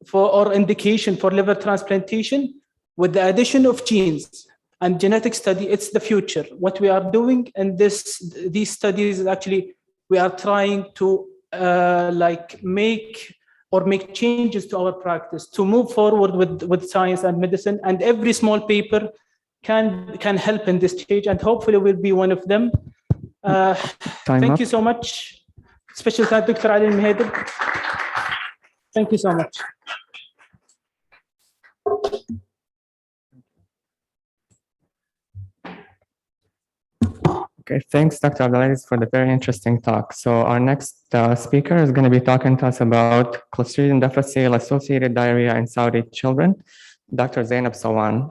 for or indication for liver transplantation. With the addition of genes and genetic study, it's the future. What we are doing in these studies is actually we are trying to make changes to our practice to move forward with science and medicine, and every small paper can help in this stage, and hopefully will be one of them. Thank you so much. Special thanks, Dr. Ali Al-Mehedib. Thank you so much. Okay, thanks, Dr. Abdulaziz, for the very interesting talk. So our next speaker is going to be talking to us about Clostridium difficile-associated diarrhea in Saudi children, Dr. Zainab Sawan.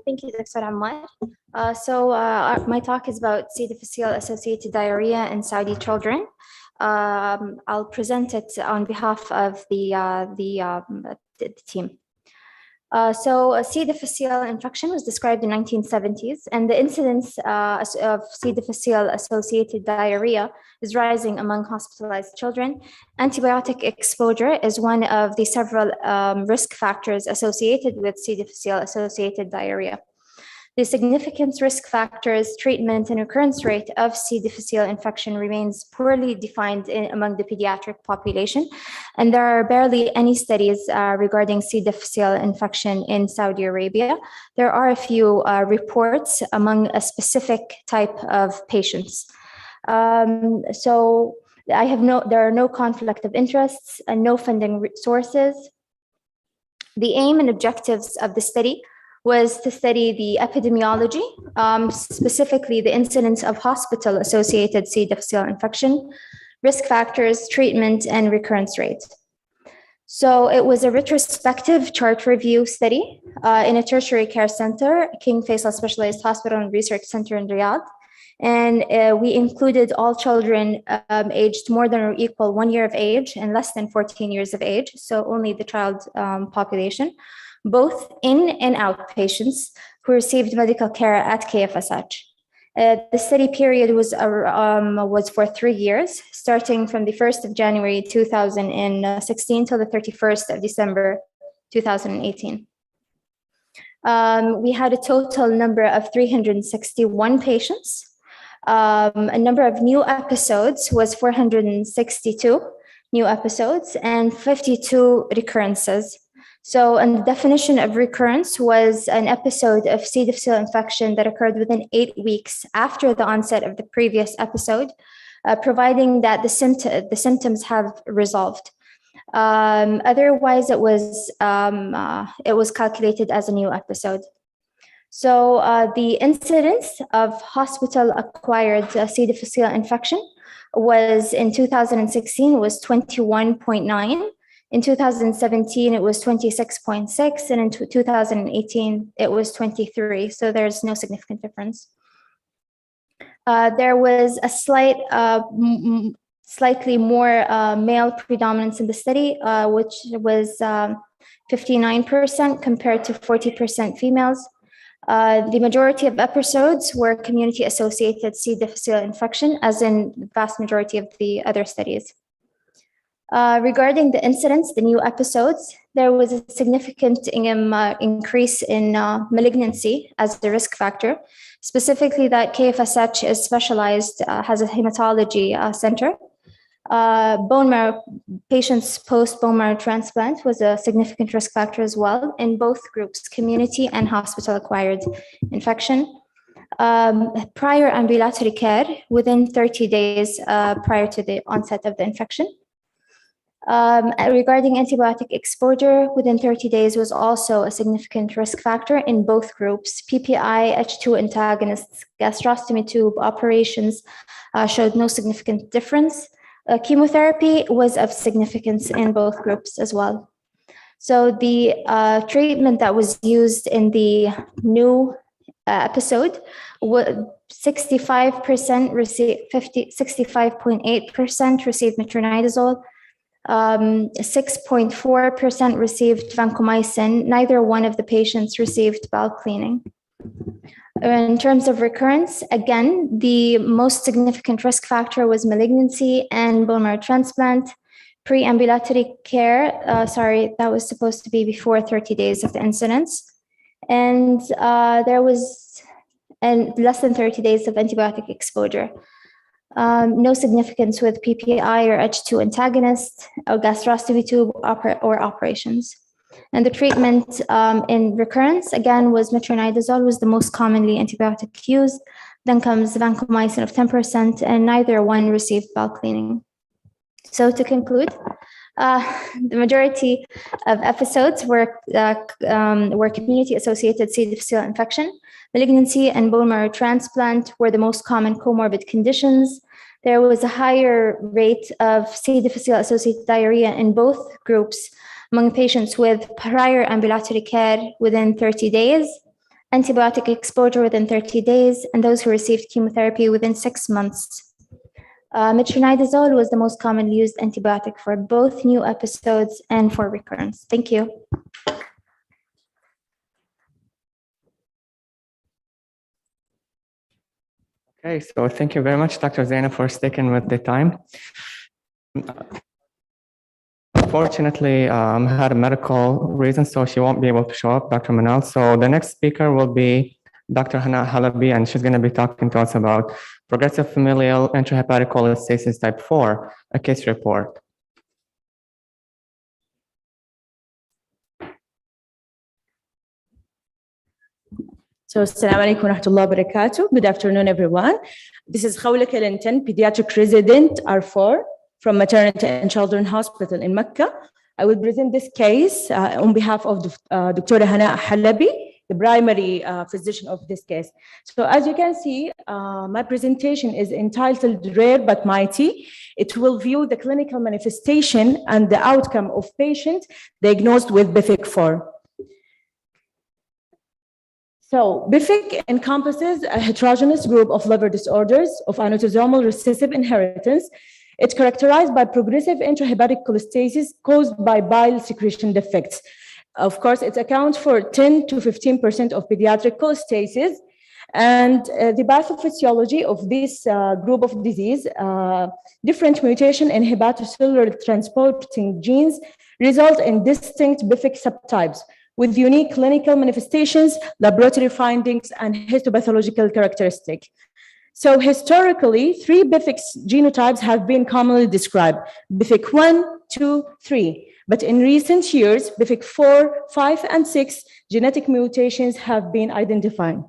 Thank you, Dr. Ammar. My talk is about C. difficile-associated diarrhea in Saudi children. I'll present it on behalf of the team. C. difficile infection was described in 1970s, and the incidence of C. difficile-associated diarrhea is rising among hospitalized children. Antibiotic exposure is one of the several risk factors associated with C. difficile-associated diarrhea. The significant risk factors, treatment, and recurrence rate of C. difficile infection remains poorly defined among the pediatric population, and there are barely any studies regarding C. difficile infection in Saudi Arabia. There are a few reports among a specific type of patients. There are no conflict of interests and no funding sources. The aim and objectives of the study was to study the epidemiology, specifically the incidence of hospital-associated C. difficile infection, risk factors, treatment, and recurrence rate. So it was a retrospective chart review study in a tertiary care center, King Faisal Specialized Hospital and Research Center in Riyadh. And we included all children aged more than or equal 1 year of age and less than 14 years of age, so only the child population, both in and out patients who received medical care at KFSH. The study period was for 3 years, starting from the 1st of January 2016 till the 31st of December 2018. We had a total number of 361 patients. A number of new episodes was 462 new episodes and 52 recurrences. So, and the definition of recurrence was an episode of C. difficile infection that occurred within 8 weeks after the onset of the previous episode, providing that the symptoms have resolved. Otherwise, it was calculated as a new episode. So, the incidence of hospital-acquired C. difficile infection was in 2016 was 21.9. In 2017, it was 26.6, and in 2018, it was 23. So there's no significant difference. There was a slightly more male predominance in the study, which was 59% compared to 40% females. The majority of episodes were community-associated C. difficile infection, as in the vast majority of the other studies. Regarding the incidence, the new episodes, there was a significant increase in malignancy as the risk factor, specifically that KFSH is specialized, has a hematology center. Bone marrow patients post-bone marrow transplant was a significant risk factor as well in both groups, community and hospital-acquired infection. Prior ambulatory care within 30 days prior to the onset of the infection. Regarding antibiotic exposure, within 30 days was also a significant risk factor in both groups. PPI, H2 antagonists, gastrostomy tube operations showed no significant difference. Chemotherapy was of significance in both groups as well. So the treatment that was used in the new episode, 65% received 65.8% received metronidazole, 6.4% received vancomycin. Neither one of the patients received bowel cleaning. In terms of recurrence, again, the most significant risk factor was malignancy and bone marrow transplant. Pre-ambulatory care, sorry, that was supposed to be before 30 days of the incidence. And there was less than 30 days of antibiotic exposure. No significance with PPI or H2 antagonist, or gastrostomy tube or operations. And the treatment in recurrence, again, was metronidazole was the most commonly antibiotic used. Then comes vancomycin of 10%, and neither one received bowel cleaning. So to conclude, the majority of episodes were community-associated C. difficile infection. Malignancy and bone marrow transplant were the most common comorbid conditions. There was a higher rate of C. difficile associated diarrhea in both groups among patients with prior ambulatory care within 30 days, antibiotic exposure within 30 days, and those who received chemotherapy within 6 months. Metronidazole was the most commonly used antibiotic for both new episodes and for recurrence. Thank you. Okay, so thank you very much, Dr. Zainab, for sticking with the time. Unfortunately, had a medical reason, so she won't be able to show up, Dr. Manal. So the next speaker will be Dr. Hana Halabi, and she's going to be talking to us about progressive familial intrahepatic cholestasis type 4, a case report. So, Assalamu alaikum wa rahmatullahi wa barakatuh. Good afternoon, everyone. This is Khawla Kalantan, pediatric resident R4 from Maternity and Children's Hospital in Mecca. I will present this case on behalf of Dr. Hana Halabi, the primary physician of this case. So as you can see, my presentation is entitled Rare but Mighty. It will view the clinical manifestation and the outcome of patient diagnosed with BIFIC 4. So BIFIC encompasses a heterogeneous group of liver disorders of autosomal recessive inheritance. It's characterized by progressive intrahepatic cholestasis caused by bile secretion defects. Of course, it accounts for 10 to 15% of pediatric cholestasis. And the pathophysiology of this group of disease, different mutation in hepatocellular transporting genes result in distinct BIFIC subtypes with unique clinical manifestations, laboratory findings, and histopathological characteristics. So historically, 3 BIFIC genotypes have been commonly described, BIFIC 1, 2, 3. But in recent years, BIFIC 4, 5, and 6 genetic mutations have been identified.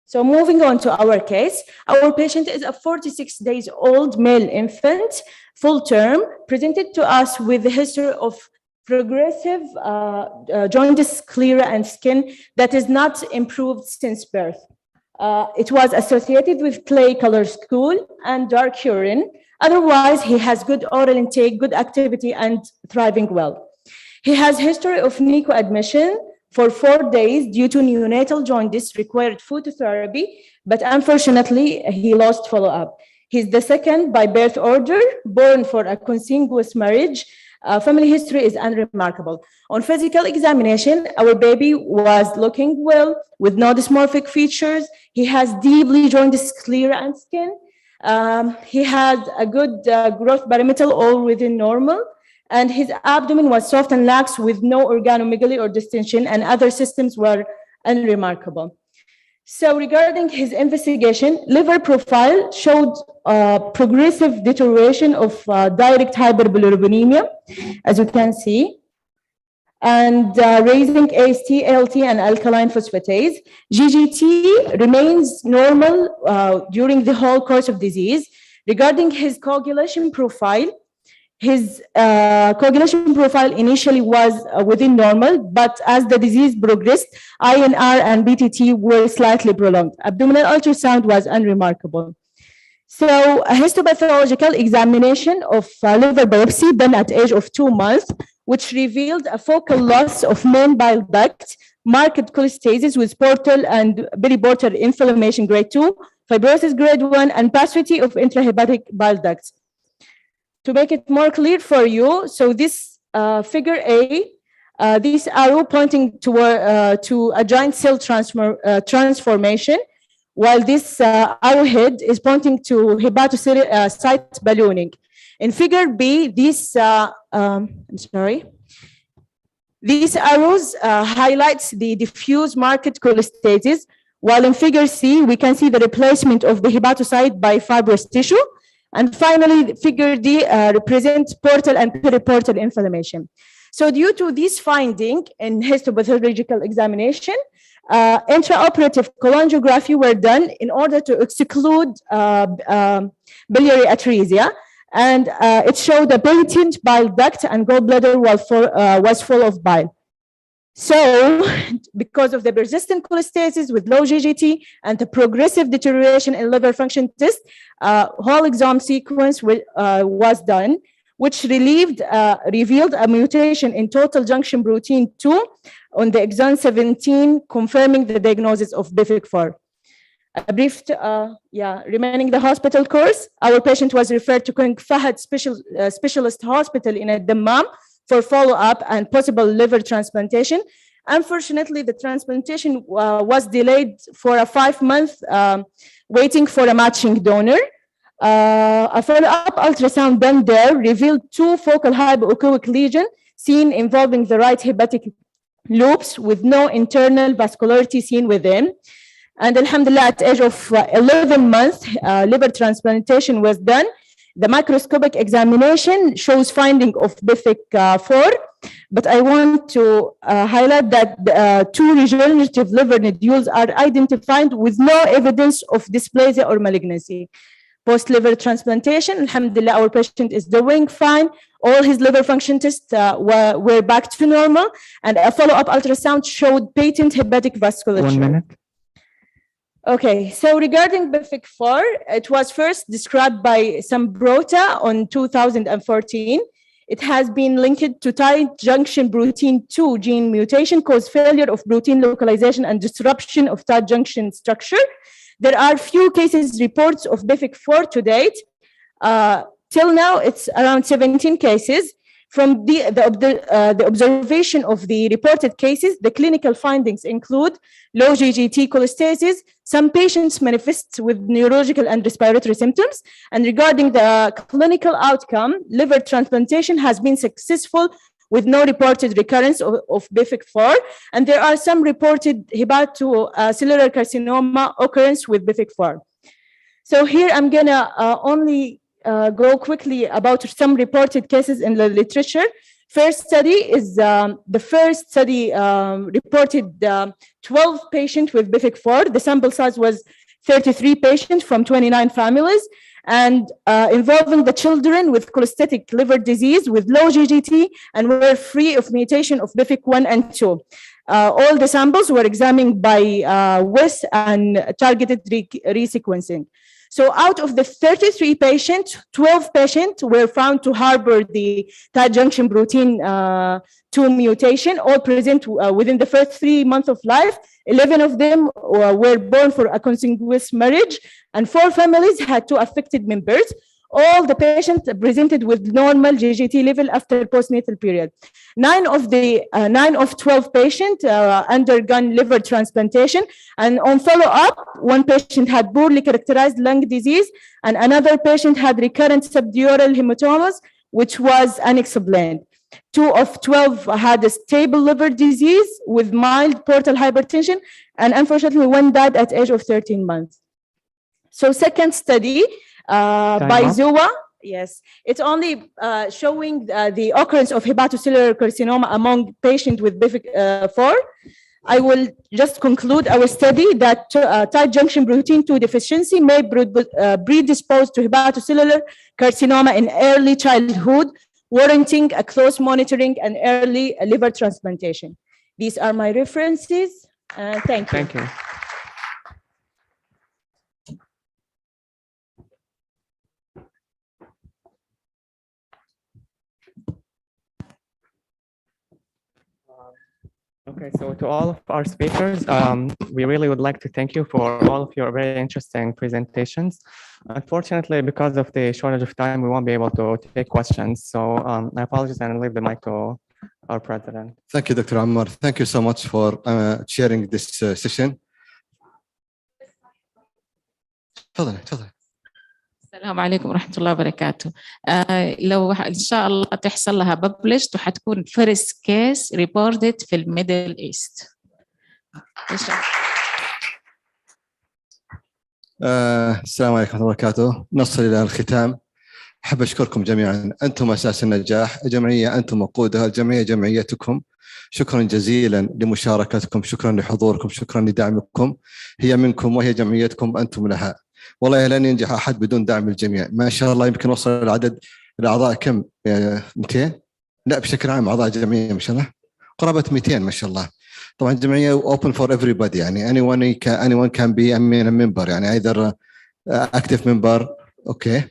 So moving on to our case, our patient is a 46 days old male infant, full term, presented to us with a history of progressive jaundice, sclera, and skin that is not improved since birth. It was associated with clay color stool and dark urine. Otherwise, he has good oral intake, good activity, and thriving well. He has history of NICU admission for 4 days due to neonatal jaundice, required food therapy, but unfortunately, he lost follow-up. He's the second by birth order, born for a consanguineous marriage. Family history is unremarkable. On physical examination, our baby was looking well with no dysmorphic features. He has deeply jaundiced sclera and skin. He had a good growth parameter, all within normal, and his abdomen was soft and lax with no organomegaly or distension, and other systems were unremarkable. So regarding his investigation, liver profile showed progressive deterioration of direct hyperbilirubinemia, as you can see, and raising AST, ALT, and alkaline phosphatase. GGT remains normal during the whole course of disease. Regarding his coagulation profile, his coagulation profile initially was within normal, but as the disease progressed, INR and BTT were slightly prolonged. Abdominal ultrasound was unremarkable. So a histopathological examination of liver biopsy done at age of 2 months, which revealed a focal loss of main bile duct, marked cholestasis with portal and periportal inflammation grade 2, fibrosis grade 1, and passivity of intrahepatic bile ducts. to make it more clear for you, so this figure A, this arrow pointing toward to a giant cell transformation, while this arrowhead is pointing to hepatocyte ballooning. In figure B, these these arrows highlights the diffuse market cholestasis, while in figure C, we can see the replacement of the hepatocyte by fibrous tissue. And finally, figure D represents portal and periportal inflammation. So due to this finding in histopathological examination, intraoperative cholangiography were done in order to exclude biliary atresia. And it showed a patent bile duct and gallbladder was full of bile. So, because of the persistent cholestasis with low GGT and the progressive deterioration in liver function test, whole exome sequence was done, which revealed a mutation in total junction protein 2 on the exon 17, confirming the diagnosis of BIFIC4. A brief, remaining the hospital course, our patient was referred to King Fahd Specialist Hospital in Dammam for follow-up and possible liver transplantation. Unfortunately, the transplantation was delayed for a 5-month waiting for a matching donor. A follow-up ultrasound done there revealed 2 focal hypoechoic lesions seen involving the right hepatic loops with no internal vascularity seen within. And alhamdulillah, at the age of 11 months, liver transplantation was done. The microscopic examination shows finding of BIFIC4, but I want to highlight that 2 regenerative liver nodules are identified with no evidence of dysplasia or malignancy. Post-liver transplantation, alhamdulillah, our patient is doing fine. All his liver function tests were back to normal, and a follow-up ultrasound showed patent hepatic vasculature. 1 minute. Okay, so regarding BIFIC4, it was first described by Sambrota on 2014. It has been linked to tight junction protein 2 gene mutation, cause failure of protein localization and disruption of tight junction structure. There are few cases reports of BIFIC4 to date. Till now, it's around 17 cases. From the observation of the reported cases, the clinical findings include low GGT cholestasis. Some patients manifest with neurological and respiratory symptoms. And regarding the clinical outcome, liver transplantation has been successful with no reported recurrence of BIFIC4. And there are some reported hepatocellular carcinoma occurrence with BIFIC4. So here I'm gonna only go quickly about some reported cases in the literature. First study is the first study reported 12 patients with BIFIC4. The sample size was 33 patients from 29 families, and involving the children with cholestatic liver disease with low GGT and were free of mutation of BIFIC1 and 2. All the samples were examined by WIS and targeted resequencing. So out of the 33 patients, 12 patients were found to harbor the tight junction protein 2 mutation, all present within the first 3 months of life. 11 of them were born for a consanguineous marriage, and 4 families had 2 affected members. All the patients presented with normal GGT level after postnatal period. 9 of 12 patients undergone liver transplantation, and on follow-up, 1 patient had poorly characterized lung disease, and another patient had recurrent subdural hematomas, which was unexplained. 2 of 12 had a stable liver disease with mild portal hypertension, and unfortunately, 1 died at age of 13 months. So second study, by ZUA, yes, it's only showing the occurrence of hepatocellular carcinoma among patients with BIFIC4. I will just conclude our study that tight junction protein 2 deficiency may predispose to hepatocellular carcinoma in early childhood, warranting a close monitoring and early liver transplantation. These are my references. Thank you. Thank you. Okay, so to all of our speakers, we really would like to thank you for all of your very interesting presentations. Unfortunately, because of the shortage of time, we won't be able to take questions. So I apologize and I'll leave the mic to our president. Thank you, Dr. Ammar. Thank you so much for sharing this session. تفضل. السلام عليكم ورحمة الله وبركاته. لو إن شاء الله تحصل لها published وحتكون first case reported في الميدل إيست. السلام عليكم ورحمة الله وبركاته. نصل إلى الختام. أحب أشكركم جميعا، أنتم أساس النجاح، الجمعية أنتم وقودها، الجمعية جمعيتكم. شكرا جزيلا لمشاركتكم، شكرا لحضوركم، شكرا لدعمكم. هي منكم وهي جمعيتكم، أنتم لها. والله لن ينجح أحد بدون دعم الجميع. ما شاء الله يمكن وصل العدد الأعضاء كم؟ 200؟ لا بشكل عام أعضاء الجمعية ما شاء الله قرابة 200 ما شاء الله. طبعا الجمعية open for everybody، يعني anyone can be a member، يعني either active member okay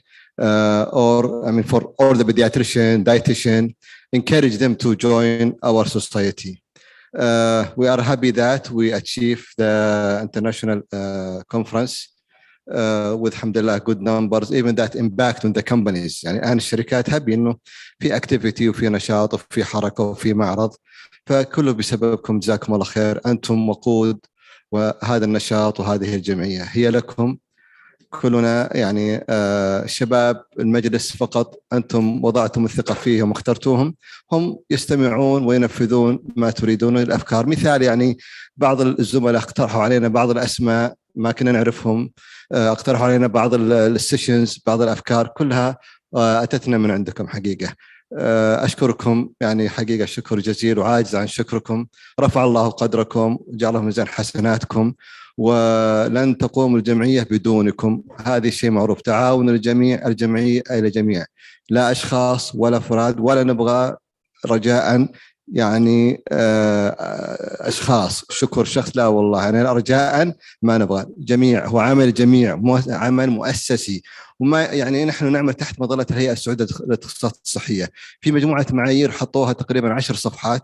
or I mean for all the pediatrician, dietitian, encourage them to join our society. We are happy that we achieved the international conference with alhamdulillah good numbers, even that impact on the companies. يعني الآن الشركات happy إنه في activity وفي نشاط وفي حركة وفي معرض، فكله بسببكم. جزاكم الله خير، أنتم وقود وهذا النشاط وهذه الجمعية هي لكم كلنا. يعني شباب المجلس فقط أنتم وضعتم الثقة فيهم واخترتوهم، هم يستمعون وينفذون ما تريدون الأفكار. مثال يعني بعض الزملاء اقترحوا علينا بعض الأسماء ما كنا نعرفهم، اقترحوا علينا بعض السيشنز، بعض الأفكار، كلها أتتنا من عندكم حقيقة. أشكركم يعني حقيقة شكر جزيل وعاجز عن شكركم. رفع الله قدركم وجعله ميزان حسناتكم، ولن تقوم الجمعية بدونكم. هذا الشيء معروف، تعاون الجميع، الجمعية إلى جميع، لا أشخاص ولا أفراد، ولا نبغى رجاء يعني أشخاص شكر شخص، لا والله يعني رجاء ما نبغى. جميع هو عمل جميع، عمل مؤسسي. وما يعني نحن نعمل تحت مظلة الهيئة السعودية للتخصصات الصحية في مجموعة معايير حطوها تقريبا 10 صفحات،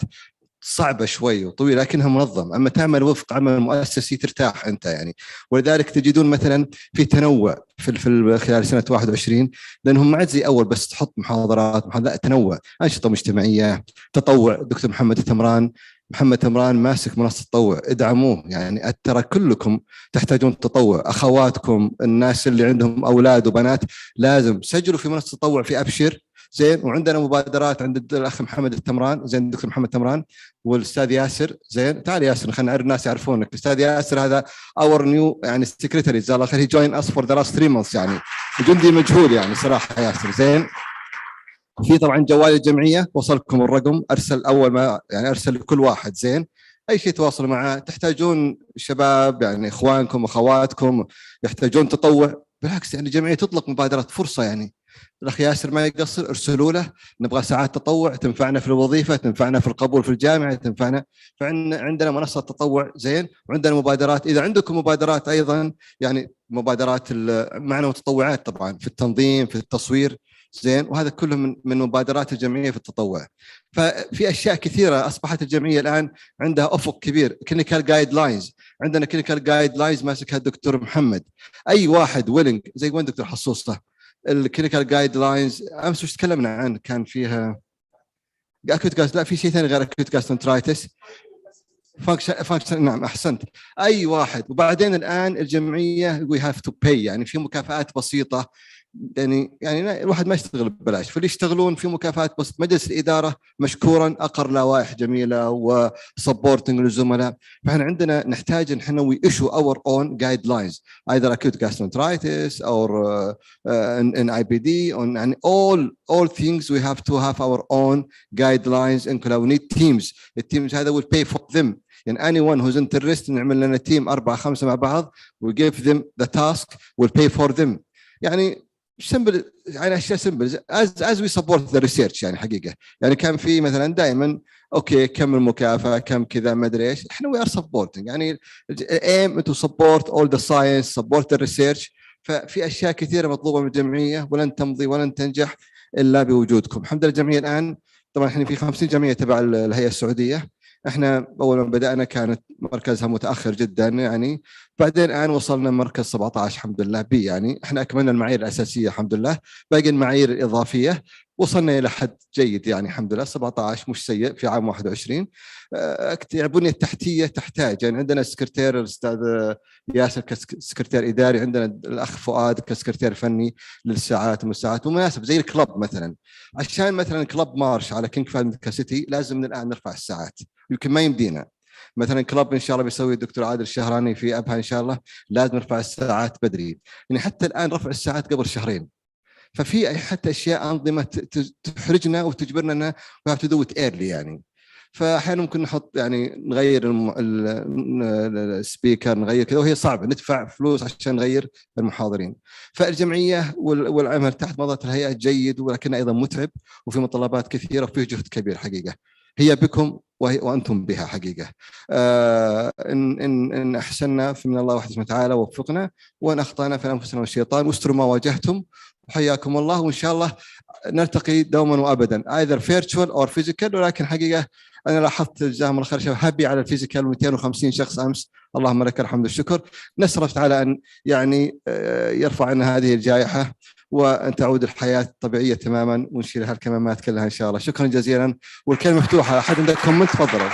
صعبة شوي وطويلة لكنها منظم. أما تعمل وفق عمل مؤسسي ترتاح أنت يعني. ولذلك تجدون مثلا في تنوع في خلال سنة 21، لأنهم ما عاد زي أول بس تحط محاضرات لا، تنوع، أنشطة مجتمعية، تطوع. دكتور محمد تمران ماسك منصة تطوع، ادعموه. يعني ترى كلكم تحتاجون تطوع، أخواتكم، الناس اللي عندهم أولاد وبنات لازم سجلوا في منصة تطوع في أبشر زين. وعندنا مبادرات عند الأخ محمد التمران زين، دكتور محمد تمران والأستاذ ياسر زين. تعال ياسر خلينا الناس يعرفونك. الأستاذ ياسر هذا اور نيو يعني سكرتري جزاه الله خير، هي جوين اس فور ذا لاست 3 months، يعني جندي مجهول يعني صراحة ياسر زين. في طبعا جوال الجمعية وصلكم الرقم، أرسل أول ما يعني أرسل لكل واحد زين. أي شيء تواصلوا معه. تحتاجون شباب يعني إخوانكم أخواتكم يحتاجون تطوع، بالعكس يعني الجمعية تطلق مبادرات فرصة. يعني الأخ ياسر ما يقصر، ارسلوا له، نبغى ساعات تطوع تنفعنا في الوظيفة، تنفعنا في القبول في الجامعة، تنفعنا. فعندنا منصة تطوع زين، وعندنا مبادرات. إذا عندكم مبادرات أيضا يعني مبادرات معنا متطوعات طبعا في التنظيم في التصوير زين، وهذا كله من مبادرات الجمعية في التطوع. ففي أشياء كثيرة أصبحت الجمعية الآن عندها أفق كبير. كلينيكال جايد لاينز، عندنا كلينيكال جايد لاينز ماسكها الدكتور محمد. أي واحد ويلنج زي وين دكتور حصوصة الكلينيكال جايد لاينز امس وش تكلمنا عنه؟ كان فيها اكيوت جاست، لا في شيء ثاني غير اكيوت جاسترونترايتس فانكشن. نعم احسنت، اي واحد. وبعدين الان الجمعيه وي هاف تو باي، يعني في مكافآت بسيطه. يعني الواحد ما يشتغل ببلاش، فاللي يشتغلون في مكافآت بسيطه. مجلس الاداره مشكورا اقر لوائح جميله وسبورتنج للزملاء. فاحنا عندنا نحتاج نحن وي ايشو اور اون جايد لاينز either acute gastroenteritis or in IBD on and all things we have to have our own guidelines. and we need teams. التيمز هذا will pay for them. يعني anyone who's interested نعمل لنا تيم 4-5 مع بعض we give them the task we'll pay for them. يعني سمبل، يعني اشياء سمبل as we support the research. يعني حقيقه يعني كان في مثلا دائما اوكي كم المكافاه كم كذا ما ادري ايش، احنا we are supporting يعني aim to support all the science support the research. ففي اشياء كثيره مطلوبه من الجمعيه ولن تمضي ولن تنجح الا بوجودكم. الحمد لله الجمعيه الان طبعا احنا في 50 جمعيه تبع الهيئه السعوديه، احنا اول ما بدانا كانت مركزها متاخر جدا يعني، بعدين الان وصلنا مركز 17 الحمد لله بي، يعني احنا اكملنا المعايير الاساسيه الحمد لله، باقي المعايير الاضافيه وصلنا الى حد جيد يعني الحمد لله. 17 مش سيء في عام 21. يعني البنيه التحتيه تحتاج، يعني عندنا سكرتير الاستاذ ياسر كسكرتير اداري، عندنا الاخ فؤاد كسكرتير فني للساعات والمساعات، ومناسب زي الكلب مثلا، عشان مثلا كلب مارش على كينج فهد كاسيتي لازم من الان نرفع الساعات، يمكن ما يمدينا. مثلا كلب ان شاء الله بيسوي الدكتور عادل الشهراني في ابها ان شاء الله، لازم نرفع الساعات بدري، يعني حتى الان رفع الساعات قبل شهرين. ففي حتى اشياء انظمه تحرجنا وتجبرنا انها we have to do it early يعني. فاحيانا ممكن نحط يعني نغير السبيكر، نغير كذا، وهي صعبه ندفع فلوس عشان نغير المحاضرين. فالجمعيه والعمل تحت مظله الهيئه جيد، ولكن ايضا متعب وفي متطلبات كثيره وفيه جهد كبير حقيقه. هي بكم وانتم بها حقيقه. ان احسننا فمن الله وحده وتعالى ووفقنا، وان اخطانا فانفسنا والشيطان، واستروا ما واجهتم وحياكم الله. وان شاء الله نلتقي دوما وابدا either virtual or physical. ولكن حقيقه انا لاحظت جزاهم الله خير شباب هبي على الفيزيكال 250 شخص امس، اللهم لك الحمد والشكر. نسال الله تعالى ان يعني يرفع عنا هذه الجائحه وان تعود الحياه طبيعيه تماما، ونشيل هالكمامات كلها ان شاء الله. شكرا جزيلا، والكلمه مفتوحه، احد عنده كومنت تفضلوا.